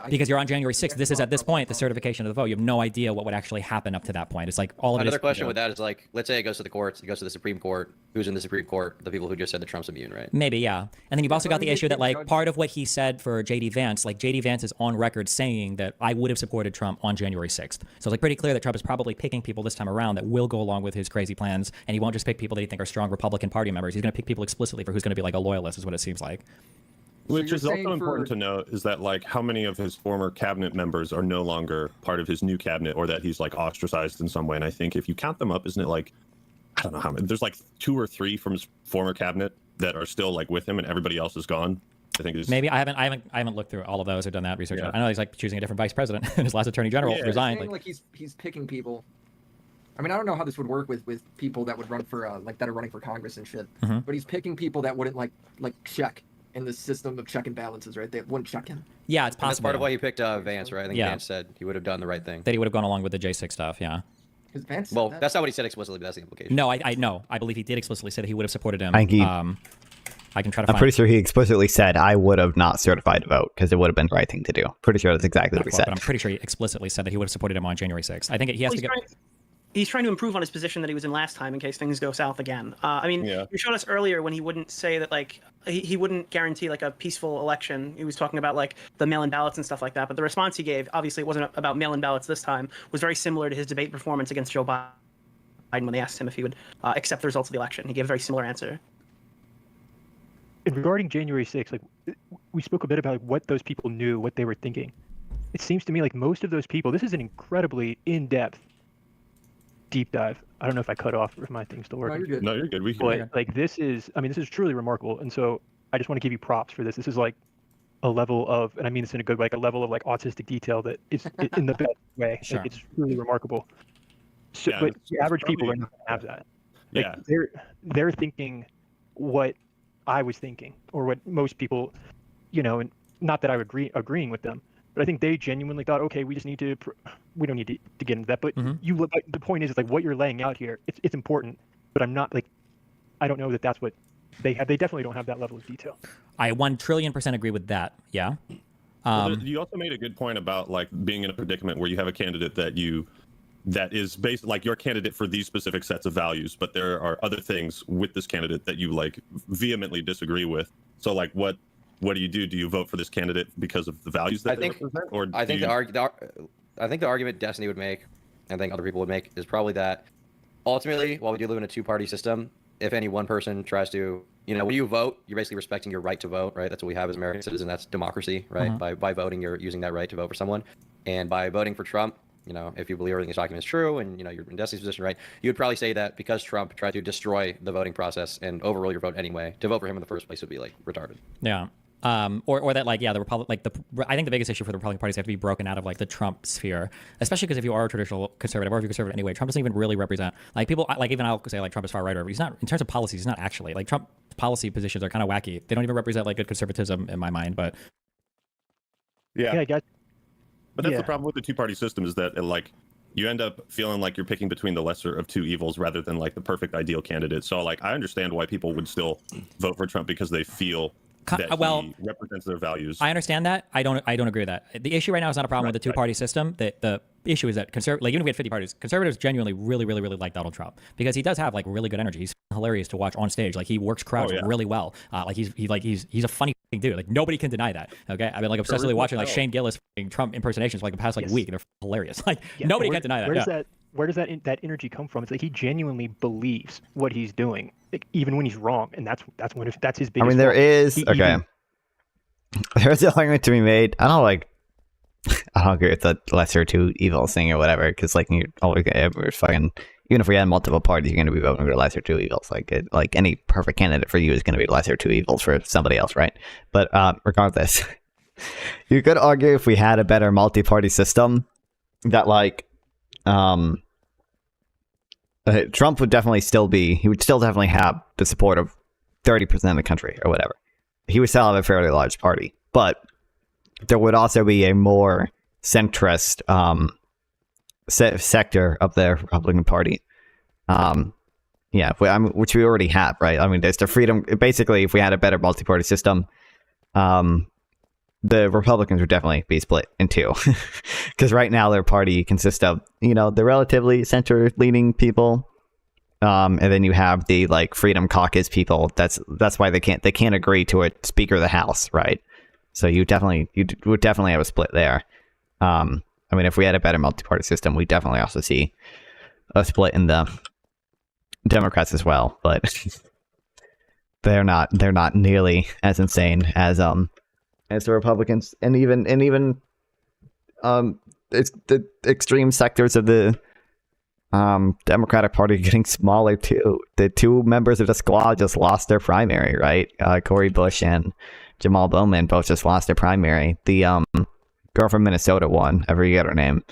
Because you're on January 6th. This is at this point the certification of the vote. You have no idea what would actually happen up to that point. It's like all of it. Another question with that is like, let's say it goes to the courts, it goes to the Supreme Court. Who's in the Supreme Court? The people who just said that Trump's immune, right? Maybe, yeah. And then you've also got the issue that like part of what he said for J.D. Vance, like J.D. Vance is on record saying that I would have supported Trump on January 6th. So it's like pretty clear that Trump is probably picking people this time around that will go along with his crazy plans, and he won't just pick people that he think are strong Republican Party members. He's going to pick people explicitly for who's going to be like a loyalist, is what it seems like. Which is also important to note is that like how many of his former cabinet members are no longer part of his new cabinet or that he's like ostracized in some way. And I think if you count them up, isn't it like, I don't know how many, there's like 2 or 3 from his former cabinet that are still like with him and everybody else is gone. I think it's maybe I haven't looked through all of those or done that research. Yeah. I know he's like choosing a different vice president and his last attorney general resigned. Like he's picking people. I mean, I don't know how this would work with people that would run for that are running for Congress and shit. Mm-hmm. But he's picking people that wouldn't like check in the system of check and balances, right? They wouldn't check him. Yeah, it's possible. And that's part of why he picked Vance, right? I think Vance said he would have done the right thing. That he would have gone along with the J6 stuff, yeah. Vance well, that's not what he said explicitly, but that's the implication. No, I know. I believe he did explicitly say that he would have supported him. I can try to. I'm pretty sure he explicitly said I would have not certified a vote because it would have been the right thing to do. Pretty sure that's exactly what he said. But I'm pretty sure he explicitly said that he would have supported him on January 6th. I think he has to get. He's trying to improve on his position that he was in last time in case things go south again. I mean, you showed us earlier when he wouldn't say that, like, he wouldn't guarantee, like, a peaceful election. He was talking about, like, the mail-in ballots and stuff like that. But the response he gave, obviously it wasn't about mail-in ballots this time, was very similar to his debate performance against Joe Biden when they asked him if he would accept the results of the election. He gave a very similar answer. And regarding January 6th, like, we spoke a bit about like, what those people knew, what they were thinking. It seems to me like most of those people, this is an incredibly in-depth deep dive. I don't know if I cut off or if my thing's still working. No, you're good. No, you're good. We can. But like this is truly remarkable, and so I just want to give you props for this. This is like a level of, and I mean this in a good way, like a level of like autistic detail that is in the best way. Sure. Like, it's truly remarkable. So, but the average people are not going to have that. Like, they're thinking what I was thinking, or what most people, and not that I would agreeing with them. But I think they genuinely thought, okay, we just need to, we don't need to get into that. But the point is like what you're laying out here, it's important. But I'm not like, I don't know that that's what they have. They definitely don't have that level of detail. I 1,000,000,000% agree with that. Yeah. You also made a good point about like being in a predicament where you have a candidate that is based like your candidate for these specific sets of values, but there are other things with this candidate that you like vehemently disagree with. So like what do you do? Do you vote for this candidate because of the values that they represent? Or I think the argument Destiny would make, and I think other people would make, is probably that ultimately, while we do live in a two-party system, if any one person tries to, when you vote, you're basically respecting your right to vote, right? That's what we have as American citizens. That's democracy, right? By voting, you're using that right to vote for someone. And by voting for Trump, if you believe everything this document is true and, you're in Destiny's position, right, you would probably say that because Trump tried to destroy the voting process and overrule your vote anyway, to vote for him in the first place would be, like, retarded. Yeah. Or that, like, yeah, the Republic, like, I think the biggest issue for the Republican Party is they have to be broken out of, like, the Trump sphere, especially because if you are a traditional conservative, or if you're conservative anyway, Trump doesn't even really represent, like, people, like, even I'll say, like, Trump is far right, or he's not, in terms of policies, he's not actually, like, Trump policy positions are kind of wacky. They don't even represent, like, good conservatism in my mind, but. Yeah. I guess. But that's the problem with the two-party system is that, like, you end up feeling like you're picking between the lesser of two evils rather than, like, the perfect ideal candidate. So, like, I understand why people would still vote for Trump because they feel that he represents their values. I understand that. I don't agree with that. The issue right now is not a problem with the two-party system. The issue is that like even if we had 50 parties, conservatives genuinely really, really, really like Donald Trump because he does have like really good energy. He's hilarious to watch on stage. Like he works crowds really well. Like he's a funny dude. Like nobody can deny that. Okay, I've been like obsessively watching like Shane Gillis Trump impersonations for like the past like week, and they're hilarious. Like nobody can deny that. Where does that energy come from? It's like he genuinely believes what he's doing, like, even when he's wrong, and that's his biggest. I mean, there is there's a argument to be made. I don't agree with the lesser two evils thing or whatever, because like you're always fucking, even if we had multiple parties, you're going to be voting for lesser two evils. Like any perfect candidate for you is going to be lesser two evils for somebody else, right? But regardless, you could argue if we had a better multi-party system that like Trump would definitely definitely have the support of 30% of the country or whatever. He would still have a fairly large party, but there would also be a more centrist sector of the Republican Party. Which we already have, right? I mean, there's the freedom. Basically, if we had a better multi-party system, the Republicans would definitely be split in two. Because right now their party consists of, the relatively center-leaning people, and then you have the like Freedom Caucus people. That's why they can't agree to a Speaker of the House, right? So you would definitely have a split there. I mean, if we had a better multi-party system, we definitely also see a split in the Democrats as well, but they're not nearly as insane as the Republicans, and even it's the extreme sectors of the Democratic Party getting smaller too. The two members of the squad just lost their primary, right? Cory Bush and Jamal Bowman both just lost their primary. The girl from Minnesota won. I forget her name.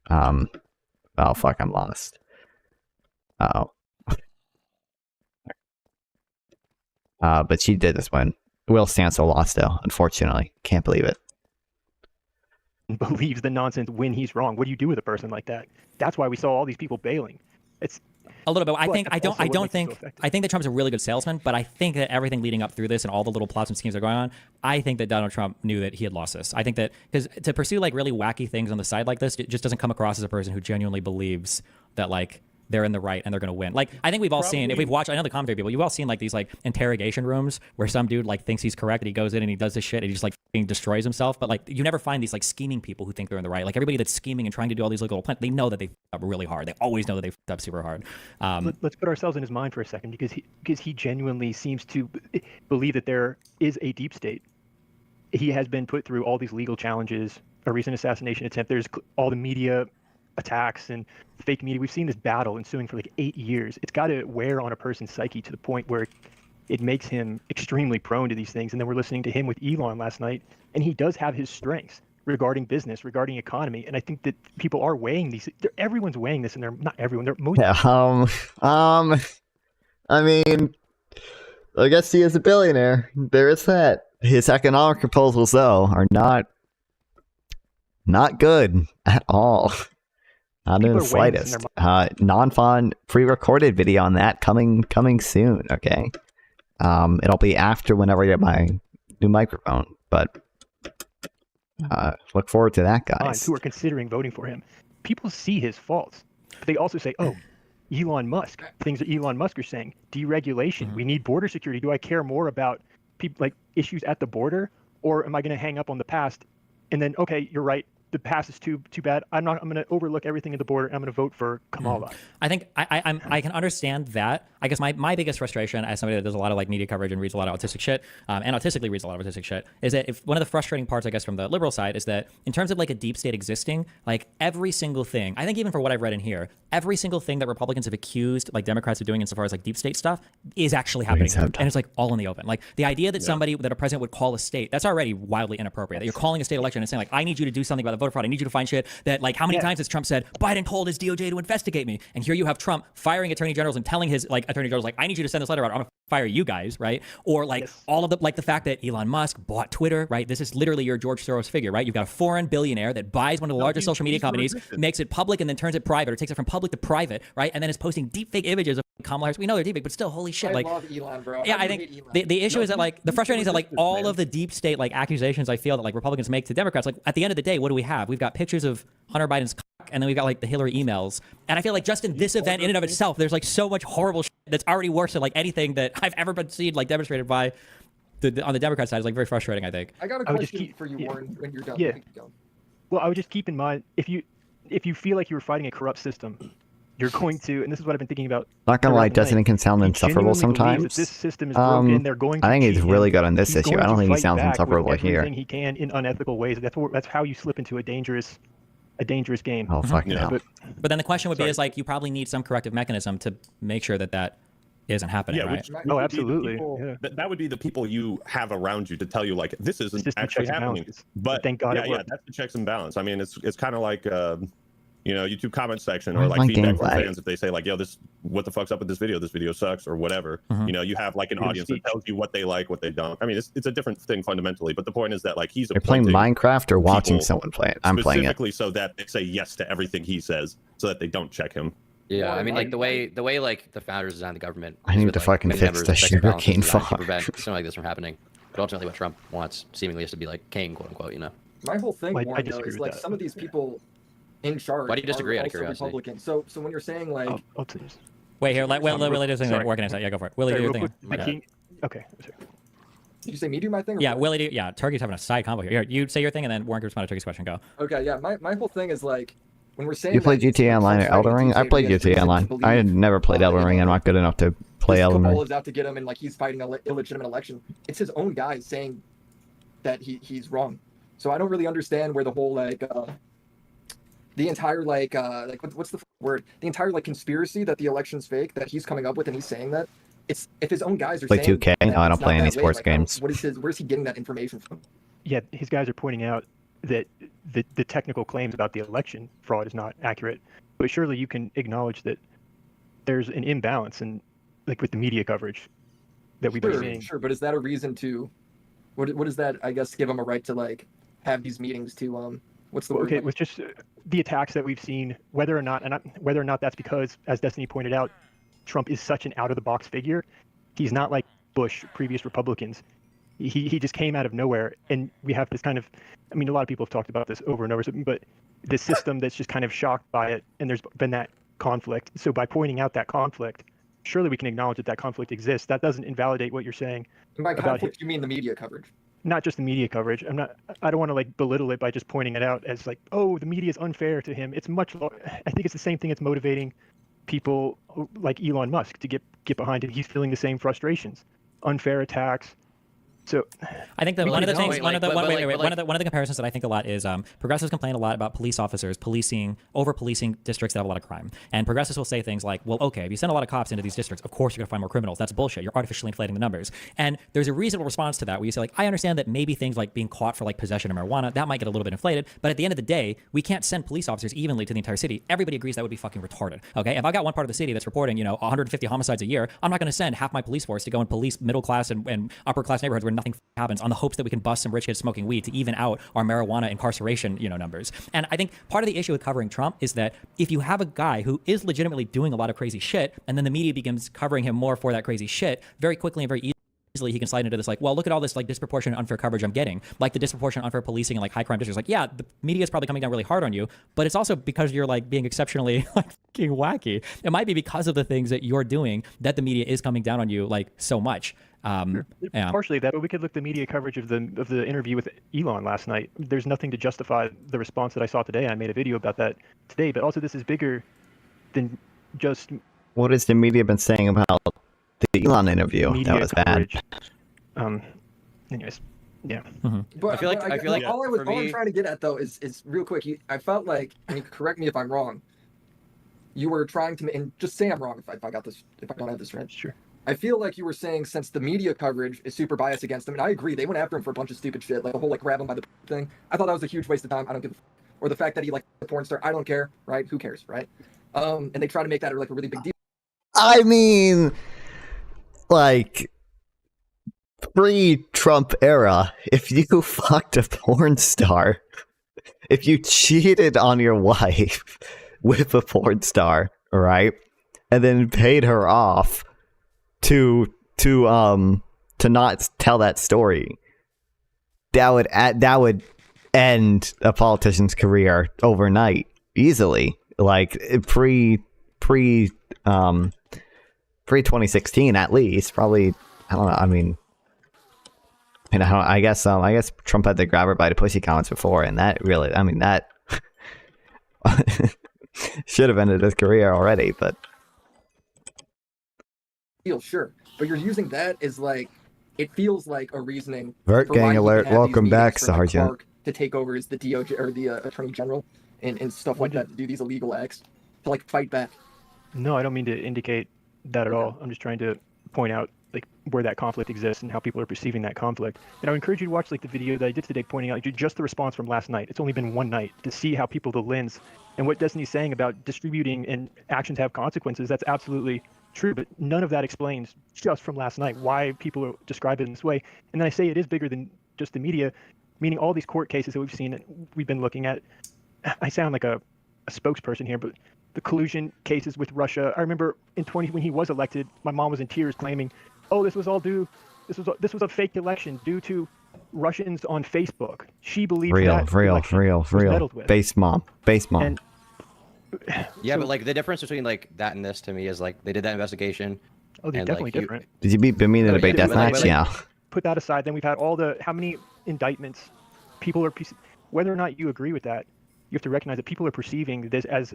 Oh fuck, I'm lost. But she did this win. Will Stancil lost though, unfortunately. Can't believe it. Believes the nonsense when he's wrong. What do you do with a person like that? That's why we saw all these people bailing. It's a little bit. I think that Trump's a really good salesman, but I think that everything leading up through this and all the little plots and schemes that are going on, I think that Donald Trump knew that he had lost this. I think that because to pursue like really wacky things on the side like this, it just doesn't come across as a person who genuinely believes that like they're in the right and they're going to win. Like, I think we've all seen, if we've watched, I know the commentary people, you've all seen like these like interrogation rooms where some dude like thinks he's correct and he goes in and he does this shit and he just like destroys himself. But like, you never find these like scheming people who think they're in the right. Like everybody that's scheming and trying to do all these little plans, they know that they f***ed up really hard. They always know that they f***ed up super hard. Let's put ourselves in his mind for a second, because he genuinely seems to believe that there is a deep state. He has been put through all these legal challenges, a recent assassination attempt. There's all the media attacks and fake media. We've seen this battle ensuing for like 8 years. It's got to wear on a person's psyche to the point where it makes him extremely prone to these things. And then we're listening to him with Elon last night, and he does have his strengths regarding business, regarding economy. And I think that people are weighing these. Everyone's weighing this, and they're not everyone. They're most. Yeah. I mean, I guess he is a billionaire. There is that. His economic proposals, though, are not good at all. Not in the slightest. Non-fun pre-recorded video on that coming soon. Okay, it'll be after whenever I get my new microphone. But look forward to that, guys. Who are considering voting for him? People see his faults, but they also say, "Oh, Elon Musk." Things that Elon Musk are saying: deregulation. We need border security. Do I care more about people like issues at the border, or am I going to hang up on the past? And then, okay, you're right. The past is too bad. I'm going to overlook everything at the border. And I'm going to vote for Kamala. I think I can understand that. I guess my biggest frustration as somebody that does a lot of like media coverage and reads a lot of autistic shit, and autistically reads a lot of autistic shit, is that if one of the frustrating parts, I guess, from the liberal side is that in terms of like a deep state existing, like every single thing, I think even for what I've read in here, every single thing that Republicans have accused like Democrats of doing insofar as like deep state stuff is actually happening. And it's like all in the open. Like the idea that that a president would call a state, that's already wildly inappropriate. That you're calling a state election and saying like, I need you to do something about the voter fraud. I need you to find shit that like how many times has Trump said Biden told his DOJ to investigate me, and here you have Trump firing attorney generals and telling his like attorney generals like, I need you to send this letter out. I'm gonna fire you guys, right? Or like all of the like the fact that Elon Musk bought Twitter, right? This is literally your George Soros figure, right? You've got a foreign billionaire that buys one of the largest social media companies, makes it public, and then turns it private, or takes it from public to private, right? And then is posting deepfake images of Kamala Harris. We know they're deepfake, but still, holy shit! I love Elon, bro. Yeah, I think the issue is that like the frustrating is that like all of the deep state like accusations I feel that like Republicans make to Democrats, like at the end of the day, what do we have? We've got pictures of Hunter Biden's and then we've got like the Hillary emails. And I feel like just in this event in and of itself, there's like so much horrible shit that's already worse than like anything that I've ever been seen like demonstrated by on the Democrat side. Is like very frustrating, I think. I got a question for you, Warren, when you're done. Yeah. Well, I would just keep in mind, if you feel like you were fighting a corrupt system, you're going to, and this is what I've been thinking about. Not gonna lie, Destiny can sound insufferable sometimes. This system is broken. They're going to I think he's really good on this he's issue. going I don't to think he fight sounds back insufferable with here. everything he can in unethical ways. That's how you slip into a dangerous game. Oh fuck no. But then the question would be is like you probably need some corrective mechanism to make sure that that isn't happening, Yeah, right? which would be the people- that would be the people you have around you to tell you like this isn't actually happening. But thank God yeah, it worked. that's the checks and balance. I mean, it's kind of like you know, YouTube comment section or I like like feedback from gameplay. fans if they say like, yo, what the fuck's up with this video? This video sucks or whatever. You know, you have like an Freedom of audience that speech. tells you what they like, what they don't. I mean, it's a different thing fundamentally, but the point is that like he's You're playing appointing Minecraft or watching people someone play it. I'm playing it. specifically so that they say yes to everything he says, so that they don't check him. Yeah, I mean, like the way like the founders designed the government. I is need with, to like, fucking many fix members the of checks and balances sugarcane designed to farm. prevent something like this from happening. But ultimately, what Trump wants seemingly is to be like king, quote unquote. You know. My whole thing, Well, I Warren, though, disagree is with like that. some of these people in charge Why do you disagree, are out of also curiosity? Republicans. So when you're saying like, I'll tell you. Wait here, let Willie do something Sorry. working inside. Yeah, go for it. Willie, Sorry, do your real thing. quick, the king. Okay. Sorry. did you say me do my thing? Or Yeah, what? Willie, do. Yeah, Turkey's having a side combo here. Here, you say your thing, and then Warren can respond to Turkey's question. Go. Okay, yeah. My whole thing is like, when we're saying You played that GTA Online or Trump's Elden fighting Ring? I GTA played because GTA they Online. believe, I had never played Elden Ring. I'm not good enough to play this Elden cabal Ring. is out to get him, and like he's fighting an illegitimate election. It's his own guy saying that he's wrong. So I don't really understand where the whole like the entire like what's the word? The entire like conspiracy that the election's fake that he's coming up with, and he's saying that. It's if his own guys are Play saying 2K? that No, I don't it's not play any that way, sports like, games. where's he getting that information from? Yeah, his guys are pointing out that the technical claims about the election fraud is not accurate. But surely you can acknowledge that there's an imbalance in like with the media coverage that we've been seeing. Sure, but is that a reason to what does that I guess give him a right to like have these meetings to what's the word? Okay, with just the attacks that we've seen, whether or not that's because, as Destiny pointed out, Trump is such an out-of-the-box figure. He's not like Bush, previous Republicans. He just came out of nowhere, and we have this kind of, I mean, a lot of people have talked about this over and over, but this system that's just kind of shocked by it, and there's been that conflict. So by pointing out that conflict, surely we can acknowledge that conflict exists. That doesn't invalidate what you're saying. And by about conflict, you mean the media coverage? Not just the media coverage. I don't want to like belittle it by just pointing it out as like, oh, the media is unfair to him. It's much. I think it's the same thing that's motivating people like Elon Musk to get behind it. He's feeling the same frustrations, unfair attacks. So I think that one of the things, one of the comparisons that I think a lot is progressives complain a lot about police officers over policing districts that have a lot of crime. And progressives will say things like, well, okay, if you send a lot of cops into these districts, of course you're going to find more criminals. That's bullshit. You're artificially inflating the numbers. And there's a reasonable response to that where you say, like, I understand that maybe things like being caught for like possession of marijuana, that might get a little bit inflated. But at the end of the day, we can't send police officers evenly to the entire city. Everybody agrees that would be fucking retarded. Okay, if I got one part of the city that's reporting, 150 homicides a year, I'm not going to send half my police force to go and police middle class and upper class neighborhoods where nothing happens on the hopes that we can bust some rich kids smoking weed to even out our marijuana incarceration, numbers. And I think part of the issue with covering Trump is that if you have a guy who is legitimately doing a lot of crazy shit, and then the media begins covering him more for that crazy shit, very quickly and very easily he can slide into this like, well, look at all this like disproportionate unfair coverage I'm getting, like the disproportionate unfair policing and like high crime districts. Like, yeah, the media is probably coming down really hard on you, but it's also because you're like being exceptionally like fucking wacky. It might be because of the things that you're doing that the media is coming down on you like so much. Yeah. Partially that, but we could look at the media coverage of the interview with Elon last night. There's nothing to justify the response that I saw today. I made a video about that today, but also this is bigger than just. What has the media been saying about the Elon interview? Media That was coverage. bad. Anyways, yeah. But I feel like all I'm for me- trying to get at though is real quick. I felt like, and you can correct me if I'm wrong. You were trying to, and just say I'm wrong if I got this, if I don't have this right. Sure. I feel like you were saying since the media coverage is super biased against him, and I agree, they went after him for a bunch of stupid shit, like the whole like grab him by the thing. I thought that was a huge waste of time. I don't give a or the fact that he like the porn star. I don't care, right? Who cares, right? And they try to make that like a really big deal. I mean, like, pre-Trump era, if you fucked a porn star, if you cheated on your wife with a porn star, right, and then paid her off to not tell that story, that would end a politician's career overnight. easily, like pre 2016 at least. Probably, I don't know. I mean, I guess Trump had to grab her by the pussy comments before, and that really, I mean, that should have ended his career already. But Sure, but you're using that as like, it feels like a reasoning. Vert for why gang you alert! can have these Welcome back, meetings for, like, Sergeant. Clark to take over as the DOJ or the Attorney General and stuff like that, to do these illegal acts, to like fight back. No, I don't mean to indicate that at all. I'm just trying to point out like where that conflict exists and how people are perceiving that conflict. And I would encourage you to watch like the video that I did today, pointing out just the response from last night. It's only been one night, to see how people, the lens, and what Destiny's saying about distributing and actions have consequences. That's absolutely true, but none of that explains just from last night why people are described it in this way. And then I say it is bigger than just the media, meaning all these court cases that we've seen, that we've been looking at. I sound like a spokesperson here, but the collusion cases with Russia. I remember when he was elected, my mom was in tears claiming, "Oh, this was a fake election due to Russians on Facebook." She believed real. meddled with. Base mom. And, yeah, but like the difference between like that and this to me is like they did that investigation. Oh, they're and, definitely like, different. Did you beat me in a debate deathmatch? Yeah. Put that aside, then we've had how many indictments people are, whether or not you agree with that, you have to recognize that people are perceiving this as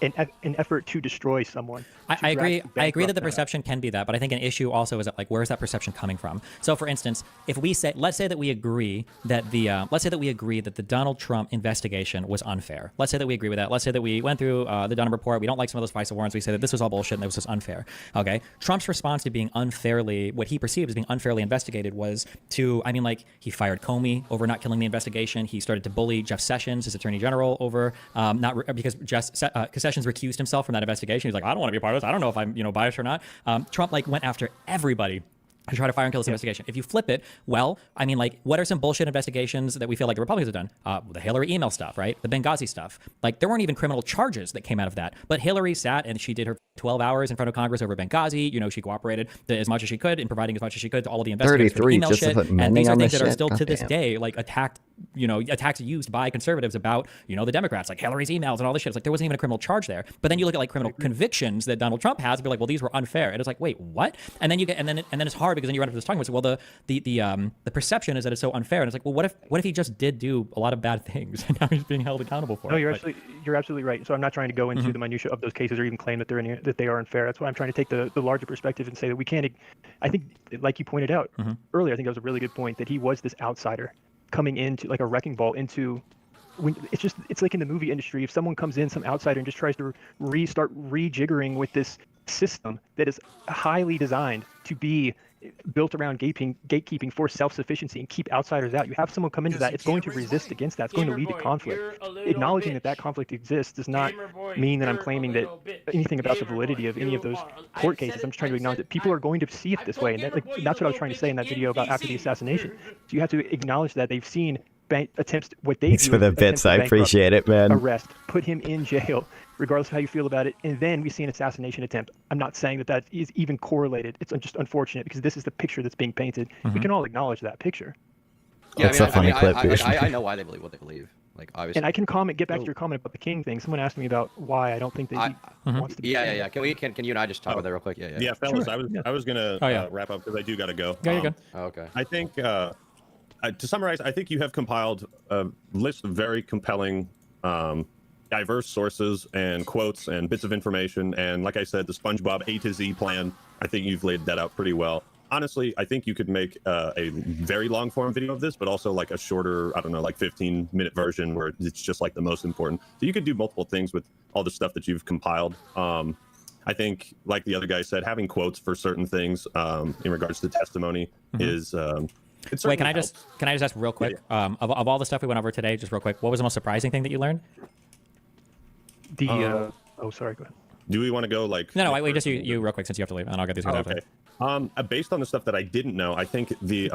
an effort to destroy someone. I agree that the perception can be that, but I think an issue also is that, like, where is that perception coming from? So, for instance, if we say, let's say that we agree that the Donald Trump investigation was unfair. Let's say that we agree with that. Let's say that we went through the Dunham report. We don't like some of those FISA warrants. We say that this was all bullshit and it was just unfair. Okay. Trump's response to being what he perceived as being unfairly investigated was to, I mean, like, he fired Comey over not killing the investigation. He started to bully Jeff Sessions, his attorney general, over because Sessions recused himself from that investigation. He's like, I don't want to be a part of this. I don't know if I'm, biased or not. Trump went after everybody to try to fire and kill this investigation. If you flip it, well, I mean, like, what are some bullshit investigations that we feel like the Republicans have done? The Hillary email stuff, right? The Benghazi stuff. Like, there weren't even criminal charges that came out of that. But Hillary sat and she did her 12 hours in front of Congress over Benghazi. She cooperated as much as she could in providing as much as she could to all of the investigators for the email shit. And these are things that are still to this day, like, attacks used by conservatives about, the Democrats, like Hillary's emails and all this shit. It's like, there wasn't even a criminal charge there. But then you look at, like, criminal convictions that Donald Trump has and be like, well, these were unfair. And it's like, wait, what? And then and then it's hard because then you run into this talking about, well, the perception is that it's so unfair. And it's like, well, what if he just did do a lot of bad things and now he's being held accountable for it? No, you're absolutely right. So I'm not trying to go into the minutiae of those cases or even claim that that they are unfair. That's why I'm trying to take the larger perspective and say that we can't. I think, like you pointed out earlier, I think that was a really good point, that he was this outsider coming into, like, a wrecking ball into. It's like in the movie industry, if someone comes in, some outsider, and just tries to start rejiggering with this system that is highly designed to be built around gatekeeping for self-sufficiency and keep outsiders out. You have someone come into that, it's going to resist against that. It's going to lead to conflict. Acknowledging that conflict exists does not mean that I'm claiming that anything about the validity of any of those court cases. I'm just trying to acknowledge that people are going to see it this way. And that's what I was trying to say in that video about after the assassination. So you have to acknowledge that they've seen attempts, what they Thanks for the bits. I appreciate it, man. Arrest, put him in jail, regardless of how you feel about it, and then we see an assassination attempt. I'm not saying that is even correlated. It's just unfortunate because this is the picture that's being painted. We can all acknowledge that picture. Yeah, I know why they believe what they believe. Like, obviously. And I can get back to your comment about the King thing. Someone asked me about why I don't think that he wants to be. Yeah. Can you and I just talk about that real quick? Yeah, fellas. Sure. I was gonna wrap up because I do gotta go. Yeah, you're good. Okay. I think to summarize, I think you have compiled a list of very compelling, diverse sources and quotes and bits of information. And like I said, the SpongeBob A to Z plan, I think you've laid that out pretty well. Honestly, I think you could make a very long form video of this, but also like a shorter, I don't know, like 15-minute version where it's just like the most important. So you could do multiple things with all the stuff that you've compiled. I think, like the other guy said, having quotes for certain things in regards to testimony is... Wait, can I just ask real quick, of all the stuff we went over today, just real quick, what was the most surprising thing that you learned? Oh, sorry, go ahead. Do we want to go like... No, wait, just you real quick since you have to leave, and I'll get these guys after. Okay. Based on the stuff that I didn't know, I think the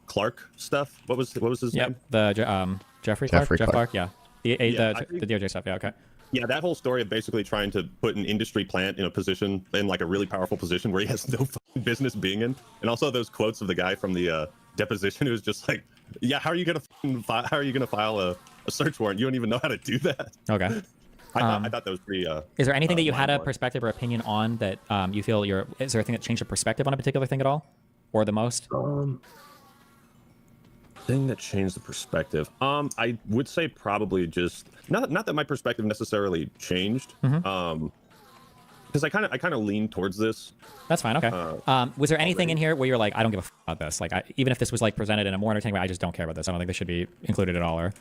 Clark stuff, what was his name? The Jeff Clark, yeah. The DOJ stuff, yeah, okay. Yeah, that whole story of basically trying to put an industry plant in a position, in like a really powerful position where he has no fucking business being in. And also those quotes of the guy from the deposition who was just like, yeah, how are you gonna file a search warrant? You don't even know how to do that. Okay. I thought that was pretty. Is there anything that you had a mind-blowing. perspective or opinion on that you feel is there a thing that changed the perspective on a particular thing at all, or the most? Thing that changed the perspective. I would say probably just not that my perspective necessarily changed. Because I kind of lean towards this. That's fine. Okay. Was there anything in here where you're like, I don't give a f about this? Like, even if this was like presented in a more entertaining way, I just don't care about this. I don't think this should be included at all. Or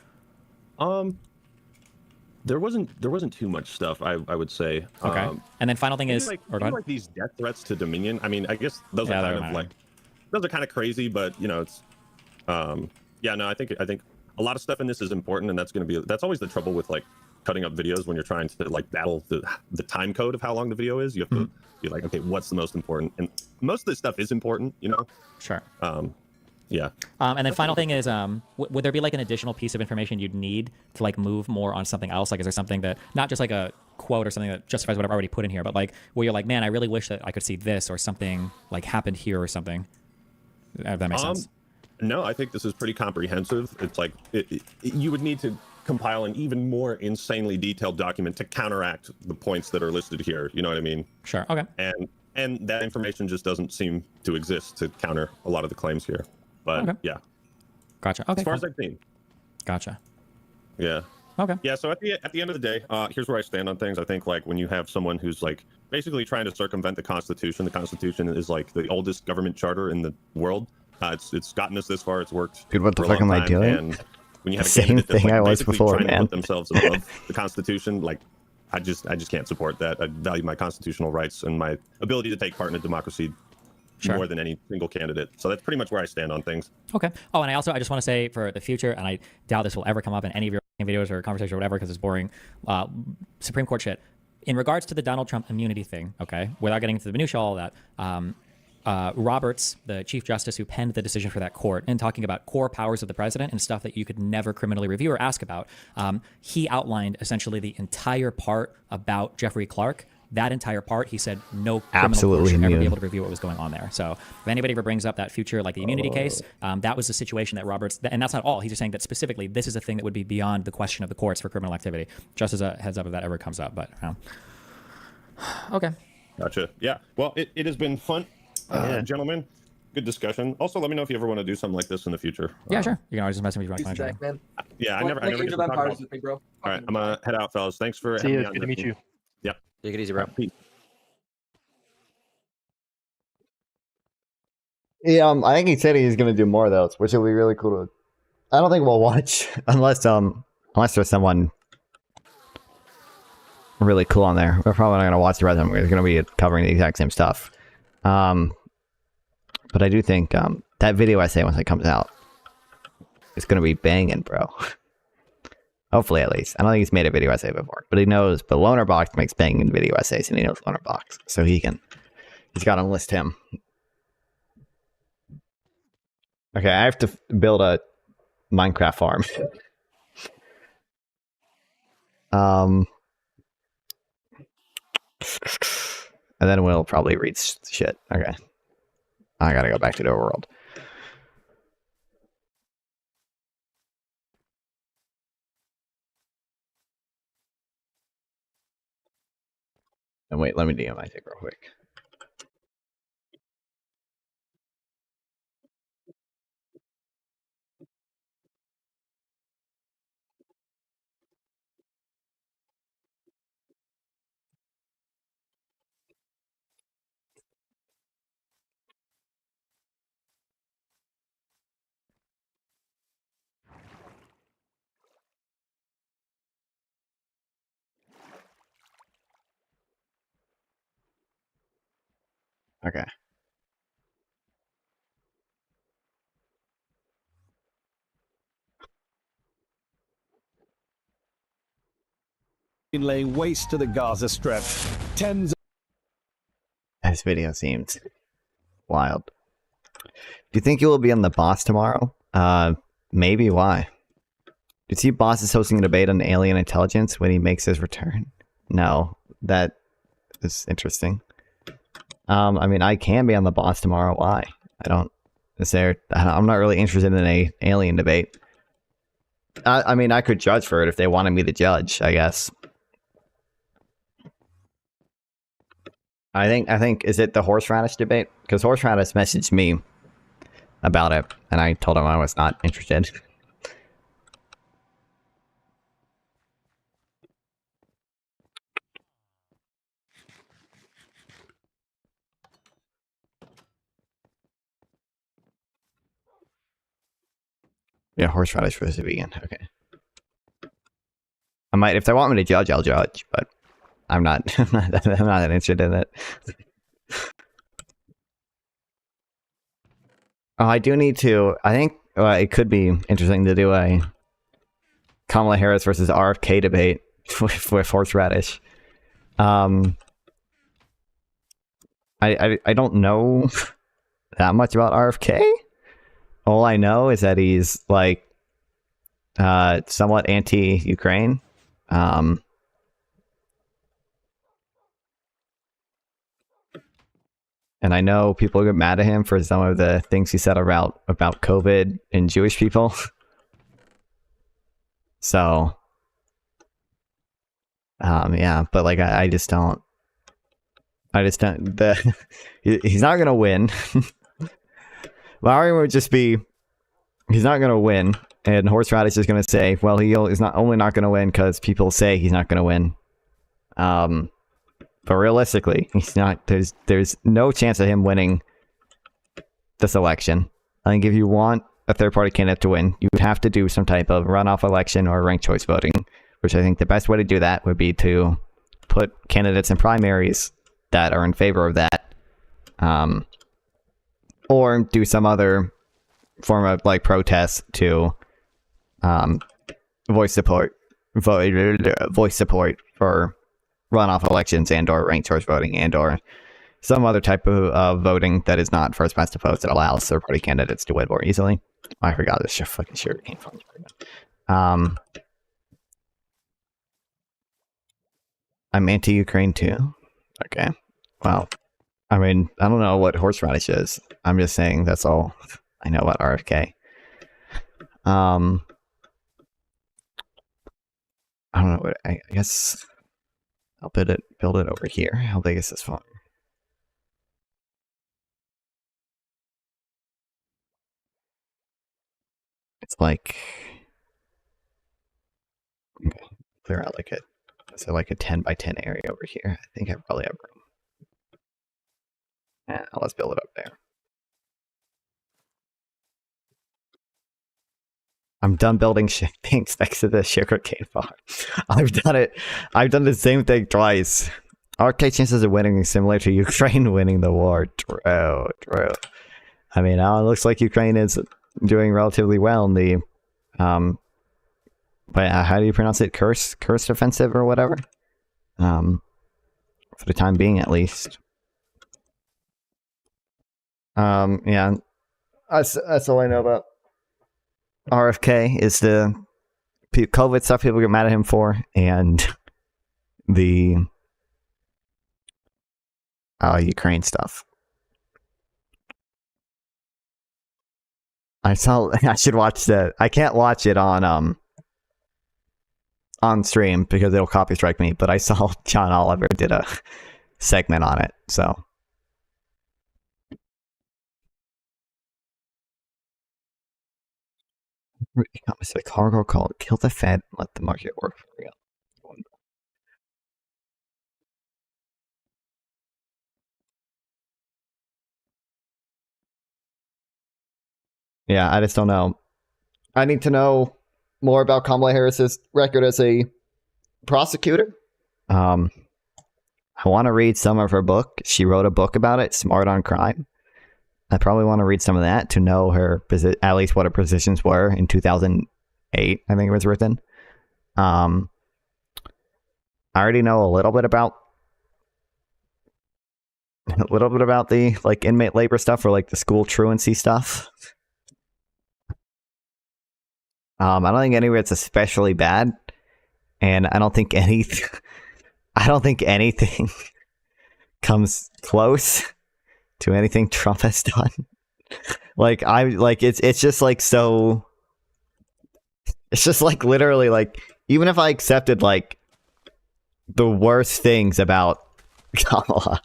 there wasn't too much stuff. I would say. Okay. And then final thing is, like these death threats to Dominion. I mean, I guess those are kind of like those are kind of crazy, but you know, it's yeah. No, I think a lot of stuff in this is important, and that's always the trouble with like cutting up videos when you're trying to like battle the time code of how long the video is. You have to be like, okay, what's the most important? And most of this stuff is important, you know. Sure. Yeah. And then final thing is, would there be like an additional piece of information you'd need to like move more on something else? Like, is there something that not just like a quote or something that justifies what I've already put in here, but like where you're like, man, I really wish that I could see this or something like happened here or something. If that makes sense. No, I think this is pretty comprehensive. It's like you would need to compile an even more insanely detailed document to counteract the points that are listed here. You know what I mean? Sure. Okay. And that information just doesn't seem to exist to counter a lot of the claims here. But yeah. Gotcha. Okay. As far as I've seen. Gotcha. Yeah. Okay. Yeah. So at the end of the day, here's where I stand on things. I think like when you have someone who's like basically trying to circumvent the Constitution is like the oldest government charter in the world. It's gotten us this far. It's worked. Dude, what the for a fuck long am I time, doing? And when you have a Same candidate that's thing like I was basically before, trying to man. put themselves above the Constitution, like I just can't support that. I value my constitutional rights and my ability to take part in a democracy more than any single candidate. So that's pretty much where I stand on things. Okay. Oh, and I just want to say for the future, and I doubt this will ever come up in any of your videos or conversation or whatever because it's boring, Supreme Court shit. In regards to the Donald Trump immunity thing, okay, without getting into the minutiae, all of that, Roberts, the Chief Justice who penned the decision for that court, and talking about core powers of the president and stuff that you could never criminally review or ask about, he outlined essentially the entire part about Jeffrey Clark. That entire part, he said, no criminal court should ever be able to review what was going on there. So if anybody ever brings up that future, like the immunity case, that was the situation that Roberts, and that's not all. He's just saying that specifically, this is a thing that would be beyond the question of the courts for criminal activity. Just as a heads up if that ever comes up, but okay. Gotcha. Yeah. Well, it has been fun. Gentlemen, good discussion. Also, let me know if you ever want to do something like this in the future. Yeah, sure. You can always just message me if you want to find man. Yeah, I never get to talk about with me, bro. All right, I'm gonna head out, fellas. Thanks for See having you. me on. Good to meet you. Yep. Take it easy, bro. Peace. Yeah, I think he said he's gonna do more of those, which will be really cool to. I don't think we'll watch unless there's someone really cool on there. We're probably not gonna watch the rest of them. We're gonna be covering the exact same stuff. But I do think that video essay once it comes out, it's gonna be banging, bro. Hopefully, at least. I don't think he's made a video essay before, but he knows. But Loner Box makes banging video essays, and he knows Loner Box, so he's got to enlist him. Okay, I have to build a Minecraft farm. And then we'll probably read shit. Okay. I gotta go back to the world. And wait, let me DM my thing real quick. Okay. Been laying waste to the Gaza Strip. Tens. This video seems wild. Do you think you will be on the Boss tomorrow? Maybe. Why? Do you see Boss is hosting a debate on alien intelligence when he makes his return? No, that is interesting. I mean, I can be on the Boss tomorrow. Why? I'm not really interested in a alien debate. I mean, I could judge for it if they wanted me to judge, I guess. I think is it the horseradish debate? Because horseradish messaged me about it, and I told him I was not interested. Yeah, horseradish was a vegan. Okay. I might, if they want me to judge, I'll judge, but I'm not. I'm not that interested in it. Oh, I do need to. I think it could be interesting to do a Kamala Harris versus RFK debate with horseradish. I don't know that much about RFK. All I know is that he's like somewhat anti-Ukraine. And I know people get mad at him for some of the things he said about COVID and Jewish people. So, yeah, but like I just don't. He's not gonna win. My argument would just be, he's not gonna win, and horseradish is gonna say, well, he's not only not gonna win because people say he's not gonna win. But realistically, he's not. There's no chance of him winning this election. I think if you want a third-party candidate to win, you would have to do some type of runoff election or ranked choice voting, which I think the best way to do that would be to put candidates in primaries that are in favor of that, or do some other form of like protest to voice support for runoff elections and or ranked choice voting and or some other type of voting that is not first past the post that allows third party candidates to win more easily. I forgot this fucking shirt came from. I'm anti-Ukraine too. Okay. Well, I mean, I don't know what horseradish is. I'm just saying that's all I know about RFK. I don't know what I guess I'll build it over here. How big is this font? It's like, okay, clear out like a 10 by 10 area over here. I think I probably have room. Yeah, let's build it up there. I'm done building things next to the sugarcane farm. I've done it. I've done the same thing twice. RK chances of winning is similar to Ukraine winning the war. True. I mean, now it looks like Ukraine is doing relatively well in the, but how do you pronounce it? Cursed offensive or whatever? For the time being, at least. Yeah, that's all I know about RFK is the COVID stuff people get mad at him for, and the Ukraine stuff. I should watch that. I can't watch it on stream because it'll copy strike me, but I saw John Oliver did a segment on it, so. The cargo called kill the Fed and let the market work for real. Yeah, I just don't know. I need to know more about Kamala Harris's record as a prosecutor. I want to read some of her book. She wrote a book about it, Smart on Crime. I probably want to read some of that to know her, at least what her positions were in 2008, I think it was written. I already know a little bit about the like inmate labor stuff or like the school truancy stuff. I don't think anywhere it's especially bad, and I don't think anything comes close to anything Trump has done. It's just like so. It's just like literally like even if I accepted like the worst things about Kamala,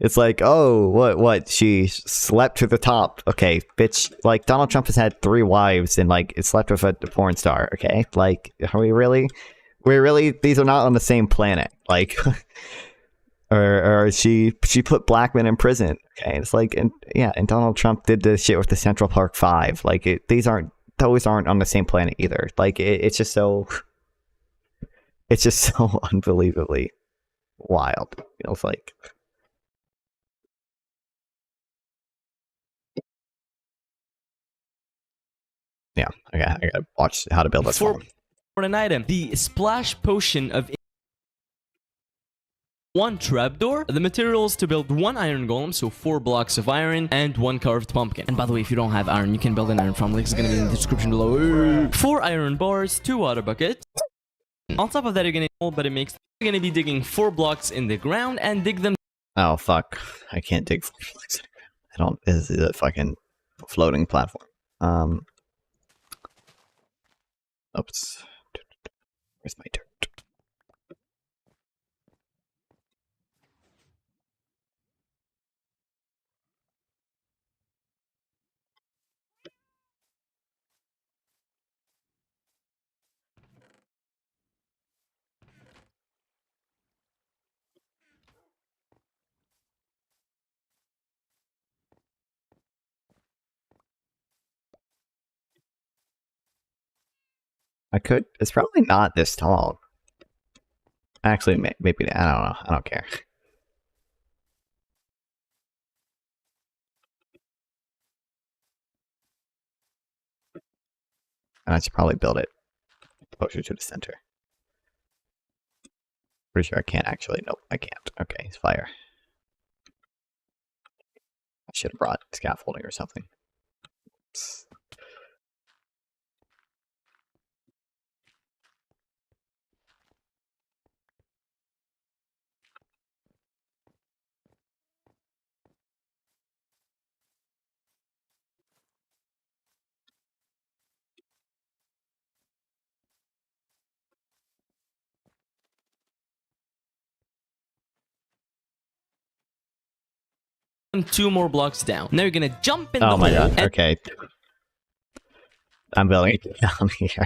It's like, oh, what? She slept to the top. Okay, bitch. Like, Donald Trump has had 3 wives and, like, slept with a porn star, okay? Like, are we really? These are not on the same planet. Like, or she put black men in prison, okay? It's like, and Donald Trump did this shit with the Central Park 5. Like, those aren't on the same planet either. Like, it's just so unbelievably wild. It's like... Yeah, I gotta watch how to build this farm. For an item, the splash potion of 1 trapdoor, the materials to build 1 iron golem, so 4 blocks of iron, and 1 carved pumpkin. And by the way, if you don't have iron, you can build an iron farm. Link is gonna be in the description below. 4 iron bars, 2 water buckets. On top of that, you're gonna but it makes you're gonna be digging 4 blocks in the ground and dig them. Oh fuck! I can't dig 4 blocks in the ground. I don't. This is a fucking floating platform. Oops. Where's my dirt? I could. It's probably not this tall. Actually, maybe I don't know. I don't care. And I should probably build it closer to the center. Pretty sure I can't actually. Nope, I can't. Okay, it's fire. I should have brought scaffolding or something. Oops. And 2 more blocks down. Now you're gonna jump in the Oh my hole. god, okay. I'm building it down here.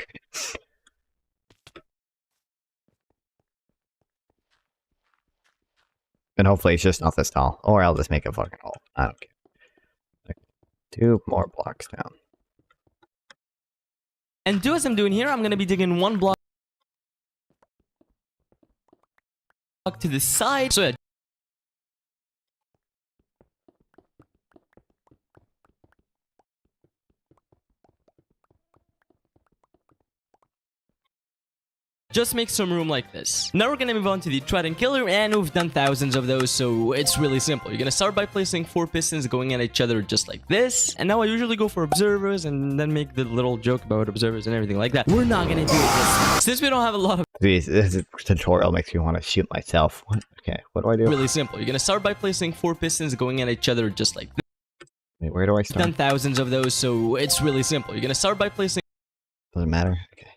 And hopefully it's just not this tall. Or I'll just make a fucking hole. I don't care. Okay. 2 more blocks down. And do as I'm doing here, I'm gonna be digging 1 block to the side. So yeah, just make some room like this. Now we're gonna move on to the trident killer, and we've done thousands of those, so it's really simple. You're gonna start by placing 4 pistons going at each other just like this. And now I usually go for observers and then make the little joke about observers and everything like that. We're not gonna do it this time. Since we don't have a lot of This tutorial makes me want to shoot myself. What? Okay, what do I do? really simple. You're gonna start by placing 4 pistons going at each other just like this. Wait, where do I start? Done thousands of those, so it's really simple. You're gonna start by placing Doesn't matter. Okay.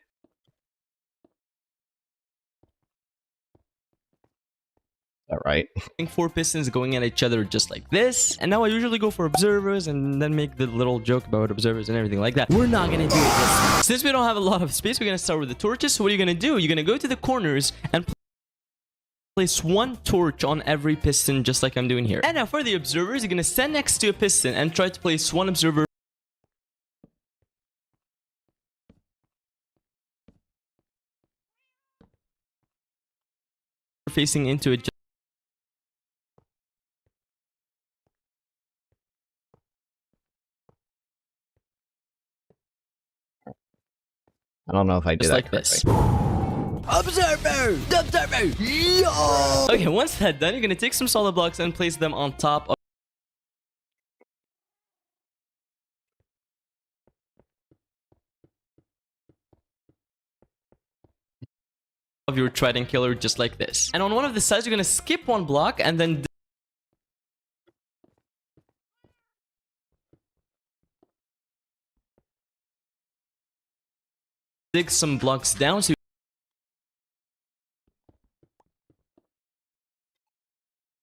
All right. 4 pistons going at each other just like this. And now I usually go for observers and then make the little joke about observers and everything like that. We're not gonna do it this time. Since we don't have a lot of space, we're gonna start with the torches. So what are you gonna do? You're gonna go to the corners and place 1 torch on every piston just like I'm doing here. And now for the observers, you're gonna stand next to a piston and try to place 1 observer facing into it. I don't know if I did Just that like this. Observer! Observer! Yo! Okay, once that's done, you're gonna take some solid blocks and place them on top of your trident killer just like this. And on one of the sides, you're gonna skip 1 block and then dig some blocks down so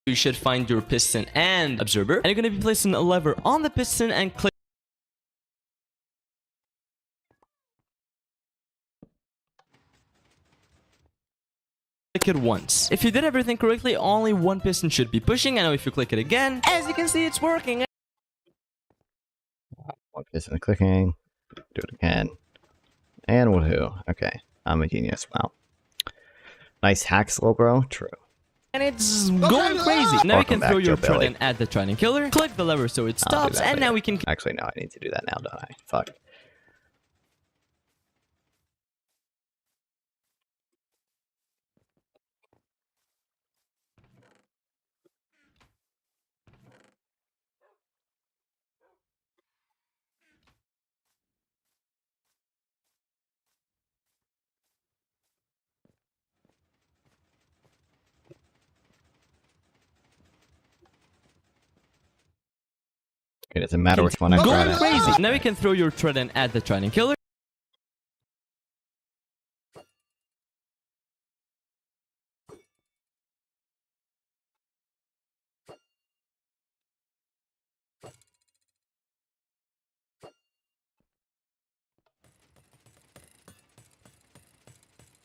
you should find your piston and absorber, and you're going to be placing a lever on the piston and click it once. If you did everything correctly, only one piston should be pushing. I know if you click it again, as you can see, it's working. One piston clicking. Do it again. And woohoo. Okay. I'm a genius. Wow. Nice hack, slow bro. True. And it's going crazy. Now you can throw your thread and add the Trident Killer. Click the lever so it stops, and now we can... Actually, no, I need to do that now, don't I? Fuck. It doesn't matter which one I grab. Going crazy. Now you can throw your thread and add the Trident Killer.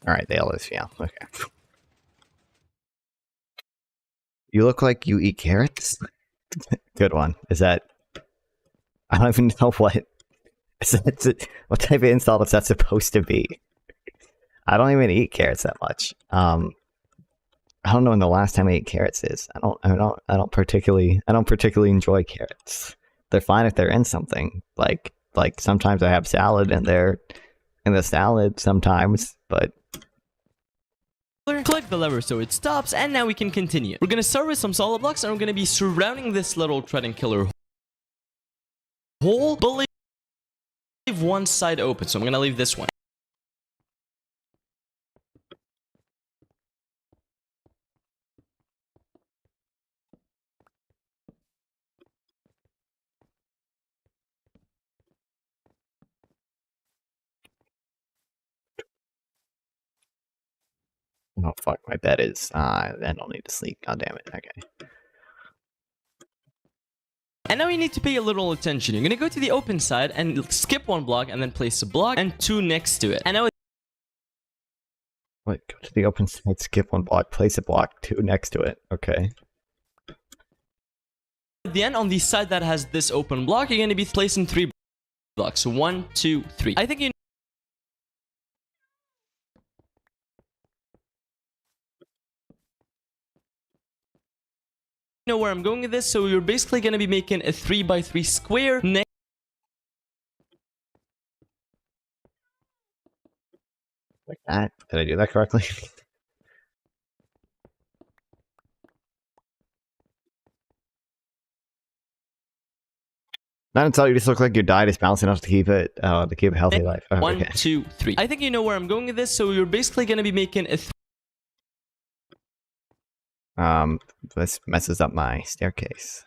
Alright, they all is, yeah. Okay. You look like you eat carrots? Good one. Is that... I don't even know what... Is that, what type of insult is that supposed to be? I don't even eat carrots that much. I don't know when the last time I ate carrots is. I don't particularly enjoy carrots. They're fine if they're in something. Like sometimes I have salad and they're in the salad sometimes, but... Click the lever so it stops, and now we can continue. We're gonna start with some solid blocks, and we're gonna be surrounding this little Trident Killer hole, but leave one side open, so I'm gonna leave this one. Oh fuck, my bed is then I'll need to sleep. God damn it. Okay. And now you need to pay a little attention. You're gonna go to the open side and skip one block and then place a block and two next to it. And now Wait, go to the open side, skip one block, place a block, two next to it. Okay. at the end, on the side that has this open block, you're gonna be placing 3 blocks. So 1, 2, 3. I think you know where I'm going with this, so you're basically going to be making a 3x3 square next. Like that? Did I do that correctly? Not until you just look like your diet is balanced enough to keep it a healthy life. Oh, 1, okay. 2, 3. I think you know where I'm going with this, so you're basically going to be making a This messes up my staircase.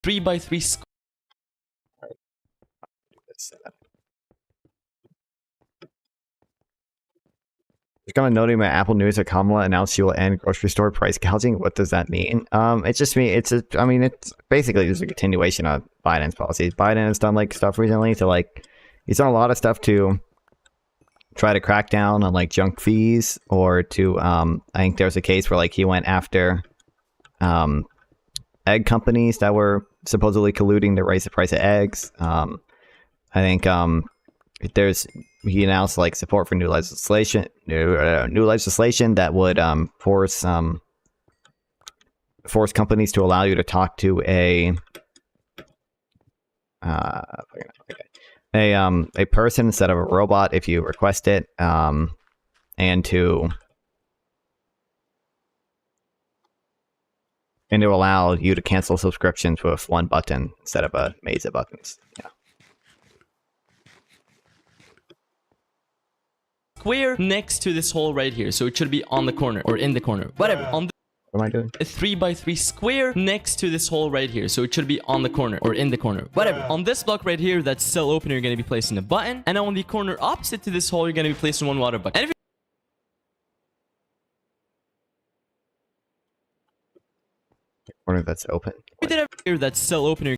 Three by 3 square. Just got a note in my Apple News that Kamala announced she will end grocery store price gouging. What does that mean? It's just me. It's basically just a continuation of Biden's policies. Biden has done like stuff recently to like, he's done a lot of stuff to try to crack down on like junk fees, or to I think there was a case where like he went after egg companies that were supposedly colluding to raise the price of eggs. I think he announced like support for new legislation that would force companies to allow you to talk to a person instead of a robot if you request it, and to allow you to cancel subscriptions with one button instead of a maze of buttons. Yeah. Square next to this hole right here, so it should be on the corner or in the corner, whatever. On what am I doing? A 3x3 square next to this hole right here, so it should be on the corner or in the corner, whatever. On this block right here that's still open, you're going to be placing a button, and on the corner opposite to this hole, you're going to be placing one water bucket. And if corner that's open. We did have here that's still open. You're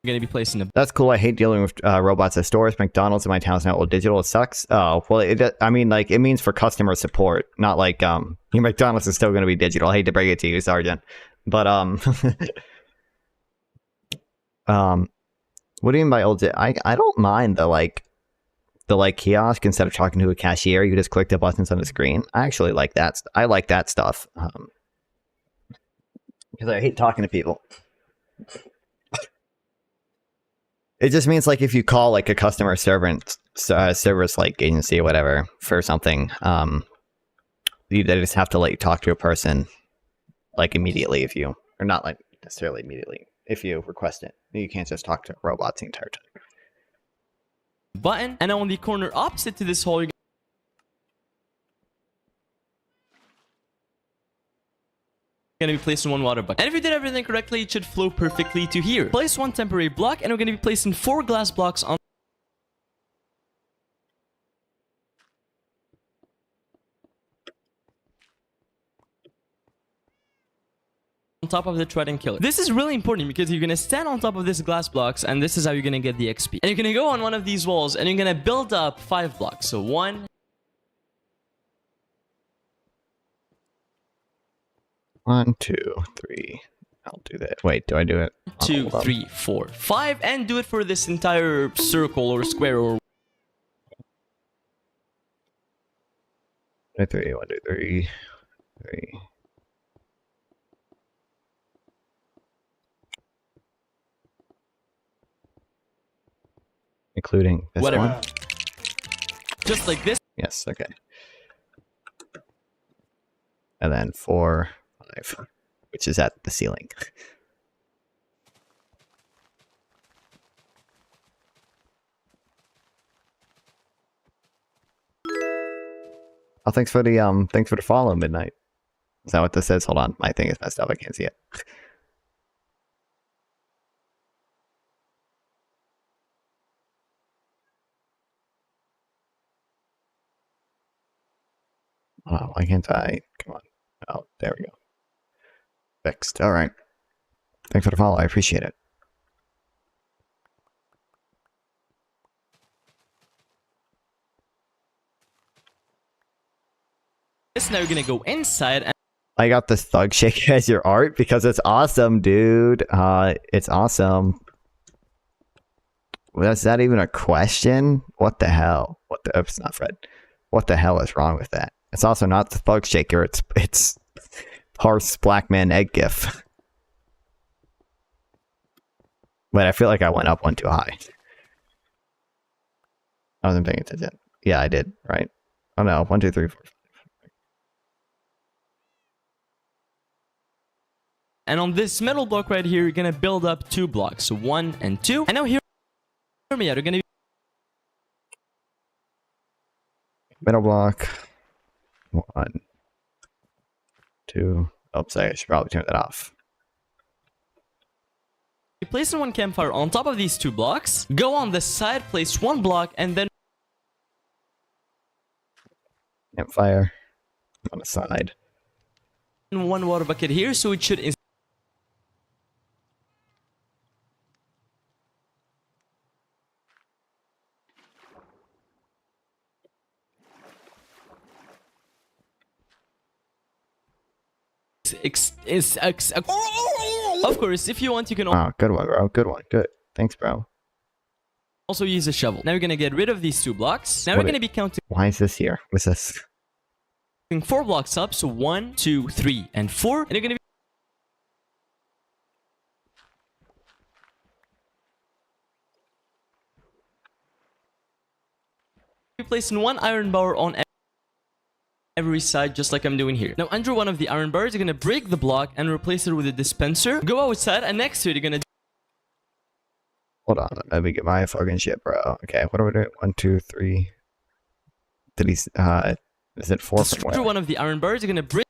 gonna be placing a. That's cool. I hate dealing with robots at stores. McDonald's in my town is now all digital. It sucks. Oh well, I mean, like it means for customer support, not like your McDonald's is still going to be digital. I hate to break it to you, Sergeant, but what do you mean by old? I don't mind the kiosk. Instead of talking to a cashier, you just click the buttons on the screen. I actually like that. I like that stuff because I hate talking to people. It just means like if you call like a customer service like agency or whatever for something, they just have to like talk to a person like immediately or not like necessarily immediately if you request it. You can't just talk to robots the entire time. Button, and on the corner opposite to this hole, you're gonna be placing one water bucket. And if you did everything correctly, it should flow perfectly to here. Place one temporary block, and we're gonna be placing 4 glass blocks on top of the Trident Killer. This is really important because you're gonna stand on top of this glass blocks, and this is how you're gonna get the XP. And you're gonna go on one of these walls, and you're gonna build up 5 blocks. So 1, 1, 2, 3. I'll do that. Wait, do I do it? 2, 3, 4, 5, and do it for this entire circle or square or 1, 2, 3, 1, 2, 3, 3. Including this whatever. one? Just like this. Yes, okay. And then 4, 5, which is at the ceiling. Oh, thanks for the follow, Midnight. Is that what this says? Hold on, my thing is messed up. I can't see it. Oh, why can't I? Come on. Oh, there we go. Fixed. All right. Thanks for the follow. I appreciate it. Now you're gonna go inside and I got this thug shake as your art because it's awesome, dude. It's awesome. Is that even a question? What the hell? It's not Fred. What the hell is wrong with that? It's also not the thug shaker. It's Parse Black Man Egg GIF. But I feel like I went up one too high. I wasn't paying attention. Yeah, I did. Right. Oh no. 1, 2, 3, 4. and on this metal block right here, you're gonna build up 2 blocks. So 1 and 2. And now hear me out. You're gonna Middle block. 1, 2. Oops, I should probably turn that off. place one campfire on top of these 2 blocks. Go on the side, place 1 block, and then Campfire on the side. 1 water bucket here, so it should. Of course, if you want, you can. Oh, good one, bro. Good one. Good. Thanks, bro. Also use a shovel. Now we're gonna get rid of these 2 blocks. Now we're gonna be counting. Why is this here? What's this? 4 blocks up. So 1, 2, 3, and 4. And you're gonna be placing 1 iron bar on every side, just like I'm doing here. Now under one of the iron bars, you're gonna break the block and replace it with a dispenser. Go outside, and next to it, you're gonna. Hold on, let me get my fucking shit, bro. Okay, what are we doing? 1, 2, 3. Did he? Is it 4 from where? Under one of the iron bars, you're gonna break.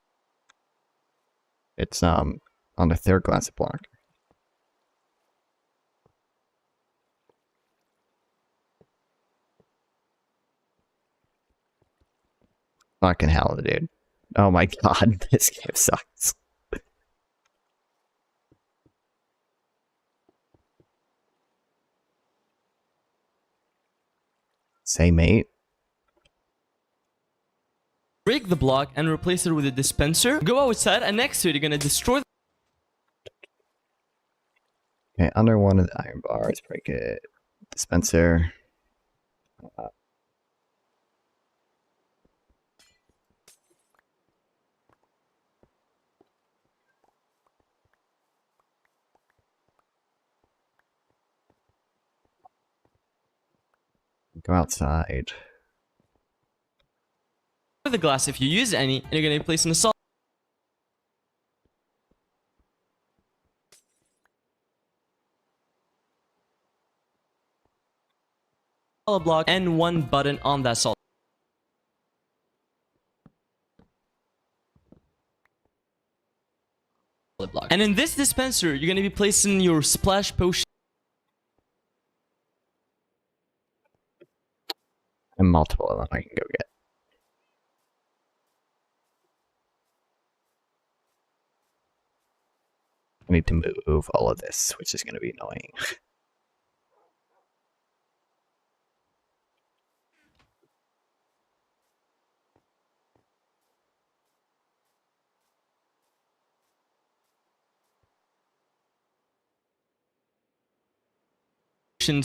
It's on the 3rd glass block. Fucking hell, dude. Oh my god, this game sucks. Say, mate. Break the block and replace it with a dispenser. Go outside, and next to it, you're gonna destroy. Okay, under one of the iron bars, break it. Dispenser. Go outside. The glass if you use any, and you're gonna place in a solid block and one button on that solid block. And in this dispenser, you're gonna be placing your splash potion. And multiple of them I can go get. I need to move all of this, which is going to be annoying.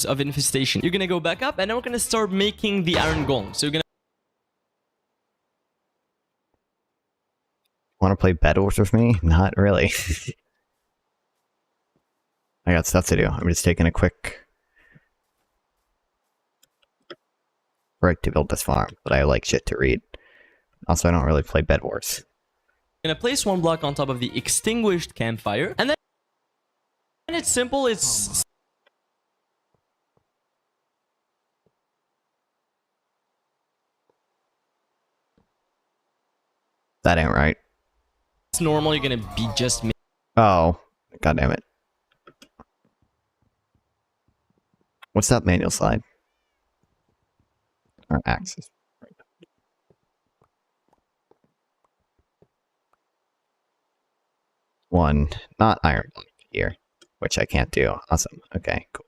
Of infestation. You're gonna go back up, and then we're gonna start making the iron golem. So you're gonna Want to play Bed Wars with me? Not really. I got stuff to do. I'm just taking a quick break to build this farm, but I like shit to read. Also, I don't really play Bed Wars. gonna place one block on top of the extinguished campfire, and then it's simple. It's That ain't right. it's normal. You're gonna be just me. Oh, god damn it. What's that manual slide? Or axis. One, not iron block here, which I can't do. Awesome. Okay, cool.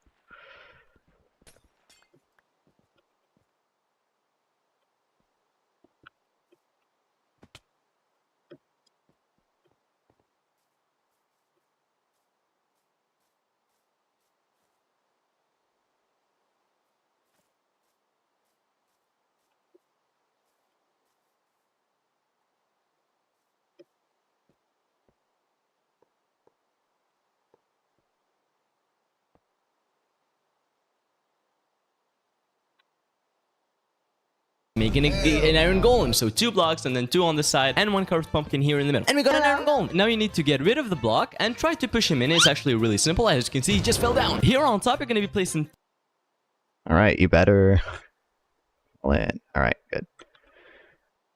Making an iron golem, so 2 blocks and then 2 on the side and 1 carved pumpkin here in the middle. And we got an iron golem. Now you need to get rid of the block and try to push him in. It's actually really simple. As you can see, he just fell down. Here on top, you're going to be placing... Alright, you better... land. Alright, good.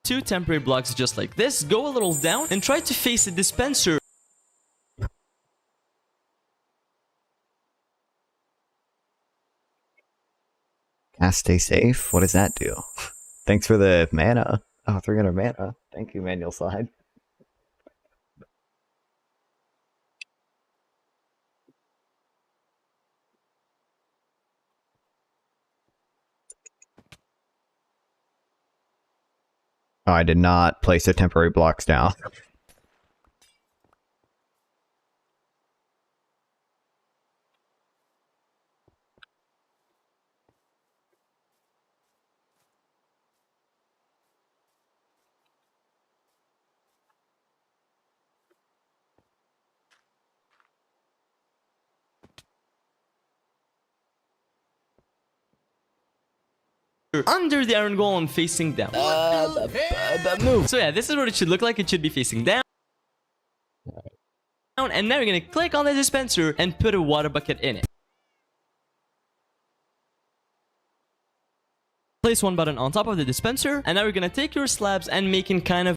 2 temporary blocks just like this. Go a little down and try to face the dispenser. Cast stay safe? What does that do? Thanks for the mana. Oh, 300 mana. Thank you, manual slide. Oh, I did not place the temporary blocks down. Under the iron golem facing down. Move. So yeah, this is what it should look like. It should be facing down. And now you're gonna click on the dispenser and put a water bucket in it. Place one button on top of the dispenser, and now you're gonna take your slabs and making kind of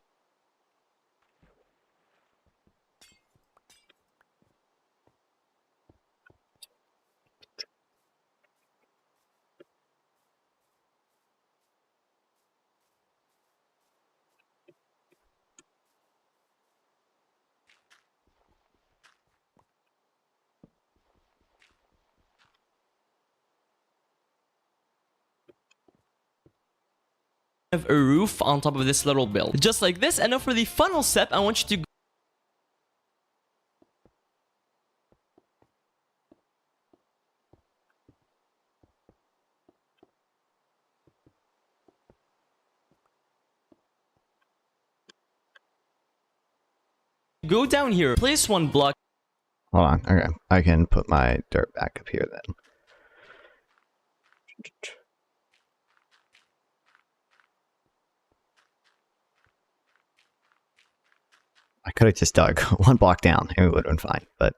have a roof on top of this little build, just like this. And now for the final step, I want you to go down here, place one block. Hold on. Okay. I can put my dirt back up here then. I could have just dug one block down and it would have been fine, but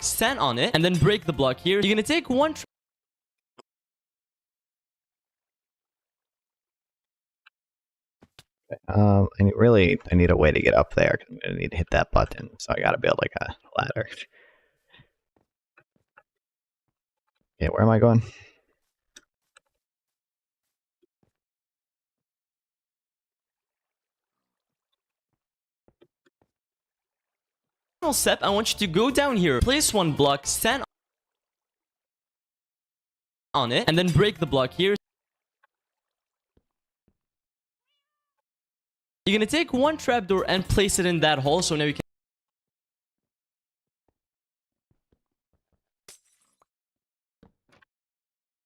Stand on it and then break the block here. You're gonna take one I need a way to get up there. I'm gonna need to hit that button, so I gotta build like a ladder. Yeah, where am I going? final step. I want you to go down here, place one block, stand on it, and then break the block here. You're gonna take one trapdoor and place it in that hole, so now you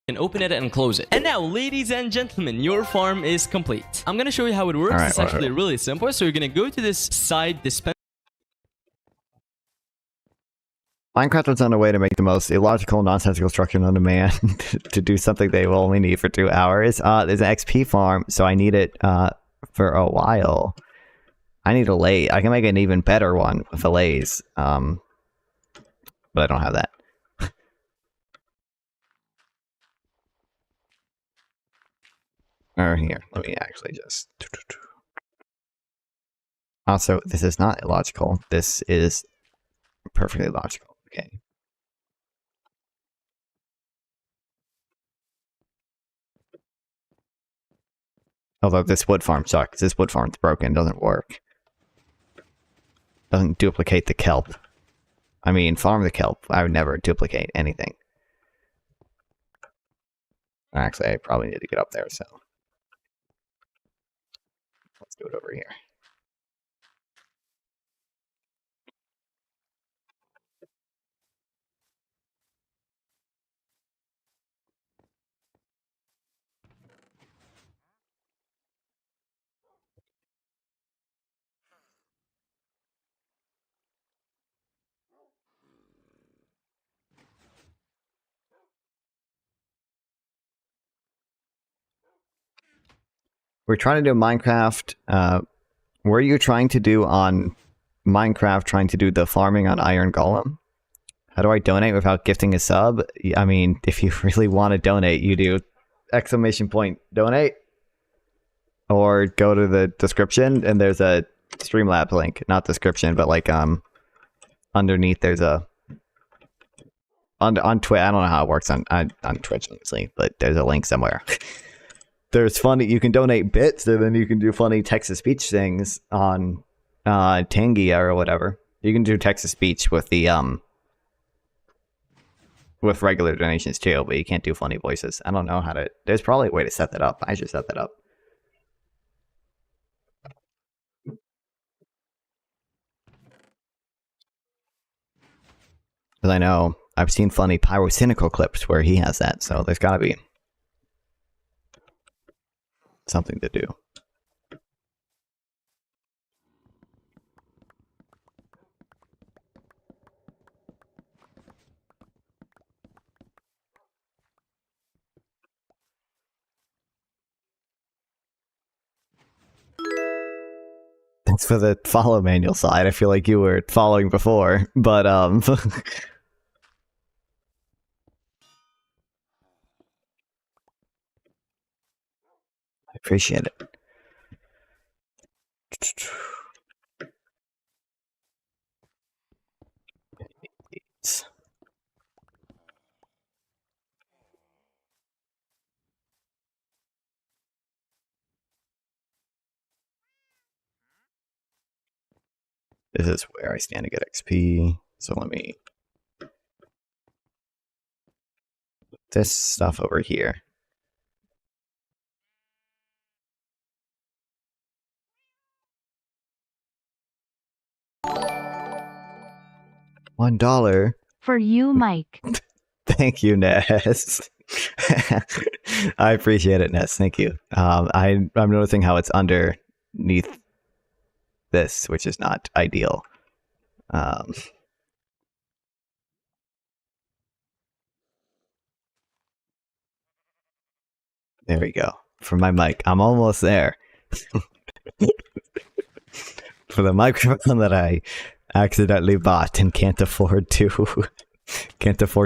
can open it and close it. And now, ladies and gentlemen, your farm is complete. I'm gonna show you how it works. All right, It's actually really simple. So you're gonna go to this side dispenser. Minecraft was on a way to make the most illogical, nonsensical structure known to man to do something they will only need for 2 hours. There's an XP farm, so I need it for a while. I need a lathe. I can make an even better one with a lathe, but I don't have that. Or here, let me actually just... Also, this is not illogical. This is perfectly logical. Okay. Although this wood farm sucks. This wood farm's broken. Doesn't work. Doesn't duplicate the kelp. I mean, farm the kelp. I would never duplicate anything. Actually, I probably need to get up there, so... Let's do it over here. We're trying to do Minecraft. Were you trying to do on Minecraft, trying to do the farming on Iron Golem? How do I donate without gifting a sub? I mean, if you really want to donate, you do !donate. Or go to the description and there's a Streamlabs link. Not description, but like underneath there's a... On Twitch, I don't know how it works on Twitch, honestly, but there's a link somewhere. There's funny, you can donate bits, and then you can do funny text-to-speech things on Tangia or whatever. You can do text-to-speech with the with regular donations too, but you can't do funny voices. I don't know how to. There's probably a way to set that up. I should set that up. Because I know I've seen funny pyrocynical clips where he has that, so there's got to be something to do. Thanks for the follow manual side. I feel like you were following before, but I appreciate it. This is where I stand to get XP. So let me put this stuff over here. $1 for you, Mike. Thank you, Ness. I appreciate it, Ness. Thank you. I'm noticing how it's underneath this, which is not ideal. There we go. For my mic, I'm almost there. For the microphone that I accidentally bought and can't afford to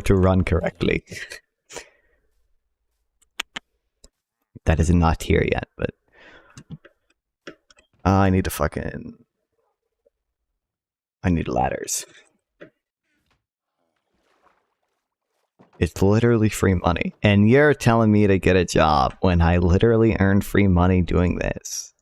run correctly. That is not here yet, but I need ladders. It's literally free money. And you're telling me to get a job when I literally earned free money doing this.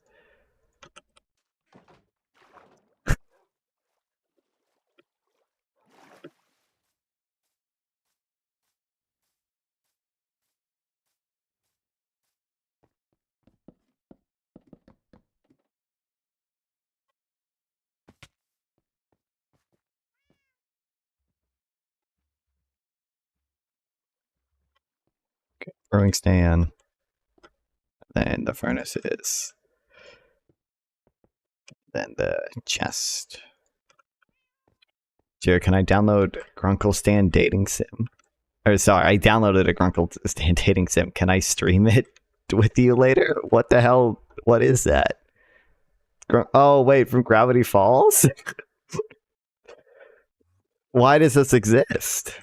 Brewing stand. Then the furnaces. Then the chest. Jared, can I download Grunkle Stan dating sim? Or sorry, I downloaded a Grunkle Stan dating sim. Can I stream it with you later? What the hell? What is that? Oh, wait, from Gravity Falls? Why does this exist?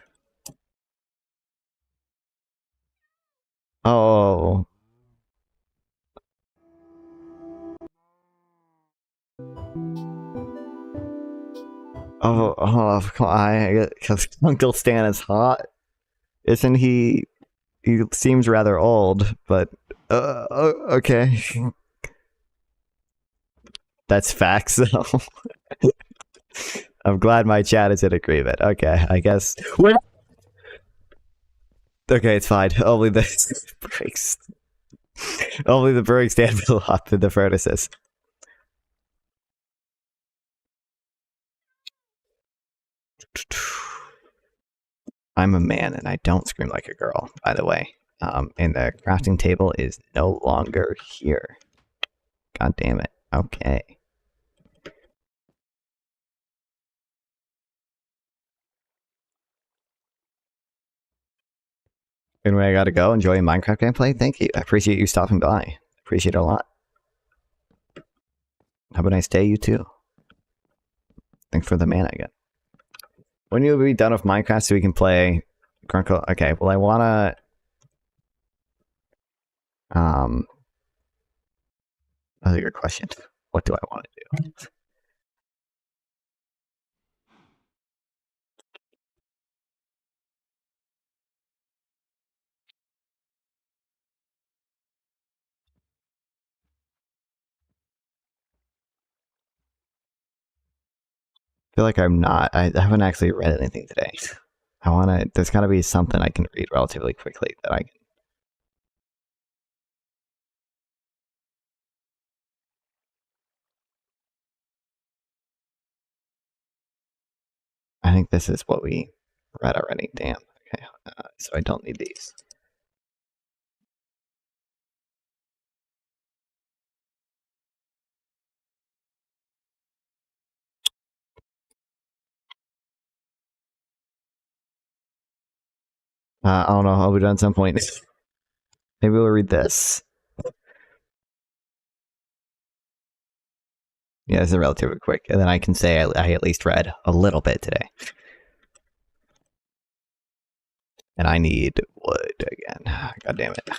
Oh. Oh, come on, because Uncle Stan is hot. Isn't he? He seems rather old, but okay. That's facts, though. I'm glad my chat is in agreement. Okay, I guess. Okay, it's fine. Only the breaks. Only the brewing stand will up in the furnaces. I'm a man and I don't scream like a girl, by the way. And the crafting table is no longer here. God damn it. Okay. Anyway, I gotta go. Enjoy Minecraft gameplay. Thank you. I appreciate you stopping by. Appreciate it a lot. Have a nice day, you too. Thanks for the mana again. When you'll be done with Minecraft so we can play Grunkle? Okay, well I wanna that's a good question. What do I want to do? I feel like I'm not. I haven't actually read anything today. I wanna. There's gotta be something I can read relatively quickly that I can. I think this is what we read already. Damn. Okay. So I don't need these. I don't know. I'll be done at some point. Maybe we'll read this. Yeah, this is relatively quick. And then I can say I at least read a little bit today. And I need wood again. God damn it.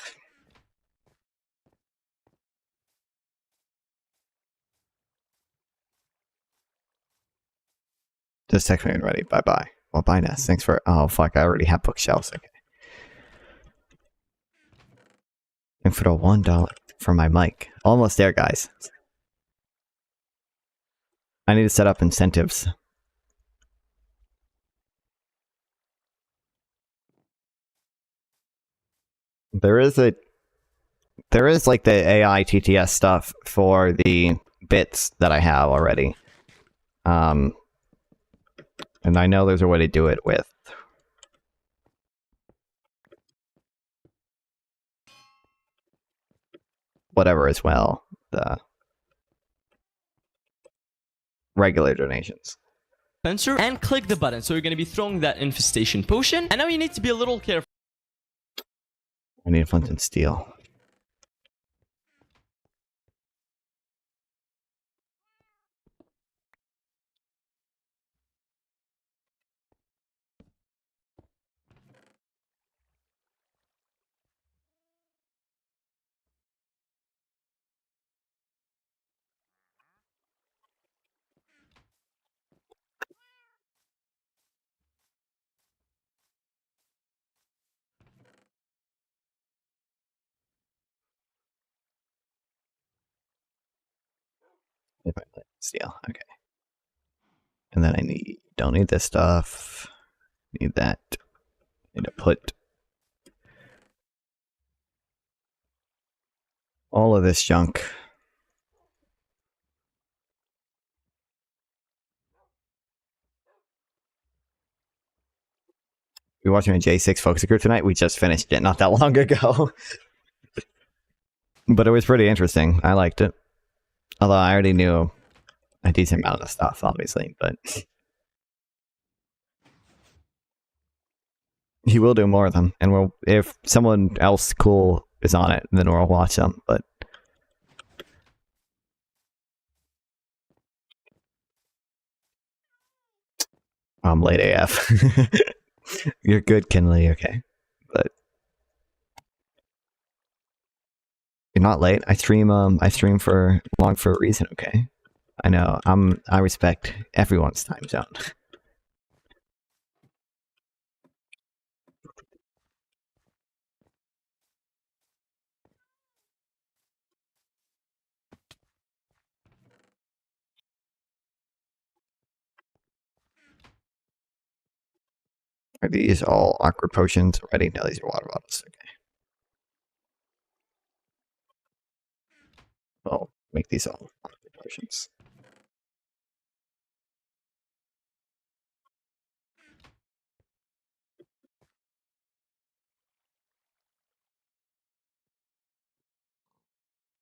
Just text me when ready. Bye-bye. Well, bye, Ness. Thanks for... Oh, fuck. I already have bookshelves. Okay. And for the $1 for my mic. Almost there, guys. I need to set up incentives. There is like the AI TTS stuff for the bits that I have already. And I know there's a way to do it with whatever as well. The regular donations. Spencer, and click the button. So you're going to be throwing that infestation potion. And now you need to be a little careful. I need flint and steel. If I flint and steel, okay. And then don't need this stuff. Need that. Need to put all of this junk. We were watching a J6 focus group tonight. We just finished it not that long ago. But it was pretty interesting. I liked it. Although I already knew a decent amount of the stuff, obviously, but he will do more of them. And if someone else cool is on it, then we'll watch them. But I'm late AF. You're good, Kinley, okay. But you're not late. I stream for long for a reason, okay? I know. I respect everyone's time zone. Are these all awkward potions already? No, these are water bottles. Okay. I'll make these all awkward potions.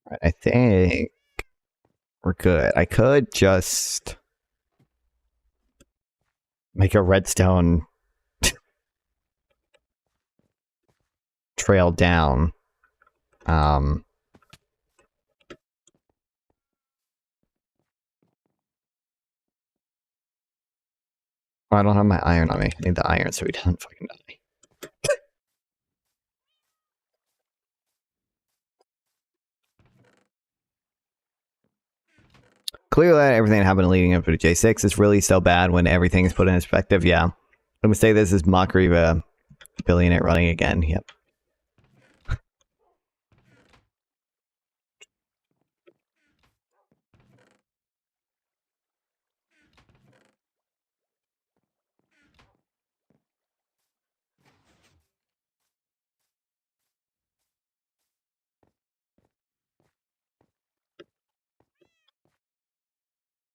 All right, I think we're good. I could just make a redstone trail down. Oh, I don't have my iron on me. I need the iron so he doesn't fucking die. Clearly, everything that happened leading up to J6 is really so bad when everything is put in perspective. Yeah. I'm gonna say this is mockery of a billionaire running again. Yep.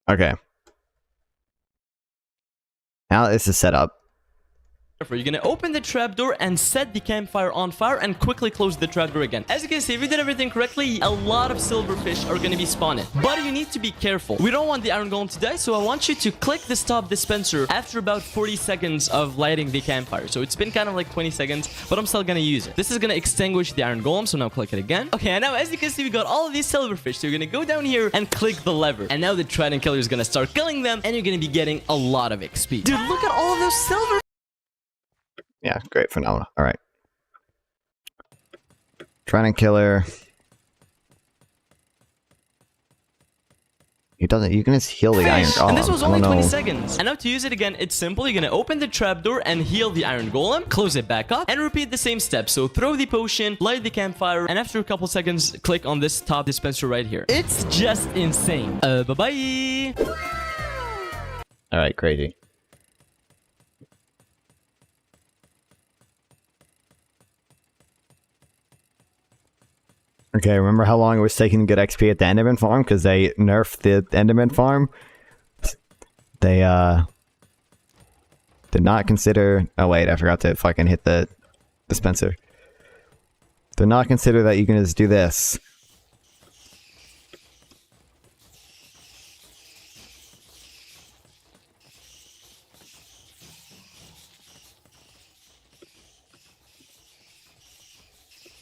Okay. Now this is set up. You're gonna open the trapdoor and set the campfire on fire and quickly close the trapdoor again. As you can see, if you did everything correctly, a lot of silverfish are gonna be spawning. But you need to be careful. We don't want the iron golem to die, so I want you to click the stop dispenser after about 40 seconds of lighting the campfire. So it's been kind of like 20 seconds, but I'm still gonna use it. This is gonna extinguish the iron golem, so now click it again. Okay, and now as you can see, we got all of these silverfish. So you're gonna go down here and click the lever. And now the trident killer is gonna start killing them, and you're gonna be getting a lot of XP. Dude, look at all of those silver. Yeah, great phenomena. All right. Trident killer. He doesn't. You can just heal the iron golem. And this was only 20 seconds. And now to use it again, it's simple. You're gonna open the trapdoor and heal the iron golem, close it back up, and repeat the same steps. So throw the potion, light the campfire, and after a couple seconds, click on this top dispenser right here. It's just insane. Bye-bye. All right, crazy. Okay, remember how long it was taking to get XP at the Enderman farm? Because they nerfed the Enderman farm. They, did not consider... Oh, wait, I forgot to fucking hit the dispenser. Did not consider that you can just do this.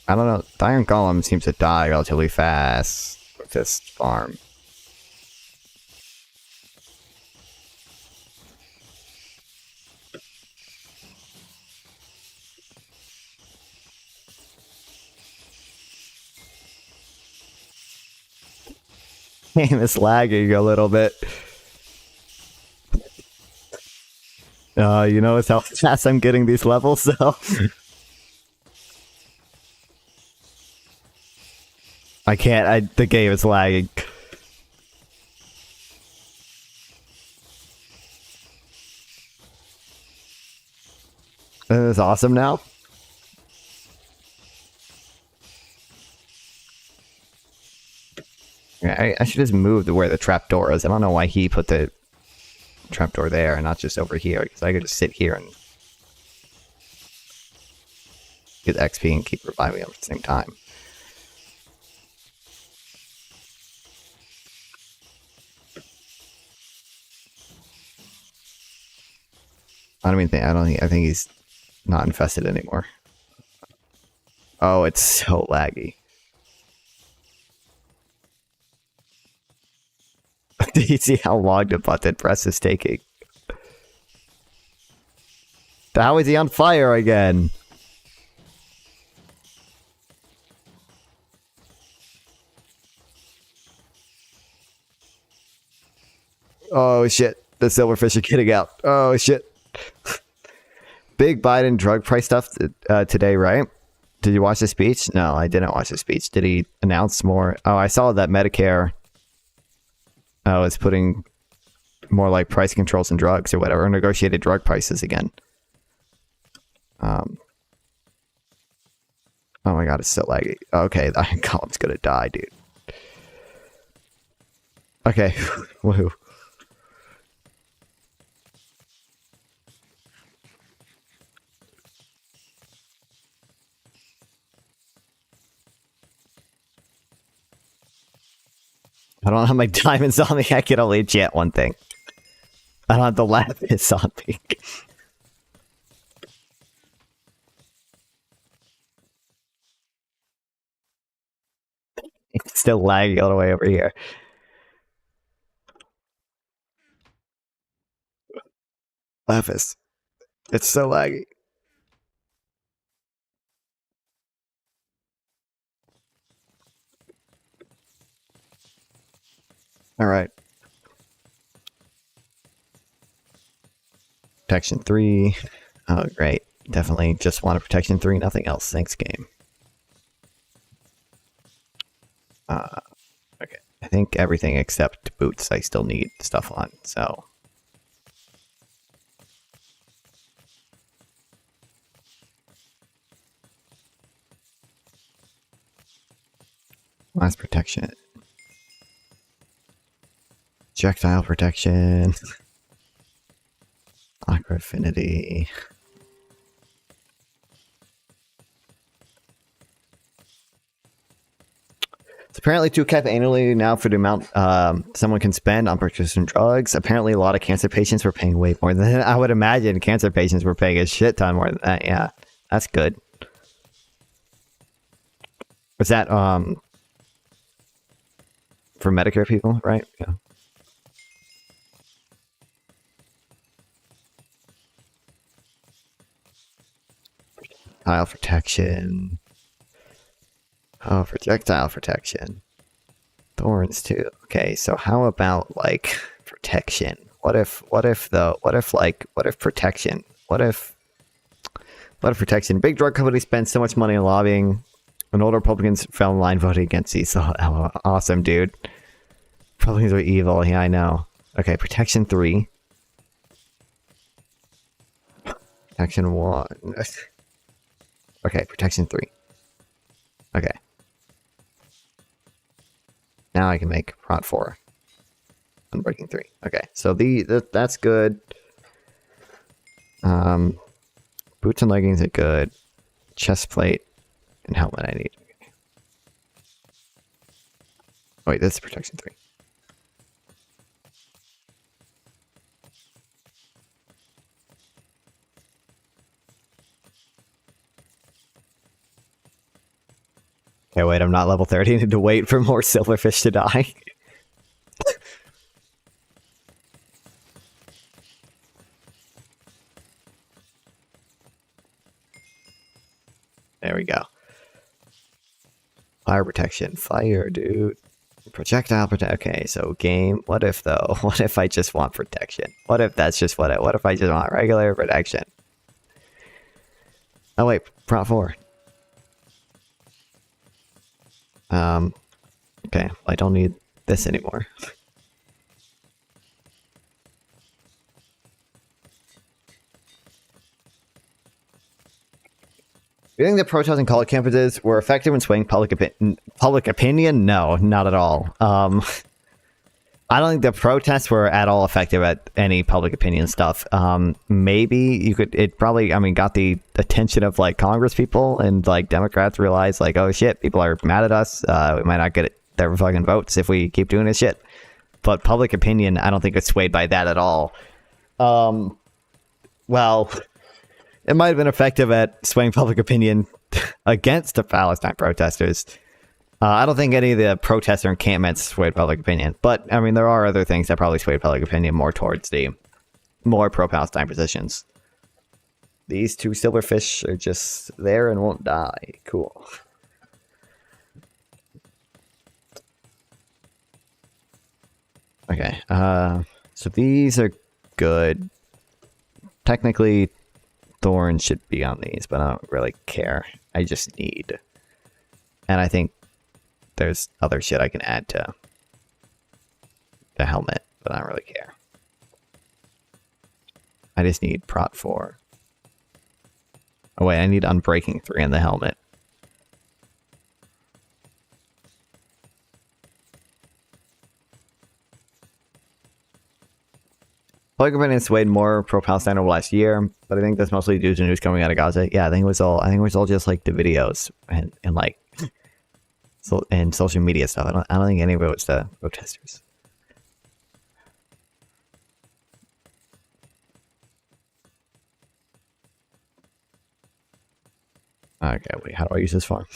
I don't know. The Iron Golem seems to die relatively fast with this farm. Game is lagging a little bit. You notice how fast I'm getting these levels, though? I can't. The game is lagging. This is awesome now. Yeah, I should just move to where the trapdoor is. I don't know why he put the trapdoor there and not just over here, because I could just sit here and get XP and keep reviving them at the same time. I think he's not infested anymore. Oh, it's so laggy. Do you see how long the button press is taking? How is he on fire again? Oh shit, the silverfish are getting out. Oh shit. Big Biden drug price stuff today, right? Did you watch the speech? No, I didn't watch the speech. Did he announce more? Oh, I saw that Medicare is putting more like price controls and drugs or whatever, or negotiated drug prices again. Oh my god, it's so laggy. Okay, the Iron Golem's gonna die, dude. Okay, woohoo. I don't have my diamonds on me. I can only enchant one thing. I don't have the lapis on me. It's still lagging all the way over here. Lapis. It's so laggy. All right. Protection 3. Oh, great. Definitely just want a protection 3, nothing else. Thanks, game. Okay. I think everything except boots I still need stuff on, so... Last protection. Projectile protection. Aqua affinity. It's apparently 2 cap annually now for the amount someone can spend on purchasing drugs. Apparently a lot of cancer patients were paying way more than that. I would imagine cancer patients were paying a shit ton more than that. Yeah, that's good. Was that for Medicare people, right? Yeah. Tile protection. Oh, projectile protection. Thorns too. Okay, so how about like protection? What if protection? What if protection? Big drug companies spend so much money on lobbying, and older Republicans fell in line voting against these. So, awesome, dude. Republicans are evil. Yeah, I know. Okay, protection 3. Protection 1. Okay, protection 3. Okay. Now I can make prot 4. Unbreaking 3. Okay, so that's good. Boots and leggings are good. Chest plate and helmet I need. Oh, wait, this is protection 3. Okay, wait, I'm not level 30. I need to wait for more silverfish to die. There we go. Fire protection. Fire, dude. Projectile protection. Okay, so game. What if, though? What if I just want protection? What if that's just what if I just want regular protection? Oh, wait. Prot 4. Okay. I don't need this anymore. Do you think the protests and college campuses were effective in swaying public opinion? No, not at all. I don't think the protests were at all effective at any public opinion stuff. Maybe you could, it probably, I mean, got the attention of like Congress people, and like Democrats realized like, oh shit, people are mad at us. We might not get their fucking votes if we keep doing this shit. But public opinion, I don't think it's swayed by that at all. Well, it might have been effective at swaying public opinion against the Palestine protesters. I don't think any of the protester encampments swayed public opinion. But, I mean, there are other things that probably swayed public opinion more towards the more pro-Palestine positions. These 2 silverfish are just there and won't die. Cool. Okay, so these are good. Technically, Thorn should be on these, but I don't really care. I just need. And I think there's other shit I can add to the helmet, but I don't really care. I just need prot 4. Oh wait, I need unbreaking 3 in the helmet. Public opinion swayed more pro-Palestine over last year, but I think that's mostly due to news coming out of Gaza. Yeah, I think it was all just like the videos and like and social media stuff. I don't think any of it was the protesters. Okay, wait, how do I use this farm?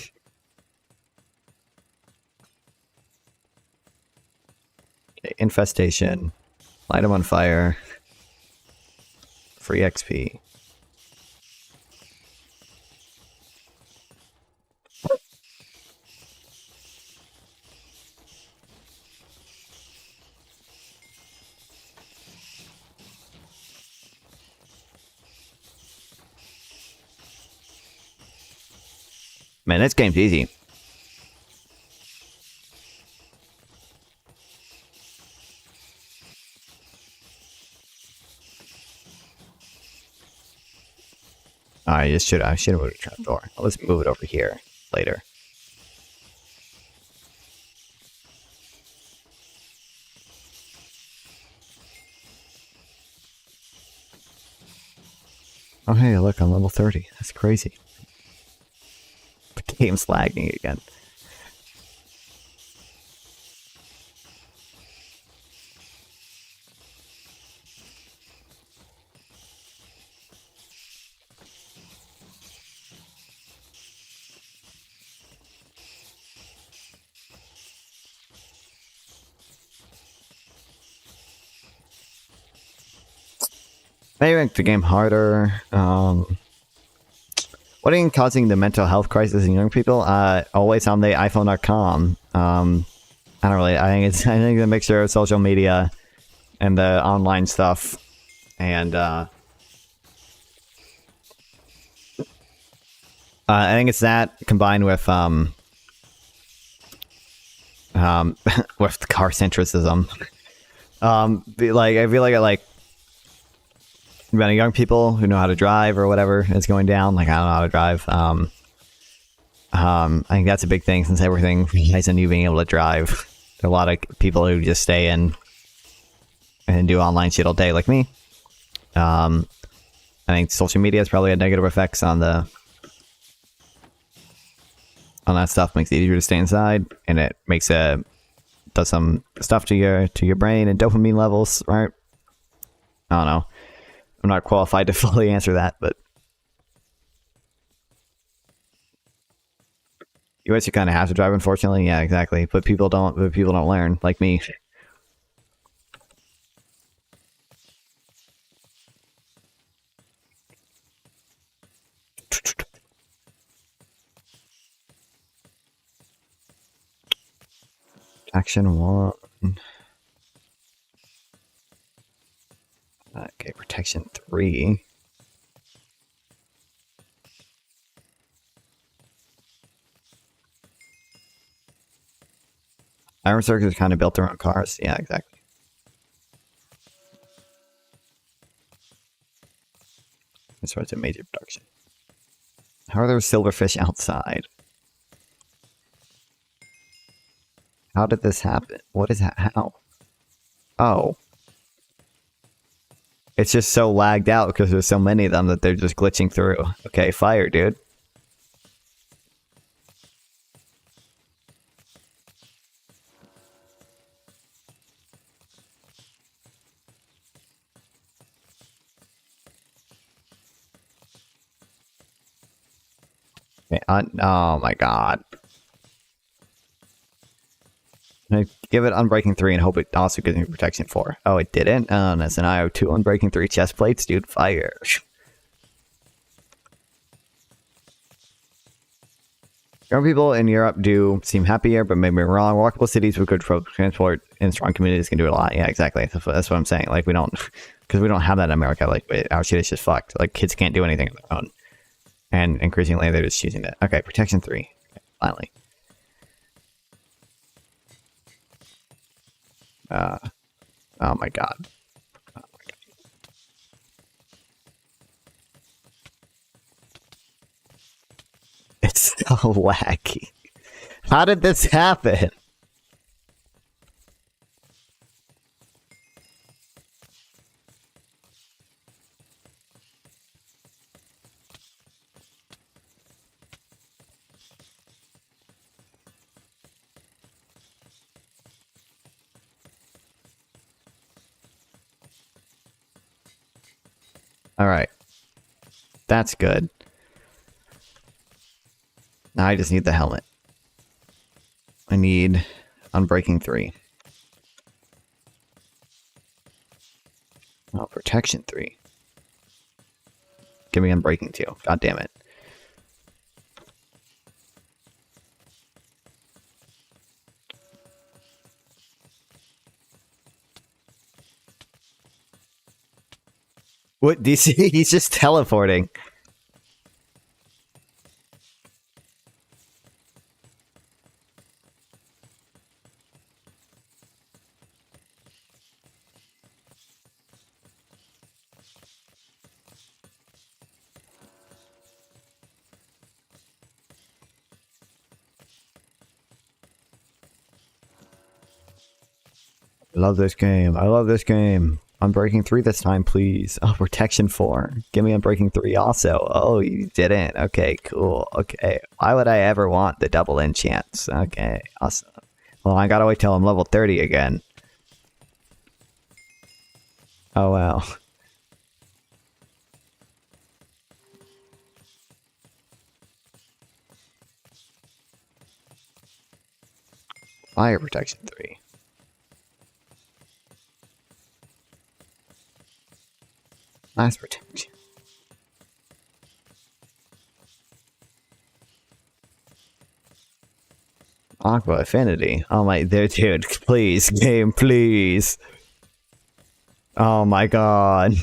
Okay, infestation. Light them on fire. Free XP. Man, this game's easy. I should have moved a trapdoor. Let's move it over here later. Oh hey, look, I'm level 30. That's crazy. The game's lagging again. Maybe make the game harder. What do you think causing the mental health crisis in young people? Always on the iPhone.com. I don't really. I think the mixture of social media and the online stuff, and I think it's that combined with with car centricism. I feel like About young people who know how to drive or whatever is going down. Like, I don't know how to drive. I think that's a big thing since everything relies on you being able to drive. There are a lot of people who just stay in and do online shit all day, like me. I think social media has probably had negative effects on that stuff. Makes it easier to stay inside, and it makes does some stuff to your brain and dopamine levels, right? I don't know. I'm not qualified to fully answer that, but you kind of have to drive, unfortunately. Yeah, exactly. But people don't learn, like me. Action 1. Okay, protection 3. Iron Circus kind of built their own cars. Yeah, exactly. This was a major production. How are there silverfish outside? How did this happen? What is that? How? Oh. It's just so lagged out because there's so many of them that they're just glitching through. Okay, fire, dude. Okay, oh my god. I give it Unbreaking 3 and hope it also gives me Protection 4. Oh, it didn't? Oh, that's an IO2 Unbreaking 3 chest plates, dude. Fire. Young people in Europe do seem happier, but maybe I'm wrong. Walkable cities with good transport and strong communities can do a lot. Yeah, exactly. That's what I'm saying. Like, we don't, because we don't have that in America. Like, our shit is just fucked. Like, kids can't do anything on their own. And increasingly, they're just choosing that. Okay, Protection 3. Okay, finally. Oh my god. It's so wacky. How did this happen? All right. That's good. Now I just need the helmet. I need Unbreaking 3. Oh, Protection 3. Give me Unbreaking 2. God damn it. What, DC? He's just teleporting. I love this game. I love this game. Unbreaking 3 this time, please. Oh, Protection 4. Give me Unbreaking 3 also. Oh, you didn't. Okay, cool. Okay. Why would I ever want the double enchants? Okay, awesome. Well, I gotta wait till I'm level 30 again. Oh, wow. Fire Protection 3. Nice protection. Aqua Affinity. Oh my, there, dude. Please, game, please. Oh my god.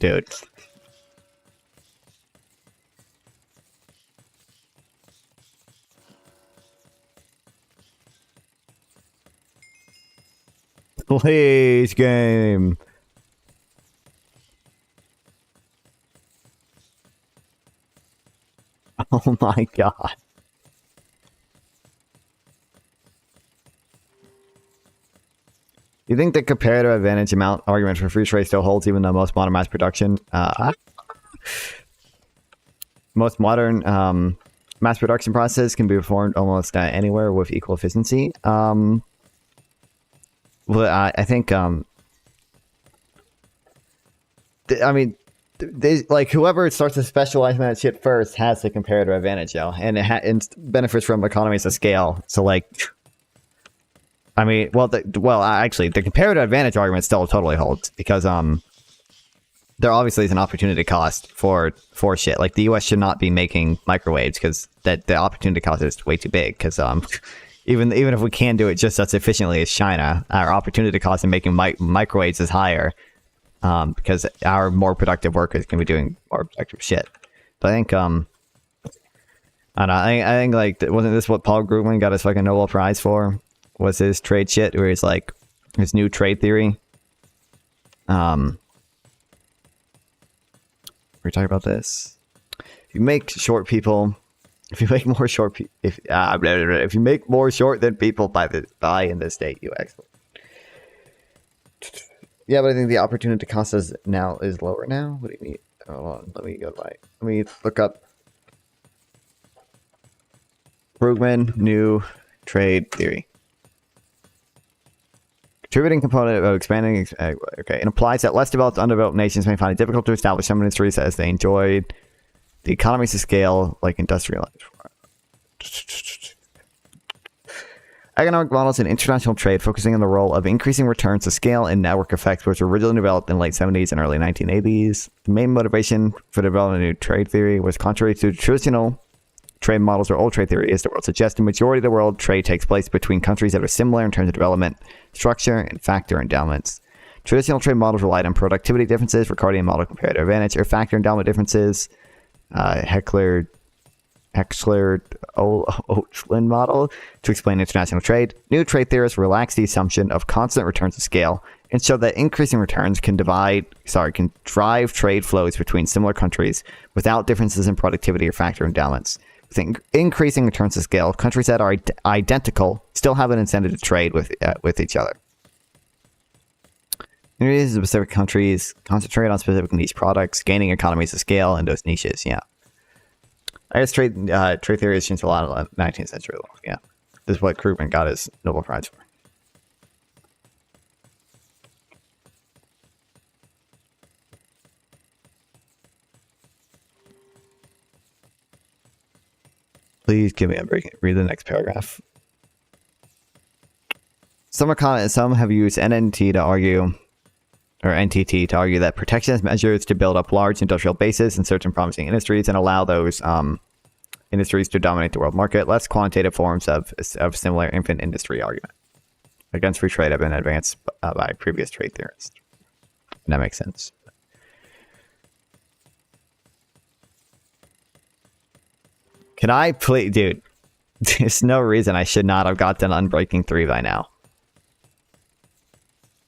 dude. Please, game. Oh my god. You think the comparative advantage amount argument for free trade still holds even though most modern mass production mass production process can be performed almost anywhere with equal efficiency? Well, I think I mean, like whoever starts to specialize in that shit first has the comparative advantage, yo, and it benefits from economies of scale. So like, I mean, actually, the comparative advantage argument still totally holds because there obviously is an opportunity cost for shit. Like the U.S. should not be making microwaves because the opportunity cost is way too big. Because even if we can do it just as efficiently as China, our opportunity cost in making microwaves is higher. Because our more productive workers can be doing more productive shit. But I think, I don't know, I think like, wasn't this what Paul Krugman got his fucking Nobel Prize for? Was his trade shit, where he's like, his new trade theory? We're talking about this. If you make short people, if you make more short, if you make more short than people buy in the state, you export. Yeah, but I think the opportunity cost is lower now. What do you mean? Hold on, let me look up Krugman new trade theory. Contributing component of expanding. Okay, it implies that less developed, undeveloped nations may find it difficult to establish some industries as they enjoyed the economies of scale, like industrialized. Economic models in international trade focusing on the role of increasing returns to scale and network effects, which were originally developed in the late 70s and early 1980s. The main motivation for developing a new trade theory was contrary to traditional trade models or old trade theory, as the world suggests. The majority of the world trade takes place between countries that are similar in terms of development, structure, and factor endowments. Traditional trade models relied on productivity differences, Ricardian model comparative advantage, or factor endowment differences, Hexler-Oeltlin model to explain international trade. New trade theorists relax the assumption of constant returns to scale and show that increasing returns can drive trade flows between similar countries without differences in productivity or factor endowments. With increasing returns to scale, countries that are identical still have an incentive to trade with each other. In specific countries, concentrate on specific niche products, gaining economies of scale in those niches. Yeah. I guess trade theory has changed a lot in the 19th century. Yeah, this is what Krugman got his Nobel Prize for. Please give me a break. Read the next paragraph. Some have used NNT to argue, or NTT to argue that protectionist measures to build up large industrial bases in certain promising industries and allow those industries to dominate the world market. Less quantitative forms of similar infant industry argument against free trade have been advanced by previous trade theorists. And that makes sense. Can I please, dude? There's no reason I should not have gotten Unbreaking 3 by now.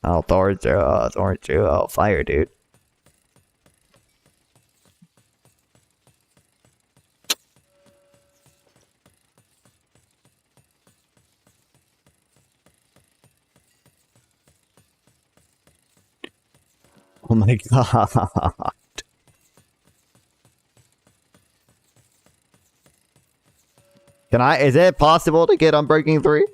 Oh, Thor 2, fire, dude. Oh my god. Is it possible to get Unbreaking 3?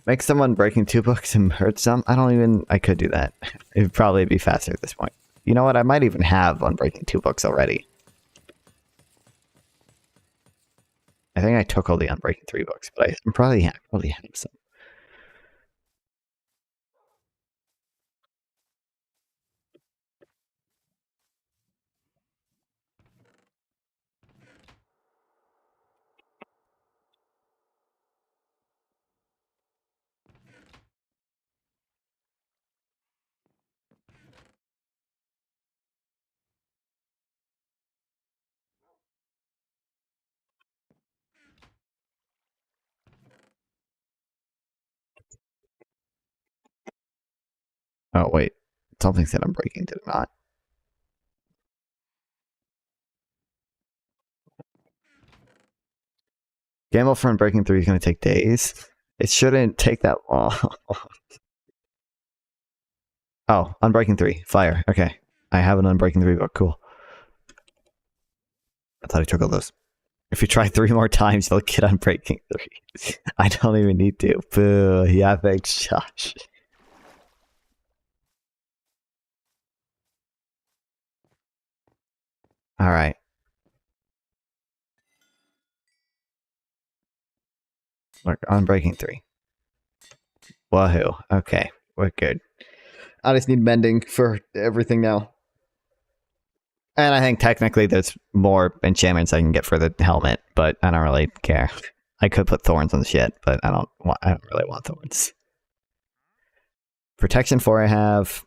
Make someone breaking 2 books and hurt some? I could do that. It'd probably be faster at this point. You know what? I might even have Unbreaking 2 books already. I think I took all the Unbreaking 3 books, but I probably have some. Oh, wait. Something said I'm breaking, did it not? Gamble for Unbreaking 3 is going to take days. It shouldn't take that long. Oh, Unbreaking 3. Fire. Okay. I have an Unbreaking 3 book. Cool. I thought I took all those. If you try 3 more times, you'll get Unbreaking 3. I don't even need to. Boo. Yeah, thanks, Josh. All right. Look, Unbreaking 3. Wahoo. Okay. We're good. I just need mending for everything now. And I think technically there's more enchantments I can get for the helmet, but I don't really care. I could put thorns on the shit, but I don't really want thorns. Protection 4 I have.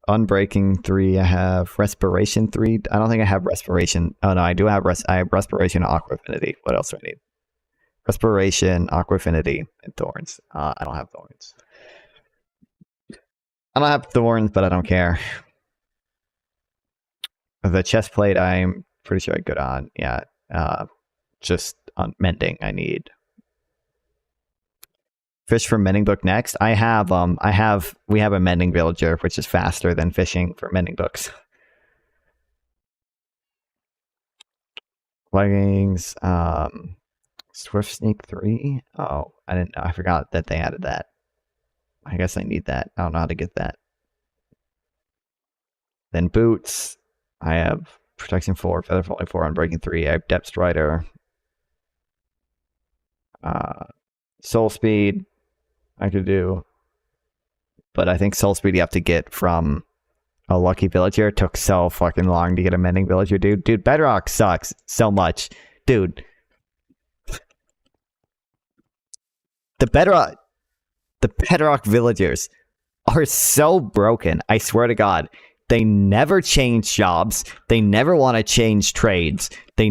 Unbreaking 3 I have. Respiration 3. I don't think I have Respiration. Oh no, I do have I have Respiration and Aqua Affinity. What else do I need? Respiration, Aqua Affinity, and Thorns. I don't have Thorns. I don't have Thorns, but I don't care. The chest plate I'm pretty sure I'm good on. Yeah. Just on mending I need. Fish for mending book next. We have a mending villager, which is faster than fishing for mending books. Leggings, Swift Sneak 3. Oh, I didn't know. I forgot that they added that. I guess I need that. I don't know how to get that. Then boots. I have Protection 4, Feather Falling 4, Unbreaking 3. I have Depth Strider. Soul Speed I could do. But I think Soul Speed you have to get from a lucky villager. It took so fucking long to get a mending villager, dude. Dude, Bedrock sucks so much. Dude. The Bedrock villagers are so broken. I swear to God. They never change jobs. They never want to change trades. They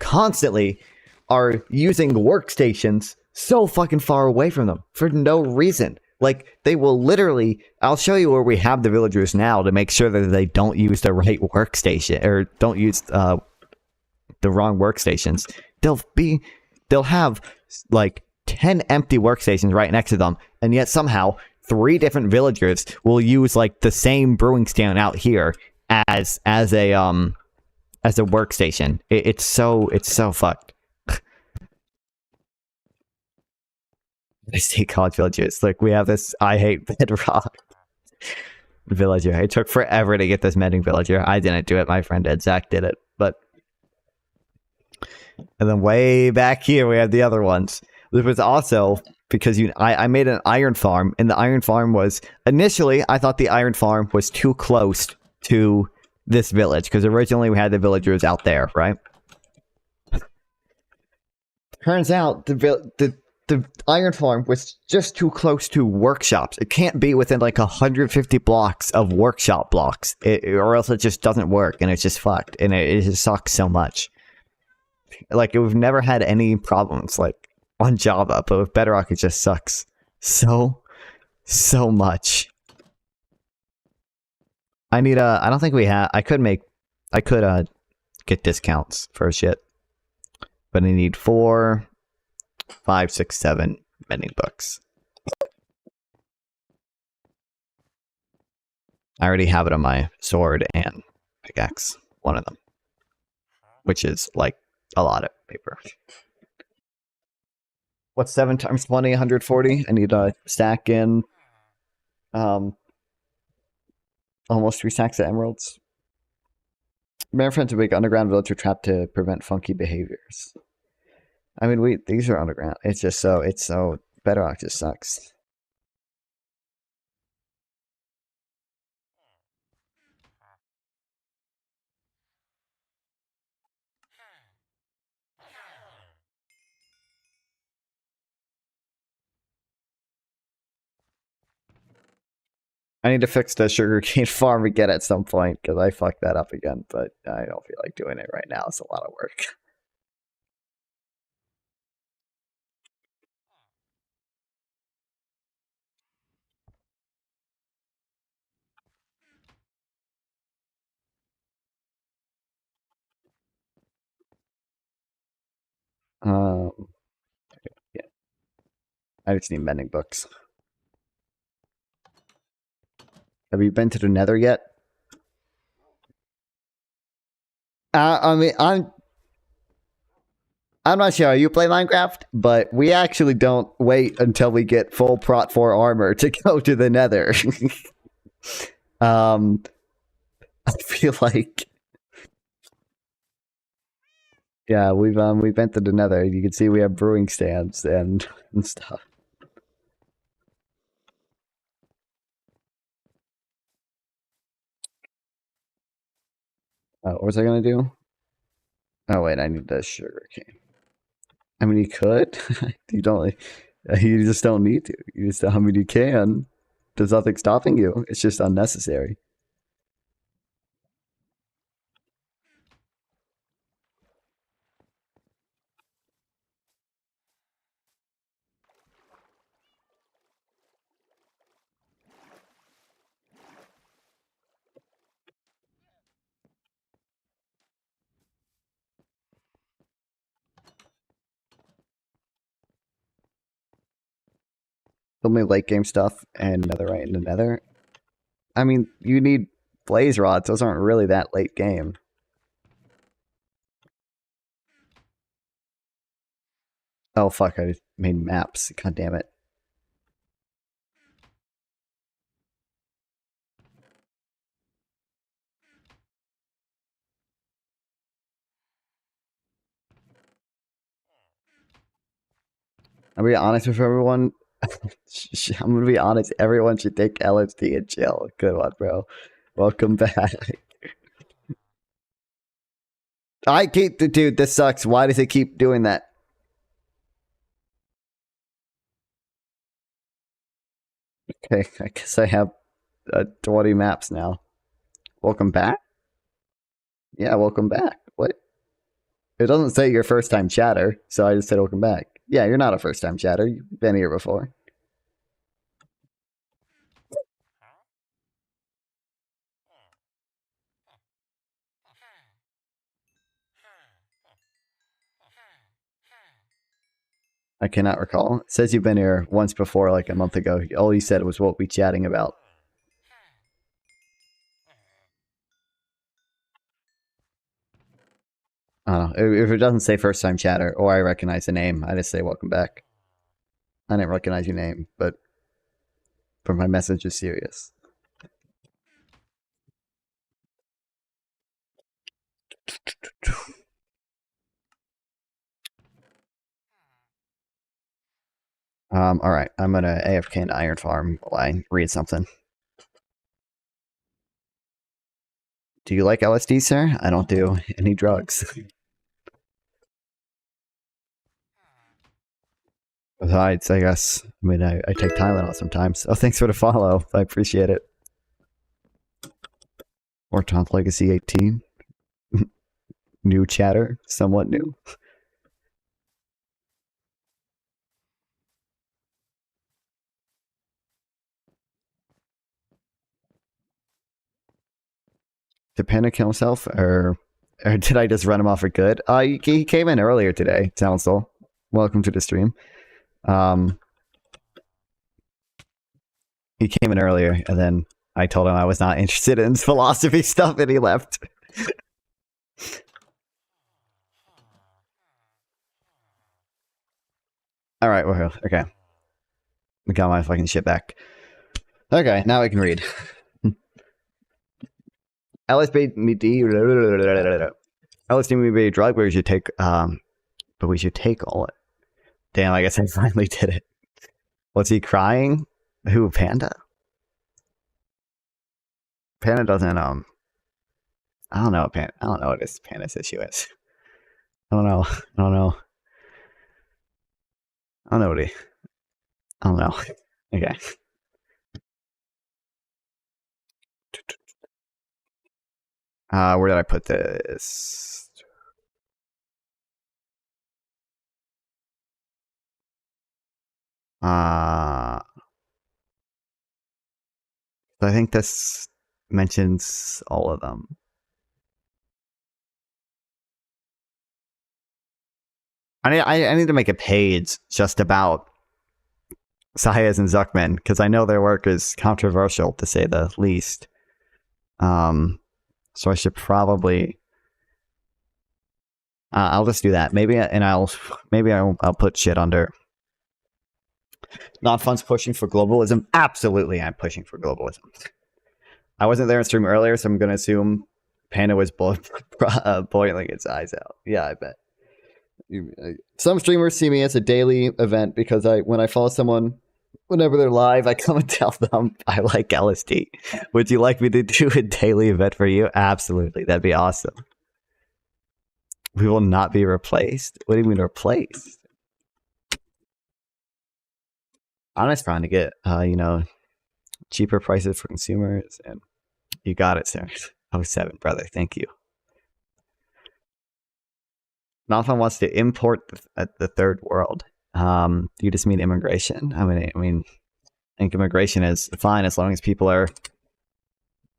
constantly are using workstations so fucking far away from them for no reason. Like, they will literally, I'll show you where we have the villagers now to make sure that they don't use the right workstation or don't use the wrong workstations. They'll have like 10 empty workstations right next to them, and yet somehow 3 different villagers will use like the same brewing stand out here as a workstation. It's so fucked. I say college villagers. Like, we have this I hate Bedrock villager. It took forever to get this mending villager. I didn't do it. My friend Ed Zach did it. But and then way back here we have the other ones. This was also because I made an iron farm, and the iron farm was initially I thought the iron farm was too close to this village because originally we had the villagers out there, right? Turns out the iron farm was just too close to workshops. It can't be within like 150 blocks of workshop blocks, or else it just doesn't work, and it's just fucked, and it just sucks so much. Like, we've never had any problems like on Java, but with Bedrock it just sucks so much. I don't think we have. I could get discounts for shit, but I need 4, 5, 6, 7 mending books. I already have it on my sword and pickaxe, one of them, which is like a lot of paper. What's 7 times 20? 140. I need a stack in almost 3 stacks of emeralds. My friend's a big underground villager trap to prevent funky behaviors. I mean, these are underground. It's so Bedrock just sucks. I need to fix the sugarcane farm again at some point because I fucked that up again, but I don't feel like doing it right now. It's a lot of work. I just need mending books. Have you been to the Nether yet? I mean, I'm not sure how you play Minecraft, but we actually don't wait until we get full Prot 4 armor to go to the Nether. I feel like, yeah, we've been to the Nether. You can see we have brewing stands and stuff. What was I gonna do? Oh wait, I need the sugar cane. I mean, you could. You don't. You just don't need to. You just. I mean, you can. There's nothing stopping you. It's just unnecessary. Only late game stuff and netherite in the Nether. I mean, you need blaze rods. Those aren't really that late game. Oh fuck! I just made maps. God damn it. I'll be honest with everyone. I'm gonna be honest. Everyone should take LSD and chill. Good one, bro. Welcome back. I keep the dude. This sucks. Why does it keep doing that? Okay, I guess I have 20 maps now. Welcome back? Yeah, welcome back. What? It doesn't say your first time chatter, so I just said welcome back. Yeah, you're not a first time chatter. You've been here before. I cannot recall. It says you've been here once before, like a month ago. All you said was what we chatting about. I don't know. If it doesn't say first time chatter or I recognize the name, I just say welcome back. I didn't recognize your name, but my message is serious. Alright. I'm gonna AFK into Iron Farm while I read something. Do you like LSD, sir? I don't do any drugs. Besides, I guess, I mean, I take Tylenol sometimes. Oh, thanks for the follow. I appreciate it. Ortonth Legacy 18. New chatter. Somewhat new. Did Panda kill himself, or did I just run him off for good? He came in earlier today, Council. Welcome to the stream. He came in earlier, and then I told him I was not interested in philosophy stuff, and he left. Alright, well, okay. I got my fucking shit back. Okay, now I can read. LSD may be a drug, but we should take, all it. Damn, I guess I finally did it. Was he crying? Who, Panda? Panda doesn't, I don't know what this Panda's issue is. I don't know Okay. Where did I put this? I think this mentions all of them. I need to make a page just about Saez and Zuckman, because I know their work is controversial to say the least. So I should probably. I'll just do that. Maybe I'll put shit under. Non-fun's pushing for globalism. Absolutely, I'm pushing for globalism. I wasn't there in stream earlier, so I'm gonna assume Panda was boiling its eyes out. Yeah, I bet. Some streamers see me as a daily event because when I follow someone, whenever they're live, I come and tell them I like LSD. Would you like me to do a daily event for you? Absolutely, that'd be awesome. We will not be replaced. What do you mean replaced? I'm just trying to get, cheaper prices for consumers, and you got it, sir. 07, brother. Thank you. Nonfun wants to import the third world. You just mean immigration? I mean, I think immigration is fine as long as people are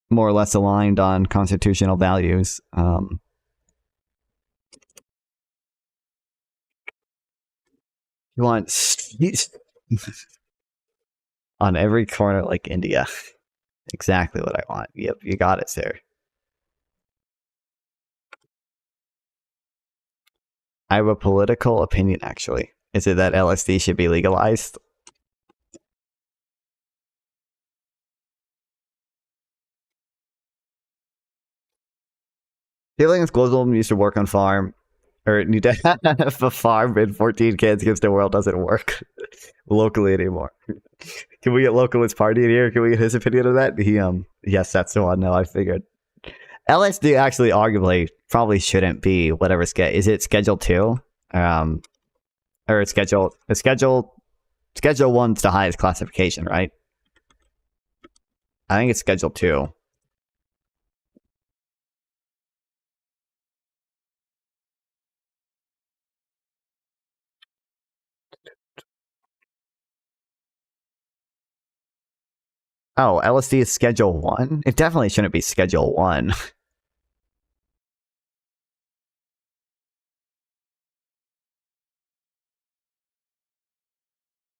more or less aligned on constitutional values. You want streets on every corner like India. Exactly what I want. Yep, you got it, sir. I have a political opinion, actually. Is it that LSD should be legalized? Aliens Global used to work on farm, or need to have a farm and 14 kids against the world doesn't work locally anymore. Can we get Localist Party in here? Can we get his opinion of that? Yes, that's the one. No, I figured. LSD actually arguably probably shouldn't be whatever is it Schedule 2? Or it's Schedule 1's the highest classification, right? I think it's Schedule 2. Oh, LSD is Schedule 1? It definitely shouldn't be Schedule 1.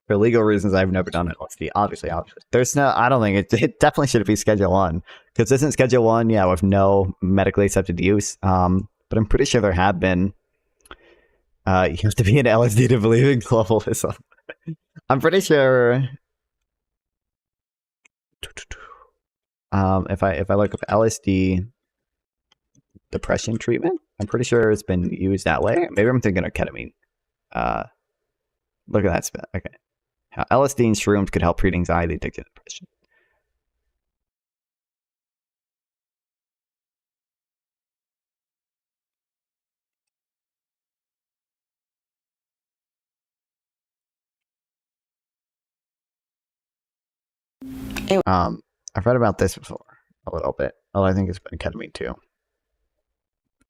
For legal reasons, I've never done LSD. Obviously. There's no, I don't think it definitely shouldn't be Schedule 1. Because isn't Schedule 1, yeah, with no medically accepted use. But I'm pretty sure there have been. You have to be an LSD to believe in globalism. I'm pretty sure. If I look up LSD depression treatment, I'm pretty sure it's been used that way. Maybe I'm thinking of ketamine. Look at that spit. Okay. How LSD and shrooms could help treat anxiety, addiction, and depression. I've read about this before a little bit. Oh, I think it's been ketamine too.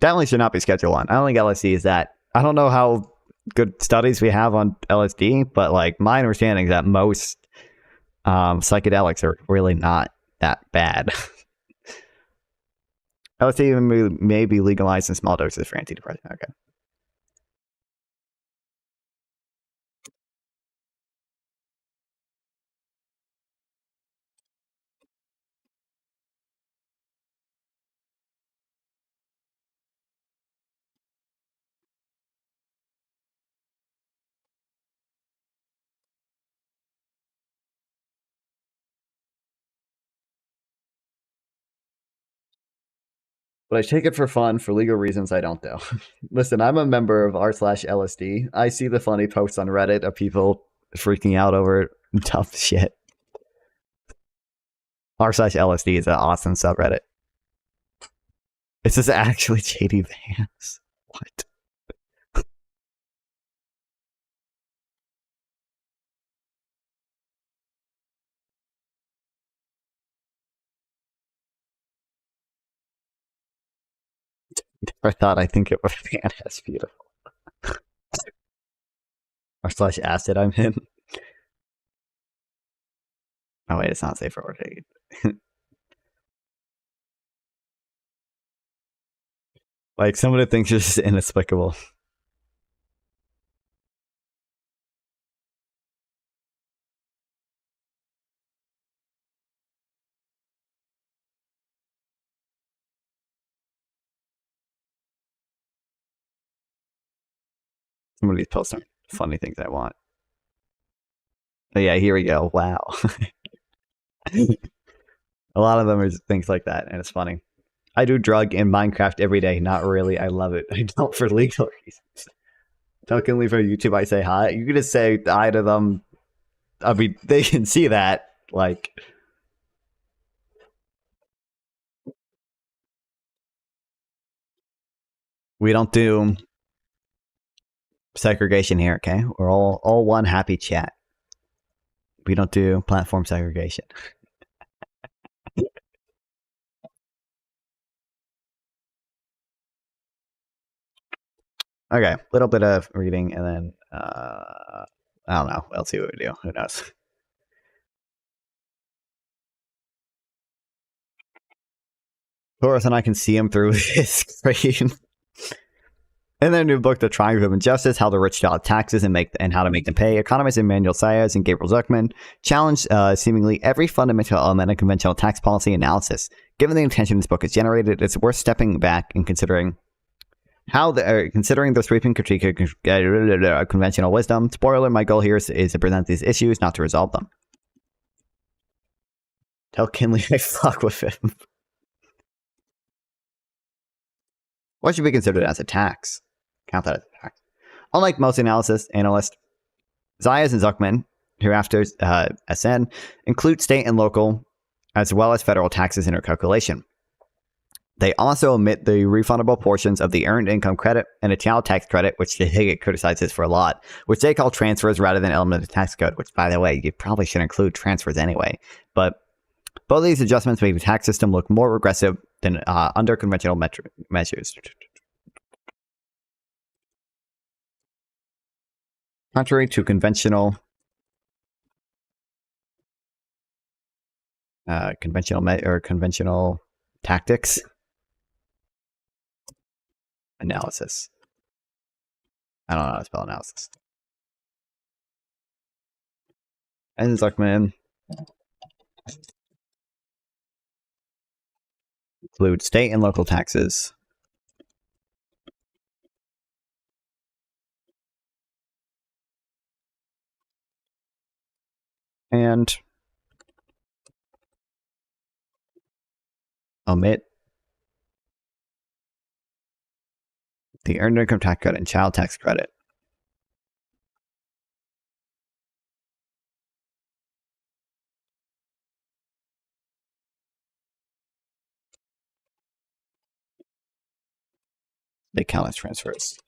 Definitely should not be Schedule 1. I don't think LSD is that. I don't know how good studies we have on LSD, but like my understanding is that most psychedelics are really not that bad. LSD even may be legalized in small doses for antidepressant. Okay. But I take it for fun. For legal reasons, I don't, though. Listen, I'm a member of r/LSD. I see the funny posts on Reddit of people freaking out over tough shit. r/LSD is an awesome subreddit. This is actually JD Vance. What? Never thought I think it was Vance. Beautiful. r/acid I'm in. Oh wait, it's not safe for work. Like some of the things are just inexplicable. Some of these posts aren't funny things I want. But yeah, here we go. Wow. A lot of them are things like that, and it's funny. I do drug in Minecraft every day. Not really. I love it. I don't for legal reasons. Jokingly for YouTube, I say hi. You can just say hi to them. I mean, they can see that. Like, we don't do segregation here, okay? We're all one happy chat. We don't do platform segregation. Okay, little bit of reading, and then I don't know. We'll see what we do. Who knows? Taurus and I can see him through his screen. In their new book, The Triangle of Injustice, How the Rich Dodge Taxes and How to Make Them Pay, economists Emmanuel Saez and Gabriel Zuckman challenge seemingly every fundamental element of conventional tax policy analysis. Given the attention this book has generated, it's worth stepping back and considering the sweeping critique of conventional wisdom. Spoiler, my goal here is to present these issues, not to resolve them. Tell Kinley I fuck with him. What should be considered as a tax? Count that as a tax. Unlike most analysts, Zayas and Zuckman, hereafter SN, include state and local as well as federal taxes in their calculation. They also omit the refundable portions of the earned income credit and a child tax credit, which they get criticized for a lot, which they call transfers rather than element of the tax code, which, by the way, you probably should include transfers anyway. But both of these adjustments make the tax system look more regressive than under conventional measures. Contrary to conventional tactics. Analysis. I don't know how to spell analysis. And Zuckman include state and local taxes. And omit the earned income tax credit and child tax credit. They count as transfers.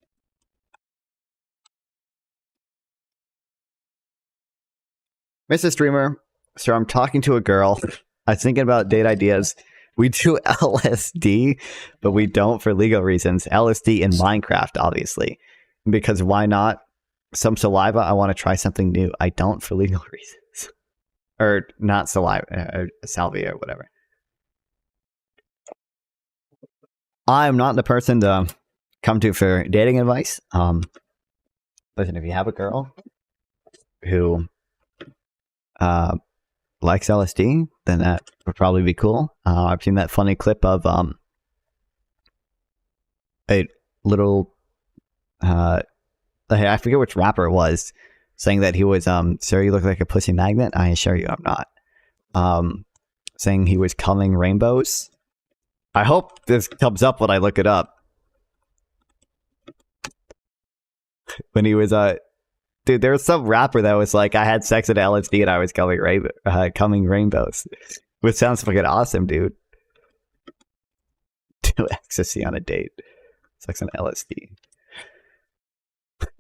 Mr. Streamer, so I'm talking to a girl. I was thinking about date ideas. We do LSD, but we don't for legal reasons. LSD in Minecraft, obviously. Because why not? Some saliva, I want to try something new. I don't for legal reasons. Or not saliva, salvia or whatever. I'm not the person to come to for dating advice. Listen, if you have a girl who likes LSD, then that would probably be cool. I've seen that funny clip of a little I forget which rapper it was saying that he was sir, you look like a pussy magnet. I assure you I'm not. Saying he was culling rainbows. I hope this comes up when I look it up. When he was dude, there was some rapper that was like, I had sex with LSD and I was coming rainbows. Which sounds fucking awesome, dude. Do ecstasy on a date. Sex and LSD.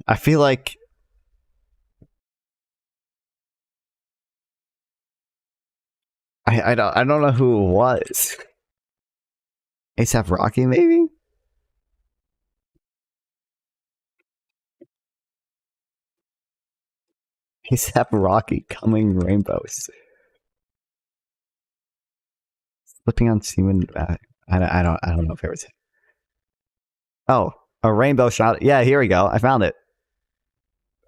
I feel like I don't know who it was. A$AP Rocky, maybe? A$AP Rocky coming rainbows. Slipping on semen. I don't know if it was. Oh, a rainbow shot. Yeah, here we go. I found it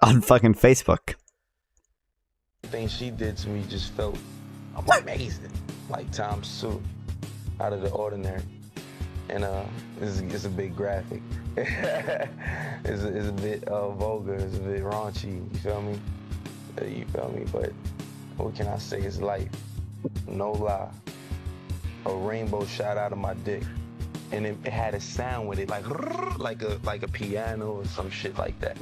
on fucking Facebook. The thing she did to me just felt amazing, like times two, out of the ordinary. And it's a big graphic. It's a bit vulgar, it's a bit raunchy, you feel me? You feel me? But what can I say? It's life. No lie. A rainbow shot out of my dick. And it had a sound with it, like a piano or some shit like that.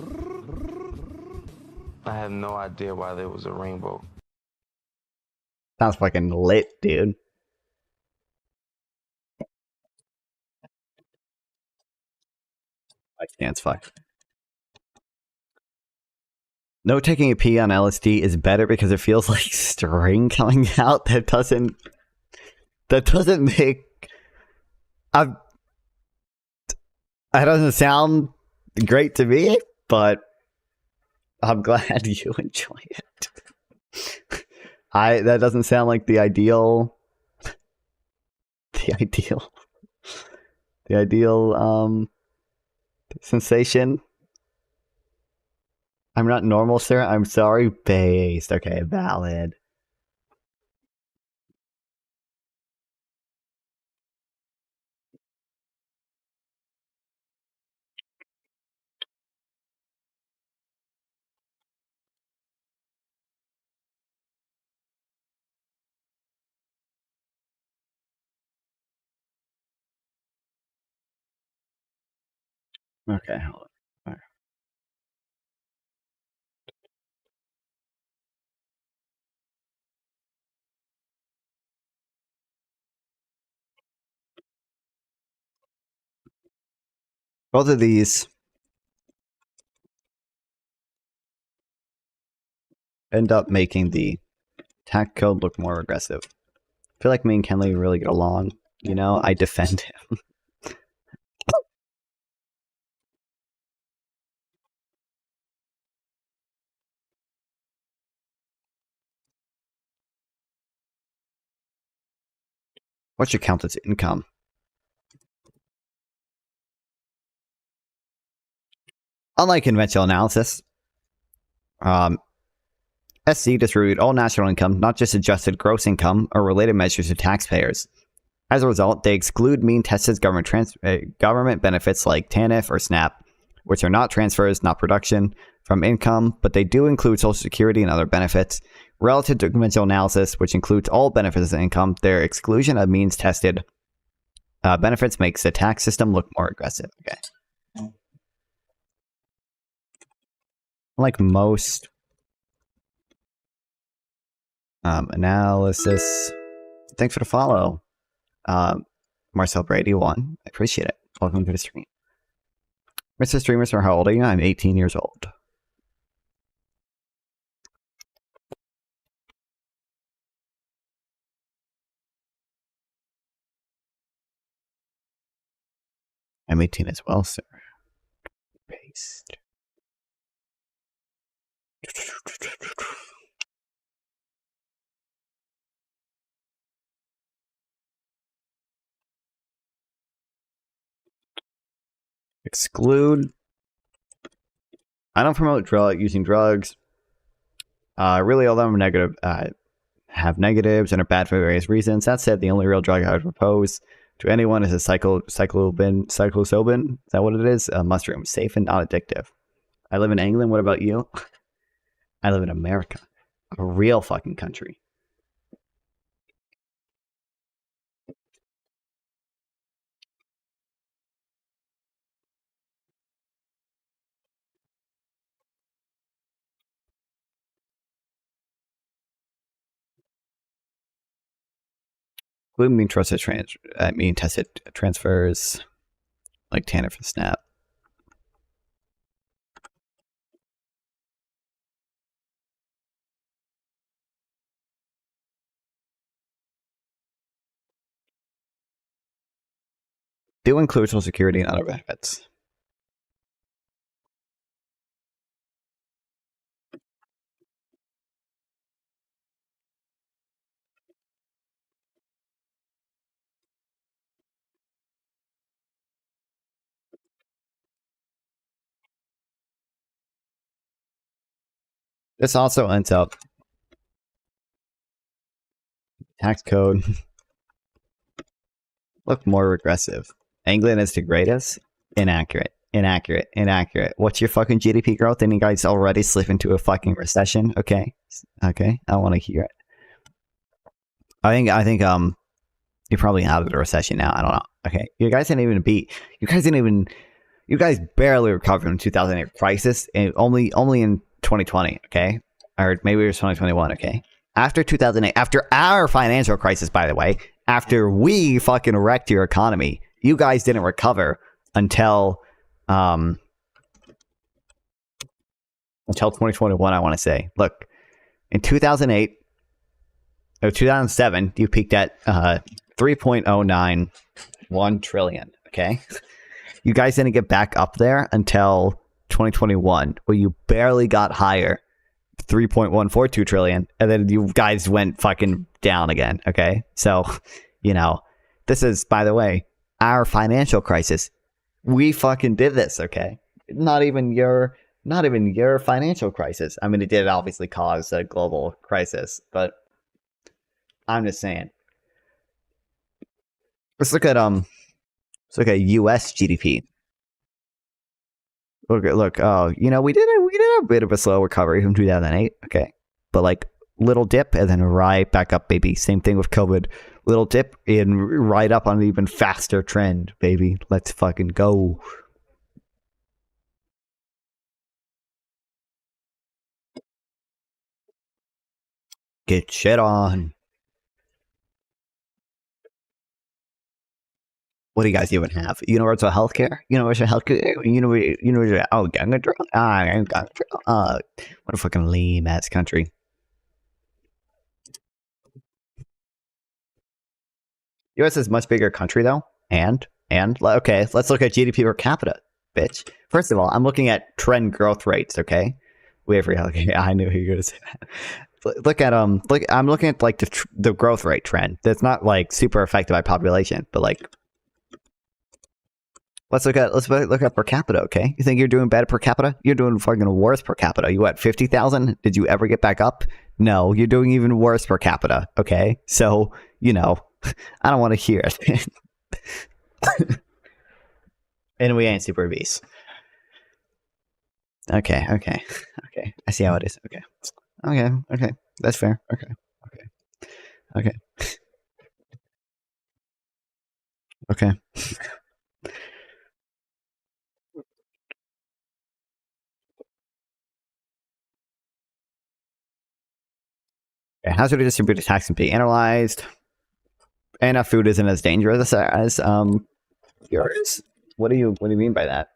I have no idea why there was a rainbow. Sounds fucking lit, dude. I can't fuck. No, taking a pee on LSD is better because it feels like string coming out. That doesn't make. That doesn't sound great to me, but I'm glad you enjoy it. That doesn't sound like the ideal sensation. I'm not normal, sir. I'm sorry. Based. Okay, valid. Okay, hold on. Both of these end up making the attack code look more aggressive. I feel like me and Kenley really get along. You know, I defend him. What should count as income? Unlike conventional analysis, SC distribute all national income, not just adjusted gross income or related measures to taxpayers. As a result, they exclude mean-tested government benefits like TANF or SNAP, which are not transfers, not production, from income, but they do include Social Security and other benefits. Relative to conventional analysis, which includes all benefits and income, their exclusion of means-tested benefits makes the tax system look more aggressive. Okay. Like most analysis. Thanks for the follow. Marcel Brady 1. I appreciate it. Welcome to the stream. Mr. Streamer, sir, how old are you? I'm 18 years old. I'm 18 as well, sir. Paste. Exclude. I don't promote using drugs. Really, all of them are negative, have negatives and are bad for various reasons. That said, the only real drug I would propose to anyone is a psilocybin. Is that what it is? Mushroom. Safe and not addictive. I live in England. What about you? I live in America. A real fucking country. Mean tested transfers like TANF and SNAP. Do include Social Security and other benefits. This also ends up tax code look more regressive. England is the greatest. Inaccurate. Inaccurate. What's your fucking GDP growth? Didn't you guys already slip into a fucking recession? Okay. I want to hear it. I think you're probably out of the recession now. I don't know. Okay. You guys barely recovered from the 2008 crisis, and only in 2020, okay? Or maybe it was 2021, okay? After 2008, after our financial crisis, by the way, after we fucking wrecked your economy, you guys didn't recover until 2021, I want to say. Look, in 2008 or 2007, you peaked at 3.091 trillion, okay? You guys didn't get back up there until 2021, where you barely got higher, 3.142 trillion, and then you guys went fucking down again, okay? So, this is, by the way, our financial crisis. We fucking did this, okay? Not even your financial crisis. I mean, it did obviously cause a global crisis, but I'm just saying. Let's look at US GDP. Look. We did a bit of a slow recovery from 2008, okay, but like little dip and then right back up, baby. Same thing with COVID. Little dip and right up on an even faster trend, baby. Let's fucking go. Get shit on. What do you guys even have? Universal healthcare? Universal healthcare? What a fucking lame ass country. US is a much bigger country though. And okay, let's look at GDP per capita, bitch. First of all, I'm looking at trend growth rates, okay? Okay, I knew you were gonna say that. I'm looking at like the growth rate trend. That's not like super affected by population, but like let's look at per capita, okay? You think you're doing better per capita? You're doing fucking worse per capita. You at 50,000? Did you ever get back up? No, you're doing even worse per capita, okay? So, I don't want to hear it. And we ain't super beasts. Okay. I see how it is. Okay. That's fair. Okay. Hazardous distributed tax can be analyzed. And food isn't as dangerous as yours. What do you mean by that?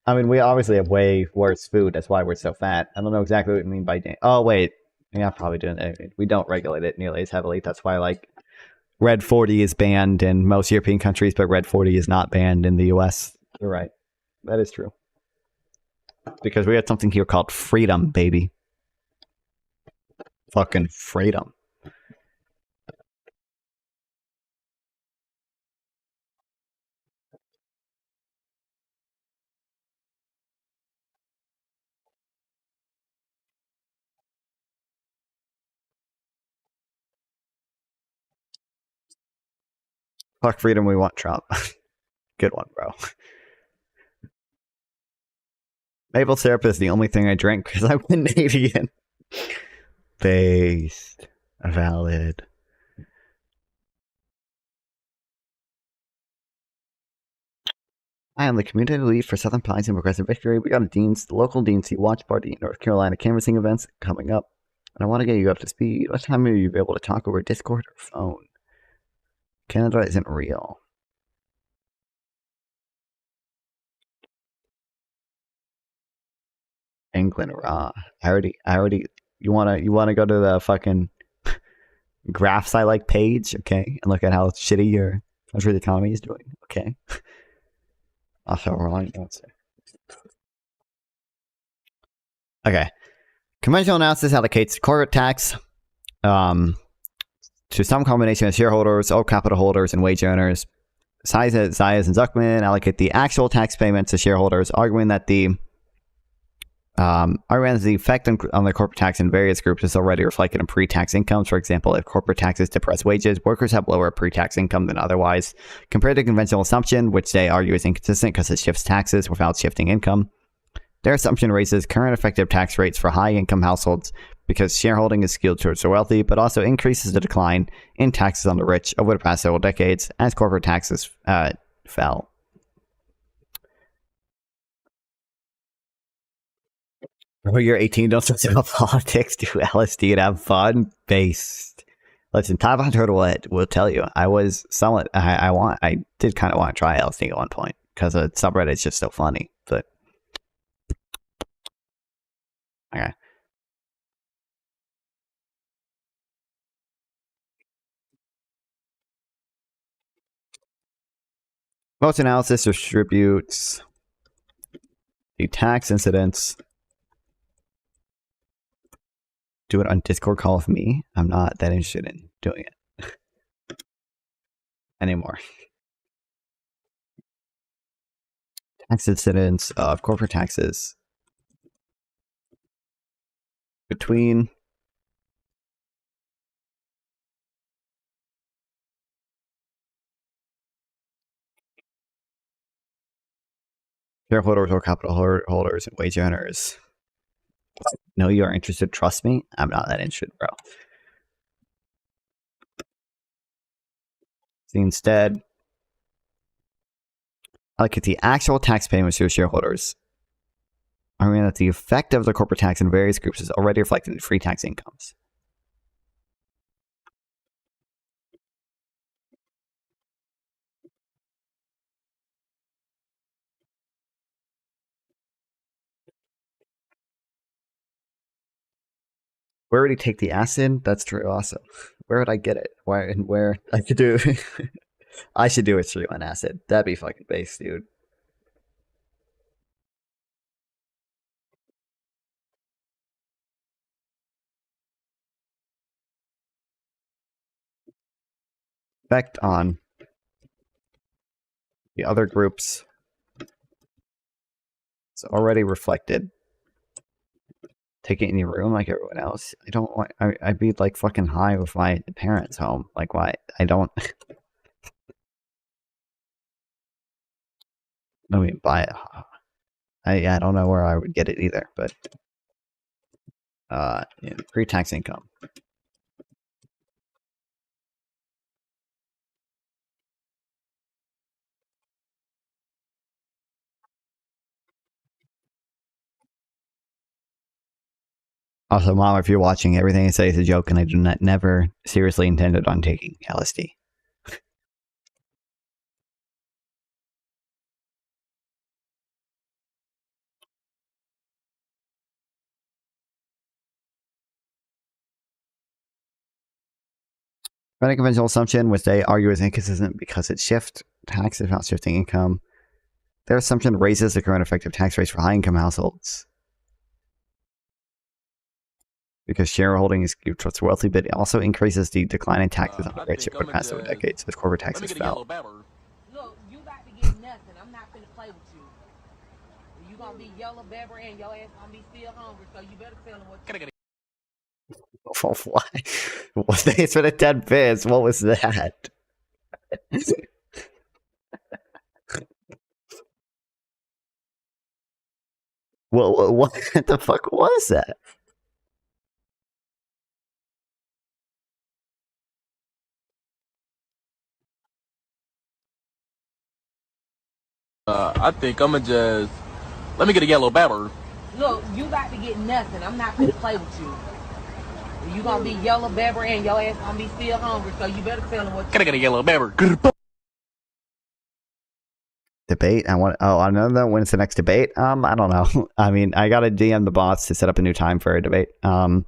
I mean, we obviously have way worse food. That's why we're so fat. I don't know exactly what you mean by oh wait, yeah, probably doing it. We don't regulate it nearly as heavily. That's why like Red 40 is banned in most European countries, but Red 40 is not banned in the US. You're right. That is true. Because we had something here called freedom, baby. Fucking freedom. Fuck freedom, we want Trump. Good one, bro. Maple syrup is the only thing I drink because I'm Canadian. Based. Valid. I am the community lead for Southern Pines and Progressive Victory. We got the local DNC watch party in North Carolina canvassing events coming up. And I want to get you up to speed. What time will you be able to talk over Discord or phone? Canada isn't real. England raw. I already you wanna go to the fucking graphs I like page, okay, and look at how shitty your country's economy is doing, okay? Also wrong answer. Okay. Conventional analysis allocates corporate tax to some combination of shareholders, all capital holders, and wage earners. Zayas and Zuckman allocate the actual tax payments to shareholders, arguing that the Arguments the effect on the corporate tax in various groups is already reflected in pre-tax incomes. For example, if corporate taxes depress wages, workers have lower pre-tax income than otherwise. Compared to conventional assumption, which they argue is inconsistent because it shifts taxes without shifting income. Their assumption raises current effective tax rates for high-income households because shareholding is skewed towards the wealthy, but also increases the decline in taxes on the rich over the past several decades as corporate taxes fell. When you're 18, don't talk about politics, do LSD and have fun. Based. Listen, Top 100 will tell you. I was somewhat. I did kind of want to try LSD at one point because the subreddit is just so funny. But okay. Most analysis distributes the tax incidence. Do it on Discord call with me. I'm not that interested in doing it anymore. Tax incidence of corporate taxes between shareholders or capital holders and wage earners. No, you are interested. Trust me, I'm not that interested, bro. So instead, I look at the actual tax payments to shareholders. I mean that the effect of the corporate tax in various groups is already reflected in free tax incomes. Where would he take the acid? That's true. Awesome. Where would I get it? Where and where I could do? I should do a stream on acid. That'd be fucking base, dude. Effect on the other groups is already reflected. Take it in your room like everyone else. I don't want. I'd be like fucking high with my parents home. Like why? I don't. I mean, buy it. I don't know where I would get it either, but yeah, pre-tax income. Also, Mom, if you're watching, everything I say is a joke, and I do not never seriously intended on taking LSD. Running conventional assumption, which they argue is inconsistent because it shifts taxes without shifting income. Their assumption raises the current effective tax rates for high-income households because shareholding is skewed towards wealthy, but it also increases the decline in taxes on the rich over the past several decades as corporate taxes fell. Look, you about to get nothing. I'm not finna play with you. You gonna be yellow bebber and your ass gonna be still hungry, so you better tell him what. Oh, why? Thanks for the 10 bits. What was that? What the fuck was that? I think I'ma just let me get a yellow babber. Look, you about to get nothing. I'm not finna play with you. You gonna be yellow bebber and your ass gonna be still hungry, so you better tell him what. Can I get a yellow babber? Debate? I want. Oh, another. When's the next debate? I don't know. I mean, I gotta DM the boss to set up a new time for a debate. Other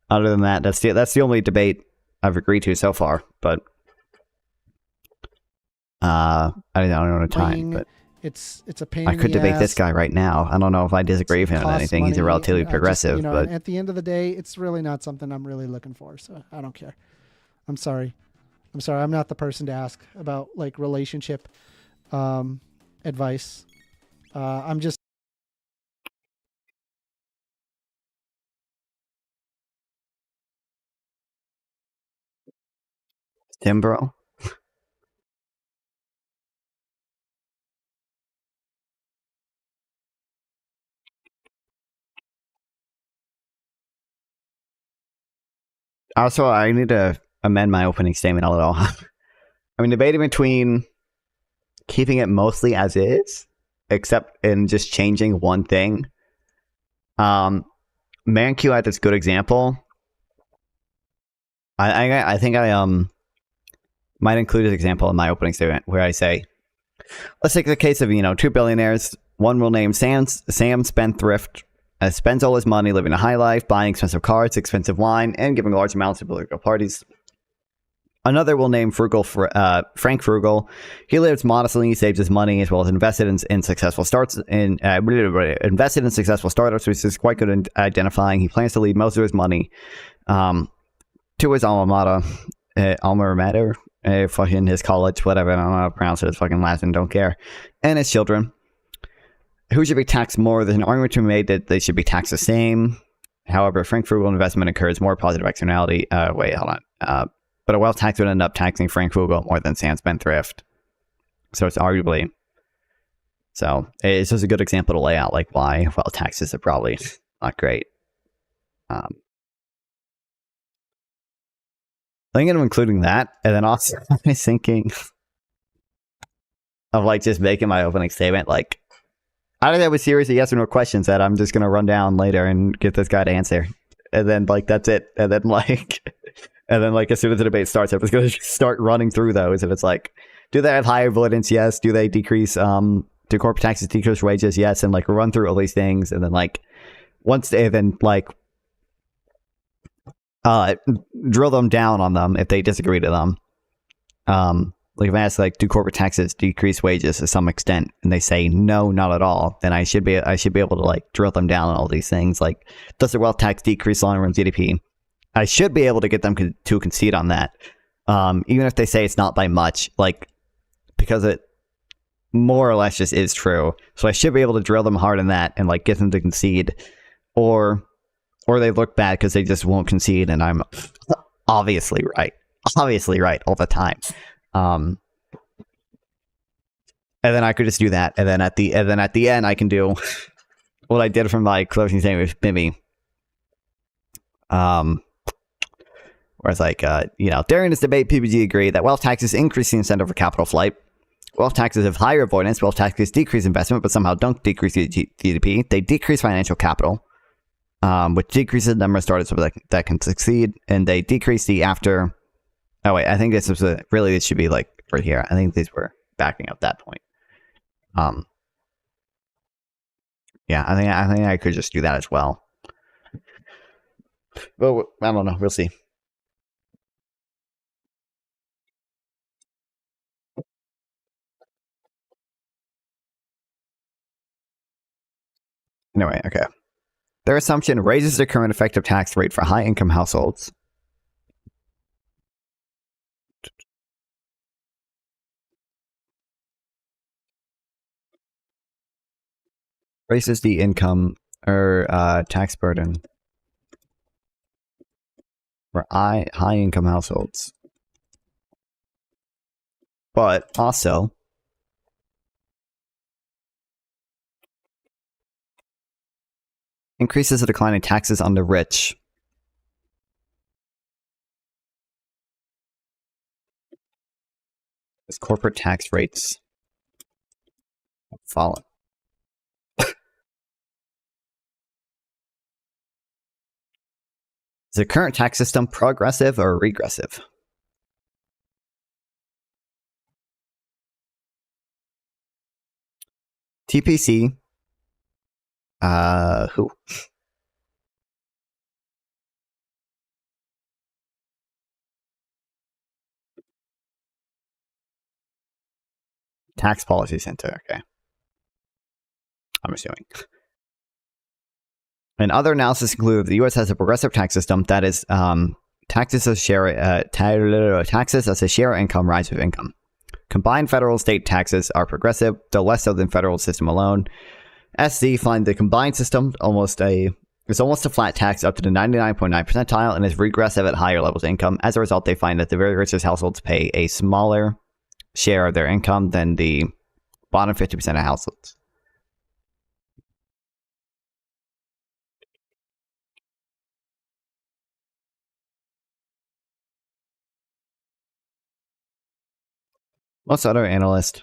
than that, that's the only debate I've agreed to so far. But I don't know the time. But it's a pain. I could debate ass. this guy right now. I don't know if I disagree with him on anything. He's a relatively progressive, but at the end of the day, it's really not something I'm really looking for. So I don't care. I'm sorry. I'm not the person to ask about like relationship advice. I'm just Timbro. Also, I need to amend my opening statement a little. I mean, debating between keeping it mostly as is, except in just changing one thing. ManQ had this good example. I think I might include this example in my opening statement where I say, let's take the case of, two billionaires. One will name Sam Spendthrift, spends all his money living a high life, buying expensive cars, expensive wine, and giving large amounts to political parties. Another will name Frank Frugal. He lives modestly, saves his money, as well as invested in successful invested in successful startups, which is quite good in identifying. He plans to leave most of his money to his alma mater, fucking his college, whatever. I don't know how to pronounce it. It's fucking Latin. Don't care. And his children. Who should be taxed more? There's an argument to be made that they should be taxed the same. However, Frank Frugal investment incurs more positive externality. Wait, hold on. But a wealth tax would end up taxing Frank Frugal more than Sam Spendthrift. So it's arguably. So it's just a good example to lay out like why wealth taxes are probably not great. I think I'm including that, and then also I was thinking of like just making my opening statement like I don't have a series of yes or no questions that I'm just gonna run down later and get this guy to answer, and then like that's it, and then like as soon as the debate starts, I'm just gonna start running through those, and it's like, do they have higher avoidance? Yes. Do they decrease? Do corporate taxes decrease wages? Yes, and like run through all these things, and then like once they then like. Drill them down on them if they disagree to them. Like if I ask, like, do corporate taxes decrease wages to some extent, and they say no, not at all, then I should be able to like drill them down on all these things. Like, does the wealth tax decrease long-run GDP? I should be able to get them to concede on that, even if they say it's not by much, like because it more or less just is true. So I should be able to drill them hard on that and like get them to concede, or they look bad because they just won't concede, and I'm obviously right all the time. And then I could just do that, and then at the end I can do what I did from my closing statement with Mimi. Where it's like, during this debate, PPG agreed that wealth taxes increase the incentive for capital flight. Wealth taxes have higher avoidance. Wealth taxes decrease investment, but somehow don't decrease GDP. They decrease financial capital. Which decreases the number of startups that can succeed, and they decrease the after. Oh wait, I think this was this should be like right here. I think these were backing up that point. Yeah, I think I could just do that as well. Well, I don't know. We'll see. Anyway, okay. Their assumption raises the current effective tax rate for high-income households. Raises the income or tax burden for high-income households. But also increases the decline in taxes on the rich. As corporate tax rates have fallen. Is the current tax system progressive or regressive? TPC. Who? Tax Policy Center, okay. I'm assuming. And other analysis include the U.S. has a progressive tax system that is taxes as a share of income rise with income. Combined federal state taxes are progressive, though less so than federal system alone. SC find the combined system almost a It's almost a flat tax up to the 99.9 percentile and is regressive at higher levels of income. As a result, they find that the very richest households pay a smaller share of their income than the bottom 50% of households. Most other analysts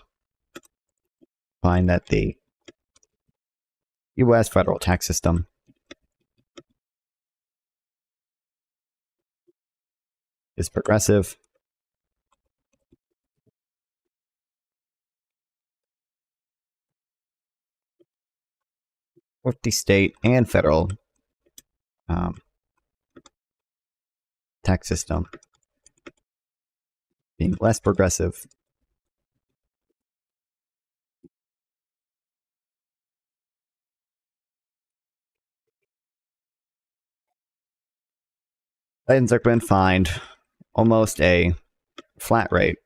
find that the U.S. federal tax system is progressive, with the state and federal tax system being less progressive. And Zuckerman find almost a flat rate.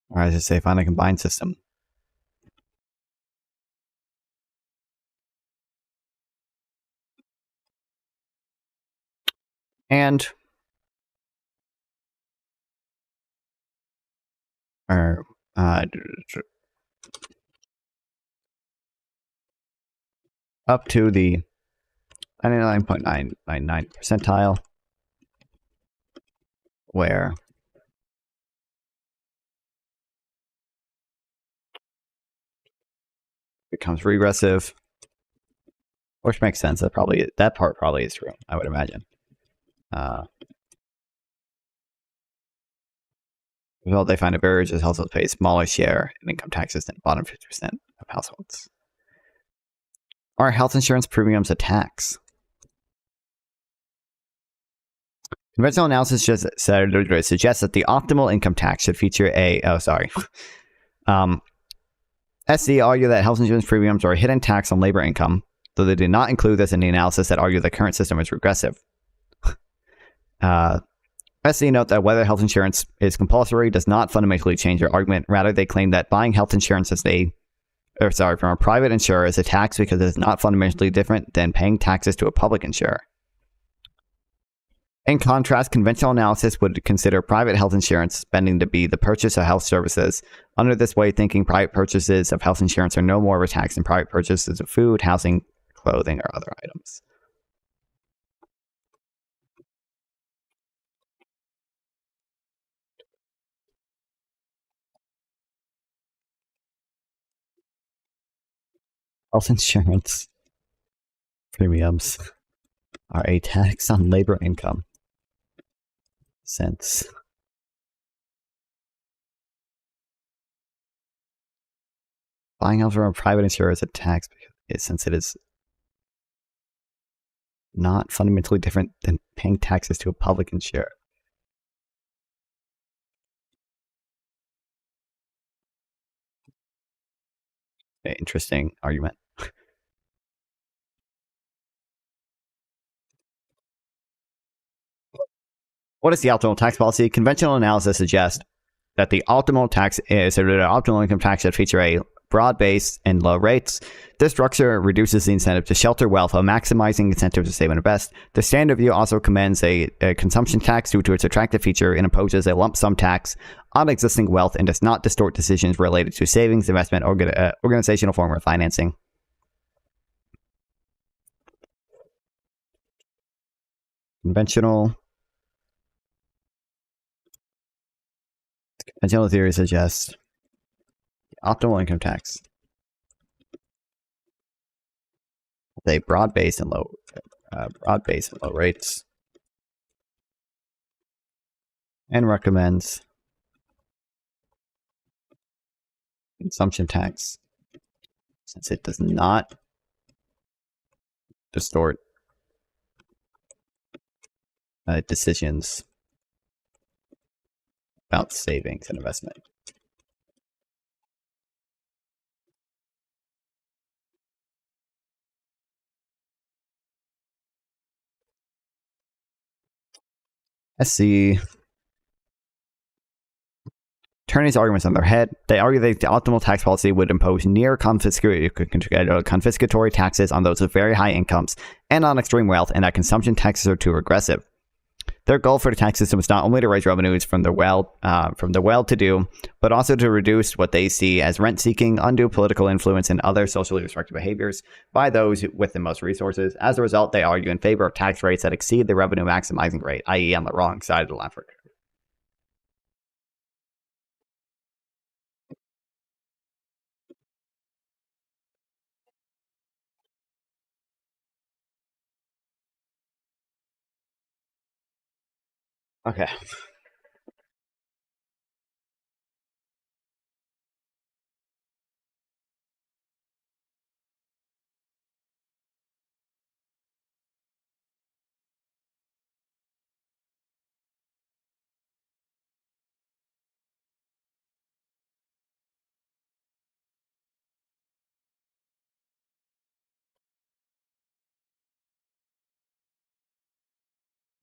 Or as I say, find a combined system. And up to the 99.999 percentile, where it becomes regressive, which makes sense. That part probably is true, I would imagine. Well, they find a very rich households pay a smaller share in income taxes than the bottom 50% of households. Are health insurance premiums a tax? Conventional analysis suggests that the optimal income tax should feature a... Oh, sorry. SC argue that health insurance premiums are a hidden tax on labor income, though they did not include this in the analysis that argue the current system is regressive. SC note that whether health insurance is compulsory does not fundamentally change their argument. Rather, they claim that buying health insurance from a private insurer is a tax because it is not fundamentally different than paying taxes to a public insurer. In contrast, conventional analysis would consider private health insurance spending to be the purchase of health services. Under this way of thinking, private purchases of health insurance are no more of a tax than private purchases of food, housing, clothing, or other items. Health insurance premiums are a tax on labor income, since buying health from a private insurer is a tax since it is not fundamentally different than paying taxes to a public insurer. Interesting argument. What is the optimal tax policy? Conventional analysis suggests that the optimal income tax should feature a broad base and low rates. This structure reduces the incentive to shelter wealth while maximizing incentives to save and invest. The standard view also commends a consumption tax due to its attractive feature and imposes a lump sum tax on existing wealth and does not distort decisions related to savings, investment, or organizational form of financing. Conventional theory suggests the optimal income tax with a broad base and low rates, and recommends consumption tax since it does not distort decisions about savings and investment. SC turn these arguments on their head. They argue that the optimal tax policy would impose near confiscatory taxes on those with very high incomes and on extreme wealth, and that consumption taxes are too regressive. Their goal for the tax system is not only to raise revenues from the well-to-do, but also to reduce what they see as rent-seeking, undue political influence, and other socially restrictive behaviors by those with the most resources. As a result, they argue in favor of tax rates that exceed the revenue maximizing rate, i.e. on the wrong side of the left. Okay.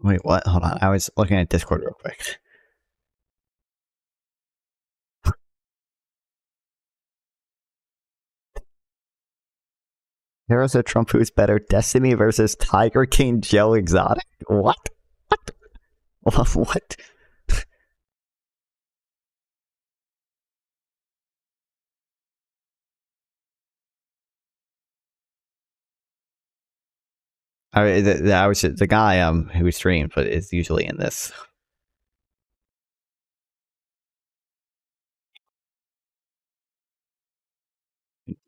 Wait, what? Hold on. I was looking at Discord real quick. There's a Trump who's better. Destiny versus Tiger King Joe Exotic? What? What? What? I mean, I was the guy who streamed, but is usually in this.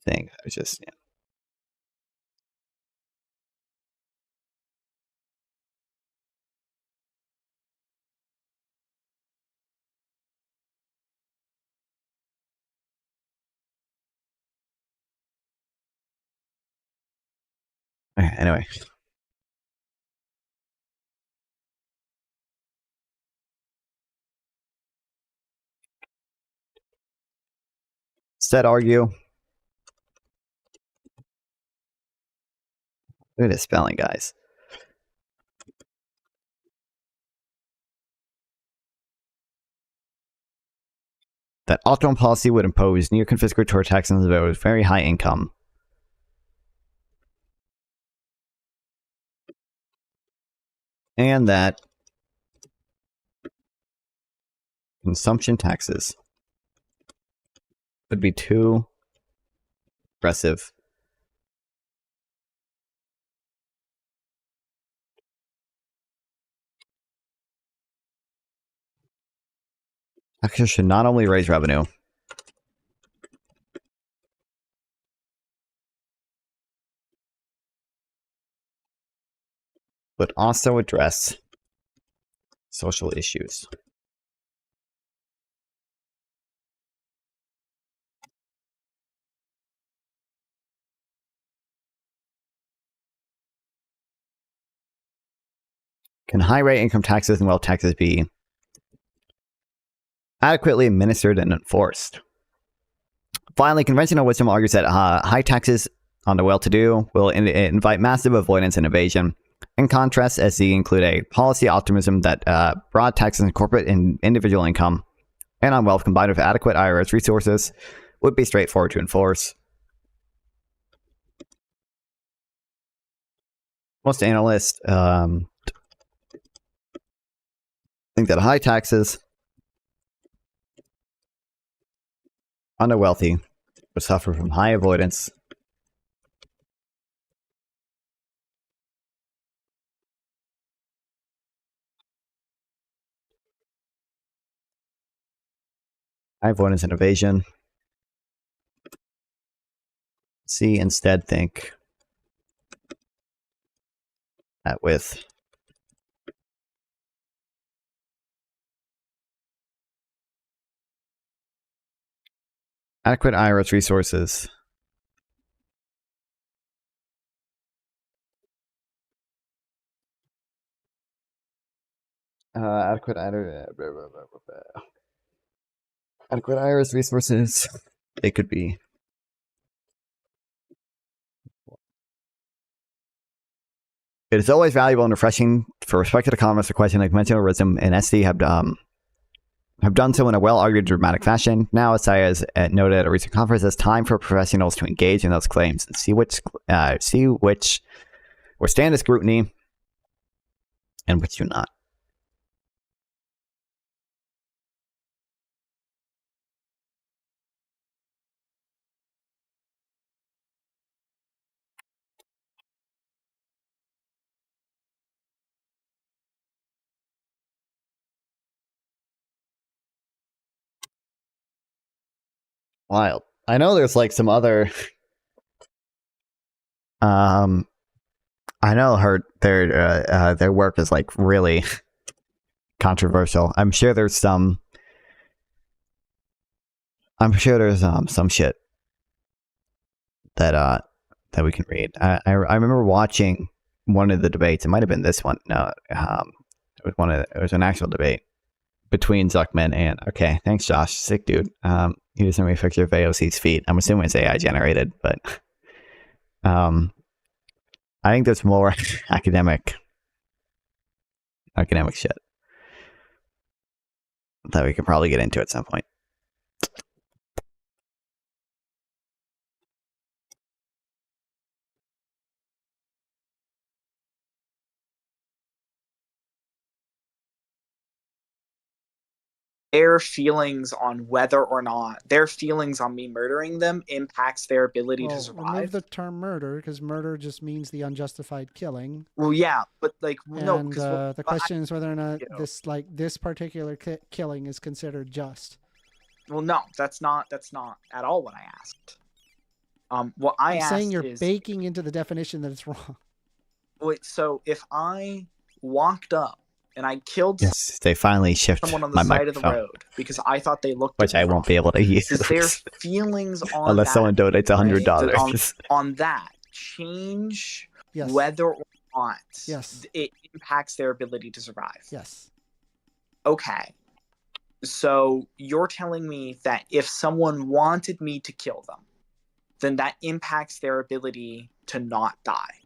Thing. I was just, yeah. Okay, anyway. Instead, argue. Look at this spelling, guys. That optimal policy would impose near confiscatory taxes on those with very high income. And that consumption taxes would be too aggressive. Taxes should not only raise revenue, but also address social issues. Can high rate income taxes and wealth taxes be adequately administered and enforced? Finally, conventional wisdom argues that high taxes on the well-to-do will invite massive avoidance and evasion. In contrast, SC include a policy optimism that broad taxes on corporate and individual income and on wealth combined with adequate IRS resources would be straightforward to enforce. Most analysts think that high taxes on the wealthy would suffer from high avoidance and evasion. C instead think that with adequate IRS resources adequate IRS resources, they could be it is always valuable and refreshing for respected economists to question the conventional wisdom and SD have have done so in a well-argued, dramatic fashion. Now, as I has noted at a recent conference, it's time for professionals to engage in those claims and see which withstand the scrutiny and which do not. Wild. I know there's like some other. I know their work is like really controversial. I'm sure there's some. I'm sure there's some shit that we can read. I remember watching one of the debates. It might have been this one. No, it was an actual debate between Zuckman and. Okay, thanks, Josh. Sick dude. He just sent me a picture of AOC's feet. I'm assuming it's AI generated, but I think there's more academic shit that we could probably get into at some point. Their feelings on whether or not their feelings on me murdering them impacts their ability to survive. Remove the term murder, because murder just means the unjustified killing. Well, yeah, but like no, and because the question is whether or not this particular killing is considered just. Well, no, that's not at all what I asked. What I asked saying you're is baking into the definition that it's wrong. wait. So if I walked up and I killed Yes, they finally shift someone on the my side of the microphone, road because I thought they looked which I won't be able to use does their feelings on unless that, someone donates $100. right, on that change whether or not it impacts their ability to survive? Yes. Okay. So you're telling me that if someone wanted me to kill them, then that impacts their ability to not die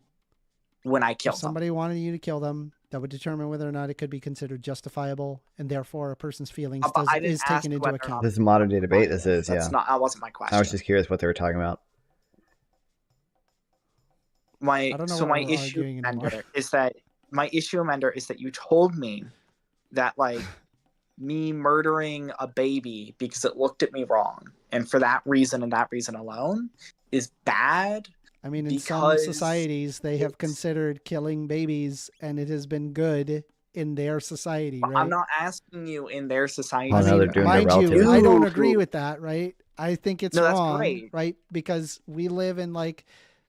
when I kill If somebody wanted you to kill them, that would determine whether or not it could be considered justifiable, and therefore a person's feelings is taken into account. This is a modern day debate. This is, yeah. That wasn't my question. I was just curious what they were talking about. My issue amender is that you told me that like me murdering a baby because it looked at me wrong, and for that reason and that reason alone is bad. I mean, in some societies, they have considered killing babies, and it has been good in their society, right? I'm not asking you in their society. Oh, no, they're doing Mind their you, relative. I don't agree with that, right? I think it's No, that's wrong, great. right? Because we live in like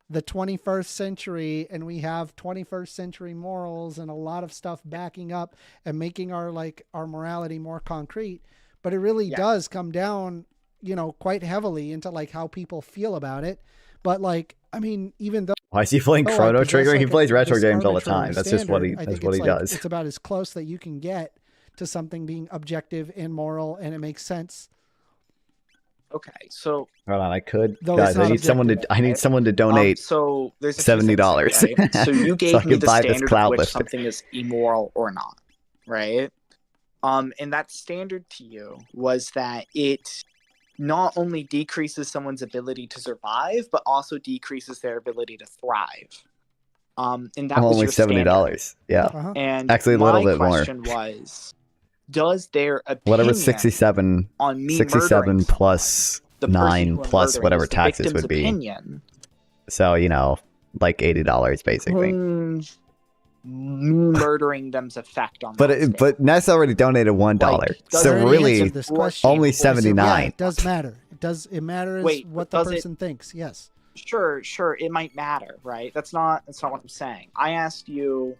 the 21st century, and we have 21st century morals and a lot of stuff backing up and making our morality more concrete. But it really does come down, quite heavily into like how people feel about it. But like, I mean, even though Why is he playing Chrono Trigger? He plays retro games all the time. That's just what he does. It's about as close that you can get to something being objective and moral, and it makes sense. Okay, so hold on, Though guys. it's I not need someone to donate. So there's $70. Right? So you gave so I me can the buy this standard cloud of which lifter. something is immoral or not, right? And that standard to you was that it not only decreases someone's ability to survive, but also decreases their ability to thrive. And that was Only your standard. $70. Yeah, And actually a little bit more. my question was, does their opinion Whatever 67, on me 67 plus the person 9 who I'm plus murdering whatever is the taxes victim's would be. opinion, So like $80 basically. me murdering them's effect on But Ness already donated $1, so Already really answered this question. only So, yeah, 79. it does matter. It matters what the person thinks. Yes. Sure, it might matter, right? That's not what I'm saying. I asked you,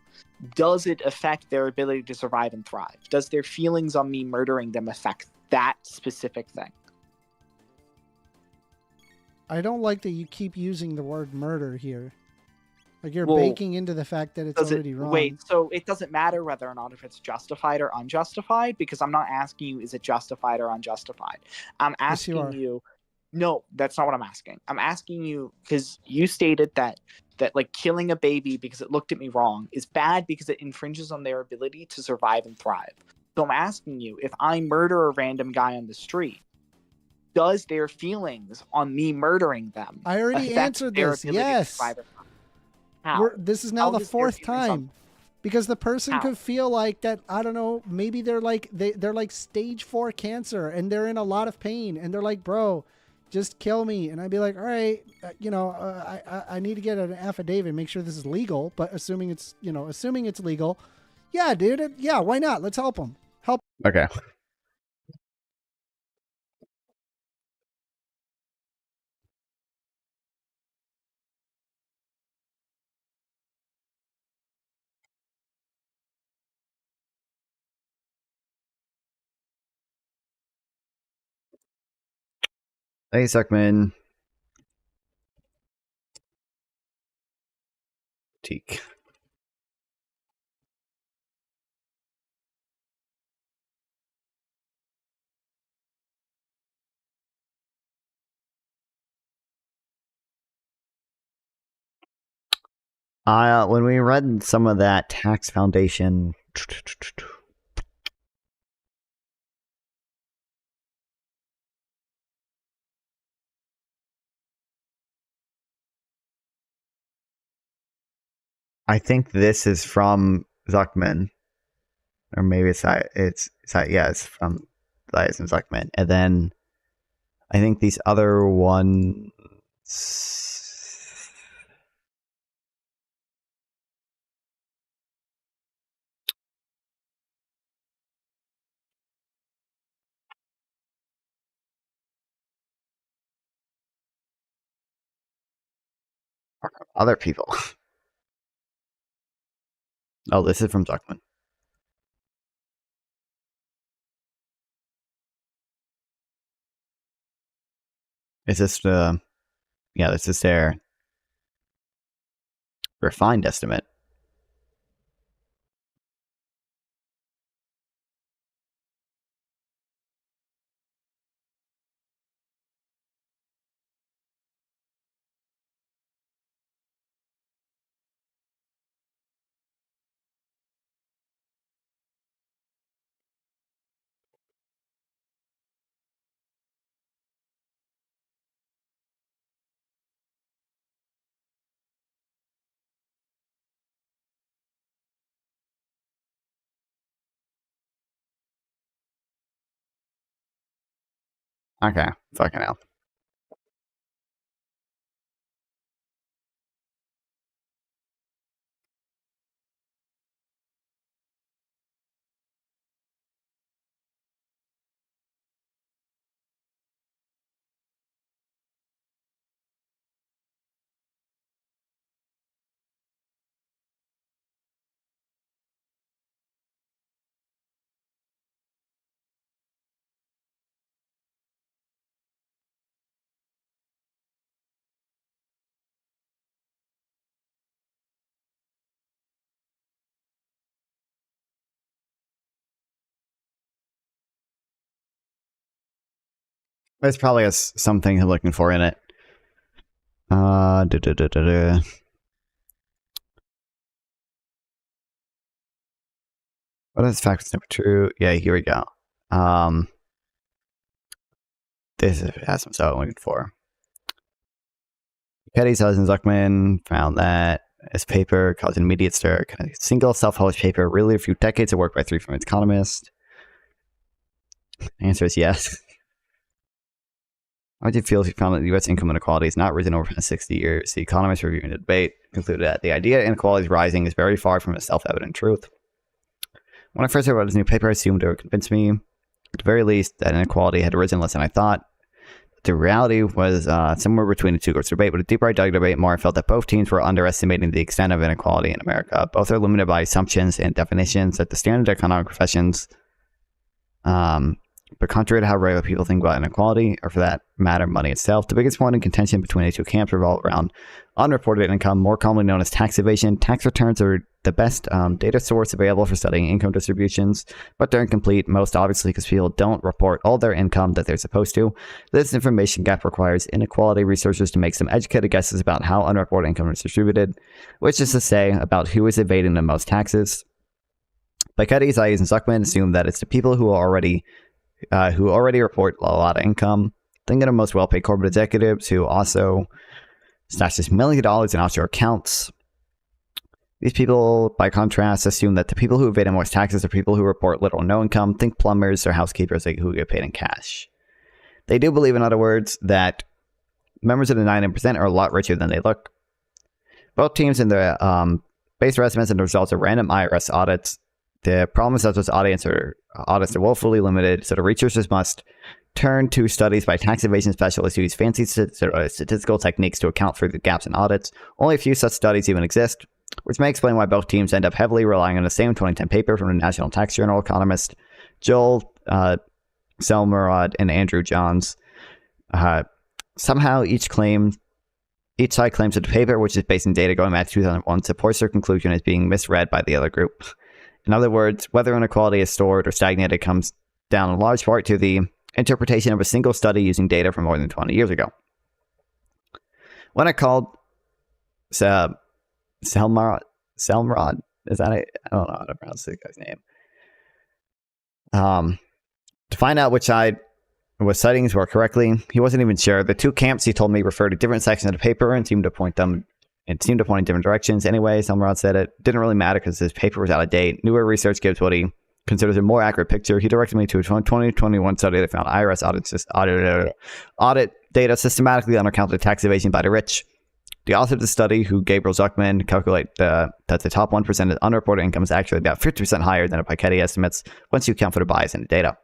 does it affect their ability to survive and thrive? Does their feelings on me murdering them affect that specific thing? I don't like that you keep using the word murder here. Like you're baking into the fact that it's already wrong. Wait, so it doesn't matter whether or not if it's justified or unjustified, because I'm not asking you, is it justified or unjustified? I'm asking you. No, that's not what I'm asking. I'm asking you because you stated that like killing a baby because it looked at me wrong is bad because it infringes on their ability to survive and thrive. So I'm asking you, if I murder a random guy on the street, does their feelings on me murdering them I already affect answered their this. ability to Yes. survive or not? How? This is now How the does their 4th feelings on- time. Because the person How? could feel like that, I don't know, maybe they're like they're like stage 4 cancer and they're in a lot of pain and they're like, bro, just kill me. And I'd be like, all right, I need to get an affidavit, make sure this is legal, but assuming it's legal. Yeah, dude. Yeah, why not? Let's help him. Help. Okay. Hey, Suckman. Teak. When we read some of that tax foundation, I think this is from Zuckman, or maybe it's from Elias and Zuckman, and then I think these other ones. Are from other people. Oh, this is from Zuckman. Is this yeah, this is their refined estimate. Okay, fucking hell. There's probably something they're looking for in it. What is facts never true? Yeah, here we go. This has some stuff I'm looking for. Petty's husband Zuckman found that his paper caused an immediate stir. Kind of single self-published paper, really a few decades of work by 3 famous economists. The answer is yes. How do you feel if you found that the U.S. income inequality has not risen over the past 60 years? The economists reviewing the debate concluded that the idea that inequality is rising is very far from a self-evident truth. When I first heard about this new paper, I assumed it would convince me, at the very least, that inequality had risen less than I thought. The reality was somewhere between the two groups of debate, but the deeper I dug the debate, the more I felt that both teams were underestimating the extent of inequality in America. Both are limited by assumptions and definitions that the standard economic professions, but contrary to how regular people think about inequality, or for that matter, money itself, the biggest point in contention between the two camps revolve around unreported income, more commonly known as tax evasion. Tax returns are the best data source available for studying income distributions, but they're incomplete, most obviously because people don't report all their income that they're supposed to. This information gap requires inequality researchers to make some educated guesses about how unreported income is distributed, which is to say, about who is evading the most taxes. Piketty, Zayas, and Zuckman assume that it's the people who already report a lot of income. Thinking of most well-paid corporate executives who also stashes millions of dollars in offshore accounts. These people, by contrast, assume that the people who evade the most taxes are people who report little or no income. Think plumbers or housekeepers who get paid in cash. They do believe, in other words, that members of the 99% are a lot richer than they look. Both teams in the base their estimates and the results of random IRS audits. The problem is that those audits are woefully limited, so the researchers must turn to studies by tax evasion specialists who use fancy statistical techniques to account for the gaps in audits. Only a few such studies even exist, which may explain why both teams end up heavily relying on the same 2010 paper from the National Tax Journal economist Joel Selmerod and Andrew Johns. Somehow each side claims that the paper, which is based in data going back to 2001, supports their conclusion as being misread by the other group. In other words, whether inequality is stored or stagnated comes down in large part to the interpretation of a single study using data from more than 20 years ago. When I called Selmerod, is that it? I don't know how to pronounce this guy's name. To find out which side was citing his work correctly, he wasn't even sure. The two camps, he told me, referred to different sections of the paper and seemed to point in different directions. Anyway, Selmerod said it didn't really matter because his paper was out of date. Newer research gives what he considers a more accurate picture. He directed me to a 2021 study that found IRS audit data systematically undercounted tax evasion by the rich. The author of the study, who Gabriel Zuckman, calculate that the top 1% of unreported income is actually about 50% higher than the Piketty estimates once you account for the bias in the data.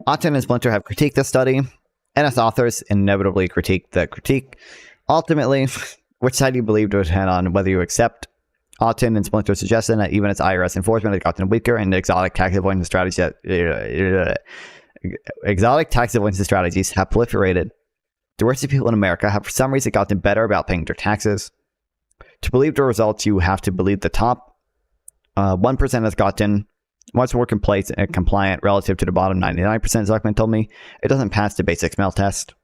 Otten and Splinter have critiqued this study, and its authors inevitably critique the critique. Ultimately, which side you believe to depend on whether you accept Otten and Splinter's suggestion that even its IRS enforcement has gotten weaker and exotic tax avoidance strategies have proliferated. The richest people in America have for some reason gotten better about paying their taxes. To believe the results, you have to believe the top 1% has gotten much more compliant relative to the bottom 99%, Zuckman told me. It doesn't pass the basic smell test.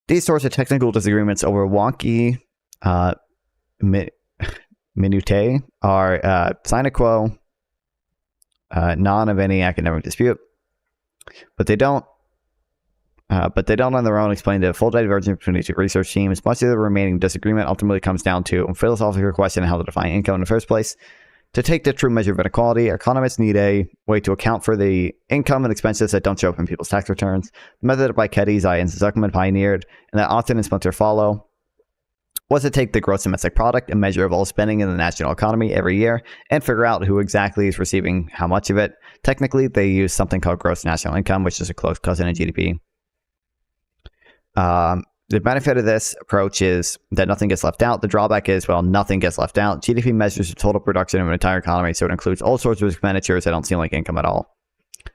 These sorts of technical disagreements over wonky minutiae are sine qua non of any academic dispute, but they don't on their own explain the full divergence between these two research teams. Much of the remaining disagreement ultimately comes down to a philosophical question of how to define income in the first place. To take the true measure of inequality, economists need a way to account for the income and expenses that don't show up in people's tax returns. The method of Piketty, Zayas, and Zuckman pioneered, and that Otten and Splinter follow, was to take the gross domestic product, a measure of all spending in the national economy every year, and figure out who exactly is receiving how much of it. Technically, they use something called gross national income, which is a close cousin of GDP. The benefit of this approach is that nothing gets left out. The drawback is, well, nothing gets left out. GDP measures the total production of an entire economy, so it includes all sorts of expenditures that don't seem like income at all.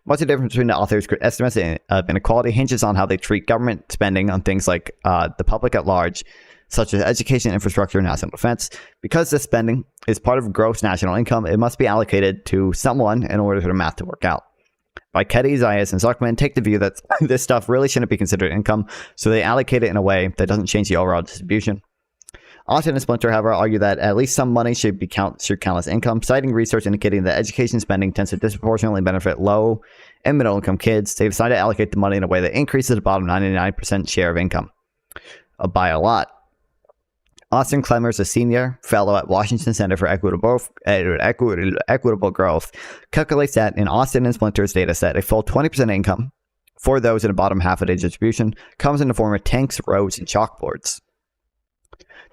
What's the difference between the authors' estimates of inequality hinges on how they treat government spending on things like the public at large, such as education, infrastructure, and national defense. Because this spending is part of gross national income, it must be allocated to someone in order for the math to work out. Piketty, Zayas, and Zuckman take the view that this stuff really shouldn't be considered income, so they allocate it in a way that doesn't change the overall distribution. Otten and Splinter, however, argue that at least some money should count as income, citing research indicating that education spending tends to disproportionately benefit low and middle income kids. They decided to allocate the money in a way that increases the bottom 99% share of income by a lot. Austin Clemmers, a senior fellow at Washington Center for Equitable Growth, calculates that in Otten and Splinter's data set, a full 20% income for those in the bottom half of the distribution comes in the form of tanks, roads, and chalkboards.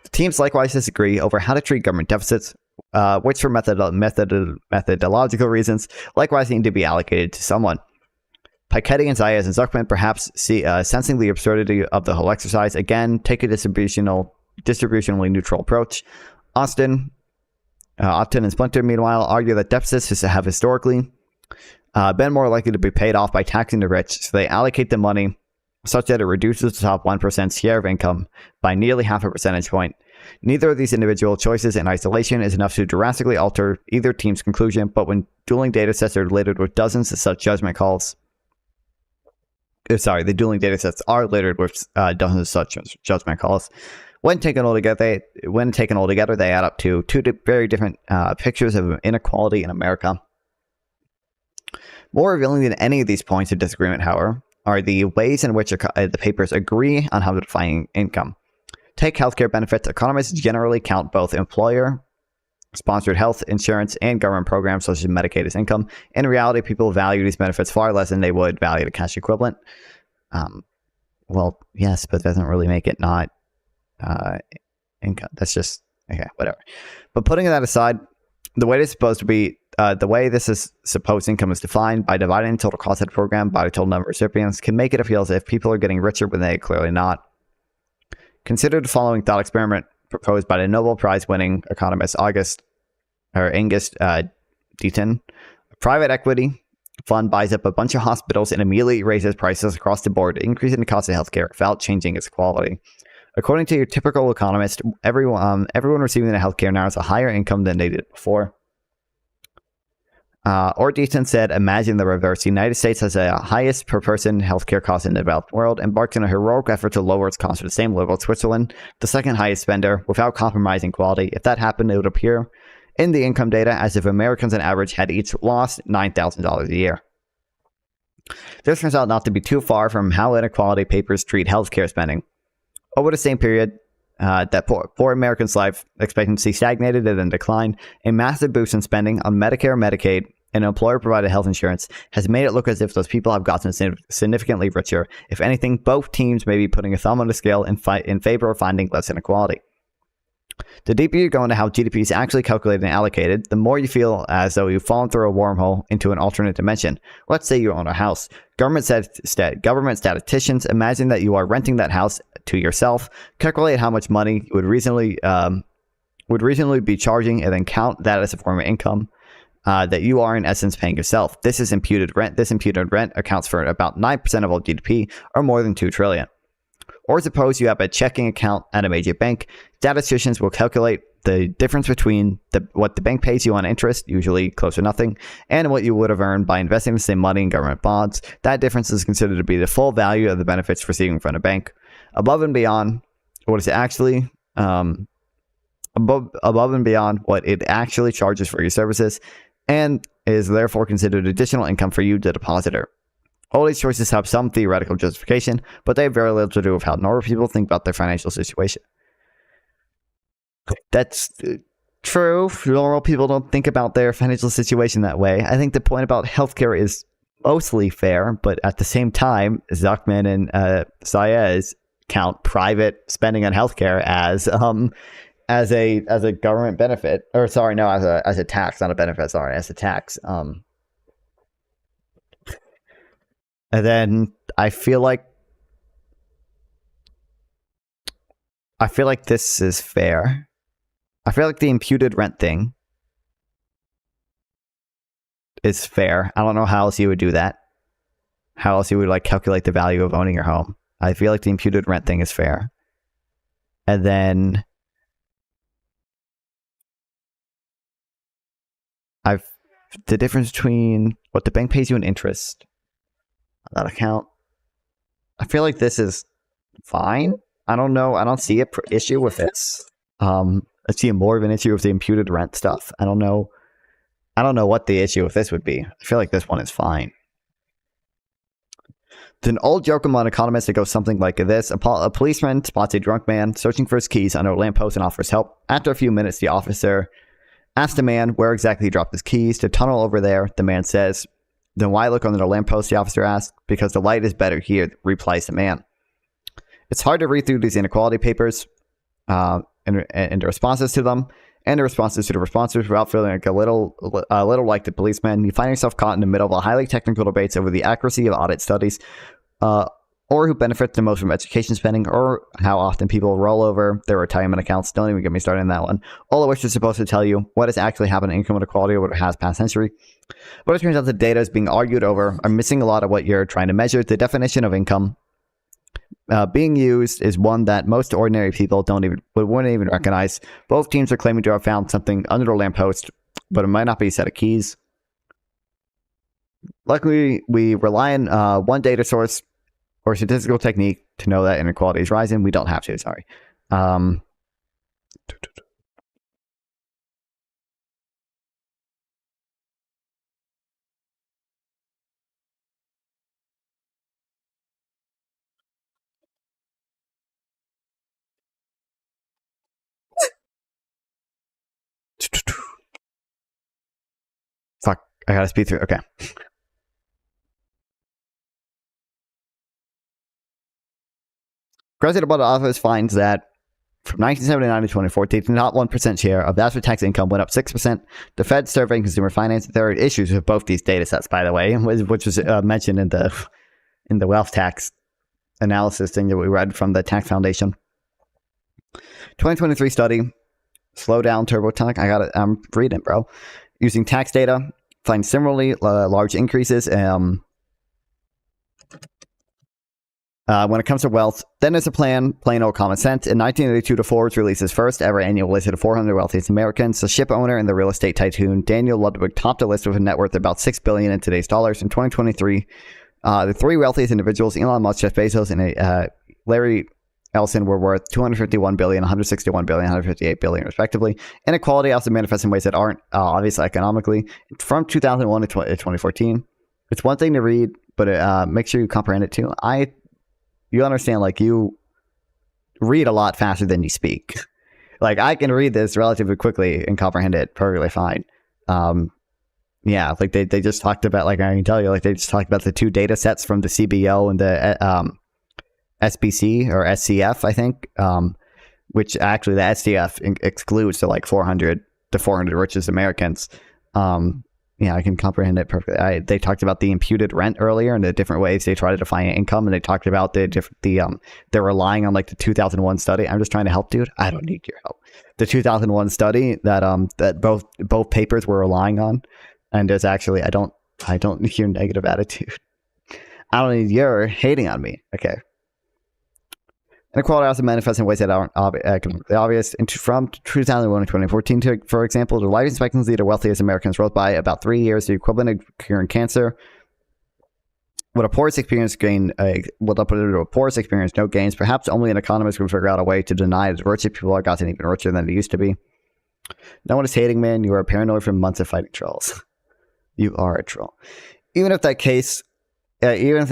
The teams likewise disagree over how to treat government deficits, which for methodological reasons likewise need to be allocated to someone. Piketty and Zayas and Zuckman, perhaps sensing the absurdity of the whole exercise, again take a distributionally neutral approach. Otten and Splinter, meanwhile, argue that deficits have historically been more likely to be paid off by taxing the rich, so they allocate the money such that it reduces the top 1%'s share of income by nearly half a percentage point. Neither of these individual choices in isolation is enough to drastically alter either team's conclusion, but when dueling data sets are littered with dozens of such judgment calls, the dueling data sets are littered with dozens of such judgment calls. When taken all together, they add up to two very different pictures of inequality in America. More revealing than any of these points of disagreement, however, are the ways in which the papers agree on how to define income. Take healthcare benefits. Economists generally count both employer-sponsored health insurance and government programs such as Medicaid as income. In reality, people value these benefits far less than they would value the cash equivalent. Well, yes, but that doesn't really make it not income. That's just okay, whatever. But putting that aside, the way this is supposed income is defined by dividing the total cost of the program by the total number of recipients can make it appeal as if people are getting richer when they are clearly not. Consider the following thought experiment proposed by the Nobel Prize winning economist Angus Deaton. A private equity fund buys up a bunch of hospitals and immediately raises prices across the board, increasing the cost of healthcare without changing its quality. According to your typical economist, everyone receiving the healthcare now has a higher income than they did before. Or Deaton said, imagine the reverse. The United States has the highest per person healthcare cost in the developed world, embarks on a heroic effort to lower its cost to the same level as Switzerland, the second highest spender, without compromising quality. If that happened, it would appear in the income data as if Americans on average had each lost $9,000 a year. This turns out not to be too far from how inequality papers treat healthcare spending. Over the same period, that poor Americans' life expectancy stagnated and then declined. A massive boost in spending on Medicare, Medicaid, and employer-provided health insurance has made it look as if those people have gotten significantly richer. If anything, both teams may be putting a thumb on the scale in favor of finding less inequality. The deeper you go into how GDP is actually calculated and allocated, the more you feel as though you've fallen through a wormhole into an alternate dimension. Let's say you own a house. Government statisticians imagine that you are renting that house to yourself, calculate how much money you would reasonably be charging, and then count that as a form of income that you are in essence paying yourself. This is imputed rent. This imputed rent accounts for about 9% of all GDP, or more than $2 trillion. Or suppose you have a checking account at a major bank. Statisticians will calculate the difference between what the bank pays you on interest, usually close to nothing, and what you would have earned by investing the same money in government bonds. That difference is considered to be the full value of the benefits receiving from a bank. Above and beyond what it actually charges for your services, and is therefore considered additional income for you, the depositor. All these choices have some theoretical justification, but they have very little to do with how normal people think about their financial situation. That's true. Normal people don't think about their financial situation that way. I think the point about healthcare is mostly fair, but at the same time, Zuckman and Saez count private spending on healthcare as a government benefit, or sorry, no, as a tax, not a benefit. Sorry, as a tax. And then I feel like this is fair. I feel like the imputed rent thing is fair. I don't know how else you would do that. How else you would calculate the value of owning your home. I feel like the imputed rent thing is fair. And then the difference between what the bank pays you in interest on that account. I feel like this is fine. I don't know. I don't see an issue with this. I see more of an issue with the imputed rent stuff. I don't know what the issue with this would be. I feel like this one is fine. There's an old joke among economists that goes something like this. A policeman spots a drunk man searching for his keys under a lamppost and offers help. After a few minutes, the officer asks the man where exactly he dropped his keys. To tunnel over there, the man says. Then why look under the lamppost, the officer asks. Because the light is better here, replies the man. It's hard to read through these inequality papers and the responses to them, and the responses to the responses without feeling like a little like the policeman. You find yourself caught in the middle of a highly technical debates over the accuracy of audit studies, or who benefits the most from education spending, or how often people roll over their retirement accounts. Don't even get me started on that one. All of which is supposed to tell you what has actually happened in income inequality over the past century. But it turns out the data is being argued over are missing a lot of what you're trying to measure. The definition of income being used is one that most ordinary people wouldn't even recognize. Both teams are claiming to have found something under the lamppost, but it might not be a set of keys. Luckily, we rely on one data source or statistical technique to know that inequality is rising. We don't have to, sorry. Um, fuck, I gotta speed through. Okay. President Obama office finds that from 1979 to 2014, not 1% share of after tax income went up 6%. The Fed surveying consumer finance. There are issues with both these data sets, by the way, which was mentioned in the wealth tax analysis thing that we read from the Tax Foundation. 2023 study, slow down TurboTax. I'm reading, bro. Using tax data, find similarly large increases. When it comes to wealth, then there's a plan, plain old common sense. In 1982, Forbes released its first ever annual list of 400 wealthiest Americans. The ship owner and the real estate tycoon Daniel Ludwig topped the list with a net worth of about $6 billion in today's dollars. In 2023, the three wealthiest individuals, Elon Musk, Jeff Bezos, and Larry Ellison, were worth $251 billion, $161 billion, $158 billion, respectively. Inequality also manifests in ways that aren't obvious economically. From 2001 to 2014, it's one thing to read, but make sure you comprehend it too. You understand, like, you read a lot faster than you speak. Like, I can read this relatively quickly and comprehend it perfectly fine. Yeah, like they just talked about, like, I can tell you, like, they just talked about the two data sets from the CBO and the SBC or SCF, I think, which actually the SCF excludes the 400 richest Americans. Yeah, I can comprehend it perfectly. They talked about the imputed rent earlier and the different ways they try to define income, and they talked about they're relying on the 2001 study. I'm just trying to help, dude. I don't need your help. The 2001 study that both papers were relying on, and there's actually I don't need your negative attitude. I don't need your hating on me. Okay. Inequality also manifests in ways that aren't economically obvious. From 2001 to 2014, for example, the life expectancy of the wealthiest Americans rose by about 3 years, the equivalent of curing cancer. What a poorest experience no gains. Perhaps only an economist would figure out a way to deny that richer people have gotten even richer than they used to be. No one is hating, man. You are paranoid from months of fighting trolls. You are a troll. Even if it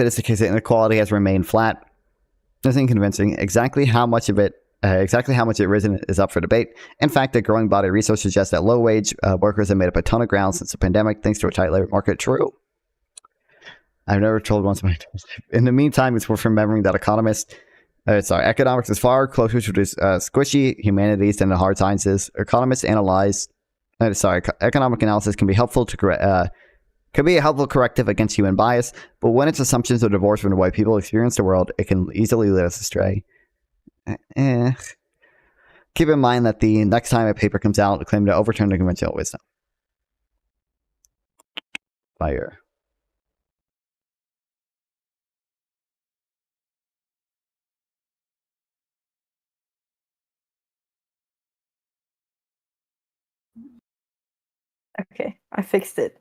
is the case that inequality has remained flat, nothing convincing. Exactly how much it risen is up for debate. In fact, a growing body of research suggests that low-wage workers have made up a ton of ground since the pandemic, thanks to a tight labor market. True. I've never told once in my life. In the meantime, it's worth remembering that economics is far closer to this squishy humanities than the hard sciences. Economic analysis can be helpful to could be a helpful corrective against human bias, but when its assumptions are divorced from the way people experience the world, it can easily lead us astray. Keep in mind that the next time a paper comes out claiming to overturn the conventional wisdom. Fire. Okay, I fixed it.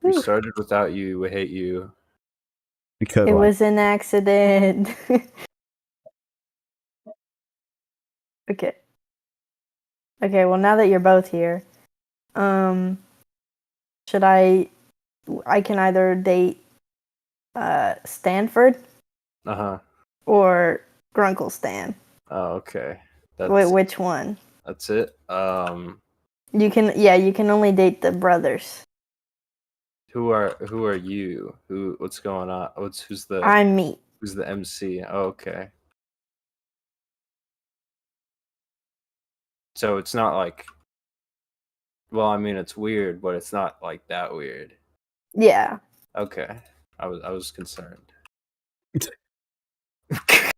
We started without you. We hate you. It was an accident. Okay. Okay, well, now that you're both here, should I can either date Stanford or Grunkle Stan. Oh, okay. Wait, which one? That's it. You can only date the brothers. Who are you? What's going on? Who's the I'm me. Who's the MC? Oh, okay. So it's not like, well, I mean, it's weird, but it's not like that weird. Yeah. Okay. I was concerned. Could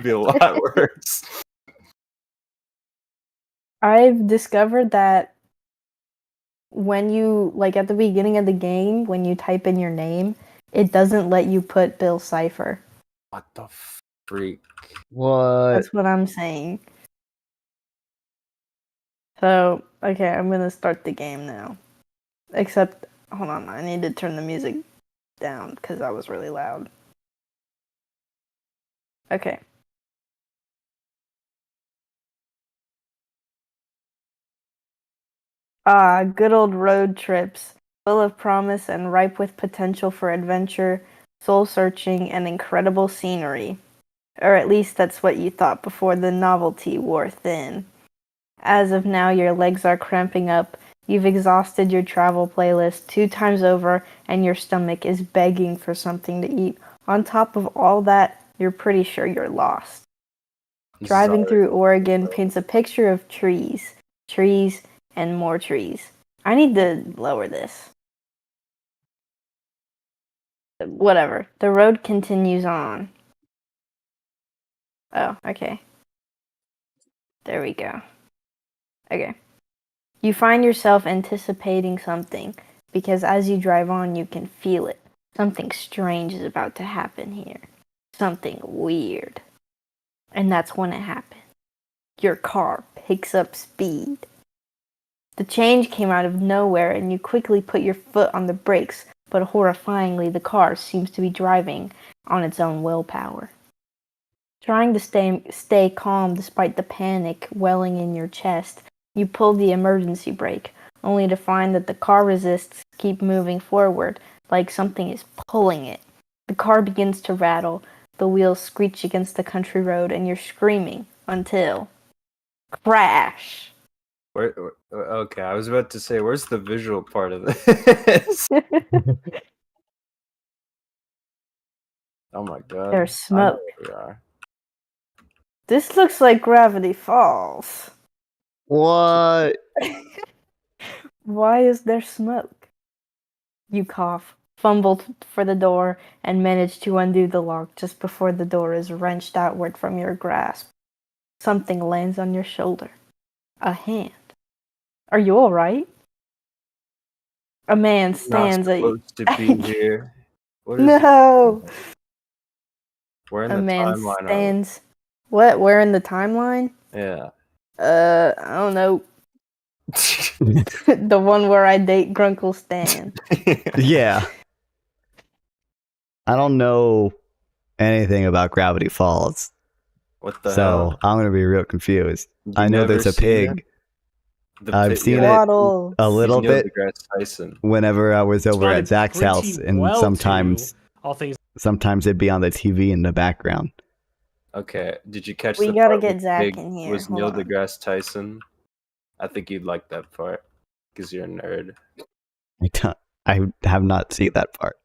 be a lot worse. I've discovered that when you, at the beginning of the game, when you type in your name, it doesn't let you put Bill Cipher. What the freak? What? That's what I'm saying. So, okay, I'm gonna start the game now. Except, hold on, I need to turn the music down because that was really loud. Okay. Ah, good old road trips, full of promise and ripe with potential for adventure, soul-searching, and incredible scenery. Or at least that's what you thought before the novelty wore thin. As of now, your legs are cramping up, you've exhausted your travel playlist 2 times over, and your stomach is begging for something to eat. On top of all that, you're pretty sure you're lost. Driving through Oregon paints a picture of trees, trees, and more trees. I need to lower this. Whatever. The road continues on. Oh, okay. There we go. Okay. You find yourself anticipating something, because as you drive on, you can feel it. Something strange is about to happen here. Something weird. And that's when it happened. Your car picks up speed. The change came out of nowhere, and you quickly put your foot on the brakes, but horrifyingly, the car seems to be driving on its own willpower. Trying to stay calm despite the panic welling in your chest, you pull the emergency brake, only to find that the car resists keep moving forward, like something is pulling it. The car begins to rattle, the wheels screech against the country road, and you're screaming until... crash! Okay, I was about to say, where's the visual part of this? Oh my god. There's smoke. I know where we are. This looks like Gravity Falls. What? Why is there smoke? You cough, fumble for the door, and manage to undo the lock just before the door is wrenched outward from your grasp. Something lands on your shoulder. A hand. Are you alright? A man stands Not at you. supposed to be here. What is No! Where in A the man timeline stands... What? Where in the timeline? Yeah. I don't know. The one where I date Grunkle Stan. Yeah. I don't know anything about Gravity Falls. What the so hell? I'm gonna be real confused. You I know never there's a seen pig. it? I've seen it Waddle. a little Neil bit deGrasse Tyson. whenever I was over at Responded Zach's pretty house, and well sometimes to all things. it'd be on the TV in the background. Okay, did you catch We the gotta part get with Zach Big in here. was Hold Neil on. deGrasse Tyson? I think you'd like that part because you're a nerd. I have not seen that part.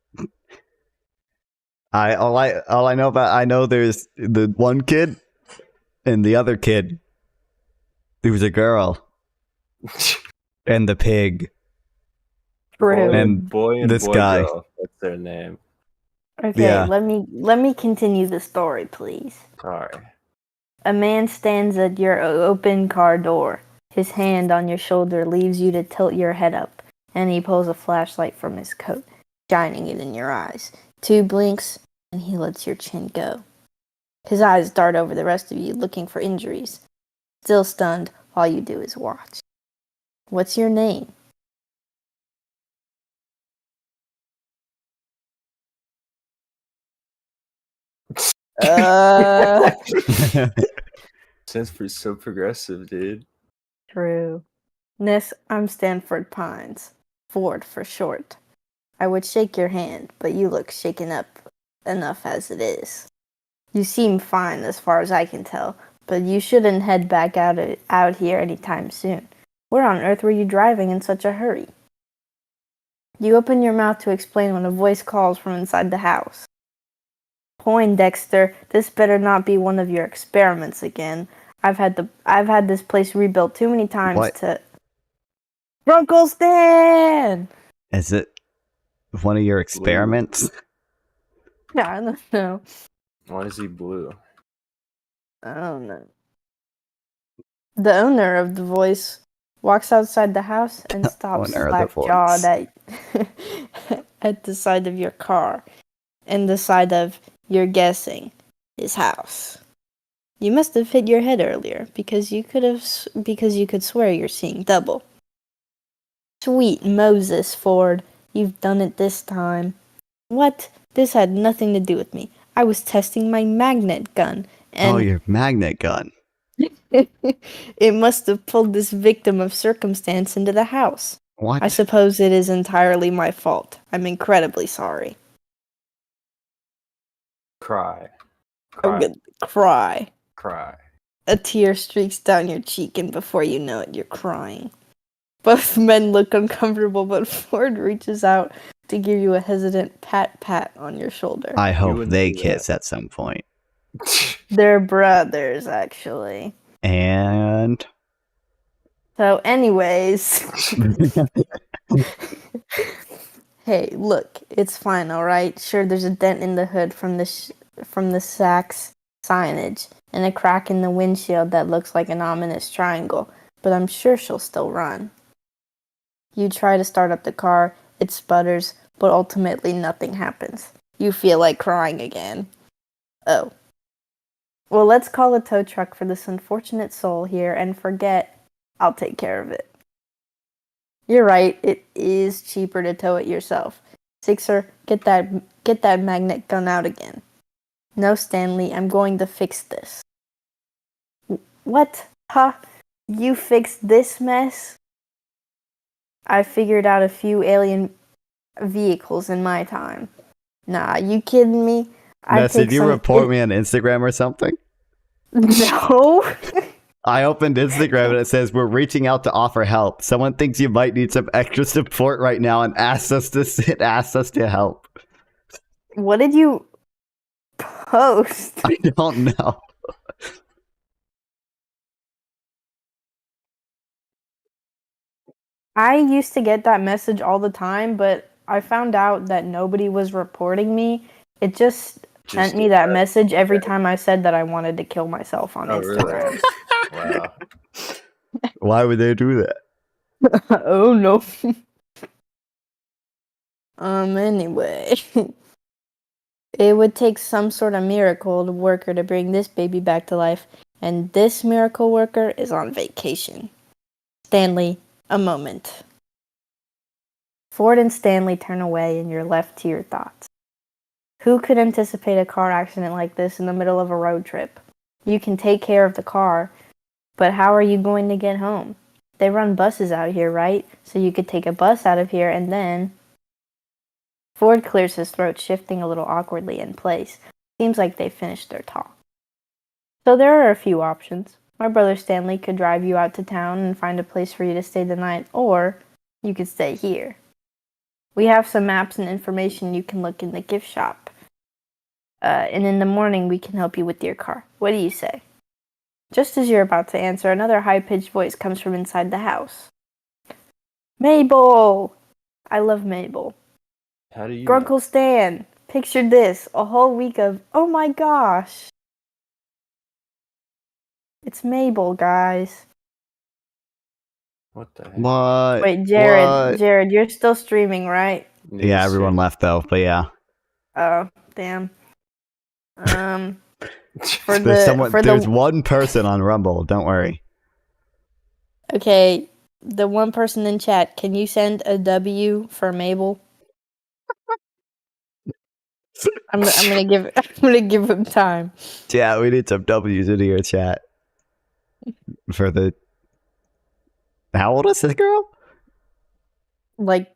All I know there's the one kid and the other kid. There was a girl and the pig. True. And boy and this boy guy. girl. That's their name. Okay, Yeah. let me continue the story, please. Sorry. A man stands at your open car door. His hand on your shoulder leaves you to tilt your head up, and he pulls a flashlight from his coat, shining it in your eyes. 2 blinks, and he lets your chin go. His eyes dart over the rest of you, looking for injuries. Still stunned, all you do is watch. What's your name? Stands for so progressive, dude. True. Miss, I'm Stanford Pines. Ford for short. I would shake your hand, but you look shaken up enough as it is. You seem fine as far as I can tell, but you shouldn't head back out here anytime soon. Where on earth were you driving in such a hurry? You open your mouth to explain when a voice calls from inside the house. Poindexter, this better not be one of your experiments again. I've had this place rebuilt too many times What? to... Grunkle Stan! Is it one of your experiments? Yeah, I don't know. Why is he blue? I don't know. The owner of the voice walks outside the house and stops Owner of the slack-jawed at the side of your car and the side of, you're guessing, his house. You must have hit your head earlier because you could swear you're seeing double. Sweet Moses, Ford, you've done it this time. What? This had nothing to do with me. I was testing my magnet gun, and... Oh, your magnet gun. It must have pulled this victim of circumstance into the house. What? I suppose it is entirely my fault. I'm incredibly sorry. Cry. I'm gonna cry. Cry. A tear streaks down your cheek, and before you know it, you're crying. Both men look uncomfortable, but Ford reaches out to give you a hesitant pat on your shoulder. I hope they kiss at some point. They're brothers, actually. And So, anyways. Hey, look, it's fine, alright? Sure, there's a dent in the hood from the Saks signage, and a crack in the windshield that looks like an ominous triangle, but I'm sure she'll still run. You try to start up the car, it sputters, but ultimately nothing happens. You feel like crying again. Oh. Well, let's call a tow truck for this unfortunate soul here and forget I'll take care of it. You're right, it is cheaper to tow it yourself. Sixer, get that magnet gun out again. No, Stanley, I'm going to fix this. What? Huh? You fixed this mess? I figured out a few alien vehicles in my time. Nah, you kidding me? did you report me on Instagram or something? No. I opened Instagram and it says, we're reaching out to offer help. Someone thinks you might need some extra support right now and asked us to help. What did you post? I don't know. I used to get that message all the time, but I found out that nobody was reporting me. It just sent me that message every time I said that I wanted to kill myself on Instagram. Really? Wow. Why would they do that? Oh no. Anyway. It would take some sort of miracle worker to bring this baby back to life, and this miracle worker is on vacation. Stanley, a moment. Ford and Stanley turn away and you're left to your thoughts. Who could anticipate a car accident like this in the middle of a road trip? You can take care of the car, but how are you going to get home? They run buses out here, right? So you could take a bus out of here and then... Ford clears his throat, shifting a little awkwardly in place. Seems like they finished their talk. So there are a few options. My brother Stanley could drive you out to town and find a place for you to stay the night, or you could stay here. We have some maps and information you can look in the gift shop. And in the morning we can help you with your car. What do you say? Just as you're about to answer, another high-pitched voice comes from inside the house. Mabel! I love Mabel. How do you Grunkle Stan, picture this, a whole week of, oh my gosh. It's Mabel, guys. What the heck? What? Wait, Jared, What? Jared, you're still streaming, right? Yeah, everyone left though, but yeah. Oh, damn. There's one person on Rumble, don't worry. Okay, the one person in chat, can you send a W for Mabel? I'm gonna give him time. Yeah, we need some W's into your chat. For the... How old is this girl? Like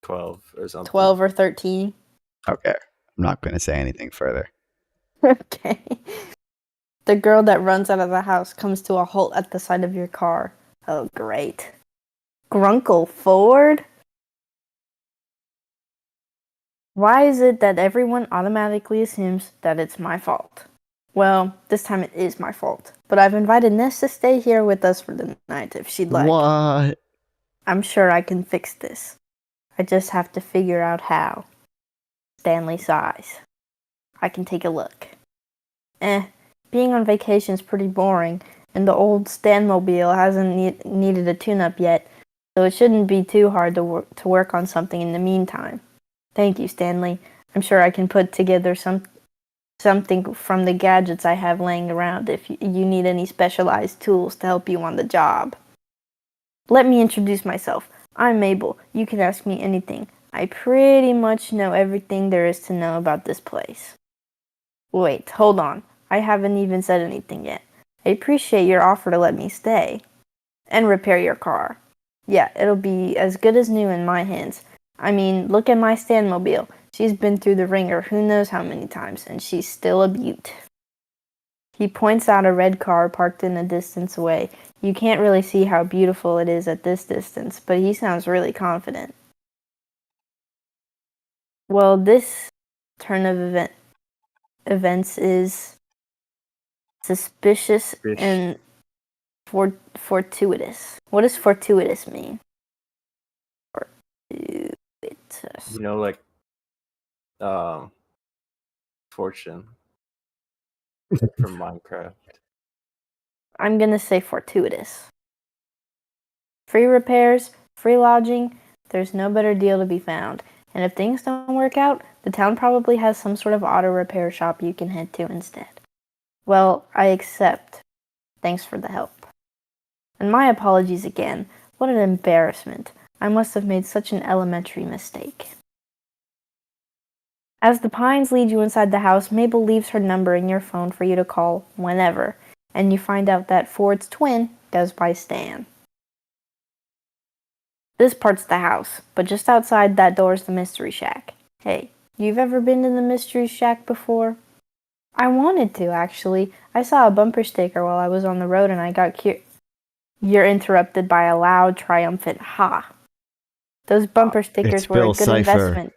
12 or something. 12 or 13. Okay. I'm not going to say anything further. Okay. The girl that runs out of the house comes to a halt at the side of your car. Oh, great. Grunkle Ford? Why is it that everyone automatically assumes that it's my fault? Well, this time it is my fault. But I've invited Ness to stay here with us for the night if she'd like. What? I'm sure I can fix this. I just have to figure out how. Stanley sighs. I can take a look. Being on vacation is pretty boring, and the old Stanmobile hasn't needed a tune-up yet, so it shouldn't be too hard to work on something in the meantime. Thank you, Stanley. I'm sure I can put together something from the gadgets I have laying around if you need any specialized tools to help you on the job. Let me introduce myself. I'm Mabel. You can ask me anything. I pretty much know everything there is to know about this place. Wait, hold on. I haven't even said anything yet. I appreciate your offer to let me stay. And repair your car. Yeah, it'll be as good as new in my hands. I mean, look at my Stanmobile. She's been through the ringer who knows how many times, and she's still a beaut. He points out a red car parked in a distance away. You can't really see how beautiful it is at this distance, but he sounds really confident. Well, this turn of events is suspicious and fortuitous. What does fortuitous mean? Fortuitous. You know, like fortune from Minecraft. I'm gonna say fortuitous. Free repairs, free lodging, there's no better deal to be found. And if things don't work out, the town probably has some sort of auto repair shop you can head to instead. Well, I accept. Thanks for the help. And my apologies again. What an embarrassment. I must have made such an elementary mistake. As the Pines lead you inside the house, Mabel leaves her number in your phone for you to call whenever, and you find out that Ford's twin goes by Stan. This part's the house, but just outside that door's the Mystery Shack. Hey, you've ever been to the Mystery Shack before? I wanted to, actually. I saw a bumper sticker while I was on the road and I got curious. You're interrupted by a loud, triumphant ha. Those bumper stickers were a good investment.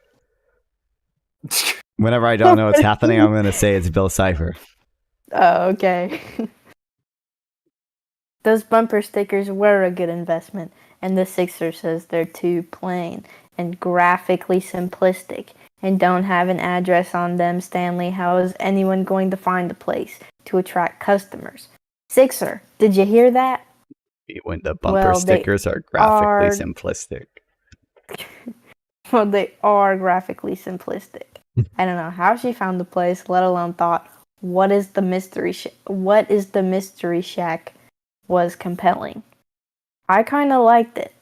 Whenever I don't know what's happening, I'm going to say it's Bill Cipher. Oh, okay. Those bumper stickers were a good investment, and the Sixer says they're too plain and graphically simplistic and don't have an address on them. Stanley, how is anyone going to find a place to attract customers? Sixer, did you hear that? When the bumper stickers are graphically simplistic. Well, they are graphically simplistic. I don't know how she found the place, let alone thought, what is the mystery shack was compelling. I kind of liked it.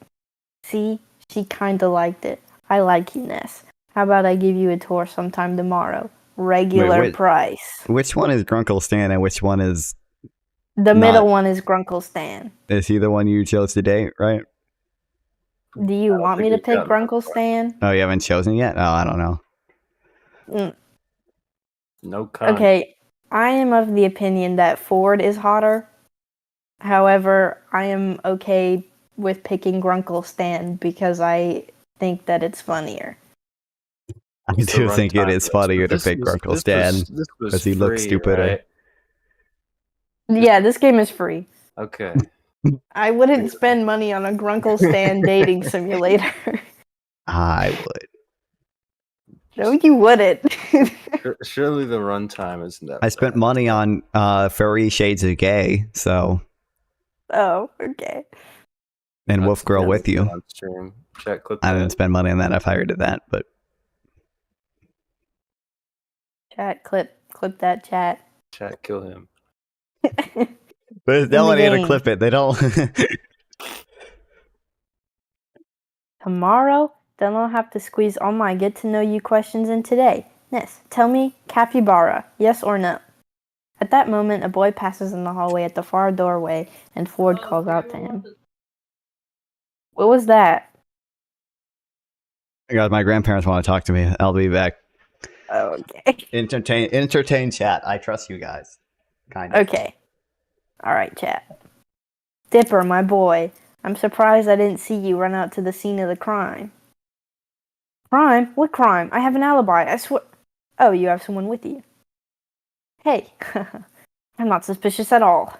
See, she kind of liked it. I like you, Ness. How about I give you a tour sometime tomorrow? Regular price. Which one is Grunkle Stan and which one is... The middle one is Grunkle Stan. Is he the one you chose to date, right? Do you want me to pick Grunkle Stan? Oh, you haven't chosen yet? Oh, I don't know. No comment. Okay, I am of the opinion that Ford is hotter. However, I am okay with picking Grunkle Stan because I think that it's funnier. I do think it is funnier to pick Grunkle Stan because he looks stupider. Right? Yeah, this game is free. Okay. I wouldn't spend money on a Grunkle Stan dating simulator. I would. No, you wouldn't. Surely the runtime isn't that I spent money on Furry Shades of Gay, so... Oh, okay. And Wolf Girl with You. I didn't spend money on that if I did that, but... Chat, clip that chat. Chat, kill him. But they only need to clip it. They don't... Tomorrow, then I'll have to squeeze all my get-to-know-you questions in today. Ness, tell me, capybara, yes or no? At that moment, a boy passes in the hallway at the far doorway, and Ford calls out to him. What was that? God, my grandparents want to talk to me. I'll be back. Oh, okay. Entertain chat. I trust you guys. Kind of. Okay. Alright, chat. Dipper, my boy. I'm surprised I didn't see you run out to the scene of the crime. Crime? What crime? I have an alibi. I swear. Oh, you have someone with you. Hey. I'm not suspicious at all.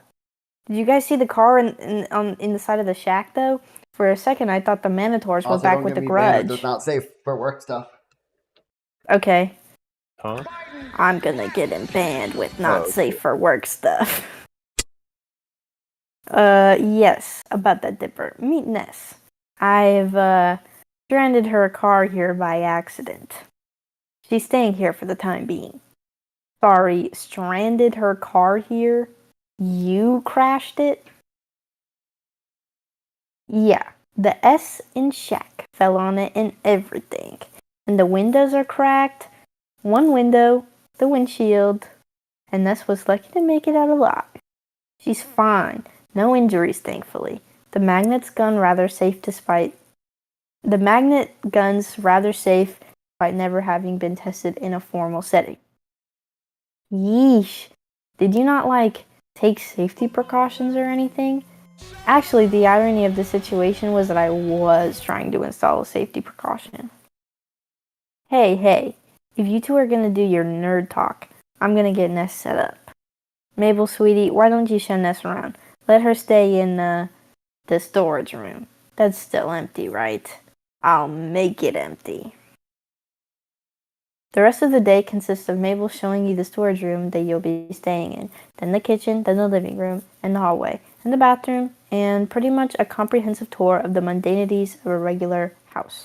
Did you guys see the car in the side of the shack, though? For a second, I thought the Manitors were back with a grudge. It does not say for work stuff. Okay. Huh? I'm gonna get him banned with not safe for work stuff. Yes, about that Dipper. Meet Ness. I've, stranded her car here by accident. She's staying here for the time being. Sorry, stranded her car here? You crashed it? Yeah, the S in shack fell on it and everything. And the windows are cracked. One window, the windshield. And Ness was lucky to make it out alive. She's fine. No injuries, thankfully. The magnet gun's rather safe despite never having been tested in a formal setting. Yeesh. Did you not, take safety precautions or anything? Actually, the irony of the situation was that I was trying to install a safety precaution. Hey, if you two are gonna do your nerd talk, I'm gonna get Ness set up. Mabel, sweetie, why don't you show Ness around? Let her stay in, the storage room. That's still empty, right? I'll make it empty. The rest of the day consists of Mabel showing you the storage room that you'll be staying in, then the kitchen, then the living room, and the hallway, and the bathroom, and pretty much a comprehensive tour of the mundanities of a regular house.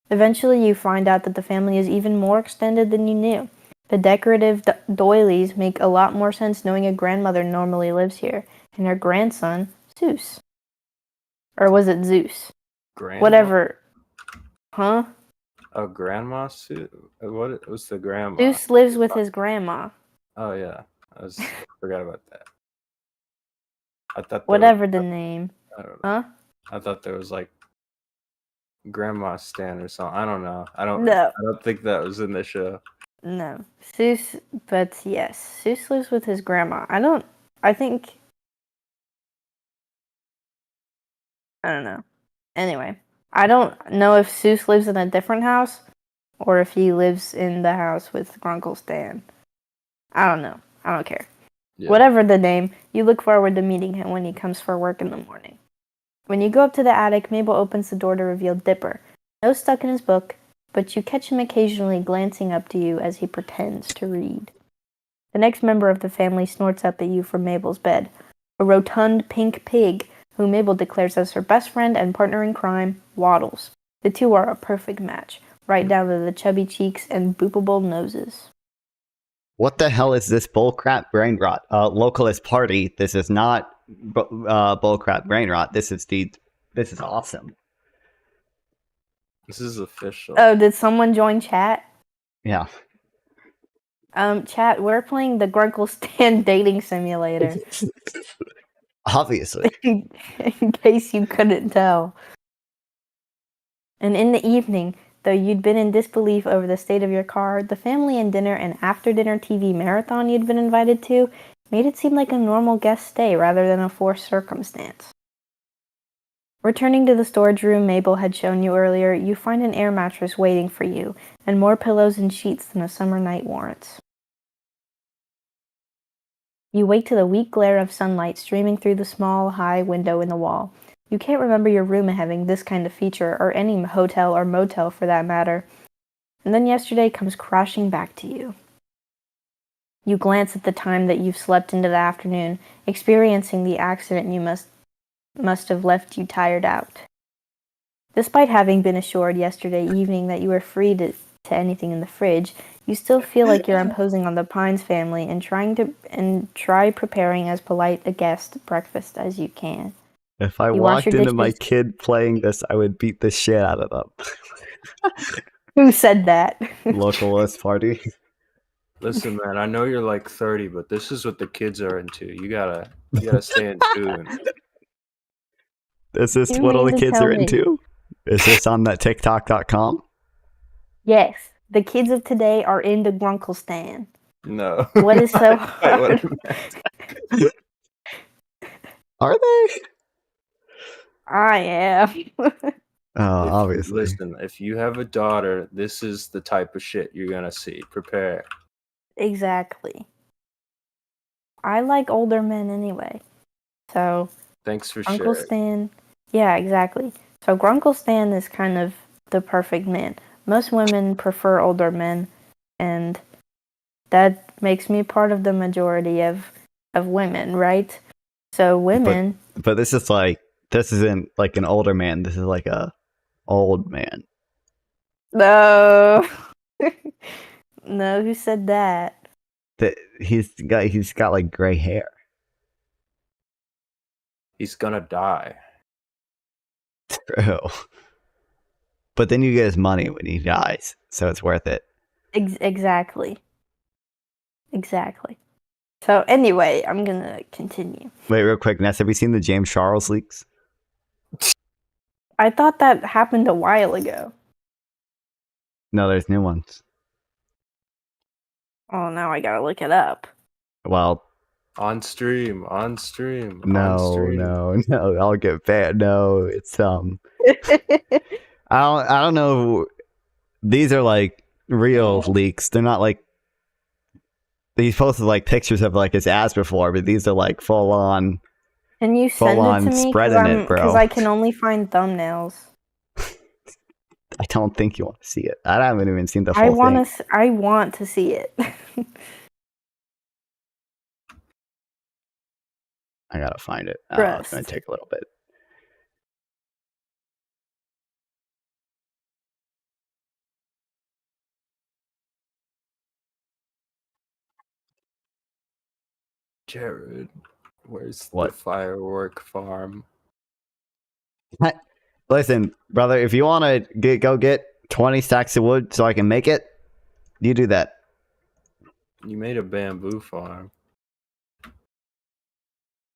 Eventually, you find out that the family is even more extended than you knew. The decorative doilies make a lot more sense knowing a grandmother normally lives here, and her grandson, Zeus. Or was it Zeus? Grandma? Whatever. Huh? Oh, grandma suit? What was the grandma? Zeus lives with his grandma. Oh yeah, forgot about that. I thought Whatever the name. I don't Huh? know. I thought there was like Grandma Stan or something. I don't know. I don't think that was in the show. No. Zeus, but yes. Zeus lives with his grandma. I don't know. Anyway, I don't know if Zeus lives in a different house or if he lives in the house with Grunkle Stan. I don't know. I don't care. Yeah. Whatever the name, you look forward to meeting him when he comes for work in the morning. When you go up to the attic, Mabel opens the door to reveal Dipper. No stuck in his book, but you catch him occasionally glancing up to you as he pretends to read. The next member of the family snorts up at you from Mabel's bed. A rotund pink pig, who Mabel declares as her best friend and partner in crime, Waddles. The two are a perfect match, right down to the chubby cheeks and boopable noses. What the hell is this bullcrap brain rot? Localist party. This is not bullcrap brain rot. This is awesome. This is official. Oh, did someone join chat? Yeah. Chat, we're playing the Grunkle Stan dating simulator. Obviously. In case you couldn't tell. And in the evening, though you'd been in disbelief over the state of your car, the family and dinner and after-dinner TV marathon you'd been invited to made it seem like a normal guest stay rather than a forced circumstance. Returning to the storage room Mabel had shown you earlier, you find an air mattress waiting for you, and more pillows and sheets than a summer night warrants. You wake to the weak glare of sunlight streaming through the small, high window in the wall. You can't remember your room having this kind of feature, or any hotel or motel for that matter. And then yesterday comes crashing back to you. You glance at the time that you've slept into the afternoon, experiencing the accident you must have left you tired out. Despite having been assured yesterday evening that you were free to anything in the fridge, you still feel like you're imposing on the Pines family and try preparing as polite a guest breakfast as you can. If I You wash walked your into my dishes- kid playing this, I would beat the shit out of them. Who said that? Localist party. Listen, man, I know you're like 30, but this is what the kids are into. You gotta stay in tune. Is this You what all mean the to kids tell are me- into? Is this on that TikTok.com? Yes, the kids of today are into Grunkle Stan. No. What is so Quite what I meant. Are they? I am. Obviously. Listen, if you have a daughter, this is the type of shit you're gonna see. Prepare. Exactly. I like older men anyway. So, Thanks for Grunkle sharing. Stan. Yeah, exactly. So, Grunkle Stan is kind of the perfect man. Most women prefer older men, and that makes me part of the majority of women, right? So, women. But this isn't like an older man. This is like a old man. No. No, who said that? That he's got like gray hair. He's gonna die. True. But then you get his money when he dies, so it's worth it. Exactly. So So anyway, I'm gonna continue. Wait, real quick, Ness, have you seen the James Charles leaks? I thought that happened a while ago. No, there's new ones. Oh, now I gotta look it up. Well, On stream. no, I'll get bad. No, it's I don't know. These are like real leaks. They're not like he's posted like pictures of like his ass before, but these are like full on. Can you send it to me? Because I can only find thumbnails. I don't think you want to see it. I haven't even seen the whole thing. I want to see it. I gotta find it. It's gonna take a little bit. Jared, where's What? the firework farm? Listen, brother, if you want to go get 20 stacks of wood so I can make it, you do that. You made a bamboo farm.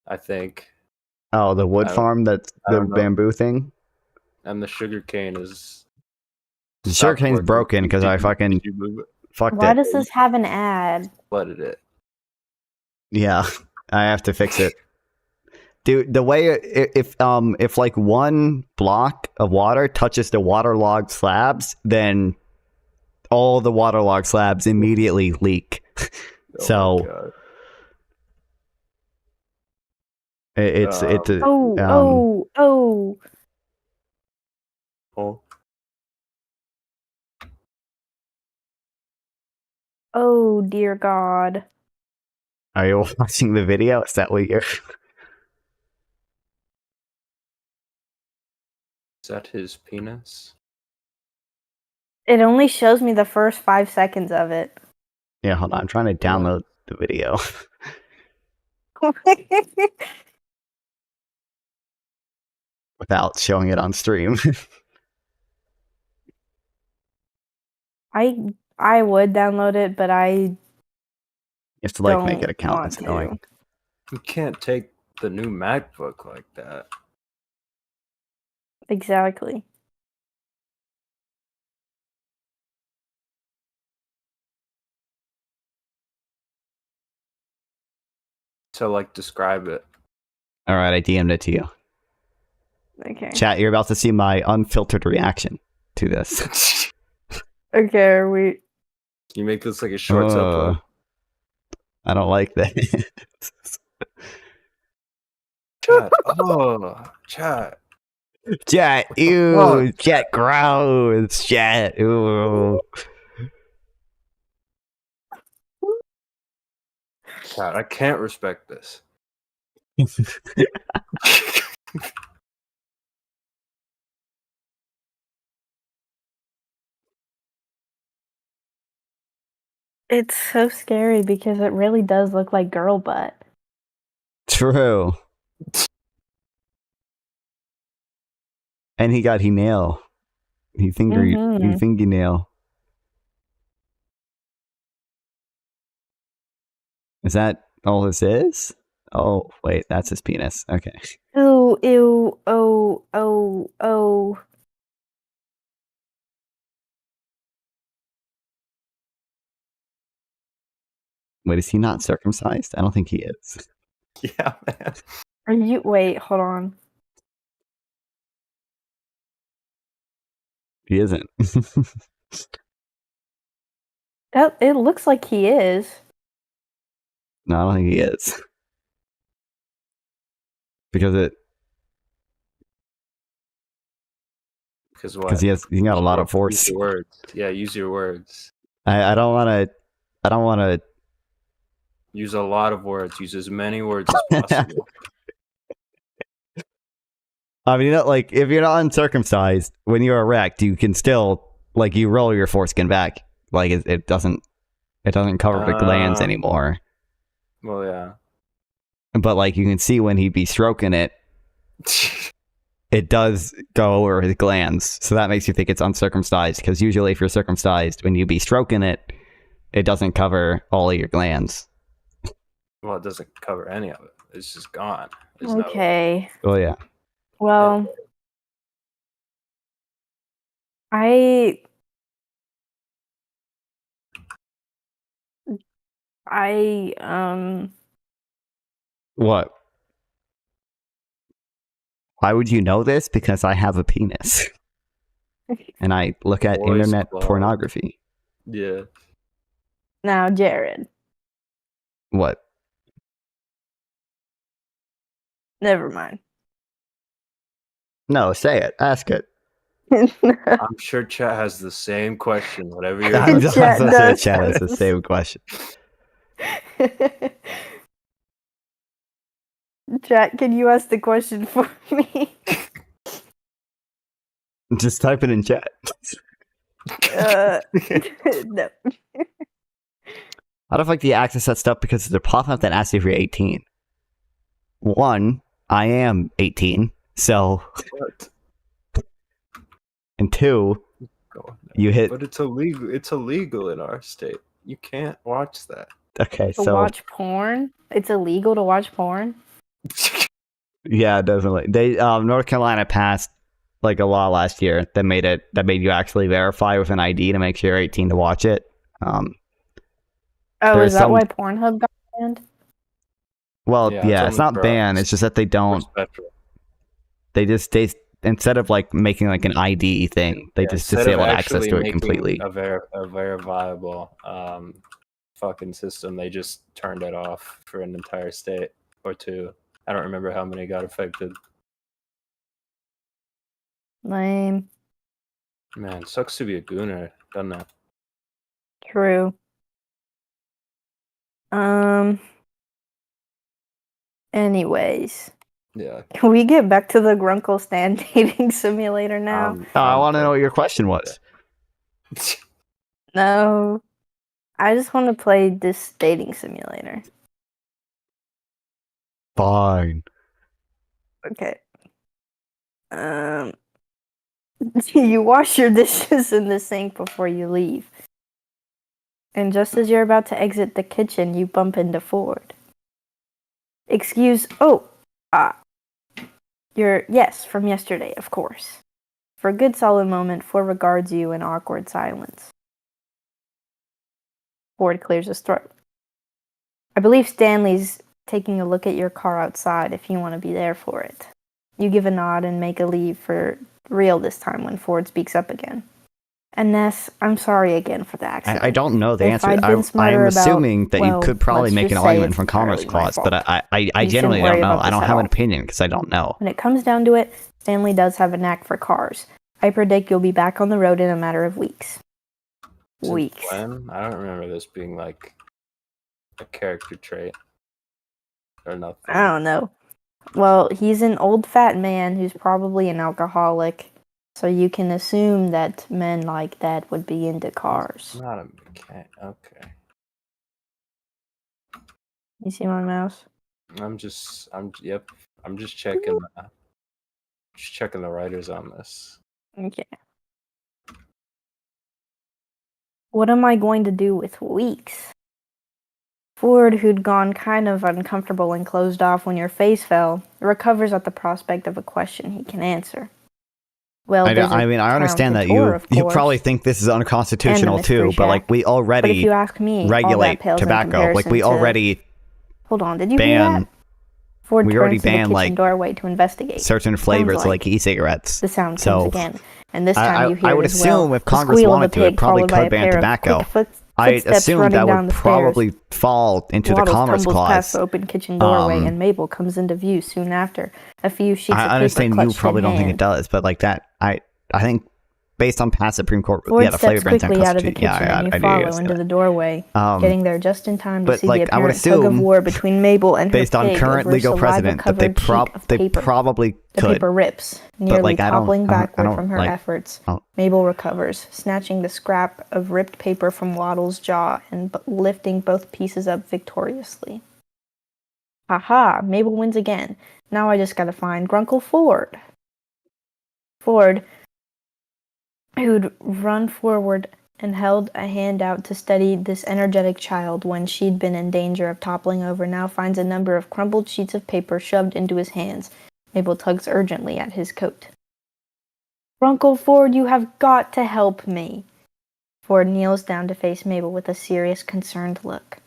I think. Oh, the wood farm, that's the don't know. bamboo thing? And the sugarcane is... The sugarcane's broken because I fucking fucked Why it. does this have an ad? Flooded it. Yeah, I have to fix it. Dude, the way if like one block of water touches the waterlogged slabs, then all the waterlogged slabs immediately leak. So it's Oh dear God. Are you watching the video? Is that what you're... Is that his penis? It only shows me the first 5 seconds of it. Yeah, hold on. I'm trying to download the video. Without showing it on stream. I would download it, but I You have to like make don't an account. want It's to. annoying. You can't take the new MacBook like that. Exactly. So, like, describe it. All right, I DM'd it to you. Okay. Chat, you're about to see my unfiltered reaction to this. Okay, are we... You make this like a shorts upload. I don't like that. Chat. Oh, chat. Chat, ew, chat, gross, chat, ew. Chat, I can't respect this. It's so scary because it really does look like girl butt. True. And he got nail. He fingernail. Is that all this is? Oh, wait, that's his penis. Okay. Ew, ew, oh, oh, oh. Wait, is he not circumcised? I don't think he is. Yeah, man. Are you... Wait, hold on. He isn't. It looks like he is. No, I don't think he is. Because Because what? he got a lot of force. Use your words. Yeah, use your words. I don't want to Use a lot of words. Use as many words as possible. I mean, like, if you're not uncircumcised, when you're erect, you can still, like, you roll your foreskin back. Like, it doesn't cover the glands anymore. Well, yeah. But, like, you can see when he'd be stroking it, it does go over his glands. So that makes you think it's uncircumcised. Because usually if you're circumcised, when you be stroking it, it doesn't cover all of your glands. Well, it doesn't cover any of it. It's just gone. There's Okay. Oh yeah. Well, I What? Why would you know this? Because I have a penis. And I look at Boys internet Club. pornography. Yeah. now Jared. What? Never mind. No, say it. Ask it. I'm sure chat has the same question. Whatever you're I'm about to just Chat gonna does say chat has the have same question. Chat, can you ask the question for me? Just type it in chat. No. How the fuck do you access that stuff? Because they're popping up that asks you if you're 18. One, I am 18, so. What? And two, you hit. But it's illegal. It's illegal in our state. You can't watch that. Okay, To so. watch porn? It's illegal to watch porn? Yeah, definitely. They North Carolina passed like a law last year that made you actually verify with an ID to make sure you're 18 to watch it. Oh, there's is that some- why Pornhub got banned? Well, Yeah, yeah, it's it's only not for banned. us. It's just that they don't. They instead of like making like an ID thing, they just Instead of disabled access actually to it making completely. A verifiable fucking system, they just turned it off for an entire state or two. I don't remember how many got affected. Lame. Man, sucks to be a gooner, doesn't it? True. Anyways. Yeah. Can we get back to the Grunkle Stan dating simulator now? I want to know what your question was. No. I just want to play this dating simulator. Fine. Okay. You wash your dishes in the sink before you leave. And just as you're about to exit the kitchen, you bump into Ford. Yes, from yesterday, of course. For a good solid moment, Ford regards you in awkward silence. Ford clears his throat. I believe Stanley's taking a look at your car outside if you want to be there for it. You give a nod and make a leave for real this time when Ford speaks up again. And Ness, I'm sorry again for the accident. I don't know the If answer. I'd been I'm smarter assuming that you could probably let's make an just say argument it's from Commerce entirely my Clause, but fault. I You genuinely shouldn't worry don't know. about I don't this have at an all. opinion because I don't know. When it comes down to it, Stanley does have a knack for cars. I predict you'll be back on the road in a matter of weeks. Since when? I don't remember this being like a character trait or nothing. I don't know. Well, he's an old fat man who's probably an alcoholic, so you can assume that men like that would be into cars. Not a mechanic. Okay. You see my mouse? I'm just checking. Just checking the writers on this. Okay. What am I going to do with weeks? Ford, who'd gone kind of uncomfortable and closed off when your face fell, recovers at the prospect of a question he can answer. Well, I understand that you probably think this is unconstitutional too, but like we already but if you ask me, regulate tobacco. Like we already hold on, did you hear that? Ford we already turns to the ban kitchen like doorway to investigate. certain flavors like e-cigarettes. The sound so comes again, and this time you hear I would it as well. assume if The Congress squeal of wanted a to, it pig probably followed by could a ban pair of tobacco. quick I footsteps assume running that down would the stairs. probably fall into the Waddles Commerce tumbles Clause. past the open kitchen doorway, and Mabel comes into view soon after. A few sheets of I paper understand you clutched probably in don't think it hand. does, but like that, I think based on past Supreme Court, Ford the flavor steps ban's quickly out of the unconstitutional. kitchen, and you I do follow guess into that. the doorway, getting there just in time to but, see like, the I would apparent tug of assume, war between Mabel and her based on pig current over a legal precedent, that they saliva-covered sheet of paper. probably The could. paper rips, But, nearly like, I don't- toppling I don't- I backward don't, from her like- efforts. I don't- Mabel recovers, snatching the scrap of ripped paper from Waddle's jaw and lifting both pieces up victoriously. Haha, Mabel wins again. Now I just gotta find Grunkle Ford. Ford, who'd run forward and held a hand out to steady this energetic child when she'd been in danger of toppling over, now finds a number of crumpled sheets of paper shoved into his hands. Mabel tugs urgently at his coat. Grunkle Ford, you have got to help me. Ford kneels down to face Mabel with a serious, concerned look.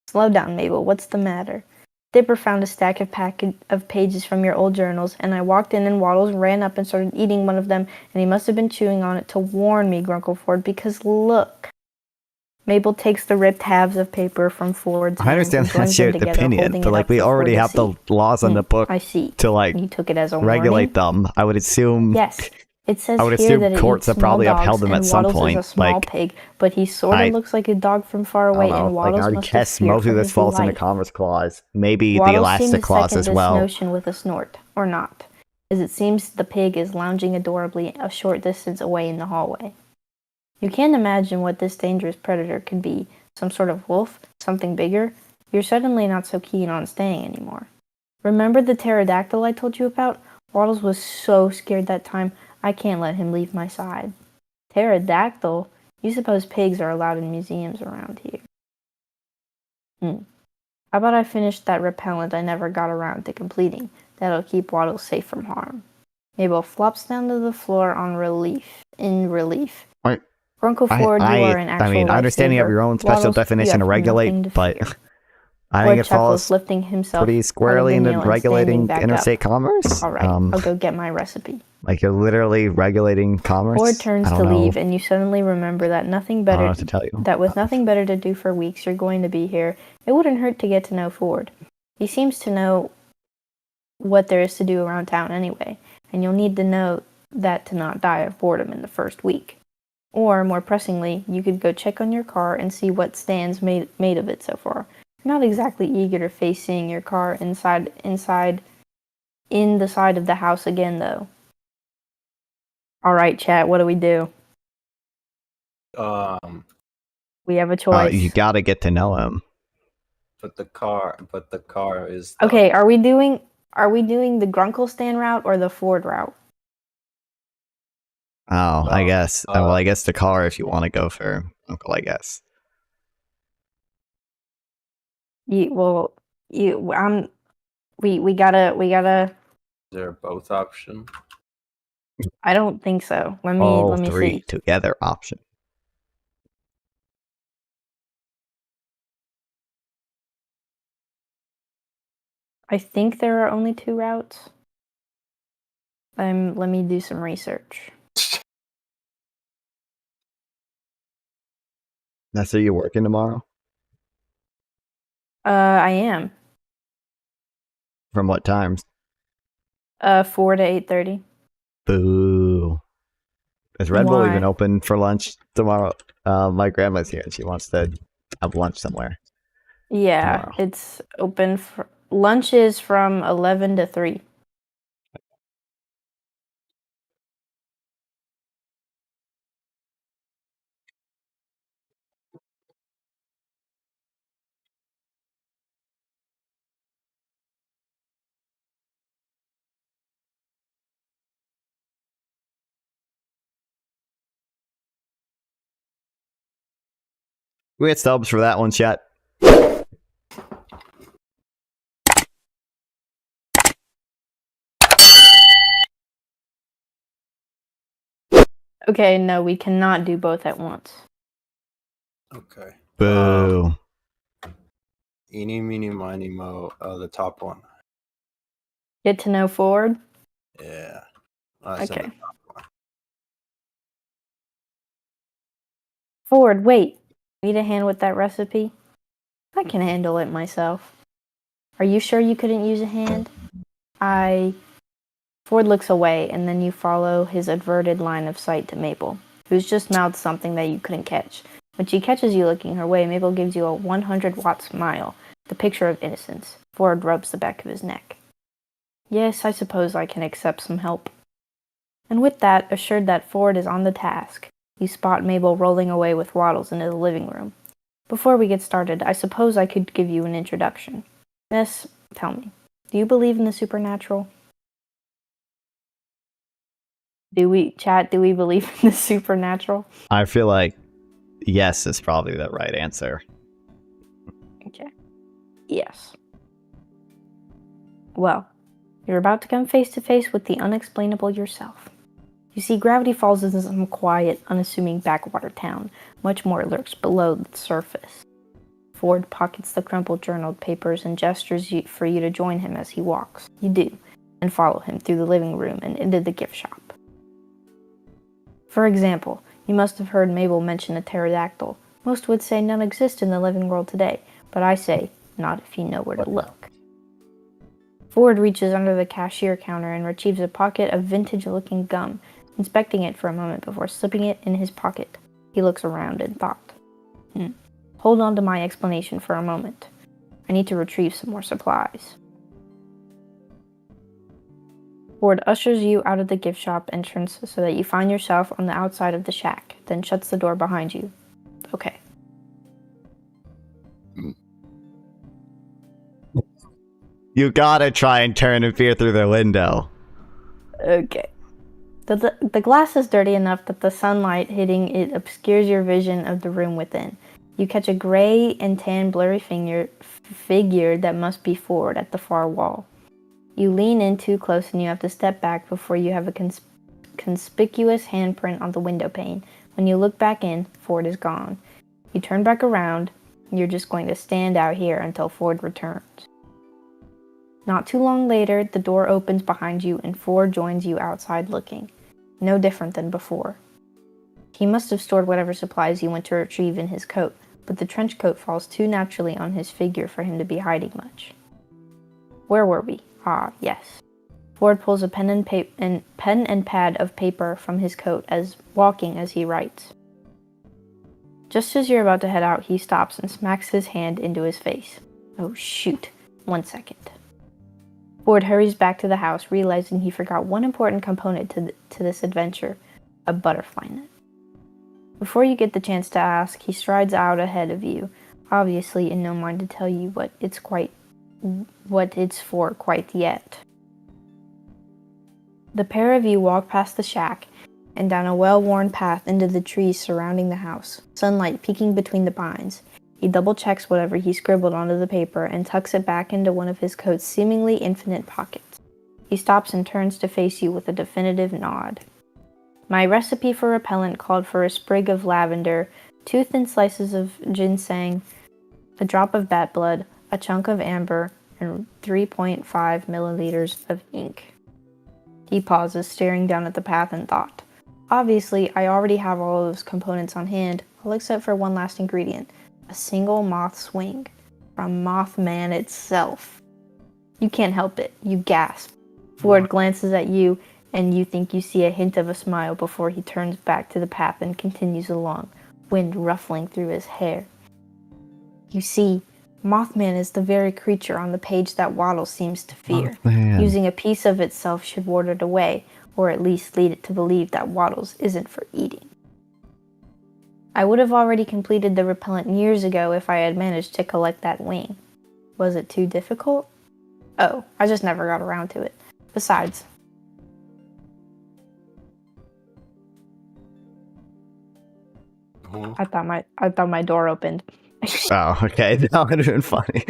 Slow down, Mabel. What's the matter? Dipper found a stack of pages from your old journals, and I walked in and Waddles ran up and started eating one of them, and he must have been chewing on it to warn me, Grunkle Ford, because look. Mabel takes the ripped halves of paper from Ford's I understand that shared opinion, but like we already have the laws on the book to like you took it as a regulate warning? them. I would assume. Yes. It says I would here assume that it courts eats have small probably dogs, upheld them and at some Waddles point. is a small Like, pig, but he sort of looks like a dog from far I away, don't know. and Like I Waddles already must have guessed feared most for of this his falls in the life. Commerce Clause. Maybe the Waddles Elastic seemed to Clause second as this well. notion with a snort, or not, as it seems the pig is lounging adorably a short distance away in the hallway. You can't imagine what this dangerous predator could be. Some sort of wolf? Something bigger? You're suddenly not so keen on staying anymore. Remember the pterodactyl I told you about? Waddles was so scared that time, I can't let him leave my side. Pterodactyl? You suppose pigs are allowed in museums around here? How about I finish that repellent I never got around to completing? That'll keep Waddles safe from harm. Mabel flops down to the floor in relief. Right. Grunkle Ford, you are an actual I mean, understanding you have your own special Waddles, you definition have to regulate, nothing to but fear. I Ford think it chuckles, falls lifting himself pretty out of squarely the into meal and regulating standing back interstate up. commerce. All right, I'll go get my recipe. Like you're literally regulating commerce. Ford turns I don't to know. leave, and you suddenly remember that I don't know what to tell you. with nothing better to do for weeks, you're going to be here. It wouldn't hurt to get to know Ford. He seems to know what there is to do around town anyway, and you'll need to know that to not die of boredom in the first week. Or, more pressingly, you could go check on your car and see what Stan's made of it so far. You're not exactly eager to face seeing your car in the side of the house again, though. Alright, chat, what do we do? We have a choice. You gotta get to know him. But the car is. Okay, are we doing the Grunkle Stan route or the Ford route? Oh, I guess. Well, I guess the car if you want to go for Uncle, I guess. We gotta. Is there a both option? I don't think so. Let me three see. together option. I think there are only 2 routes. Let me do some research. That's are you working tomorrow? I am. From what times? 4 to 8:30. Boo. Is Red Bull Why? even open for lunch tomorrow? My grandma's here and she wants to have lunch somewhere. Yeah, Tomorrow. it's open for lunch is from 11 to 3. We had subs for that one, chat. Okay, no, we cannot do both at once. Okay. Boo. Eeny, meeny, miny, mo. The top one. Get to know Ford. Yeah. Okay. Ford, wait. Need a hand with that recipe? I can handle it myself. Are you sure you couldn't use a hand? Ford looks away, and then you follow his averted line of sight to Mabel, who's just mouthed something that you couldn't catch. When she catches you looking her way, Mabel gives you a 100-watt smile, the picture of innocence. Ford rubs the back of his neck. Yes, I suppose I can accept some help. And with that, assured that Ford is on the task, you spot Mabel rolling away with Waddles into the living room. Before we get started, I suppose I could give you an introduction. Miss, tell me, do you believe in the supernatural? Do we believe in the supernatural? I feel like yes is probably the right answer. Okay. Yes. Well, you're about to come face to face with the unexplainable yourself. You see, Gravity Falls isn't some quiet, unassuming backwater town. Much more lurks below the surface. Ford pockets the crumpled journaled papers and gestures for you to join him as he walks. You do, and follow him through the living room and into the gift shop. For example, you must have heard Mabel mention a pterodactyl. Most would say none exist in the living world today, but I say, not if you know where to look. Ford reaches under the cashier counter and retrieves a pocket of vintage-looking gum, inspecting it for a moment before slipping it in his pocket. He looks around in thought. Hold on to my explanation for a moment. I need to retrieve some more supplies. Ford ushers you out of the gift shop entrance so that you find yourself on the outside of the shack, then shuts the door behind you. Okay. You gotta try and turn and peer through the window. Okay. The glass is dirty enough that the sunlight hitting it obscures your vision of the room within. You catch a gray and tan blurry figure that must be Ford at the far wall. You lean in too close and you have to step back before you have a conspicuous handprint on the window pane. When you look back in, Ford is gone. You turn back around, and you're just going to stand out here until Ford returns. Not too long later, the door opens behind you and Ford joins you outside looking. No different than before. He must have stored whatever supplies he went to retrieve in his coat, but the trench coat falls too naturally on his figure for him to be hiding much. Where were we? Ah, yes. Ford pulls a pen and pad of paper from his coat walking as he writes. Just as you're about to head out, he stops and smacks his hand into his face. Oh shoot, 1 second. Ford hurries back to the house, realizing he forgot one important component to this adventure, a butterfly net. Before you get the chance to ask, he strides out ahead of you, obviously in no mind to tell you what it's for quite yet. The pair of you walk past the shack and down a well-worn path into the trees surrounding the house, sunlight peeking between the pines. He double-checks whatever he scribbled onto the paper and tucks it back into one of his coat's seemingly infinite pockets. He stops and turns to face you with a definitive nod. My recipe for repellent called for a sprig of lavender, 2 thin slices of ginseng, a drop of bat blood, a chunk of amber, and 3.5 milliliters of ink. He pauses, staring down at the path in thought. Obviously, I already have all of those components on hand, all except for one last ingredient. A single moth's wing, from Mothman itself. You can't help it. You gasp. Ford glances at you, and you think you see a hint of a smile before he turns back to the path and continues along, wind ruffling through his hair. You see, Mothman is the very creature on the page that Waddle seems to fear. Mothman. Using a piece of itself should ward it away, or at least lead it to believe that Waddles isn't for eating. I would have already completed the repellent years ago if I had managed to collect that wing. Was it too difficult? Oh, I just never got around to it. Besides, I thought my door opened. Oh, okay. That would have been funny.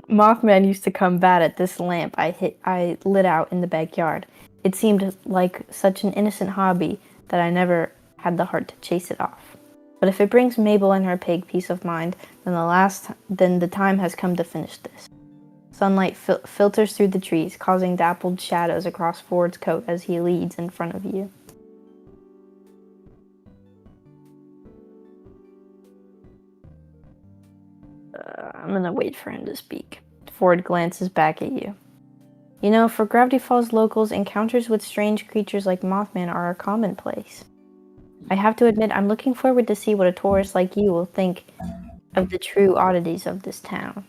Mothman used to come bat at this lamp I lit out in the backyard. It seemed like such an innocent hobby that I never had the heart to chase it off. But if it brings Mabel and her pig peace of mind, then the time has come to finish this. Sunlight filters through the trees, causing dappled shadows across Ford's coat as he leads in front of you. I'm gonna wait for him to speak. Ford glances back at you. You know, for Gravity Falls locals, encounters with strange creatures like Mothman are a commonplace. I have to admit, I'm looking forward to see what a tourist like you will think of the true oddities of this town.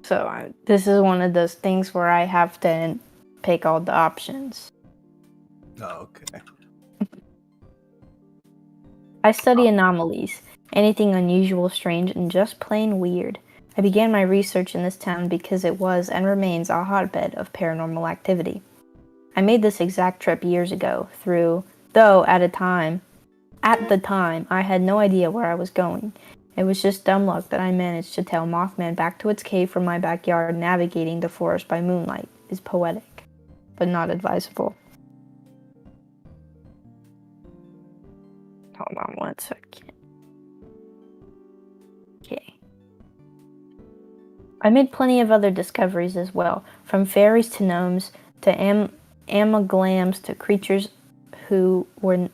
So, this is one of those things where I have to pick all the options. Oh, okay. I study anomalies, anything unusual, strange, and just plain weird. I began my research in this town because it was and remains a hotbed of paranormal activity. I made this exact trip years ago though at the time, I had no idea where I was going. It was just dumb luck that I managed to tail Mothman back to its cave from my backyard. Navigating the forest by moonlight is poetic, but not advisable. Hold on 1 second. Okay. I made plenty of other discoveries as well, from fairies to gnomes to amalgams to creatures who were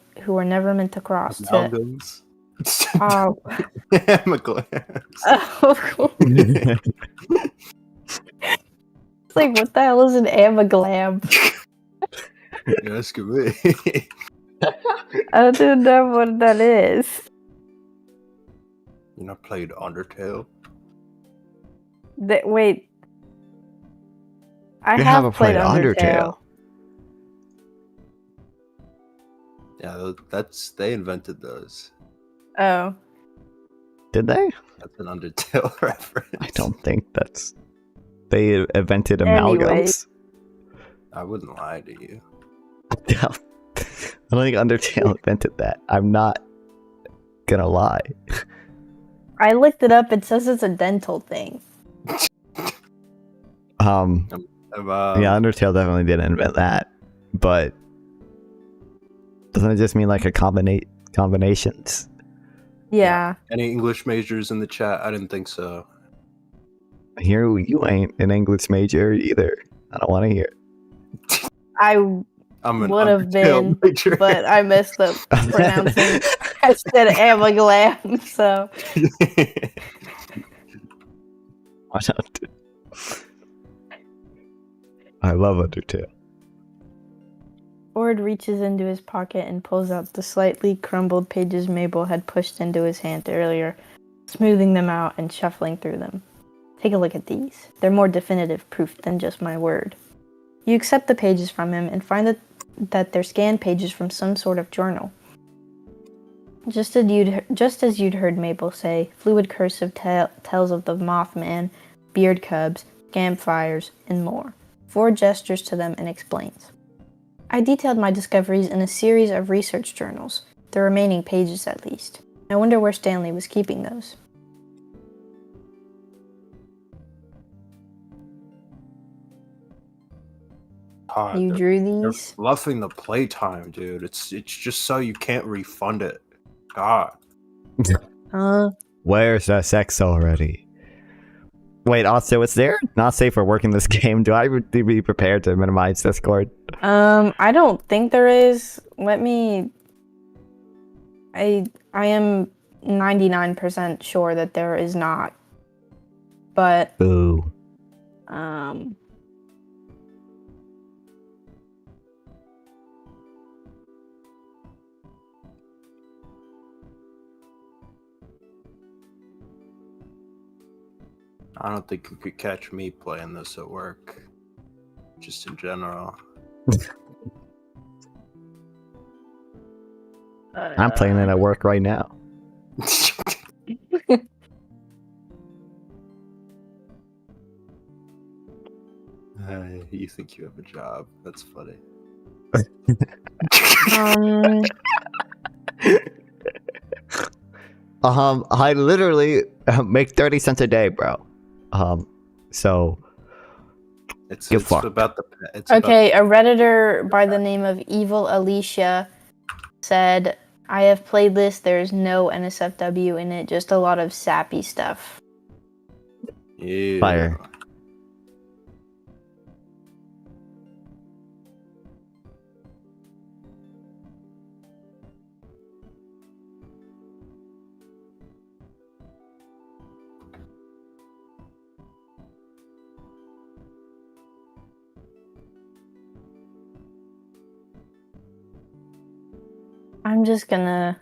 never meant to cross. Amalgams. Amalgams. Oh, it's like, what the hell is an amalgam? You're asking me. I don't know what that is. You know, played Undertale. Wait. I You have haven't played played Undertale. Yeah, they invented those. Oh. Did they? That's an Undertale reference. I don't think they invented Anyway. amalgams. I wouldn't lie to you. I don't think Undertale invented that. I'm not gonna lie. I looked it up. It says it's a dental thing. Yeah, Undertale definitely didn't invent that, but doesn't it just mean like a combinations? Yeah. Any English majors in the chat? I didn't think so. Here you ain't an English major either. I don't want to hear. I I'm an would have Undertale been, major. but I messed up pronouncing. I said amalgam, so. Why not? I love Undertale. Ford reaches into his pocket and pulls out the slightly crumbled pages Mabel had pushed into his hand earlier, smoothing them out and shuffling through them. Take a look at these. They're more definitive proof than just my word. You accept the pages from him and find that they're scanned pages from some sort of journal. Just as you'd heard Mabel say, fluid cursive tells of the Mothman, beard cubs, campfires, and more. Ford gestures to them and explains. I detailed my discoveries in a series of research journals, the remaining pages at least. I wonder where Stanley was keeping those. God, You drew these? They're fluffing the playtime, dude. It's just so you can't refund it. God. Where's the sex already? Wait, also, is there not safe for working this game? Do I need to be prepared to minimize Discord? I don't think there is. I am 99% sure that there is not. But Boo. I don't think you could catch me playing this at work. Just in general. I'm playing it at work right now. You think you have a job. That's funny. I literally make 30 cents a day, bro. So It's about the. Okay, a Redditor by the name of Evil Alicia said, I have played this, there's no NSFW in it, just a lot of sappy stuff. Yeah. Fire. I'm just gonna...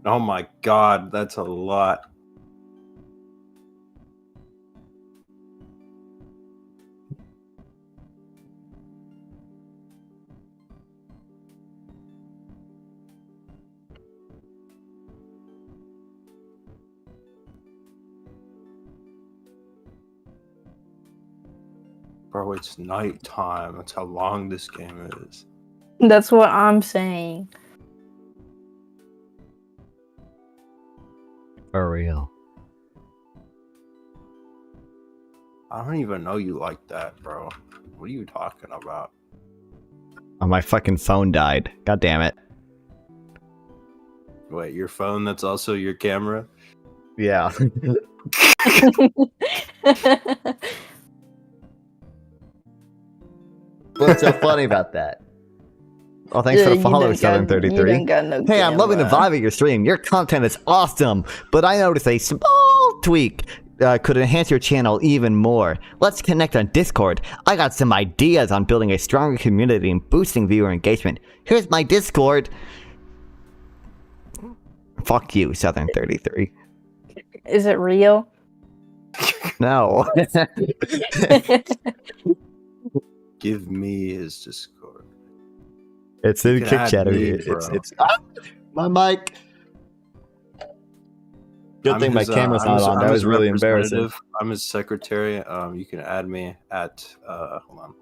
Oh my god, that's a lot. Bro, it's nighttime. That's how long this game is. That's what I'm saying. For real. I don't even know you like that, bro. What are you talking about? Oh, my fucking phone died. God damn it. Wait, your phone that's also your camera? Yeah. What's so funny about that? Oh, thanks for the follow, 733. Hey, I'm loving the vibe of your stream. Your content is awesome, but I noticed a small tweak could enhance your channel even more. Let's connect on Discord. I got some ideas on building a stronger community and boosting viewer engagement. Here's my Discord. Fuck you, Southern 33. Is it real? No. Give me his Discord. It's You in can kick add chatter. me, It's bro. my mic. Good thing my camera's not on. That I'm was his really embarrassing. representative. I'm his secretary. You can add me at hold on.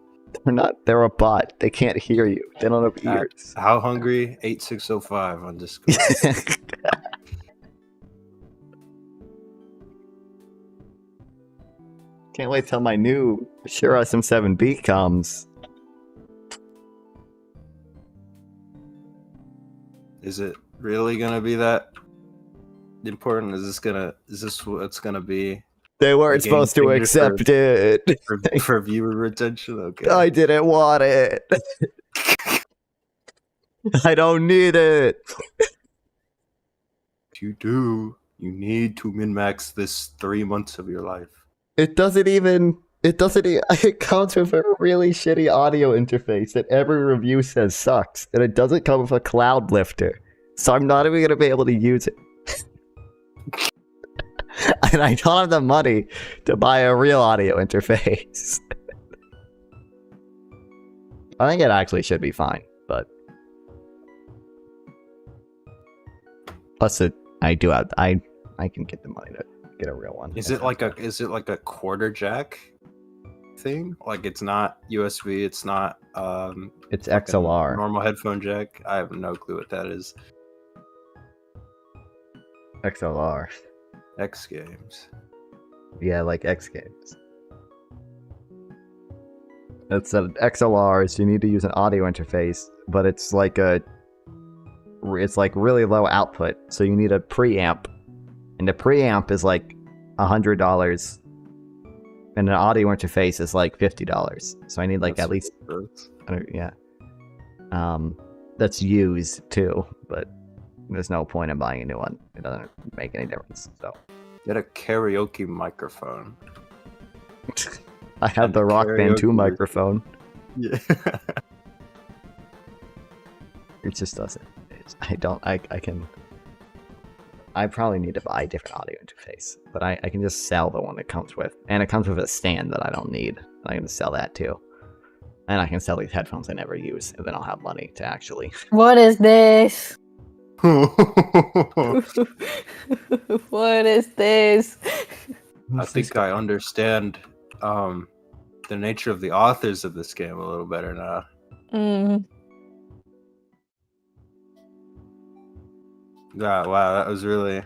They're not. They're a bot. They can't hear you. They don't have ears. How hungry 8605 on Discord. Can't wait till my new Sure SM7B comes. Is it really gonna be that important? Is this what it's gonna be? They weren't A game supposed to changer accept it. for viewer retention. Okay. I didn't want it. I don't need it. If you do, you need to min-max this 3 months of your life. It doesn't even. It doesn't. It comes with a really shitty audio interface that every review says sucks, and it doesn't come with a cloud lifter, so I'm not even gonna be able to use it. And I don't have the money to buy a real audio interface. I think it actually should be fine, but plus I do have I can get the money to get a real one. Is it like a quarter jack thing? Like it's not USB, it's not It's like a XLR. normal headphone jack? I have no clue what that is. XLR. X Games. Yeah, like X Games. It's an XLR, so you need to use an audio interface, but it's like really low output, so you need a preamp, and the preamp is like $100, and an audio interface is like $50. So I need like at least, yeah. That's used too, but there's no point in buying a new one. It doesn't make any difference. So Get a karaoke microphone. I have the Rock Band 2 karaoke. microphone. Yeah. It just doesn't. I probably need to buy a different audio interface, but I can just sell the one it comes with. And it comes with a stand that I don't need. I can just sell that too. And I can sell these headphones I never use, and then I'll have money to actually... What is this? What is this? I think I understand the nature of the authors of this game a little better now. Mm. Yeah, wow, that was really